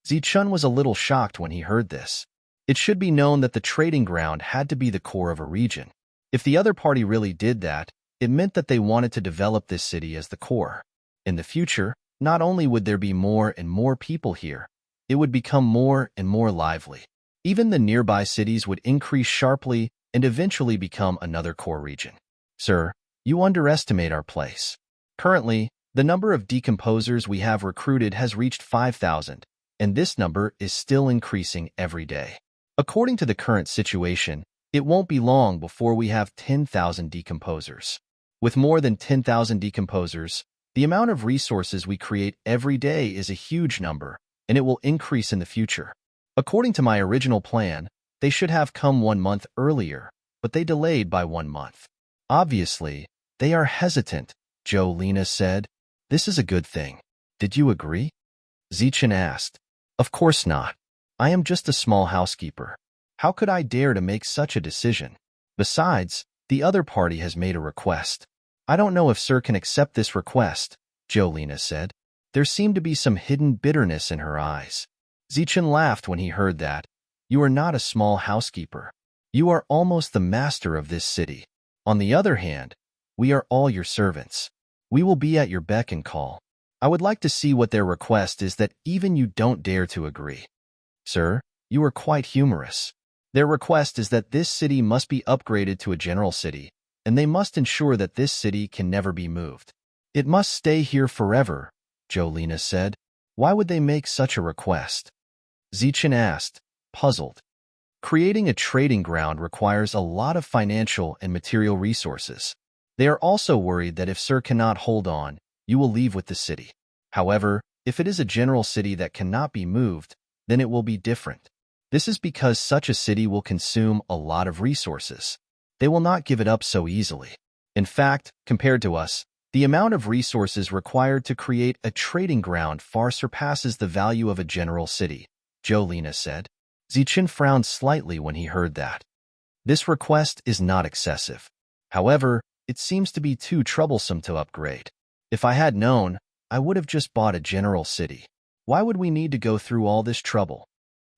Speaker 1: Zichun was a little shocked when he heard this. It should be known that the trading ground had to be the core of a region. If the other party really did that, it meant that they wanted to develop this city as the core. In the future, not only would there be more and more people here, it would become more and more lively. Even the nearby cities would increase sharply and eventually become another core region. "Sir, you underestimate our place. Currently, the number of decomposers we have recruited has reached 5,000, and this number is still increasing every day. According to the current situation, it won't be long before we have 10,000 decomposers. With more than 10,000 decomposers, the amount of resources we create every day is a huge number, and it will increase in the future. According to my original plan, they should have come 1 month earlier, but they delayed by 1 month. Obviously, they are hesitant," Jolina said. "This is a good thing. Did you agree?" Zichun asked. "Of course not. I am just a small housekeeper. How could I dare to make such a decision? Besides, the other party has made a request. I don't know if Sir can accept this request," Jolina said. There seemed to be some hidden bitterness in her eyes. Zichun laughed when he heard that. "You are not a small housekeeper. You are almost the master of this city. On the other hand, we are all your servants. We will be at your beck and call. I would like to see what their request is that even you don't dare to agree." "Sir, you are quite humorous. Their request is that this city must be upgraded to a general city, and they must ensure that this city can never be moved. It must stay here forever," Jolina said. "Why would they make such a request?" Zichun asked, puzzled. Creating a trading ground requires a lot of financial and material resources. They are also worried that if Sir cannot hold on, you will leave with the city. However, if it is a general city that cannot be moved, then it will be different. This is because such a city will consume a lot of resources. They will not give it up so easily. In fact, compared to us, the amount of resources required to create a trading ground far surpasses the value of a general city, Jolina said. Zichun frowned slightly when he heard that. This request is not excessive. However, it seems to be too troublesome to upgrade. If I had known, I would have just bought a general city. Why would we need to go through all this trouble?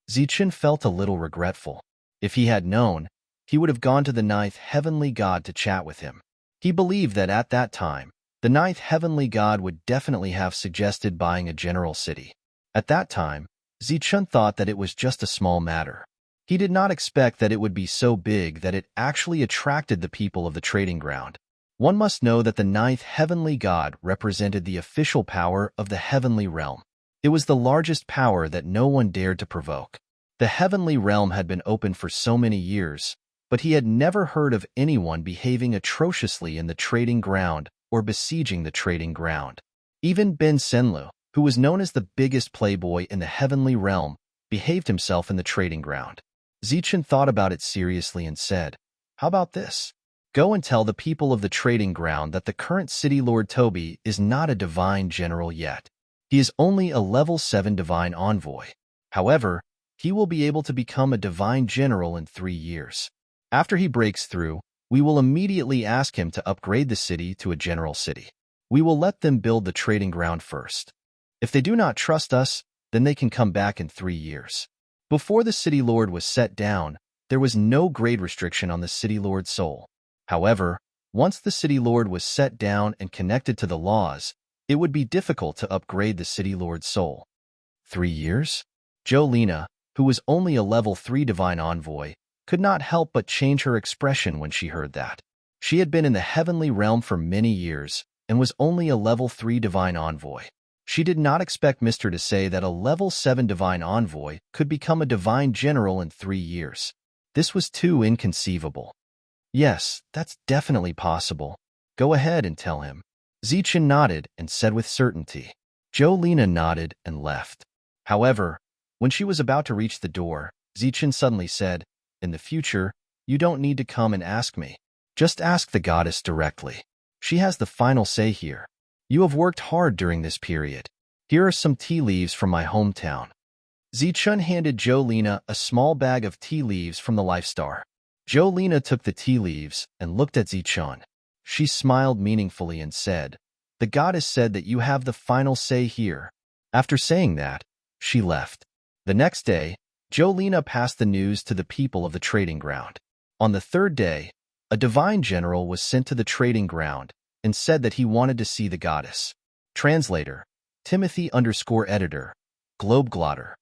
Speaker 1: Zichun felt a little regretful. If he had known, he would have gone to the ninth heavenly god to chat with him. He believed that at that time, the ninth heavenly god would definitely have suggested buying a general city. At that time, Zichun thought that it was just a small matter. He did not expect that it would be so big that it actually attracted the people of the trading ground. One must know that the ninth heavenly god represented the official power of the heavenly realm. It was the largest power that no one dared to provoke. The heavenly realm had been open for so many years, but he had never heard of anyone behaving atrociously in the trading ground or besieging the trading ground. Even Ben Senlu, who was known as the biggest playboy in the heavenly realm, behaved himself in the trading ground. Zichen thought about it seriously and said, "How about this? Go and tell the people of the trading ground that the current city lord Toby is not a divine general yet. He is only a level 7 divine envoy. However, he will be able to become a divine general in 3 years. After he breaks through, we will immediately ask him to upgrade the city to a general city. We will let them build the trading ground first. If they do not trust us, then they can come back in 3 years." Before the city lord was set down, there was no grade restriction on the city lord's soul. However, once the city lord was set down and connected to the laws, it would be difficult to upgrade the city lord's soul. 3 years? Jolena, who was only a level 3 divine envoy, could not help but change her expression when she heard that. She had been in the heavenly realm for many years and was only a level 3 divine envoy. She did not expect Mr. to say that a level 7 divine envoy could become a divine general in 3 years. This was too inconceivable. "Yes, that's definitely possible. Go ahead and tell him." Zichen nodded and said with certainty. Jolena nodded and left. However, when she was about to reach the door, Zichen suddenly said, "In the future, you don't need to come and ask me. Just ask the goddess directly. She has the final say here. You have worked hard during this period. Here are some tea leaves from my hometown." Zichen handed Jolena a small bag of tea leaves from the Life Star. Jolena took the tea leaves and looked at Zichen. She smiled meaningfully and said, "The goddess said that you have the final say here." After saying that, she left. The next day, Jolena passed the news to the people of the trading ground. On the 3rd day, a divine general was sent to the trading ground and said that he wanted to see the goddess. Translator, Timothy_editor, Globeglotter.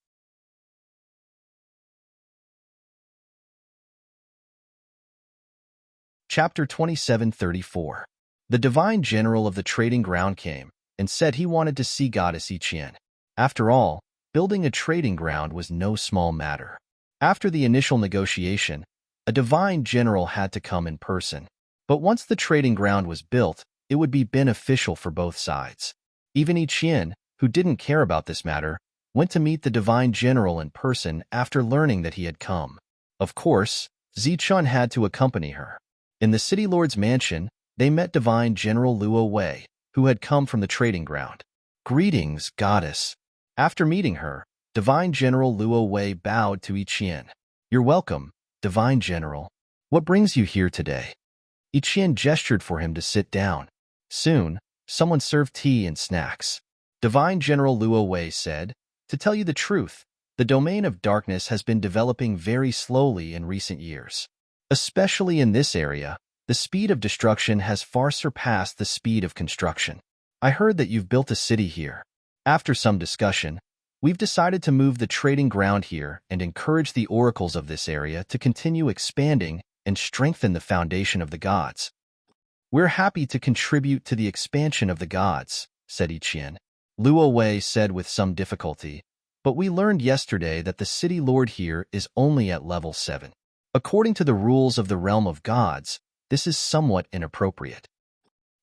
Speaker 1: Chapter 27:34. The divine general of the trading ground came and said he wanted to see goddess Ichien. After all, building a trading ground was no small matter. After the initial negotiation, a divine general had to come in person. But once the trading ground was built, it would be beneficial for both sides. Even Ichien, who didn't care about this matter, went to meet the divine general in person after learning that he had come. Of course, Zichen had to accompany her. In the city lord's mansion, they met divine general Luo Wei, who had come from the trading ground. "Greetings, goddess." After meeting her, divine general Luo Wei bowed to Ichien. "You're welcome, divine general. What brings you here today?" Ichien gestured for him to sit down. Soon, someone served tea and snacks. Divine General Luo Wei said, "To tell you the truth, the domain of darkness has been developing very slowly in recent years. Especially in this area, the speed of destruction has far surpassed the speed of construction. I heard that you've built a city here. After some discussion, we've decided to move the trading ground here and encourage the oracles of this area to continue expanding and strengthen the foundation of the gods." "We're happy to contribute to the expansion of the gods," said Ichien. Luo Wei said with some difficulty, "But we learned yesterday that the city lord here is only at level 7. According to the rules of the realm of gods, this is somewhat inappropriate."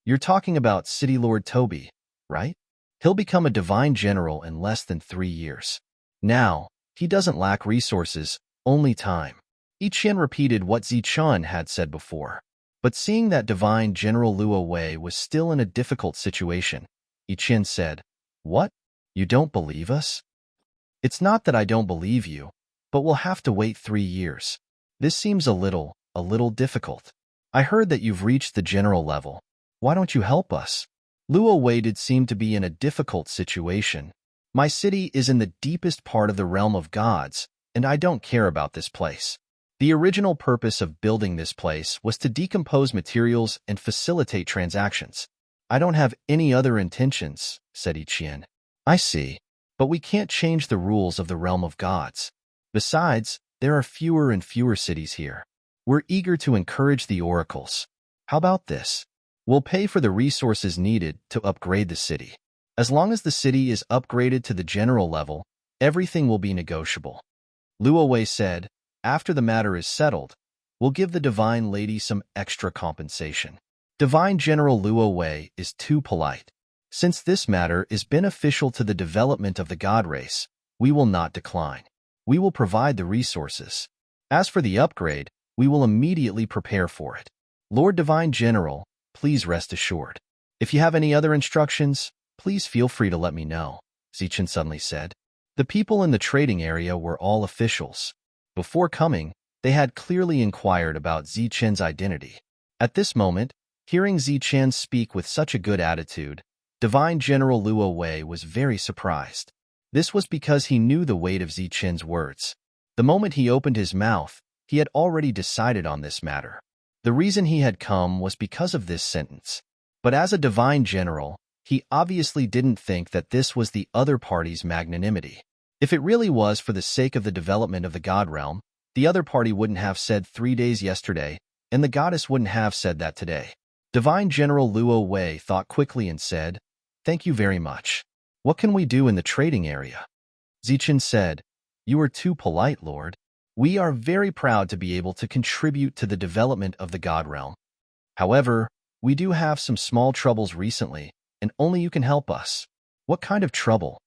Speaker 1: "You're talking about City Lord Toby, right? He'll become a divine general in less than 3 years. Now, he doesn't lack resources, only time." Ichien repeated what Zichen had said before. But seeing that divine general Luo Wei was still in a difficult situation, Ichien said, "What? You don't believe us?" "It's not that I don't believe you, but we'll have to wait 3 years. This seems a little difficult. I heard that you've reached the general level. Why don't you help us?" Luo Wei did seem to be in a difficult situation. "My city is in the deepest part of the realm of gods, and I don't care about this place. The original purpose of building this place was to decompose materials and facilitate transactions. I don't have any other intentions," said Ichien. "I see, but we can't change the rules of the realm of gods. Besides, there are fewer and fewer cities here. We're eager to encourage the oracles. How about this? We'll pay for the resources needed to upgrade the city. As long as the city is upgraded to the general level, everything will be negotiable." Luo Wei said, "After the matter is settled, we'll give the divine lady some extra compensation." Divine General Luo Wei is too polite. "Since this matter is beneficial to the development of the god race, we will not decline. We will provide the resources." As for the upgrade, we will immediately prepare for it. Lord Divine General, please rest assured. If you have any other instructions, please feel free to let me know, Zichen suddenly said. The people in the trading area were all officials. Before coming, they had clearly inquired about Zichen's identity. At this moment, hearing Zichen speak with such a good attitude, Divine General Luo Wei was very surprised. This was because he knew the weight of Zichen's words. The moment he opened his mouth, he had already decided on this matter. The reason he had come was because of this sentence. But as a divine general, he obviously didn't think that this was the other party's magnanimity. If it really was for the sake of the development of the God realm, the other party wouldn't have said 3 days yesterday, and the goddess wouldn't have said that today. Divine General Luo Wei thought quickly and said, "Thank you very much. What can we do in the trading area?" Zichen said, "You are too polite, Lord. We are very proud to be able to contribute to the development of the God realm. However, we do have some small troubles recently, and only you can help us." "What kind of trouble?"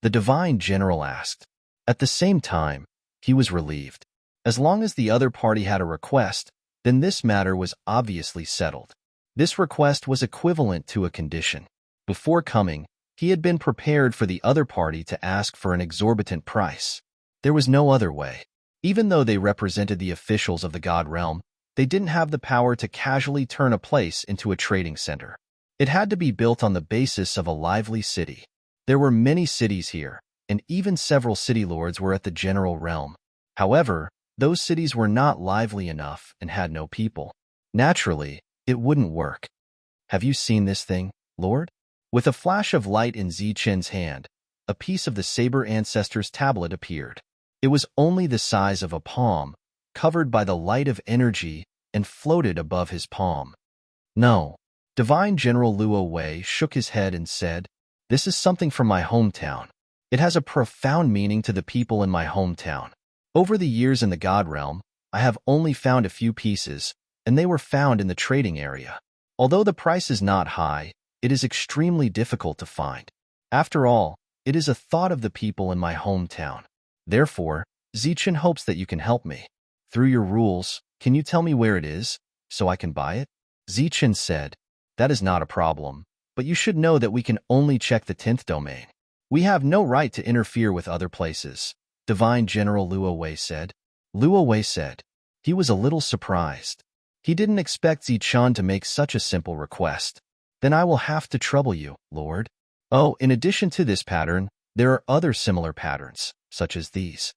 Speaker 1: the Divine General asked. At the same time, he was relieved. As long as the other party had a request, then this matter was obviously settled. This request was equivalent to a condition. Before coming, he had been prepared for the other party to ask for an exorbitant price. There was no other way. Even though they represented the officials of the God realm, they didn't have the power to casually turn a place into a trading center. It had to be built on the basis of a lively city. There were many cities here, and even several city lords were at the general realm. However, those cities were not lively enough and had no people. Naturally, it wouldn't work. "Have you seen this thing, Lord?" With a flash of light in Zichen's hand, a piece of the Saber Ancestors tablet appeared. It was only the size of a palm, covered by the light of energy, and floated above his palm. "No." Divine General Luo Wei shook his head and said, "This is something from my hometown. It has a profound meaning to the people in my hometown. Over the years in the God realm, I have only found a few pieces, and they were found in the trading area. Although the price is not high, it is extremely difficult to find. After all, it is a thought of the people in my hometown. Therefore, Zichen hopes that you can help me. Through your rules, can you tell me where it is, so I can buy it?" Zichen said, "That is not a problem, but you should know that we can only check the 10th domain. We have no right to interfere with other places," Divine General Luo Wei said. Luo Wei said. He was a little surprised. He didn't expect Zichen to make such a simple request. "Then I will have to trouble you, Lord." "Oh, in addition to this pattern, there are other similar patterns, such as these."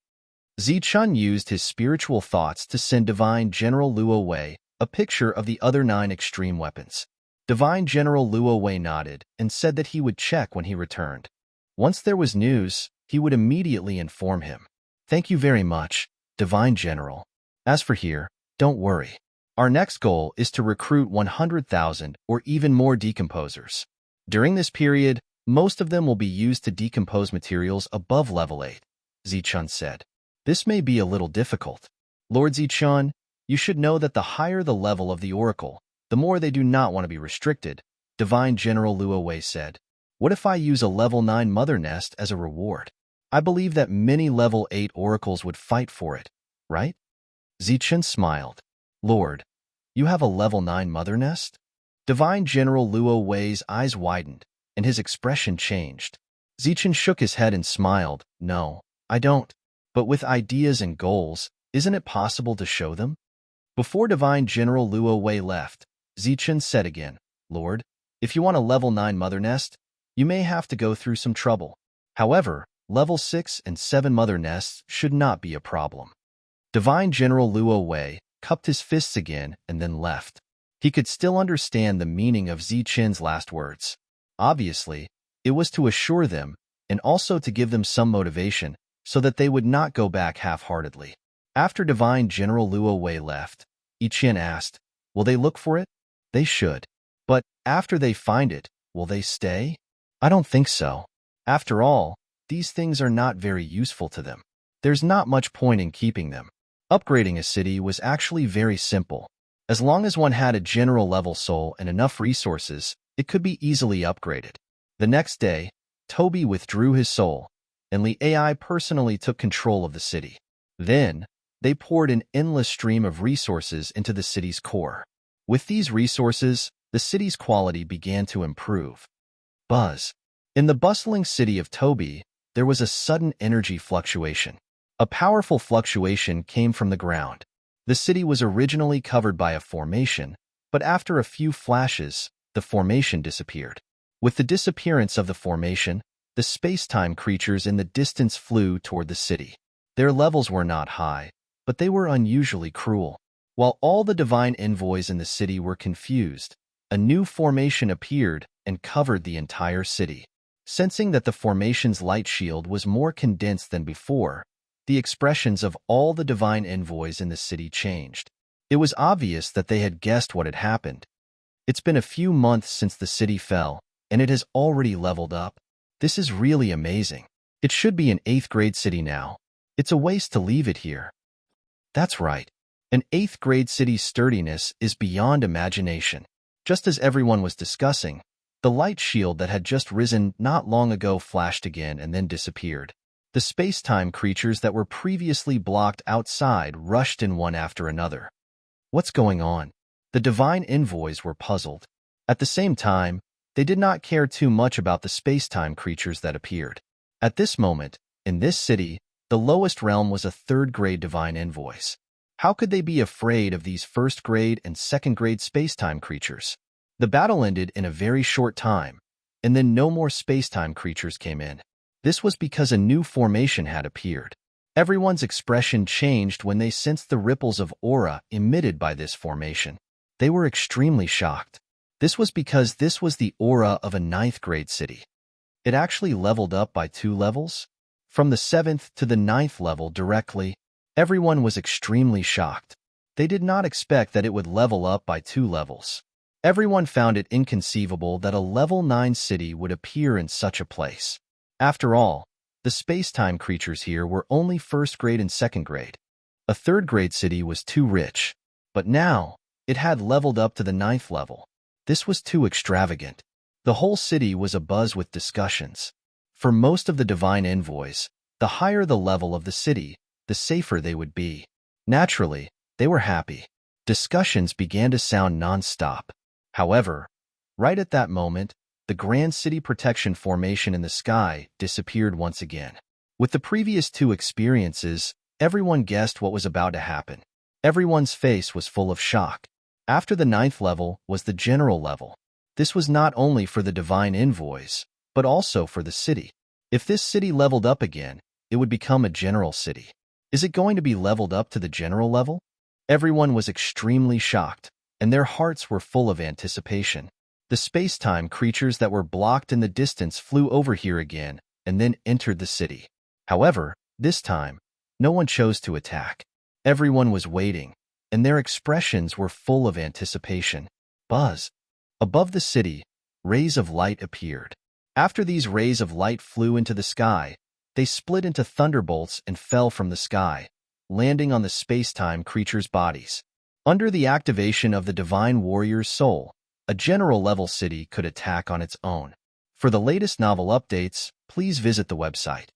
Speaker 1: Zichen used his spiritual thoughts to send Divine General Luo Wei a picture of the other 9 extreme weapons. Divine General Luo Wei nodded and said that he would check when he returned. Once there was news, he would immediately inform him. "Thank you very much, Divine General. As for here, don't worry. Our next goal is to recruit 100,000 or even more decomposers. During this period, most of them will be used to decompose materials above level 8, Zichen said. "This may be a little difficult. Lord Zichen, you should know that the higher the level of the Oracle, the more they do not want to be restricted," Divine General Luo Wei said. "What if I use a level 9 mother nest as a reward? I believe that many level 8 oracles would fight for it, right?" Zichen smiled. "Lord, you have a level 9 mother nest?" Divine General Luo Wei's eyes widened, and his expression changed. Zichen shook his head and smiled. "No, I don't. But with ideas and goals, isn't it possible to show them?" Before Divine General Luo Wei left, Zichen said again, "Lord, if you want a level 9 mother nest, you may have to go through some trouble. However, level 6 and 7 mother nests should not be a problem." Divine General Luo Wei cupped his fists again and then left. He could still understand the meaning of Zichen's last words. Obviously, it was to assure them and also to give them some motivation so that they would not go back half-heartedly. After Divine General Luo Wei left, Yiqian asked, "Will they look for it?" "They should. But after they find it, will they stay?" "I don't think so. After all, these things are not very useful to them. There's not much point in keeping them." Upgrading a city was actually very simple. As long as one had a general level soul and enough resources, it could be easily upgraded. The next day, Toby withdrew his soul, and Li Ai personally took control of the city. Then, they poured an endless stream of resources into the city's core. With these resources, the city's quality began to improve. Buzz. In the bustling city of Toby, there was a sudden energy fluctuation. A powerful fluctuation came from the ground. The city was originally covered by a formation, but after a few flashes, the formation disappeared. With the disappearance of the formation, the space-time creatures in the distance flew toward the city. Their levels were not high, but they were unusually cruel. While all the divine envoys in the city were confused, a new formation appeared and covered the entire city. Sensing that the formation's light shield was more condensed than before, the expressions of all the divine envoys in the city changed. It was obvious that they had guessed what had happened. It's been a few months since the city fell, and it has already leveled up. This is really amazing. It should be an 8th grade city now. It's a waste to leave it here. That's right. An 8th grade city's sturdiness is beyond imagination. Just as everyone was discussing, the light shield that had just risen not long ago flashed again and then disappeared. The space-time creatures that were previously blocked outside rushed in one after another. What's going on? The divine envoys were puzzled. At the same time, they did not care too much about the space-time creatures that appeared. At this moment, in this city, the lowest realm was a 3rd grade divine envoys. How could they be afraid of these 1st grade and 2nd grade space-time creatures? The battle ended in a very short time, and then no more space-time creatures came in. This was because a new formation had appeared. Everyone's expression changed when they sensed the ripples of aura emitted by this formation. They were extremely shocked. This was because this was the aura of a 9th grade city. It actually leveled up by 2 levels? From the 7th to the 9th level directly. Everyone was extremely shocked. They did not expect that it would level up by 2 levels. Everyone found it inconceivable that a level 9 city would appear in such a place. After all, the space-time creatures here were only 1st grade and 2nd grade. A 3rd grade city was too rich, but now it had leveled up to the 9th level. This was too extravagant. The whole city was abuzz with discussions. For most of the divine envoys, the higher the level of the city, the safer they would be. Naturally, they were happy. Discussions began to sound non-stop. However, right at that moment, the Grand City Protection Formation in the sky disappeared once again. With the previous 2 experiences, everyone guessed what was about to happen. Everyone's face was full of shock. After the 9th level was the general level. This was not only for the divine envoys, but also for the city. If this city leveled up again, it would become a general city. Is it going to be leveled up to the general level? Everyone was extremely shocked, and their hearts were full of anticipation. The space-time creatures that were blocked in the distance flew over here again and then entered the city. However, this time, no one chose to attack. Everyone was waiting, and their expressions were full of anticipation. Buzz. Above the city, rays of light appeared. After these rays of light flew into the sky, they split into thunderbolts and fell from the sky, landing on the space-time creatures' bodies. Under the activation of the Divine Warrior's soul, a general-level city could attack on its own. For the latest novel updates, please visit the website.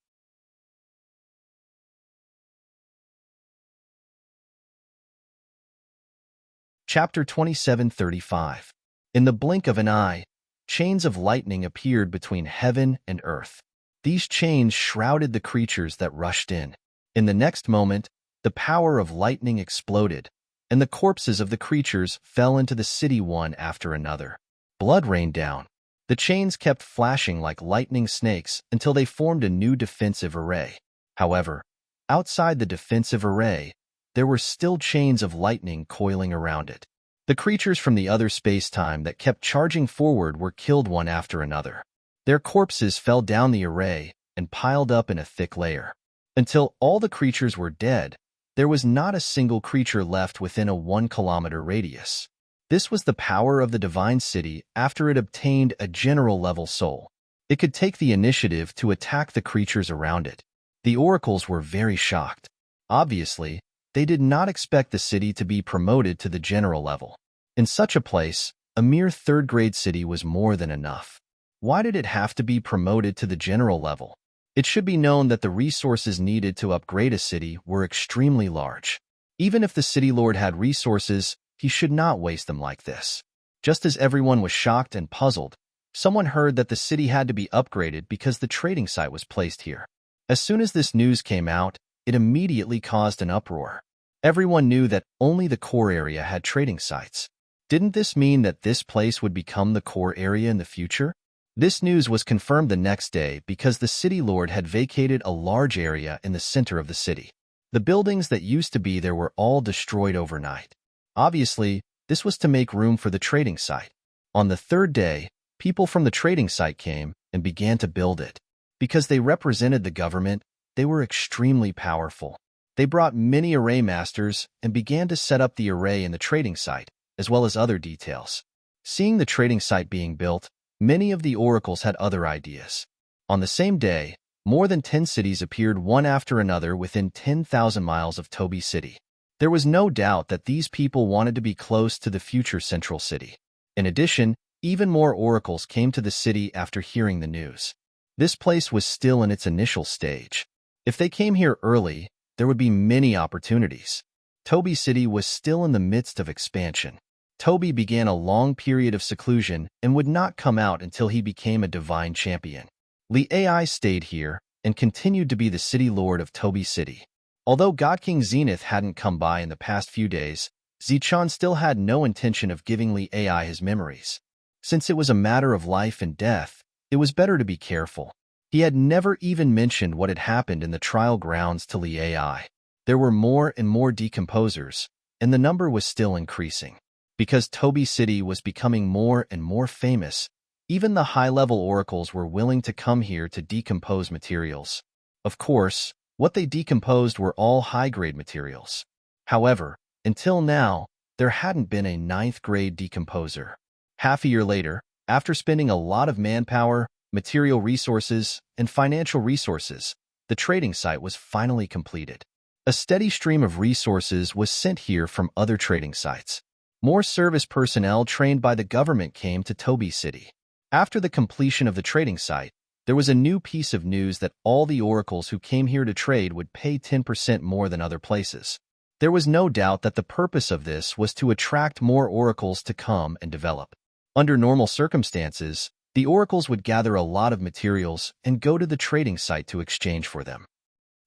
Speaker 1: Chapter 2735. In the blink of an eye, chains of lightning appeared between heaven and earth. These chains shrouded the creatures that rushed in. In the next moment, the power of lightning exploded, and the corpses of the creatures fell into the city one after another. Blood rained down. The chains kept flashing like lightning snakes until they formed a new defensive array. However, outside the defensive array, there were still chains of lightning coiling around it. The creatures from the other space-time that kept charging forward were killed one after another. Their corpses fell down the array and piled up in a thick layer. Until all the creatures were dead, there was not a single creature left within a 1-kilometer radius. This was the power of the Divine City after it obtained a general-level soul. It could take the initiative to attack the creatures around it. The oracles were very shocked. Obviously, they did not expect the city to be promoted to the general level. In such a place, a mere 3rd-grade city was more than enough. Why did it have to be promoted to the general level? It should be known that the resources needed to upgrade a city were extremely large. Even if the city lord had resources, he should not waste them like this. Just as everyone was shocked and puzzled, someone heard that the city had to be upgraded because the trading site was placed here. As soon as this news came out, it immediately caused an uproar. Everyone knew that only the core area had trading sites. Didn't this mean that this place would become the core area in the future? This news was confirmed the next day because the city lord had vacated a large area in the center of the city. The buildings that used to be there were all destroyed overnight. Obviously, this was to make room for the trading site. On the third day, people from the trading site came and began to build it. Because they represented the government, they were extremely powerful. They brought many array masters and began to set up the array in the trading site, as well as other details. Seeing the trading site being built, many of the oracles had other ideas. On the same day, more than 10 cities appeared one after another within 10,000 miles of Toby City. There was no doubt that these people wanted to be close to the future central city. In addition, even more oracles came to the city after hearing the news. This place was still in its initial stage. If they came here early, there would be many opportunities. Toby City was still in the midst of expansion. Toby began a long period of seclusion and would not come out until he became a divine champion. Li Ai stayed here and continued to be the city lord of Toby City. Although God King Zenith hadn't come by in the past few days, Zichan still had no intention of giving Li Ai his memories. Since it was a matter of life and death, it was better to be careful. He had never even mentioned what had happened in the trial grounds to Li Ai. There were more and more decomposers, and the number was still increasing. Because Toby City was becoming more and more famous, even the high-level oracles were willing to come here to decompose materials. Of course, what they decomposed were all high-grade materials. However, until now, there hadn't been a 9th-grade decomposer. Half a year later, after spending a lot of manpower, material resources, and financial resources, the trading site was finally completed. A steady stream of resources was sent here from other trading sites. More service personnel trained by the government came to Toby City. After the completion of the trading site, there was a new piece of news that all the oracles who came here to trade would pay 10% more than other places. There was no doubt that the purpose of this was to attract more oracles to come and develop. Under normal circumstances, the oracles would gather a lot of materials and go to the trading site to exchange for them.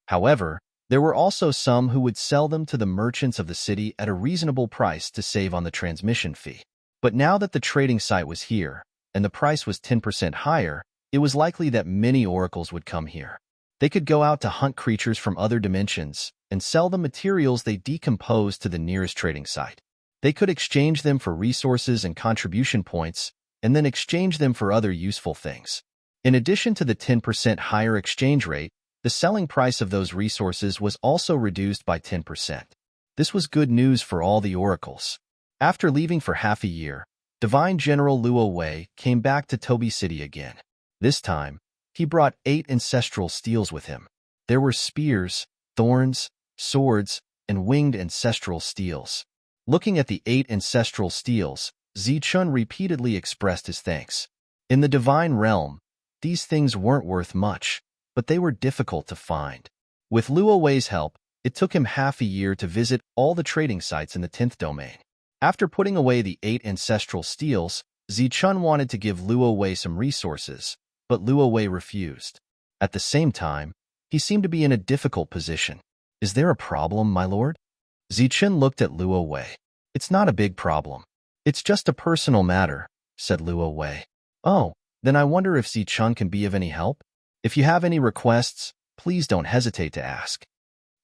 Speaker 1: However, there were also some who would sell them to the merchants of the city at a reasonable price to save on the transmission fee. But now that the trading site was here, and the price was 10% higher, it was likely that many oracles would come here. They could go out to hunt creatures from other dimensions and sell the materials they decomposed to the nearest trading site. They could exchange them for resources and contribution points, and then exchange them for other useful things. In addition to the 10% higher exchange rate, the selling price of those resources was also reduced by 10%. This was good news for all the oracles. After leaving for half a year, Divine General Luo Wei came back to Toby City again. This time, he brought 8 ancestral steels with him. There were spears, thorns, swords, and winged ancestral steels. Looking at the 8 ancestral steels, Zichun repeatedly expressed his thanks. In the divine realm, these things weren't worth much, but they were difficult to find. With Luo Wei's help, it took him half a year to visit all the trading sites in the 10th domain. After putting away the 8 ancestral steels, Zichun wanted to give Luo Wei some resources, but Luo Wei refused. At the same time, he seemed to be in a difficult position. "Is there a problem, my lord?" Zichun looked at Luo Wei. "It's not a big problem. It's just a personal matter," said Luo Wei. "Oh, then I wonder if Zichun can be of any help? If you have any requests, please don't hesitate to ask."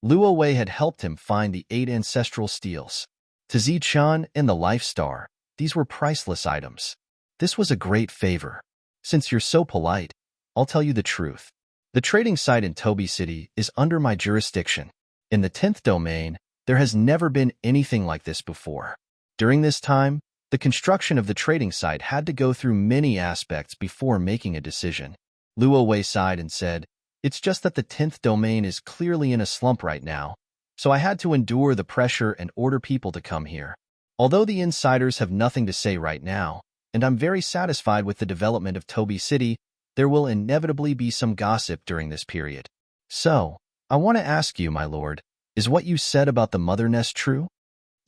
Speaker 1: Luo Wei had helped him find the 8 ancestral steels. To Zichun and the Life Star, these were priceless items. "This was a great favor. Since you're so polite, I'll tell you the truth. The trading site in Toby City is under my jurisdiction. In the 10th domain, there has never been anything like this before. During this time, the construction of the trading site had to go through many aspects before making a decision." Luo Wei sighed and said, "It's just that the 10th domain is clearly in a slump right now, so I had to endure the pressure and order people to come here. Although the insiders have nothing to say right now, and I'm very satisfied with the development of Toby City, there will inevitably be some gossip during this period. So, I want to ask you, my lord, is what you said about the mother nest true?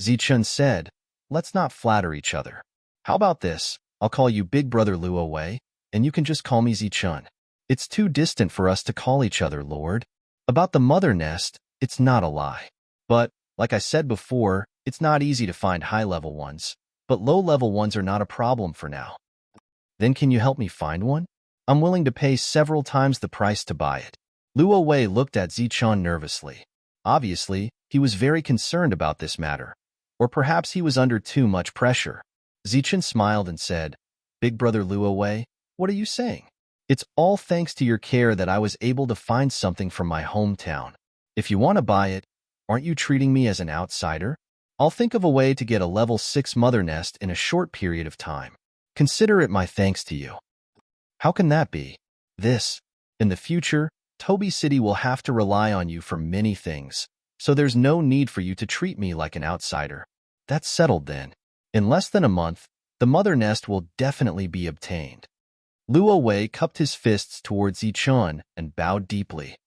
Speaker 1: Zichun said, let's not flatter each other. How about this? I'll call you Big Brother Luo Wei, and you can just call me Zichun. It's too distant for us to call each other Lord. About the mother nest, it's not a lie. But, like I said before, it's not easy to find high-level ones, but low-level ones are not a problem for now. Then can you help me find one? I'm willing to pay several times the price to buy it. Luo Wei looked at Zichun nervously. Obviously, he was very concerned about this matter. Or perhaps he was under too much pressure. Zichun smiled and said, Big Brother Luo Wei, what are you saying? It's all thanks to your care that I was able to find something from my hometown. If you want to buy it, aren't you treating me as an outsider? I'll think of a way to get a level 6 mother nest in a short period of time. Consider it my thanks to you. How can that be? In the future, Toby City will have to rely on you for many things, so there's no need for you to treat me like an outsider. That's settled then. In less than a month, the mother nest will definitely be obtained. Luo Wei cupped his fists towards Zichun and bowed deeply.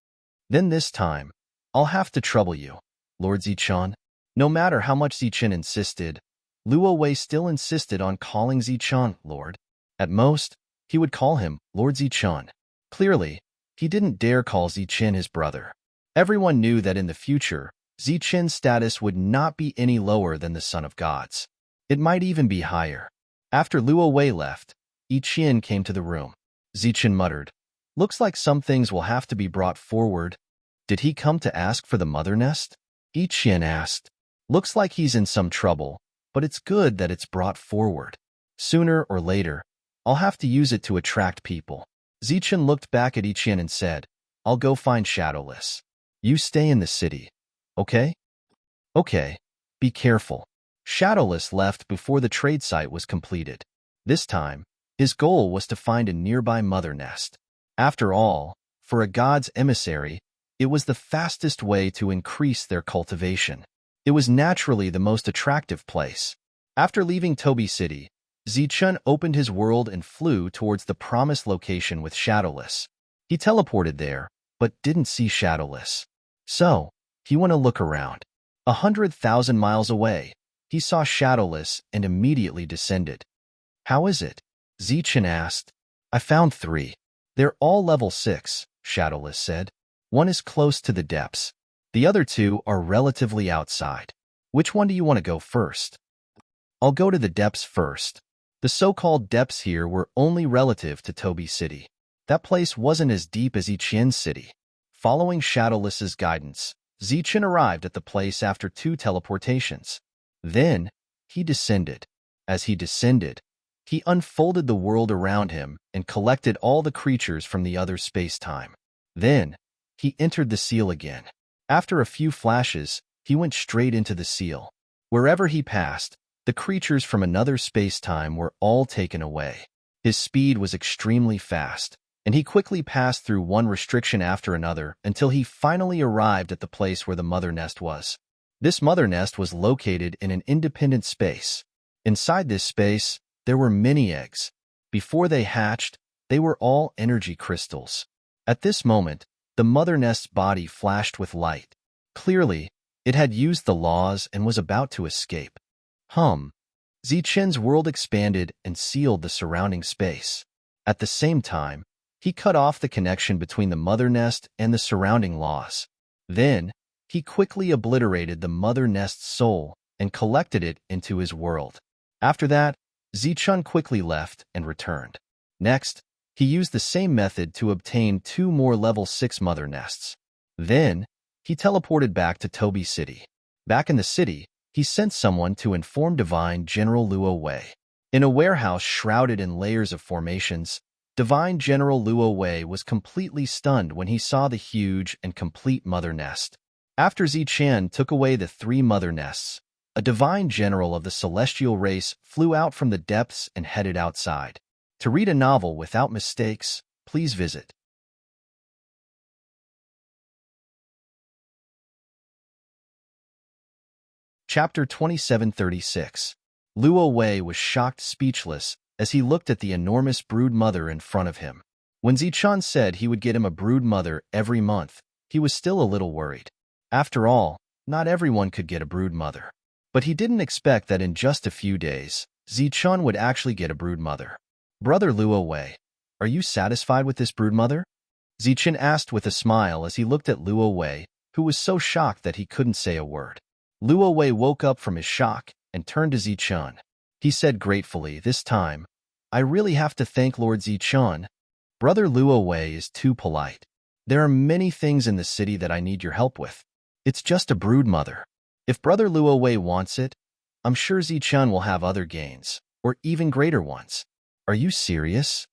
Speaker 1: Then this time, I'll have to trouble you, Lord Zichun. No matter how much Zichun insisted, Luo Wei still insisted on calling Zichun Lord. At most, he would call him Lord Zichun. Clearly, he didn't dare call Zichun his brother. Everyone knew that in the future, Zichun's status would not be any lower than the Son of Gods. It might even be higher. After Luo Wei left, Yiqian came to the room. Zichun muttered, looks like some things will have to be brought forward. Did he come to ask for the mother nest? Yiqian asked, looks like he's in some trouble, but it's good that it's brought forward. Sooner or later, I'll have to use it to attract people. Zichun looked back at Yiqian and said, I'll go find Shadowless. You stay in the city, okay? Okay, be careful. Shadowless left before the trade site was completed. This time, his goal was to find a nearby mother nest. After all, for a god's emissary, it was the fastest way to increase their cultivation. It was naturally the most attractive place. After leaving Toby City, Zichun opened his world and flew towards the promised location with Shadowless. He teleported there, but didn't see Shadowless. So, he went to look around. 100,000 miles away, he saw Shadowless and immediately descended. How is it? Zichun asked. I found 3. They're all level 6, Shadowless said. One is close to the depths. The other 2 are relatively outside. Which one do you want to go first? I'll go to the depths first. The so-called depths here were only relative to Toby City. That place wasn't as deep as Yiqian's city. Following Shadowless's guidance, Zichun arrived at the place after 2 teleportations. Then, he descended. As he descended, he unfolded the world around him and collected all the creatures from the other space-time. Then, he entered the seal again. After a few flashes, he went straight into the seal. Wherever he passed, the creatures from another space-time were all taken away. His speed was extremely fast, and he quickly passed through one restriction after another until he finally arrived at the place where the mother nest was. This mother nest was located in an independent space. Inside this space, there were many eggs. Before they hatched, they were all energy crystals. At this moment, the mother nest's body flashed with light. Clearly, it had used the laws and was about to escape. Zichun's world expanded and sealed the surrounding space. At the same time, he cut off the connection between the mother nest and the surrounding laws. Then, he quickly obliterated the mother nest's soul and collected it into his world. After that, Zichun quickly left and returned. Next, he used the same method to obtain 2 more level 6 mother nests. Then, he teleported back to Toby City. Back in the city, he sent someone to inform Divine General Luo Wei. In a warehouse shrouded in layers of formations, Divine General Luo Wei was completely stunned when he saw the huge and complete mother nest. After Zichun took away the 3 mother nests, a divine general of the celestial race flew out from the depths and headed outside. To read a novel without mistakes, please visit Chapter 2736. Luo Wei was shocked speechless as he looked at the enormous brood mother in front of him. When Zichun said he would get him a brood mother every month, he was still a little worried. After all, not everyone could get a brood mother. But he didn't expect that in just a few days, Zichun would actually get a brood mother. Brother Luo Wei, are you satisfied with this brood mother? Zichun asked with a smile as he looked at Luo Wei, who was so shocked that he couldn't say a word. Luo Wei woke up from his shock and turned to Zichun. He said gratefully, "This time, I really have to thank Lord Zichun. Brother Luo Wei is too polite. There are many things in the city that I need your help with. It's just a brood mother. If Brother Luo Wei wants it, I'm sure Zichun will have other gains, or even greater ones." Are you serious?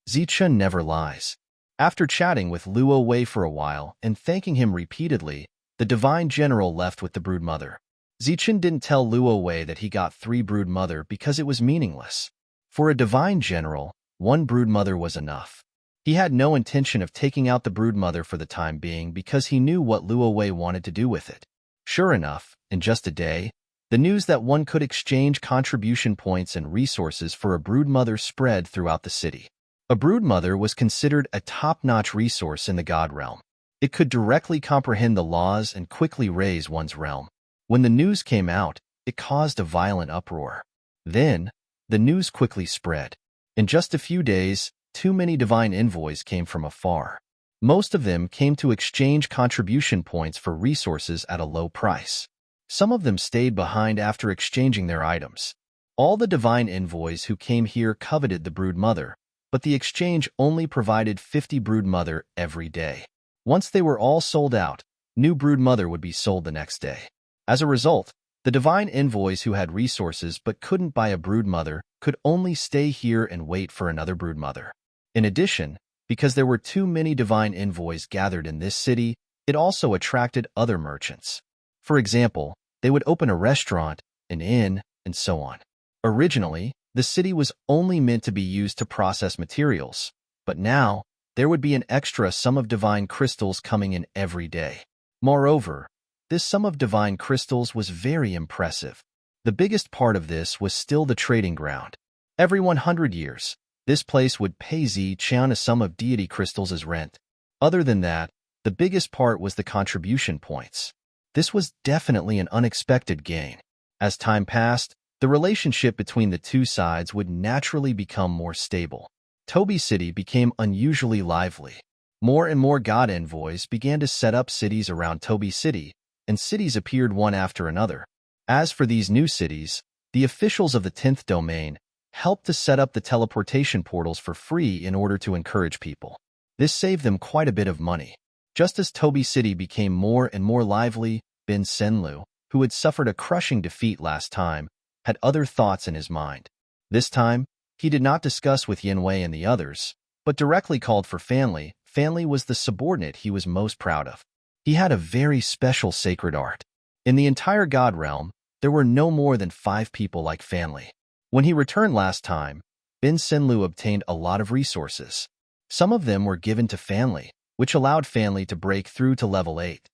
Speaker 1: Zichun never lies. After chatting with Luo Wei for a while and thanking him repeatedly, the Divine General left with the brood mother. Zichun didn't tell Luo Wei that he got 3 brood mother because it was meaningless. For a Divine General, 1 brood mother was enough. He had no intention of taking out the brood mother for the time being because he knew what Luo Wei wanted to do with it. Sure enough, in just a day, the news that one could exchange contribution points and resources for a brood mother spread throughout the city. A brood mother was considered a top-notch resource in the God realm. It could directly comprehend the laws and quickly raise one's realm. When the news came out, it caused a violent uproar. Then, the news quickly spread. In just a few days, too many divine envoys came from afar. Most of them came to exchange contribution points for resources at a low price. Some of them stayed behind after exchanging their items. All the divine envoys who came here coveted the brood mother, but the exchange only provided 50 brood mother every day. Once they were all sold out, new brood mother would be sold the next day. As a result, the divine envoys who had resources but couldn't buy a brood mother could only stay here and wait for another brood mother. In addition, because there were too many divine envoys gathered in this city, it also attracted other merchants. For example, they would open a restaurant, an inn, and so on. Originally, the city was only meant to be used to process materials, but now, there would be an extra sum of divine crystals coming in every day. Moreover, this sum of divine crystals was very impressive. The biggest part of this was still the trading ground. Every 100 years, this place would pay Zichun a sum of deity crystals as rent. Other than that, the biggest part was the contribution points. This was definitely an unexpected gain. As time passed, the relationship between the two sides would naturally become more stable. Tobi City became unusually lively. More and more god envoys began to set up cities around Tobi City, and cities appeared one after another. As for these new cities, the officials of the 10th domain helped to set up the teleportation portals for free in order to encourage people. This saved them quite a bit of money. Just as Tobi City became more and more lively, Bin Senlu, who had suffered a crushing defeat last time, had other thoughts in his mind. This time, he did not discuss with Yanwei and the others, but directly called for Fanli. Fanli was the subordinate he was most proud of. He had a very special sacred art. In the entire God realm, there were no more than 5 people like Fanli. When he returned last time, Bin Senlu obtained a lot of resources. Some of them were given to Fanli, which allowed Fanli to break through to level 8.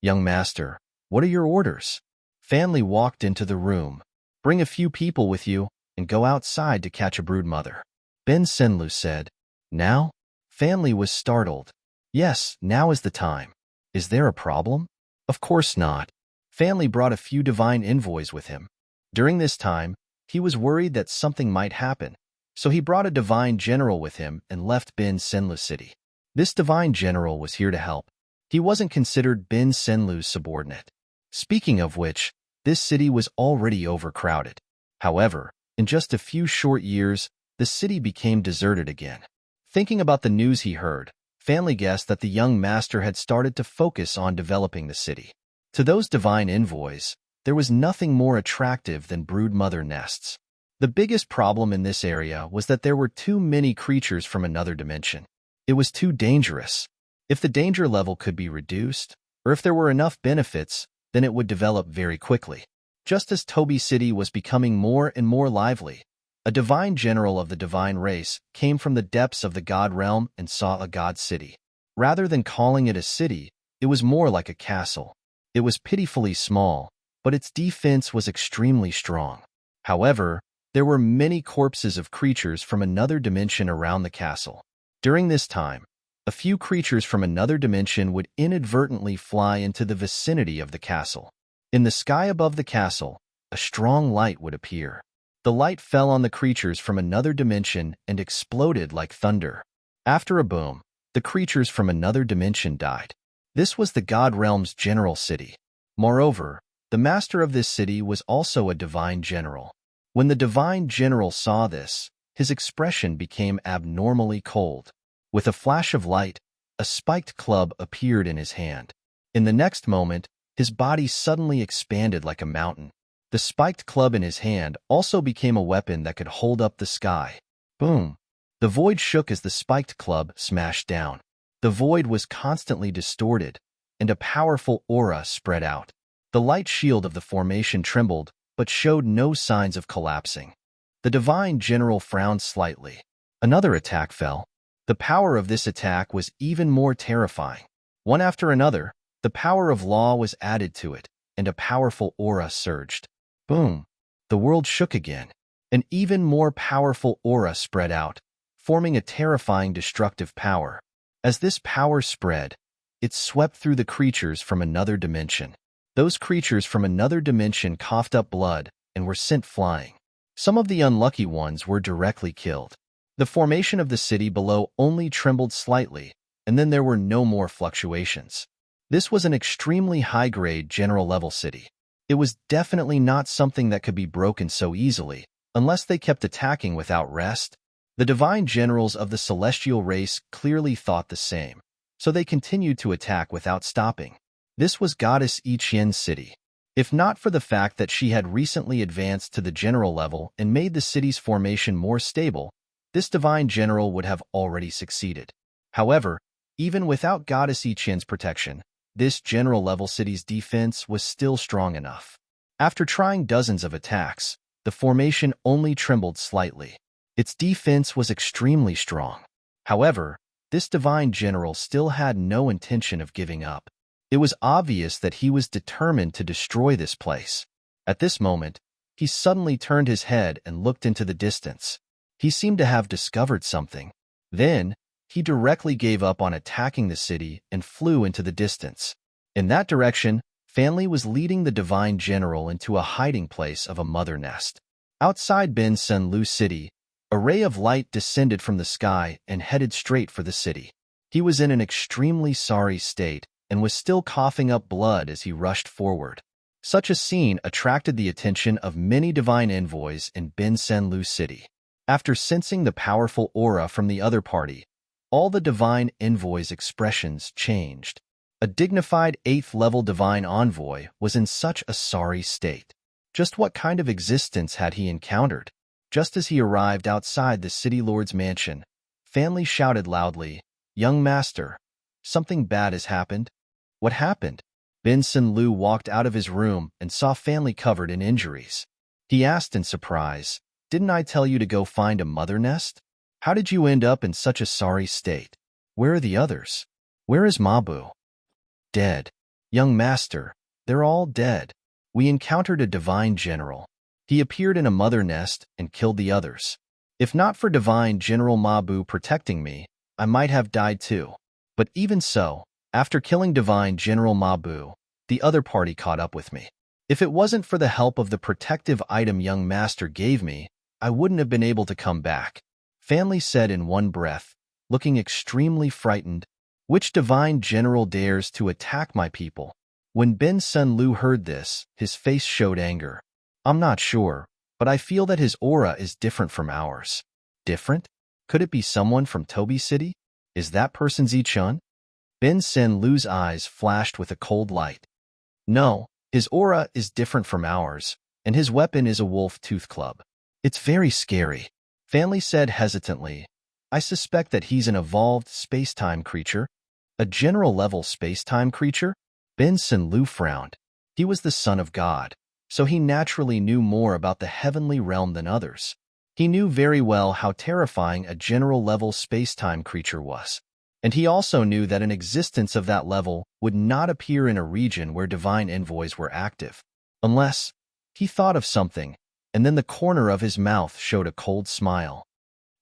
Speaker 1: "Young master, what are your orders?" Fanli walked into the room. "Bring a few people with you and go outside to catch a brood mother." Bin Senlu said. "Now?" Fanli was startled. "Yes, now is the time. Is there a problem?" "Of course not." Fanli brought a few divine envoys with him. During this time, he was worried that something might happen, so he brought a divine general with him and left Bin Senlu City. This divine general was here to help. He wasn't considered Bin Senlu's subordinate. Speaking of which, this city was already overcrowded. However, in just a few short years, the city became deserted again. Thinking about the news he heard, Fanli guessed that the young master had started to focus on developing the city. To those divine envoys, there was nothing more attractive than brood mother nests. The biggest problem in this area was that there were too many creatures from another dimension. It was too dangerous. If the danger level could be reduced, or if there were enough benefits, then it would develop very quickly. Just as Tobi City was becoming more and more lively, a divine general of the divine race came from the depths of the god realm and saw a god city. Rather than calling it a city, it was more like a castle. It was pitifully small, but its defense was extremely strong. However, there were many corpses of creatures from another dimension around the castle. During this time, a few creatures from another dimension would inadvertently fly into the vicinity of the castle. In the sky above the castle, a strong light would appear. The light fell on the creatures from another dimension and exploded like thunder. After a boom, the creatures from another dimension died. This was the God Realm's general city. Moreover, the master of this city was also a divine general. When the divine general saw this, his expression became abnormally cold. With a flash of light, a spiked club appeared in his hand. In the next moment, his body suddenly expanded like a mountain. The spiked club in his hand also became a weapon that could hold up the sky. Boom! The void shook as the spiked club smashed down. The void was constantly distorted, and a powerful aura spread out. The light shield of the formation trembled, but showed no signs of collapsing. The divine general frowned slightly. Another attack fell. The power of this attack was even more terrifying. One after another, the power of law was added to it, and a powerful aura surged. Boom! The world shook again. An even more powerful aura spread out, forming a terrifying destructive power. As this power spread, it swept through the creatures from another dimension. Those creatures from another dimension coughed up blood and were sent flying. Some of the unlucky ones were directly killed. The formation of the city below only trembled slightly, and then there were no more fluctuations. This was an extremely high-grade general-level city. It was definitely not something that could be broken so easily, unless they kept attacking without rest. The divine generals of the celestial race clearly thought the same, so they continued to attack without stopping. This was Goddess Iqian's city. If not for the fact that she had recently advanced to the general level and made the city's formation more stable, this divine general would have already succeeded. However, even without Goddess Iqian's protection, this general-level city's defense was still strong enough. After trying dozens of attacks, the formation only trembled slightly. Its defense was extremely strong. However, this divine general still had no intention of giving up. It was obvious that he was determined to destroy this place. At this moment, he suddenly turned his head and looked into the distance. He seemed to have discovered something. Then, he directly gave up on attacking the city and flew into the distance. In that direction, Fanli was leading the divine general into a hiding place of a mother nest. Outside Ben Senlu City, a ray of light descended from the sky and headed straight for the city. He was in an extremely sorry state and was still coughing up blood as he rushed forward. Such a scene attracted the attention of many divine envoys in Ben Senlu City. After sensing the powerful aura from the other party, all the divine envoys' expressions changed. A dignified 8th-level divine envoy was in such a sorry state. Just what kind of existence had he encountered? Just as he arrived outside the city lord's mansion, Fanli shouted loudly, "Young master, something bad has happened." What happened? Ben Senlu walked out of his room and saw Fanli covered in injuries. He asked in surprise, "Didn't I tell you to go find a mother nest? How did you end up in such a sorry state? Where are the others? Where is Mabu?" "Dead. Young master, they're all dead. We encountered a divine general. He appeared in a mother nest and killed the others. If not for divine General Mabu protecting me, I might have died too. But even so, after killing divine General Mabu, the other party caught up with me. If it wasn't for the help of the protective item young master gave me, I wouldn't have been able to come back." Fanli said in one breath, looking extremely frightened. "Which divine general dares to attack my people?" When Ben Senlu heard this, his face showed anger. "I'm not sure, but I feel that his aura is different from ours." "Different? Could it be someone from Tobi City? Is that person Zichun?" Ben Senlu's eyes flashed with a cold light. "No, his aura is different from ours, and his weapon is a wolf tooth club. It's very scary." Fanli said hesitantly, "I suspect that he's an evolved space-time creature." "A general-level space-time creature?" Ben Senlu frowned. He was the son of God, so he naturally knew more about the heavenly realm than others. He knew very well how terrifying a general-level space-time creature was. And he also knew that an existence of that level would not appear in a region where divine envoys were active. Unless, he thought of something, and then the corner of his mouth showed a cold smile.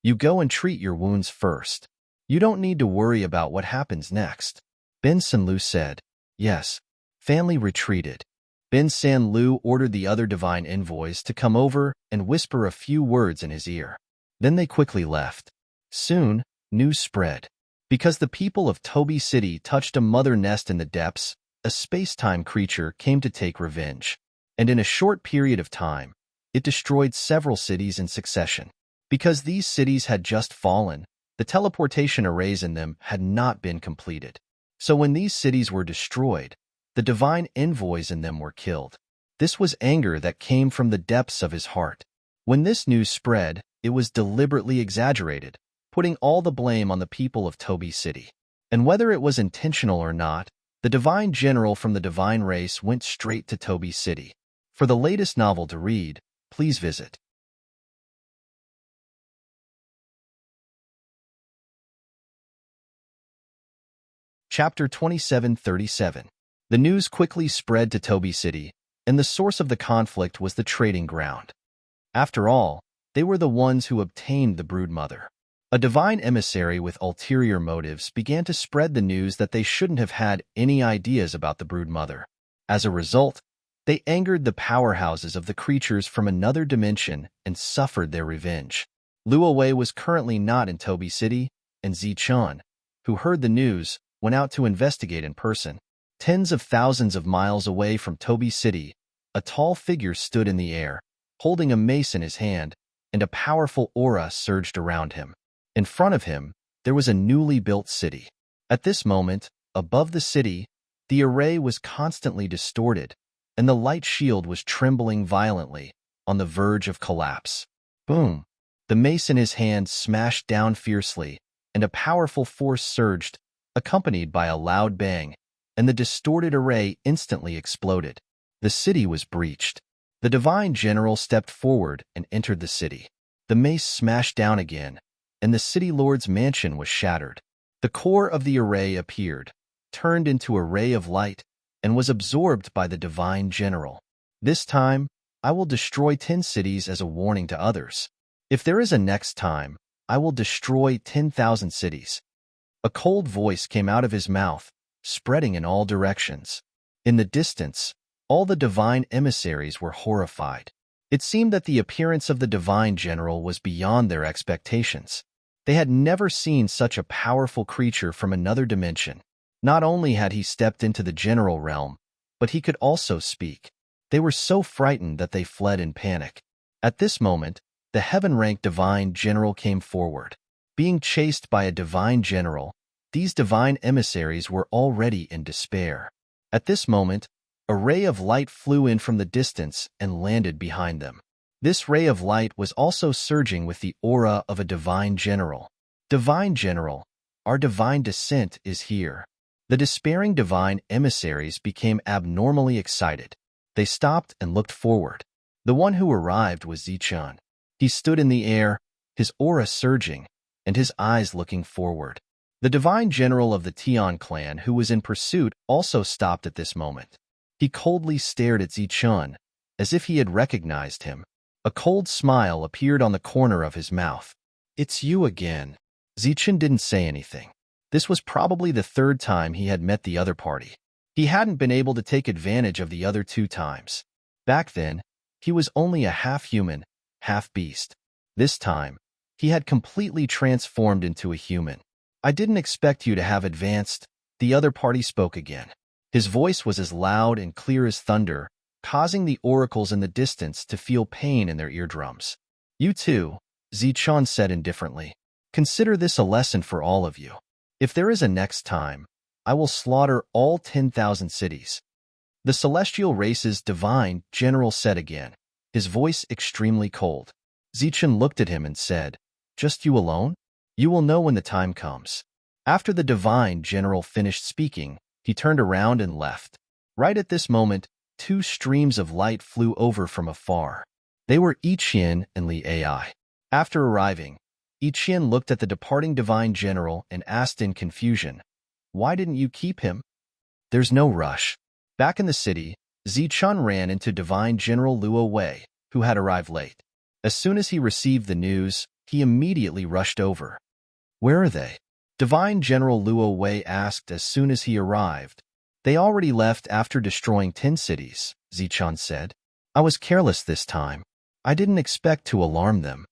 Speaker 1: "You go and treat your wounds first. You don't need to worry about what happens next. Ben Sanlu said. Yes. Family retreated. Ben Sanlu ordered the other divine envoys to come over and whisper a few words in his ear. Then they quickly left. Soon, news spread. Because the people of Toby City touched a mother nest in the depths, a space-time creature came to take revenge. And in a short period of time, it destroyed several cities in succession. Because these cities had just fallen, the teleportation arrays in them had not been completed. So when these cities were destroyed, the divine envoys in them were killed. This was anger that came from the depths of his heart. When this news spread, it was deliberately exaggerated, putting all the blame on the people of Toby City. And whether it was intentional or not, the divine general from the divine race went straight to Toby City. For the latest novel to read, please visit Chapter 2737. The news quickly spread to Toby City, and the source of the conflict was the trading ground. After all, they were the ones who obtained the broodmother. A divine emissary with ulterior motives began to spread the news that they shouldn't have had any ideas about the broodmother. As a result, they angered the powerhouses of the creatures from another dimension and suffered their revenge. Luo Wei was currently not in Toby City, and Zichun, who heard the news, went out to investigate in person. Tens of thousands of miles away from Toby City, a tall figure stood in the air, holding a mace in his hand, and a powerful aura surged around him. In front of him, there was a newly built city. At this moment, above the city, the array was constantly distorted, and the light shield was trembling violently, on the verge of collapse. Boom! The mace in his hand smashed down fiercely, and a powerful force surged, accompanied by a loud bang, and the distorted array instantly exploded. The city was breached. The divine general stepped forward and entered the city. The mace smashed down again, and the city lord's mansion was shattered. The core of the array appeared, turned into a ray of light, and was absorbed by the divine general. This time, I will destroy 10 cities as a warning to others. If there is a next time, I will destroy 10,000 cities. A cold voice came out of his mouth, spreading in all directions. In the distance, all the divine emissaries were horrified. It seemed that the appearance of the divine general was beyond their expectations. They had never seen such a powerful creature from another dimension. Not only had he stepped into the general realm, but he could also speak. They were so frightened that they fled in panic. At this moment, the heaven-ranked divine general came forward. Being chased by a divine general, these divine emissaries were already in despair. At this moment, a ray of light flew in from the distance and landed behind them. This ray of light was also surging with the aura of a divine general. Divine general, our divine descent is here. The despairing divine emissaries became abnormally excited. They stopped and looked forward. The one who arrived was Zichun. He stood in the air, his aura surging, and his eyes looking forward. The divine general of the Tian clan who was in pursuit also stopped at this moment. He coldly stared at Zichun, as if he had recognized him. A cold smile appeared on the corner of his mouth. "It's you again." Zichun didn't say anything. This was probably the third time he had met the other party. He hadn't been able to take advantage of the other 2 times. Back then, he was only a half-human, half-beast. This time, he had completely transformed into a human. "I didn't expect you to have advanced," the other party spoke again. His voice was as loud and clear as thunder, causing the oracles in the distance to feel pain in their eardrums. "You too," Zichun said indifferently. "Consider this a lesson for all of you. If there is a next time, I will slaughter all 10,000 cities." The celestial race's divine general said again, his voice extremely cold. Zichun looked at him and said, "Just you alone? You will know when the time comes." After the divine general finished speaking, he turned around and left. Right at this moment, 2 streams of light flew over from afar. They were Yiqian and Li Ai. After arriving, Yiqian looked at the departing divine general and asked in confusion, "Why didn't you keep him?" "There's no rush." Back in the city, Zichun ran into divine general Luo Wei, who had arrived late. As soon as he received the news, he immediately rushed over. "Where are they?" Divine General Luo Wei asked as soon as he arrived. They already left after destroying 10 cities, Zichun said. I was careless this time. I didn't expect to alarm them.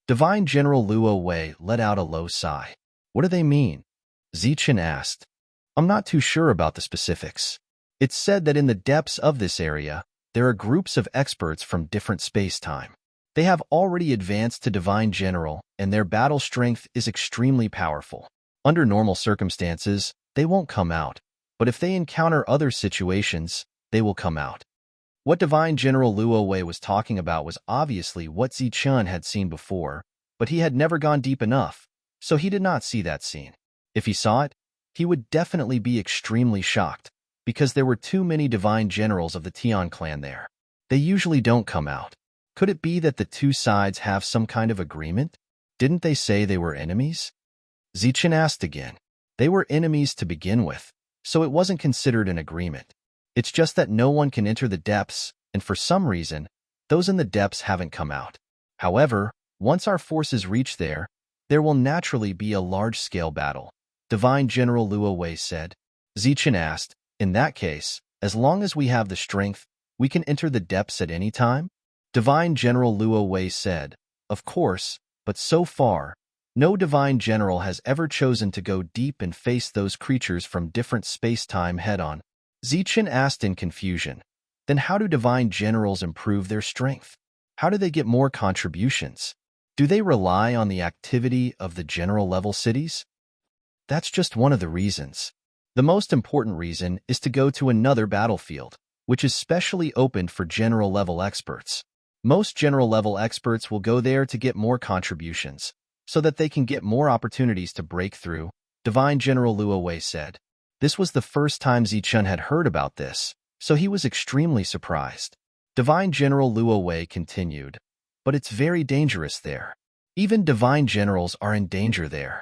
Speaker 1: Divine General Luo Wei let out a low sigh. What do they mean? Zichun asked. I'm not too sure about the specifics. It's said that in the depths of this area, there are groups of experts from different space-time. They have already advanced to Divine General, and their battle strength is extremely powerful. Under normal circumstances, they won't come out, but if they encounter other situations, they will come out. What Divine General Luo Wei was talking about was obviously what Zichun had seen before, but he had never gone deep enough, so he did not see that scene. If he saw it, he would definitely be extremely shocked, because there were too many Divine Generals of the Tian clan there. They usually don't come out. Could it be that the two sides have some kind of agreement? Didn't they say they were enemies? Zichun asked again. They were enemies to begin with, so it wasn't considered an agreement. It's just that no one can enter the depths, and for some reason, those in the depths haven't come out. However, once our forces reach there will naturally be a large-scale battle, Divine General Luo Wei said. Zichun asked, in that case, as long as we have the strength, we can enter the depths at any time? Divine General Luo Wei said, of course, but so far, no Divine General has ever chosen to go deep and face those creatures from different space-time head-on. Zichun asked in confusion, then how do Divine Generals improve their strength? How do they get more contributions? Do they rely on the activity of the general-level cities? That's just one of the reasons. The most important reason is to go to another battlefield, which is specially opened for general-level experts. Most general-level experts will go there to get more contributions, so that they can get more opportunities to break through, Divine General Luo Wei said. This was the first time Zichun had heard about this, so he was extremely surprised. Divine General Luo Wei continued, but it's very dangerous there. Even Divine Generals are in danger there.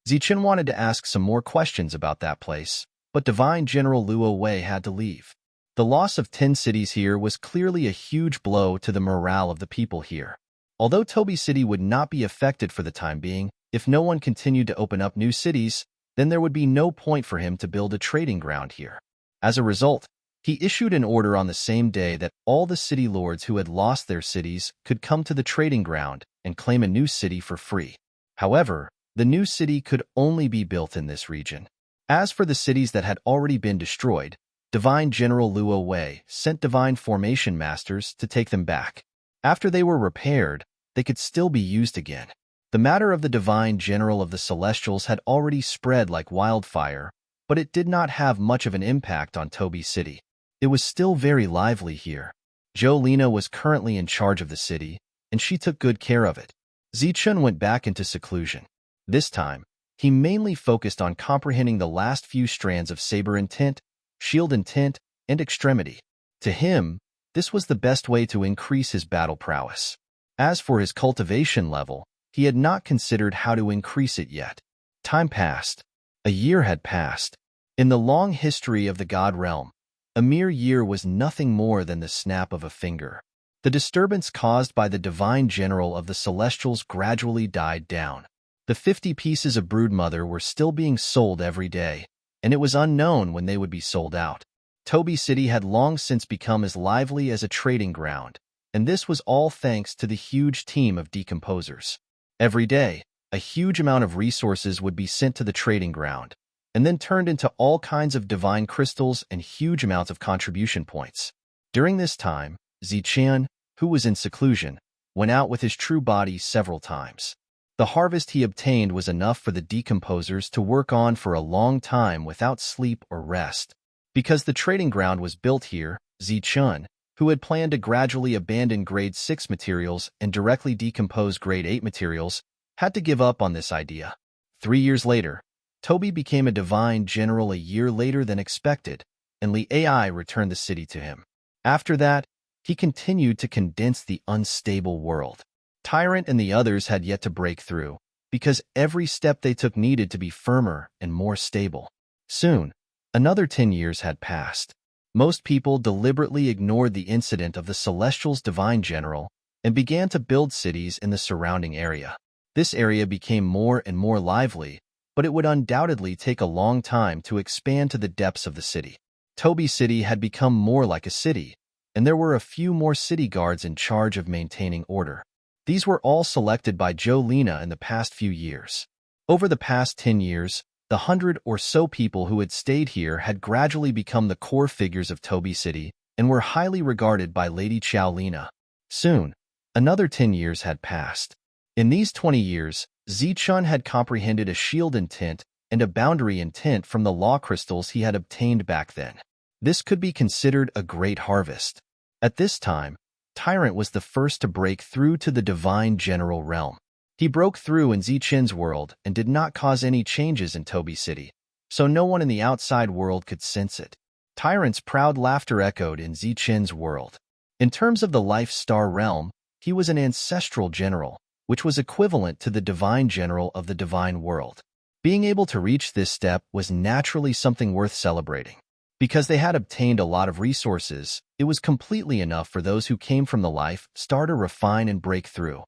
Speaker 1: Zichun wanted to ask some more questions about that place, but Divine General Luo Wei had to leave. The loss of 10 cities here was clearly a huge blow to the morale of the people here. Although Toby City would not be affected for the time being, if no one continued to open up new cities, then there would be no point for him to build a trading ground here. As a result, he issued an order on the same day that all the city lords who had lost their cities could come to the trading ground and claim a new city for free. However, the new city could only be built in this region. As for the cities that had already been destroyed, Divine General Luo Wei sent Divine Formation Masters to take them back. After they were repaired, they could still be used again. The matter of the Divine General of the Celestials had already spread like wildfire, but it did not have much of an impact on Toby City. It was still very lively here. Jolena was currently in charge of the city, and she took good care of it. Zichun went back into seclusion. This time, he mainly focused on comprehending the last few strands of Saber Intent, Shield Intent, and Extremity. To him, this was the best way to increase his battle prowess. As for his cultivation level, he had not considered how to increase it yet. Time passed. A year had passed. In the long history of the God Realm, a mere year was nothing more than the snap of a finger. The disturbance caused by the Divine General of the Celestials gradually died down. The 50 pieces of Broodmother were still being sold every day, and it was unknown when they would be sold out. Toby City had long since become as lively as a trading ground, and this was all thanks to the huge team of decomposers. Every day, a huge amount of resources would be sent to the trading ground, and then turned into all kinds of divine crystals and huge amounts of contribution points. During this time, Zichun, who was in seclusion, went out with his true body several times. The harvest he obtained was enough for the decomposers to work on for a long time without sleep or rest. Because the trading ground was built here, Zichun, who had planned to gradually abandon grade 6 materials and directly decompose grade 8 materials, had to give up on this idea. 3 years later, Toby became a Divine General a year later than expected, and Li Ai returned the city to him. After that, he continued to condense the unstable world. Tyrant and the others had yet to break through, because every step they took needed to be firmer and more stable. Soon, another 10 years had passed. Most people deliberately ignored the incident of the Celestials' Divine General and began to build cities in the surrounding area. This area became more and more lively, but it would undoubtedly take a long time to expand to the depths of the city. Toby City had become more like a city, and there were a few more city guards in charge of maintaining order. These were all selected by Jolena in the past few years. Over the past 10 years, the 100 or so people who had stayed here had gradually become the core figures of Toby City and were highly regarded by Lady Xiaolina. Soon, another 10 years had passed. In these 20 years, Zichun had comprehended a shield intent and a boundary intent from the law crystals he had obtained back then. This could be considered a great harvest. At this time, Tyrant was the first to break through to the divine general realm. He broke through in Zichun's world and did not cause any changes in Toby City, so no one in the outside world could sense it. Tyrant's proud laughter echoed in Zichun's world. In terms of the life star realm, he was an ancestral general, which was equivalent to the divine general of the divine world. Being able to reach this step was naturally something worth celebrating. Because they had obtained a lot of resources, it was completely enough for those who came from the life star to refine and break through.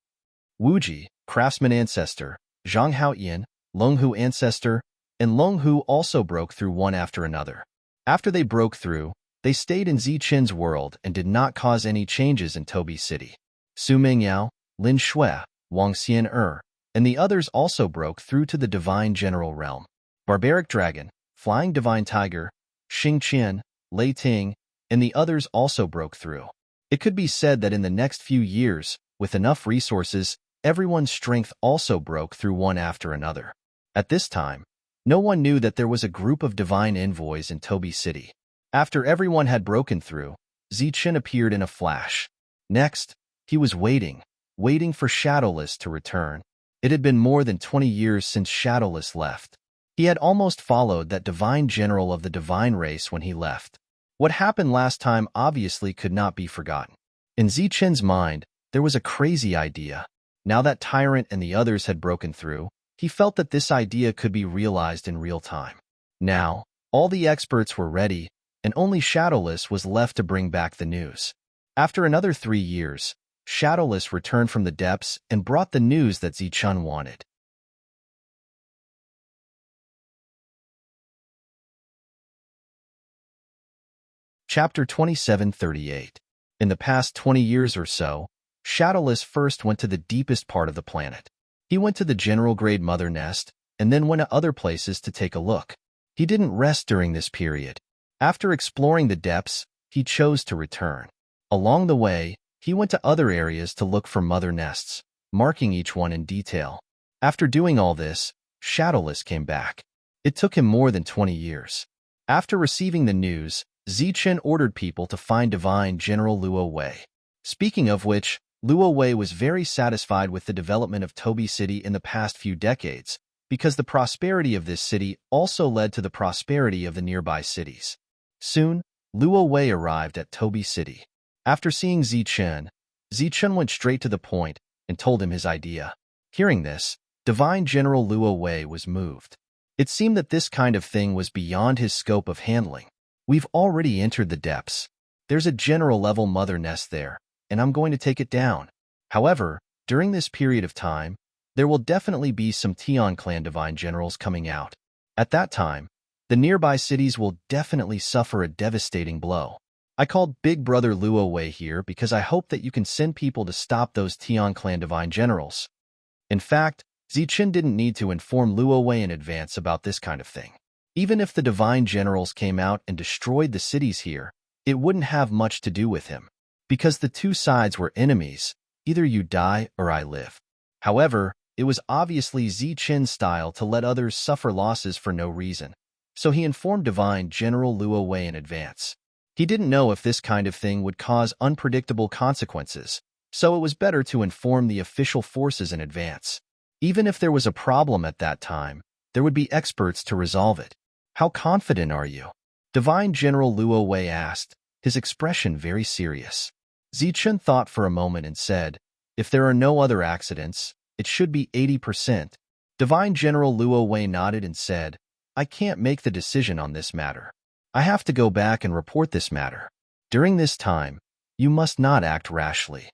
Speaker 1: Wuji, craftsman ancestor, Zhang Haoyan, Longhu ancestor, and Longhu also broke through one after another. After they broke through, they stayed in Zichun's world and did not cause any changes in Toby City. Su Mingyao, Lin Shui, Wang Xian and the others also broke through to the divine general realm. Barbaric Dragon, Flying Divine Tiger, Xing Qian, Lei Ting, and the others also broke through. It could be said that in the next few years, with enough resources, everyone's strength also broke through one after another. At this time, no one knew that there was a group of divine envoys in Toby City. After everyone had broken through, Zichun appeared in a flash. Next, he was waiting for Shadowless to return. It had been more than 20 years since Shadowless left. He had almost followed that divine general of the divine race when he left. What happened last time obviously could not be forgotten. In Zichun's mind, there was a crazy idea. Now that Tyrant and the others had broken through, he felt that this idea could be realized in real time. Now, all the experts were ready, and only Shadowless was left to bring back the news. After another 3 years, Shadowless returned from the depths and brought the news that Zichun wanted. Chapter 2738. In the past 20 years or so, Shadowless first went to the deepest part of the planet. He went to the general grade mother nest, and then went to other places to take a look. He didn't rest during this period. After exploring the depths, he chose to return. Along the way, he went to other areas to look for mother nests, marking each one in detail. After doing all this, Shadowless came back. It took him more than 20 years. After receiving the news, Zichun ordered people to find Divine General Luo Wei. Speaking of which, Luo Wei was very satisfied with the development of Toby City in the past few decades, because the prosperity of this city also led to the prosperity of the nearby cities. Soon, Luo Wei arrived at Toby City. After seeing Zichun went straight to the point and told him his idea. Hearing this, Divine General Luo Wei was moved. It seemed that this kind of thing was beyond his scope of handling. We've already entered the depths. There's a general-level mother nest there, and I'm going to take it down. However, during this period of time, there will definitely be some Tian clan divine generals coming out. At that time, the nearby cities will definitely suffer a devastating blow. I called Big Brother Luo Wei here because I hope that you can send people to stop those Tian clan divine generals. In fact, Zichun didn't need to inform Luo Wei in advance about this kind of thing. Even if the divine generals came out and destroyed the cities here, it wouldn't have much to do with him. Because the two sides were enemies, either you die or I live. However, it was obviously Zichun's style to let others suffer losses for no reason, so he informed Divine General Luo Wei in advance. He didn't know if this kind of thing would cause unpredictable consequences, so it was better to inform the official forces in advance. Even if there was a problem at that time, there would be experts to resolve it. How confident are you? Divine General Luo Wei asked, his expression very serious. Zichun thought for a moment and said, if there are no other accidents, it should be 80%. Divine General Luo Wei nodded and said, I can't make the decision on this matter. I have to go back and report this matter. During this time, you must not act rashly.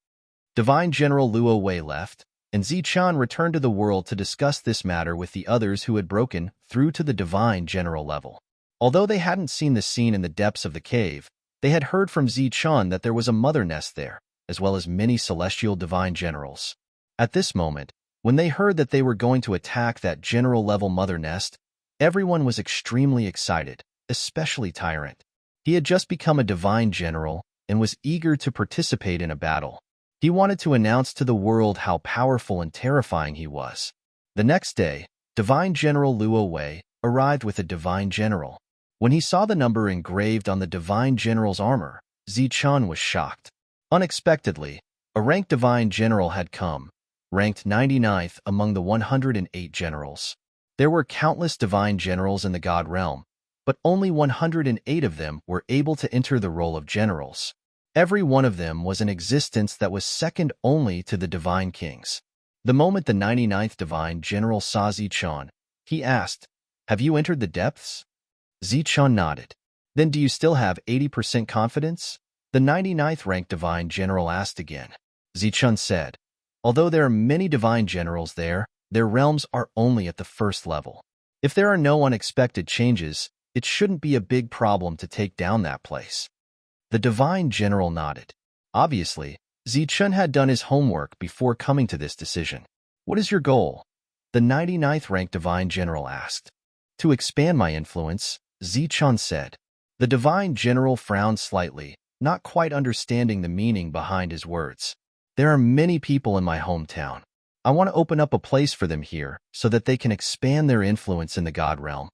Speaker 1: Divine General Luo Wei left, and Zichun returned to the world to discuss this matter with the others who had broken through to the divine general level. Although they hadn't seen the scene in the depths of the cave, they had heard from Zichun that there was a mother nest there, as well as many celestial divine generals. At this moment, when they heard that they were going to attack that general-level mother nest, everyone was extremely excited, especially Tyrant. He had just become a divine general and was eager to participate in a battle. He wanted to announce to the world how powerful and terrifying he was. The next day, Divine General Luo Wei arrived with a divine general. When he saw the number engraved on the divine general's armor, Zichun was shocked. Unexpectedly, a ranked divine general had come, ranked 99th among the 108 generals. There were countless divine generals in the God realm, but only 108 of them were able to enter the role of generals. Every one of them was an existence that was second only to the divine kings. The moment the 99th divine general saw Zichun, he asked, "Have you entered the depths?" Zichun nodded. "Then do you still have 80% confidence?" The 99th ranked divine general asked again. Zichun said, "Although there are many divine generals there, their realms are only at the first level. If there are no unexpected changes, it shouldn't be a big problem to take down that place." The divine general nodded. Obviously, Zichun had done his homework before coming to this decision. "What is your goal?" the 99th ranked divine general asked. "To expand my influence," Zichun said. The divine general frowned slightly, not quite understanding the meaning behind his words. "There are many people in my hometown. I want to open up a place for them here so that they can expand their influence in the God realm,"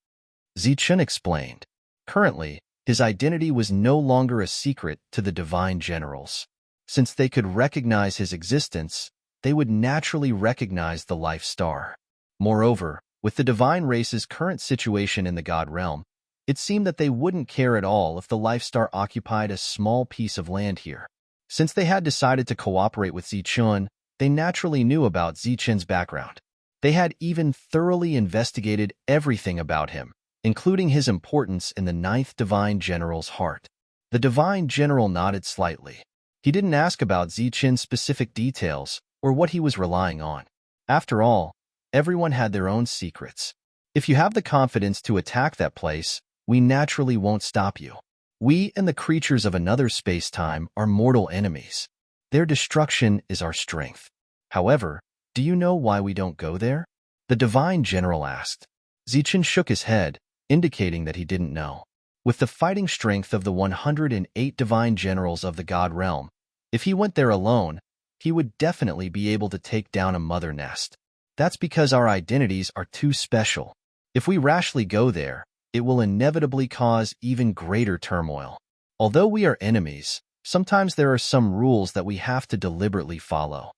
Speaker 1: Zichun explained. Currently, his identity was no longer a secret to the divine generals. Since they could recognize his existence, they would naturally recognize the life star. Moreover, with the divine race's current situation in the God realm, it seemed that they wouldn't care at all if the life star occupied a small piece of land here. Since they had decided to cooperate with Zichun, they naturally knew about Zichun's background. They had even thoroughly investigated everything about him, including his importance in the 9th divine general's heart. The divine general nodded slightly. He didn't ask about Zichun's specific details or what he was relying on. After all, everyone had their own secrets. "If you have the confidence to attack that place, we naturally won't stop you. We and the creatures of another space-time are mortal enemies. Their destruction is our strength. However, do you know why we don't go there?" the divine general asked. Zichun shook his head, indicating that he didn't know. With the fighting strength of the 108 divine generals of the God realm, if he went there alone, he would definitely be able to take down a mother nest. That's because our identities are too special. If we rashly go there, it will inevitably cause even greater turmoil. Although we are enemies, sometimes there are some rules that we have to deliberately follow.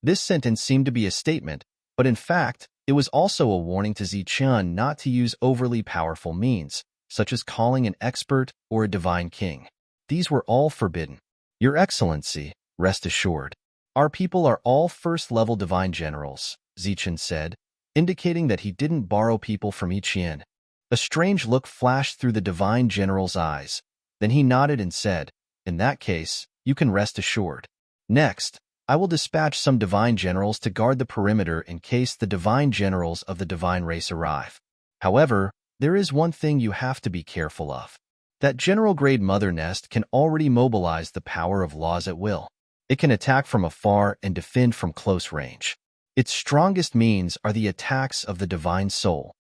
Speaker 1: This sentence seemed to be a statement, but in fact, it was also a warning to Zichun not to use overly powerful means, such as calling an expert or a divine king. These were all forbidden. "Your Excellency, rest assured. Our people are all first-level divine generals," Zichun said, indicating that he didn't borrow people from Ichien. A strange look flashed through the divine general's eyes. Then he nodded and said, "In that case, you can rest assured. Next, I will dispatch some divine generals to guard the perimeter in case the divine generals of the divine race arrive. However, there is one thing you have to be careful of. That general-grade mother nest can already mobilize the power of laws at will. It can attack from afar and defend from close range. Its strongest means are the attacks of the divine soul."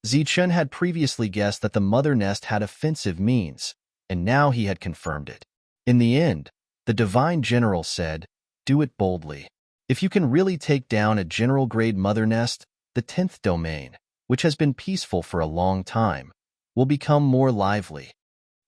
Speaker 1: Zichun had previously guessed that the mother nest had offensive means, and now he had confirmed it. In the end, the divine general said, "Do it boldly. If you can really take down a general-grade mother nest, the 10th domain, which has been peaceful for a long time, will become more lively."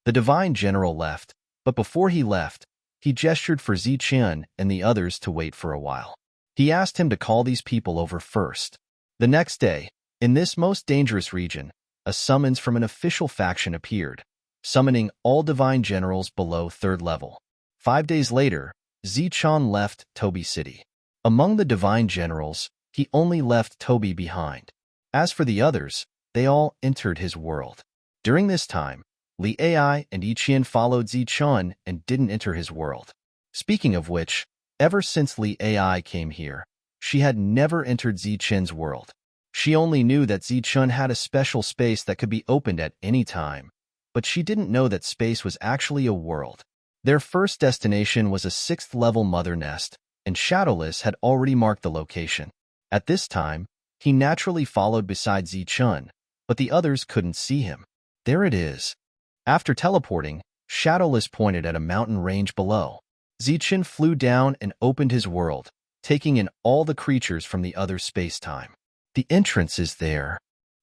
Speaker 1: The divine general left, but before he left, he gestured for Zichun and the others to wait for a while. He asked him to call these people over first. The next day, in this most dangerous region, a summons from an official faction appeared, summoning all divine generals below 3rd level. 5 days later, Zichun left Tobi City. Among the divine generals, he only left Tobi behind. As for the others, they all entered his world. During this time, Li Ai and Ichien followed Zichun and didn't enter his world. Speaking of which, ever since Li Ai came here, She had never entered Zichun's world. She only knew that Zichun had a special space that could be opened at any time, but she didn't know that space was actually a world. Their first destination was a 6th-level mother nest, and Shadowless had already marked the location. At this time, he naturally followed beside Zichun, but the others couldn't see him. There it is. After teleporting, Shadowless pointed at a mountain range below. Zichun flew down and opened his world, taking in all the creatures from the other space-time. The entrance is there.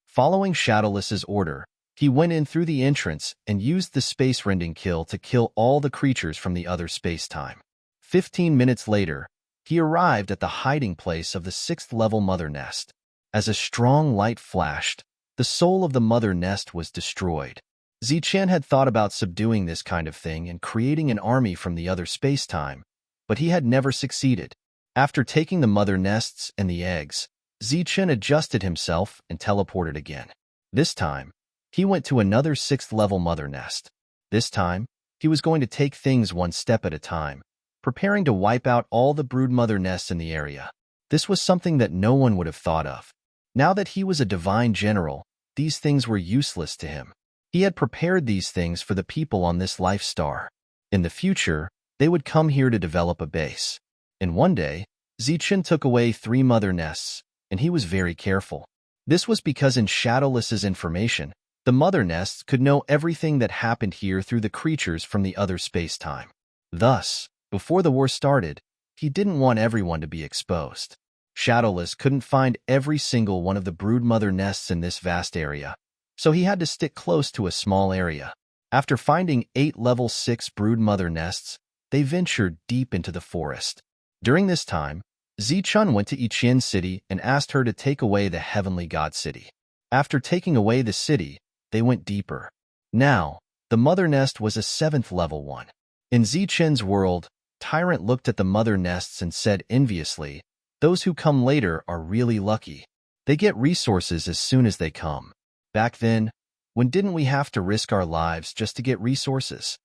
Speaker 1: Following Shadowless's order, he went in through the entrance and used the space rending kill to kill all the creatures from the other space-time. 15 minutes later, he arrived at the hiding place of the 6th-level mother nest. As a strong light flashed, the soul of the mother nest was destroyed. Zichun had thought about subduing this kind of thing and creating an army from the other space-time, but he had never succeeded. After taking the mother nests and the eggs, Zichun adjusted himself and teleported again. This time, he went to another 6th-level mother nest. This time, he was going to take things one step at a time, preparing to wipe out all the brood mother nests in the area. This was something that no one would have thought of. Now that he was a divine general, these things were useless to him. He had prepared these things for the people on this life star. In the future, they would come here to develop a base. And one day, Zichun took away 3 mother nests, and he was very careful. This was because in Shadowless's information, the mother nests could know everything that happened here through the creatures from the other space-time. Thus, before the war started, he didn't want everyone to be exposed. Shadowless couldn't find every single one of the brood mother nests in this vast area, so he had to stick close to a small area. After finding 8 level 6 brood mother nests, they ventured deep into the forest. During this time, Zichun went to Iqian City and asked her to take away the Heavenly God City. After taking away the city, they went deeper. Now, the mother nest was a 7th level one. In Zichun's world, Tyrant looked at the mother nests and said enviously, "Those who come later are really lucky. They get resources as soon as they come. Back then, when didn't we have to risk our lives just to get resources?"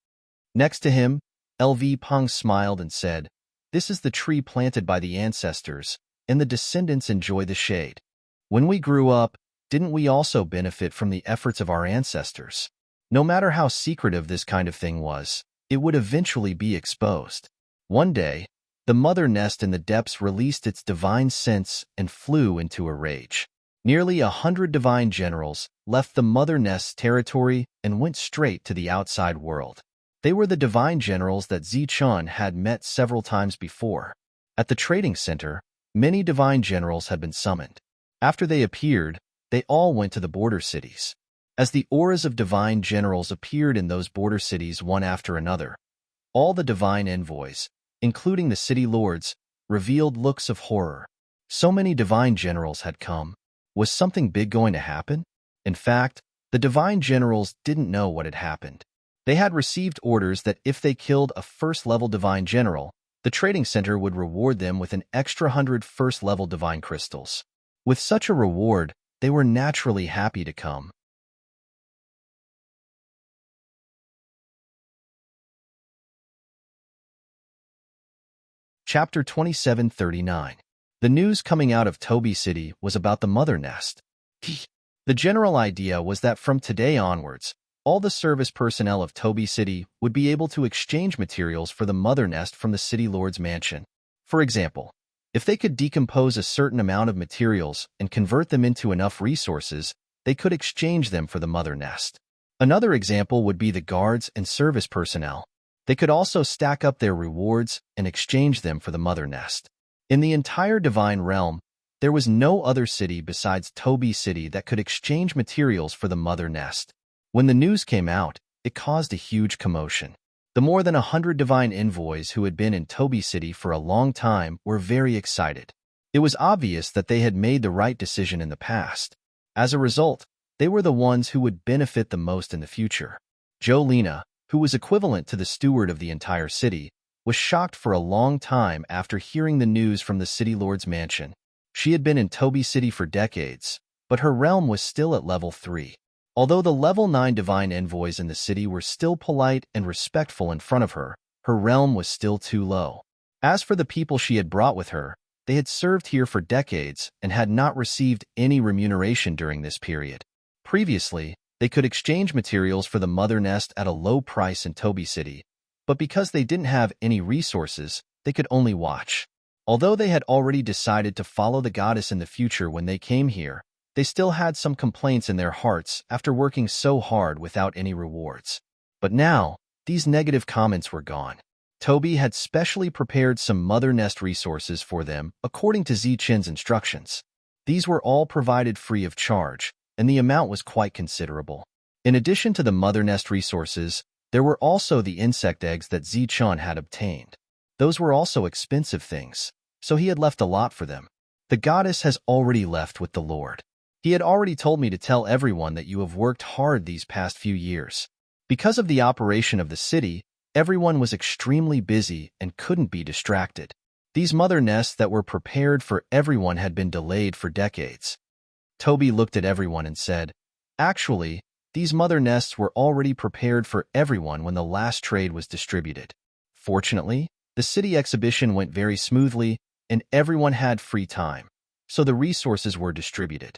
Speaker 1: Next to him, LV Peng smiled and said, "This is the tree planted by the ancestors, and the descendants enjoy the shade. When we grew up, didn't we also benefit from the efforts of our ancestors? No matter how secretive this kind of thing was, it would eventually be exposed." One day, the mother nest in the depths released its divine sense and flew into a rage. Nearly 100 divine generals left the mother nest's territory and went straight to the outside world. They were the divine generals that Zichun had met several times before. At the trading center, many divine generals had been summoned. After they appeared, they all went to the border cities. As the auras of divine generals appeared in those border cities one after another, all the divine envoys, including the city lords, revealed looks of horror. So many divine generals had come. Was something big going to happen? In fact, the divine generals didn't know what had happened. They had received orders that if they killed a first-level divine general, the trading center would reward them with an extra 100 first-level divine crystals. With such a reward, they were naturally happy to come. Chapter 2739. The news coming out of Toby City was about the mother nest. The general idea was that from today onwards, all the service personnel of Toby City would be able to exchange materials for the mother nest from the city lord's mansion. For example, if they could decompose a certain amount of materials and convert them into enough resources, they could exchange them for the mother nest. Another example would be the guards and service personnel. They could also stack up their rewards and exchange them for the mother nest. In the entire divine realm, there was no other city besides Toby City that could exchange materials for the mother nest. When the news came out, it caused a huge commotion. The more than 100 divine envoys who had been in Toby City for a long time were very excited. It was obvious that they had made the right decision in the past. As a result, they were the ones who would benefit the most in the future. Jolena, who was equivalent to the steward of the entire city, was shocked for a long time after hearing the news from the city lord's mansion. She had been in Toby City for decades, but her realm was still at level 3. Although the level 9 divine envoys in the city were still polite and respectful in front of her, her realm was still too low. As for the people she had brought with her, They had served here for decades and had not received any remuneration during this period. Previously, they could exchange materials for the mother nest at a low price in Toby City, but because they didn't have any resources, they could only watch. Although they had already decided to follow the goddess in the future when they came here, they still had some complaints in their hearts after working so hard without any rewards. But now, these negative comments were gone. Toby had specially prepared some mother nest resources for them according to Zichen's instructions. These were all provided free of charge, and the amount was quite considerable. In addition to the mother nest resources, there were also the insect eggs that Zichen had obtained. Those were also expensive things, so he had left a lot for them. The goddess has already left with the Lord. He had already told me to tell everyone that you have worked hard these past few years. Because of the operation of the city, everyone was extremely busy and couldn't be distracted. These mother nests that were prepared for everyone had been delayed for decades. Toby looked at everyone and said, "Actually, these mother nests were already prepared for everyone when the last trade was distributed. Fortunately, the city exhibition went very smoothly and everyone had free time, so the resources were distributed."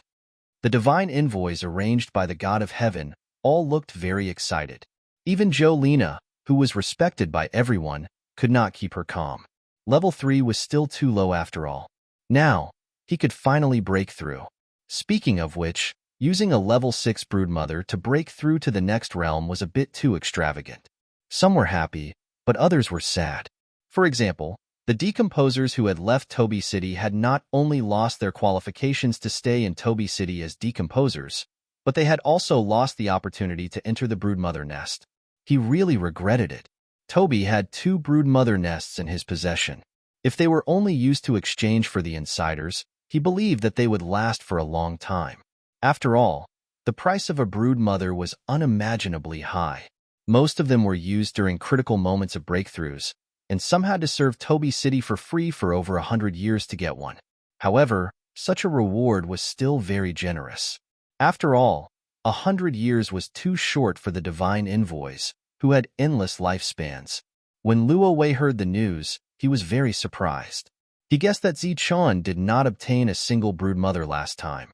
Speaker 1: The divine envoys arranged by the God of Heaven all looked very excited. Even Jolena, who was respected by everyone, could not keep her calm. Level 3 was still too low after all. Now, he could finally break through. Speaking of which, using a level 6 broodmother to break through to the next realm was a bit too extravagant. Some were happy, but others were sad. For example, the decomposers who had left Toby City had not only lost their qualifications to stay in Toby City as decomposers, but they had also lost the opportunity to enter the broodmother nest. He really regretted it. Toby had 2 broodmother nests in his possession. If they were only used to exchange for the insiders, he believed that they would last for a long time. After all, the price of a broodmother was unimaginably high. Most of them were used during critical moments of breakthroughs, and some had to serve Toby City for free for over 100 years to get one. However, such a reward was still very generous. After all, 100 years was too short for the divine envoys, who had endless lifespans. When Luo Wei heard the news, he was very surprised. He guessed that Zichen did not obtain a single broodmother last time.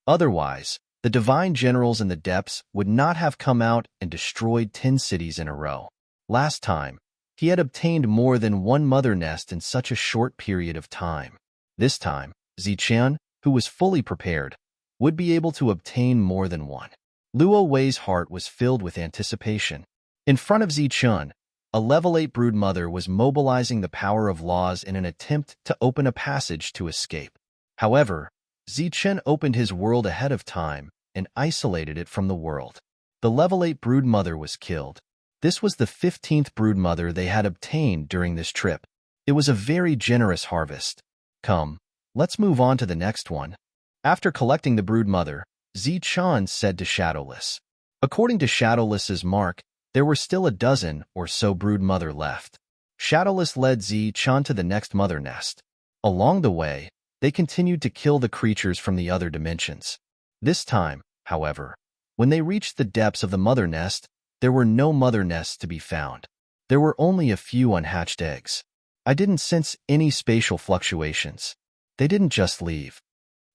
Speaker 1: Otherwise, the divine generals in the depths would not have come out and destroyed 10 cities in a row. Last time, he had obtained more than 1 mother nest in such a short period of time. This time, Zichen, who was fully prepared, would be able to obtain more than 1. Luo Wei's heart was filled with anticipation. In front of Zichen, a level 8 broodmother was mobilizing the power of laws in an attempt to open a passage to escape. However, Zichen opened his world ahead of time and isolated it from the world. The level 8 broodmother was killed. This was the 15th broodmother they had obtained during this trip. It was a very generous harvest. Come, let's move on to the next one. After collecting the broodmother, Zichen said to Shadowless. According to Shadowless's mark, there were still a dozen or so broodmother left. Shadowless led Zichen to the next mother nest. Along the way, they continued to kill the creatures from the other dimensions. This time, however, when they reached the depths of the mother nest, there were no mother nests to be found. There were only a few unhatched eggs. I didn't sense any spatial fluctuations. They didn't just leave.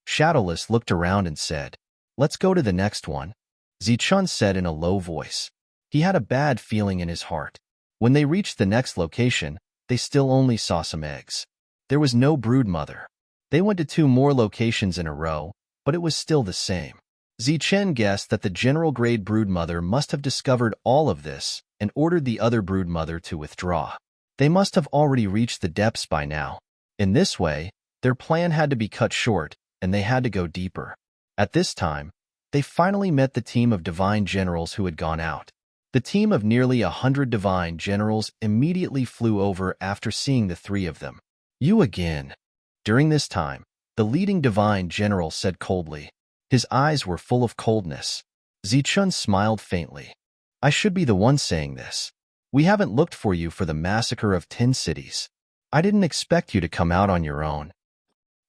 Speaker 1: Shadowless looked around and said, "Let's go to the next one," Zichen said in a low voice. He had a bad feeling in his heart. When they reached the next location, they still only saw some eggs. There was no broodmother. They went to 2 more locations in a row, but it was still the same. Zichen guessed that the general-grade broodmother must have discovered all of this and ordered the other broodmother to withdraw. They must have already reached the depths by now. In this way, their plan had to be cut short, and they had to go deeper. At this time, they finally met the team of divine generals who had gone out. The team of nearly 100 divine generals immediately flew over after seeing the 3 of them. "You again." During this time, the leading divine general said coldly. His eyes were full of coldness. Zichen smiled faintly. "I should be the one saying this. We haven't looked for you for the massacre of 10 cities. I didn't expect you to come out on your own.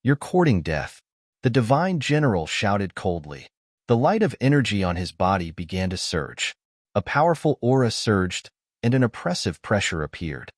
Speaker 1: You're courting death." The divine general shouted coldly. The light of energy on his body began to surge. A powerful aura surged, and an oppressive pressure appeared.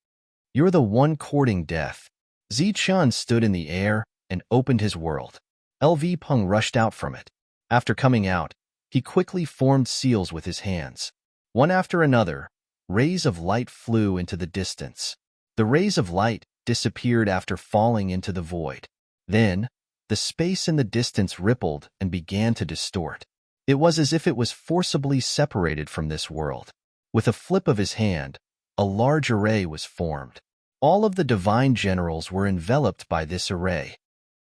Speaker 1: "You're the one courting death." Zichun stood in the air and opened his world. LV Peng rushed out from it. After coming out, he quickly formed seals with his hands. One after another, rays of light flew into the distance. The rays of light disappeared after falling into the void. Then, the space in the distance rippled and began to distort. It was as if it was forcibly separated from this world. With a flip of his hand, a large array was formed. All of the divine generals were enveloped by this array.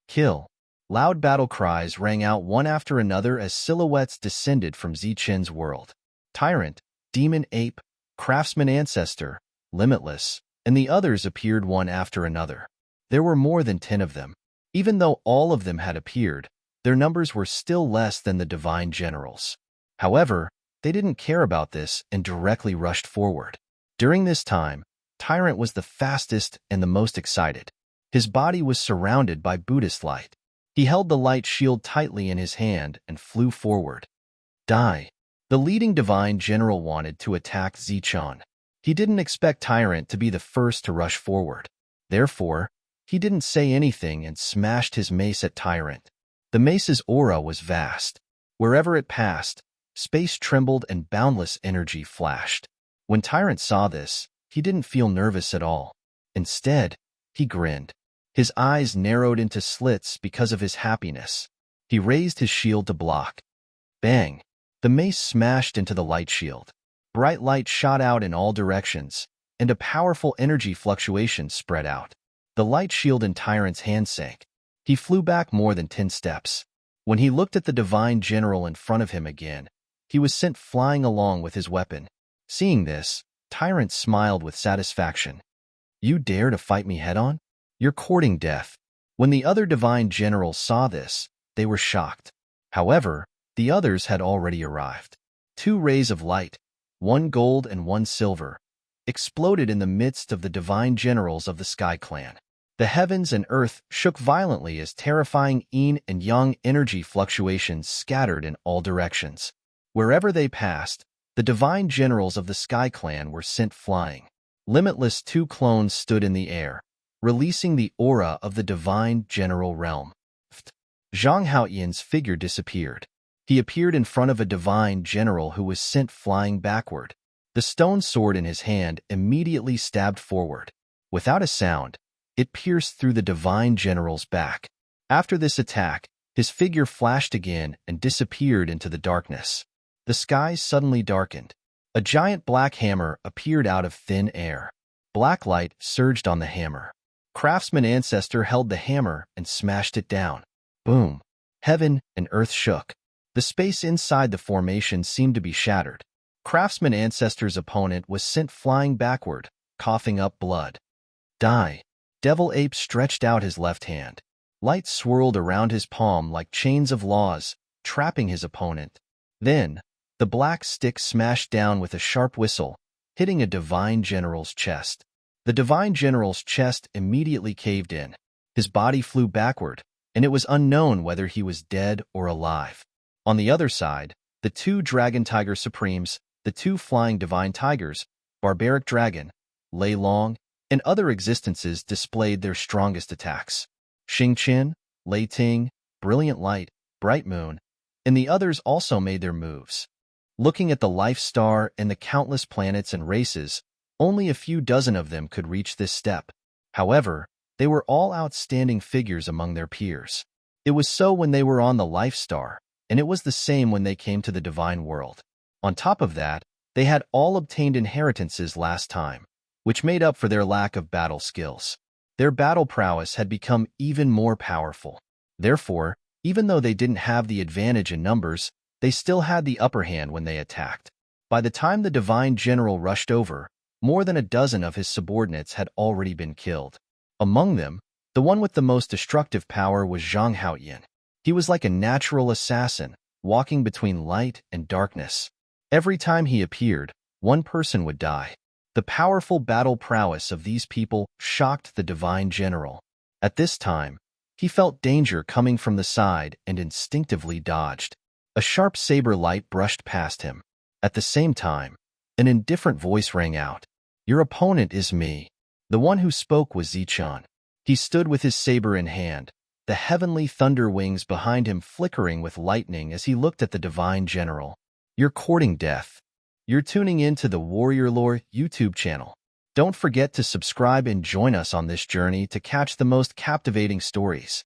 Speaker 1: Kill! Loud battle cries rang out one after another as silhouettes descended from Zichun's world. Tyrant, Demon Ape, Craftsman Ancestor, Limitless, and the others appeared one after another. There were more than 10 of them. Even though all of them had appeared, their numbers were still less than the divine generals. However, they didn't care about this and directly rushed forward. During this time, Tyrant was the fastest and the most excited. His body was surrounded by Buddhist light. He held the light shield tightly in his hand and flew forward. Die! The leading divine general wanted to attack Zichun. He didn't expect Tyrant to be the first to rush forward. Therefore, he didn't say anything and smashed his mace at Tyrant. The mace's aura was vast. Wherever it passed, space trembled and boundless energy flashed. When Tyrant saw this, he didn't feel nervous at all. Instead, he grinned. His eyes narrowed into slits because of his happiness. He raised his shield to block. Bang! The mace smashed into the light shield. Bright light shot out in all directions, and a powerful energy fluctuation spread out. The light shield in Tyrant's hand sank. He flew back more than 10 steps. When he looked at the divine general in front of him again, he was sent flying along with his weapon. Seeing this, Tyrant smiled with satisfaction. You dare to fight me head-on? You're courting death. When the other divine generals saw this, they were shocked. However, the others had already arrived. 2 rays of light, one gold and one silver, exploded in the midst of the divine generals of the Sky Clan. The heavens and earth shook violently as terrifying yin and yang energy fluctuations scattered in all directions. Wherever they passed, the divine generals of the Sky Clan were sent flying. Limitless 2 clones stood in the air, releasing the aura of the divine general realm. Zhang Haoyan's figure disappeared. He appeared in front of a divine general who was sent flying backward. The stone sword in his hand immediately stabbed forward. Without a sound, it pierced through the divine general's back. After this attack, his figure flashed again and disappeared into the darkness. The skies suddenly darkened. A giant black hammer appeared out of thin air. Black light surged on the hammer. Craftsman Ancestor held the hammer and smashed it down. Boom! Heaven and earth shook. The space inside the formation seemed to be shattered. Craftsman Ancestor's opponent was sent flying backward, coughing up blood. Die! Devil Ape stretched out his left hand. Light swirled around his palm like chains of laws, trapping his opponent. Then, the black stick smashed down with a sharp whistle, hitting a divine general's chest. The divine general's chest immediately caved in. His body flew backward, and it was unknown whether he was dead or alive. On the other side, the 2 Dragon Tiger Supremes, the 2 Flying Divine Tigers, Barbaric Dragon, Lei Long, and other existences displayed their strongest attacks. Xing Qin, Lei Ting, Brilliant Light, Bright Moon, and the others also made their moves. Looking at the Life Star and the countless planets and races, only a few dozen of them could reach this step. However, they were all outstanding figures among their peers. It was so when they were on the Life Star, and it was the same when they came to the Divine World. On top of that, they had all obtained inheritances last time, which made up for their lack of battle skills. Their battle prowess had become even more powerful. Therefore, even though they didn't have the advantage in numbers, they still had the upper hand when they attacked. By the time the Divine General rushed over, more than a dozen of his subordinates had already been killed. Among them, the one with the most destructive power was Zhang Haoyan. He was like a natural assassin, walking between light and darkness. Every time he appeared, one person would die. The powerful battle prowess of these people shocked the Divine General. At this time, he felt danger coming from the side and instinctively dodged. A sharp saber light brushed past him. At the same time, an indifferent voice rang out. Your opponent is me. The one who spoke was Zichun. He stood with his saber in hand, the heavenly thunder wings behind him flickering with lightning as he looked at the divine general. You're courting death. You're tuning in to the Warrior Lore YouTube channel. Don't forget to subscribe and join us on this journey to catch the most captivating stories.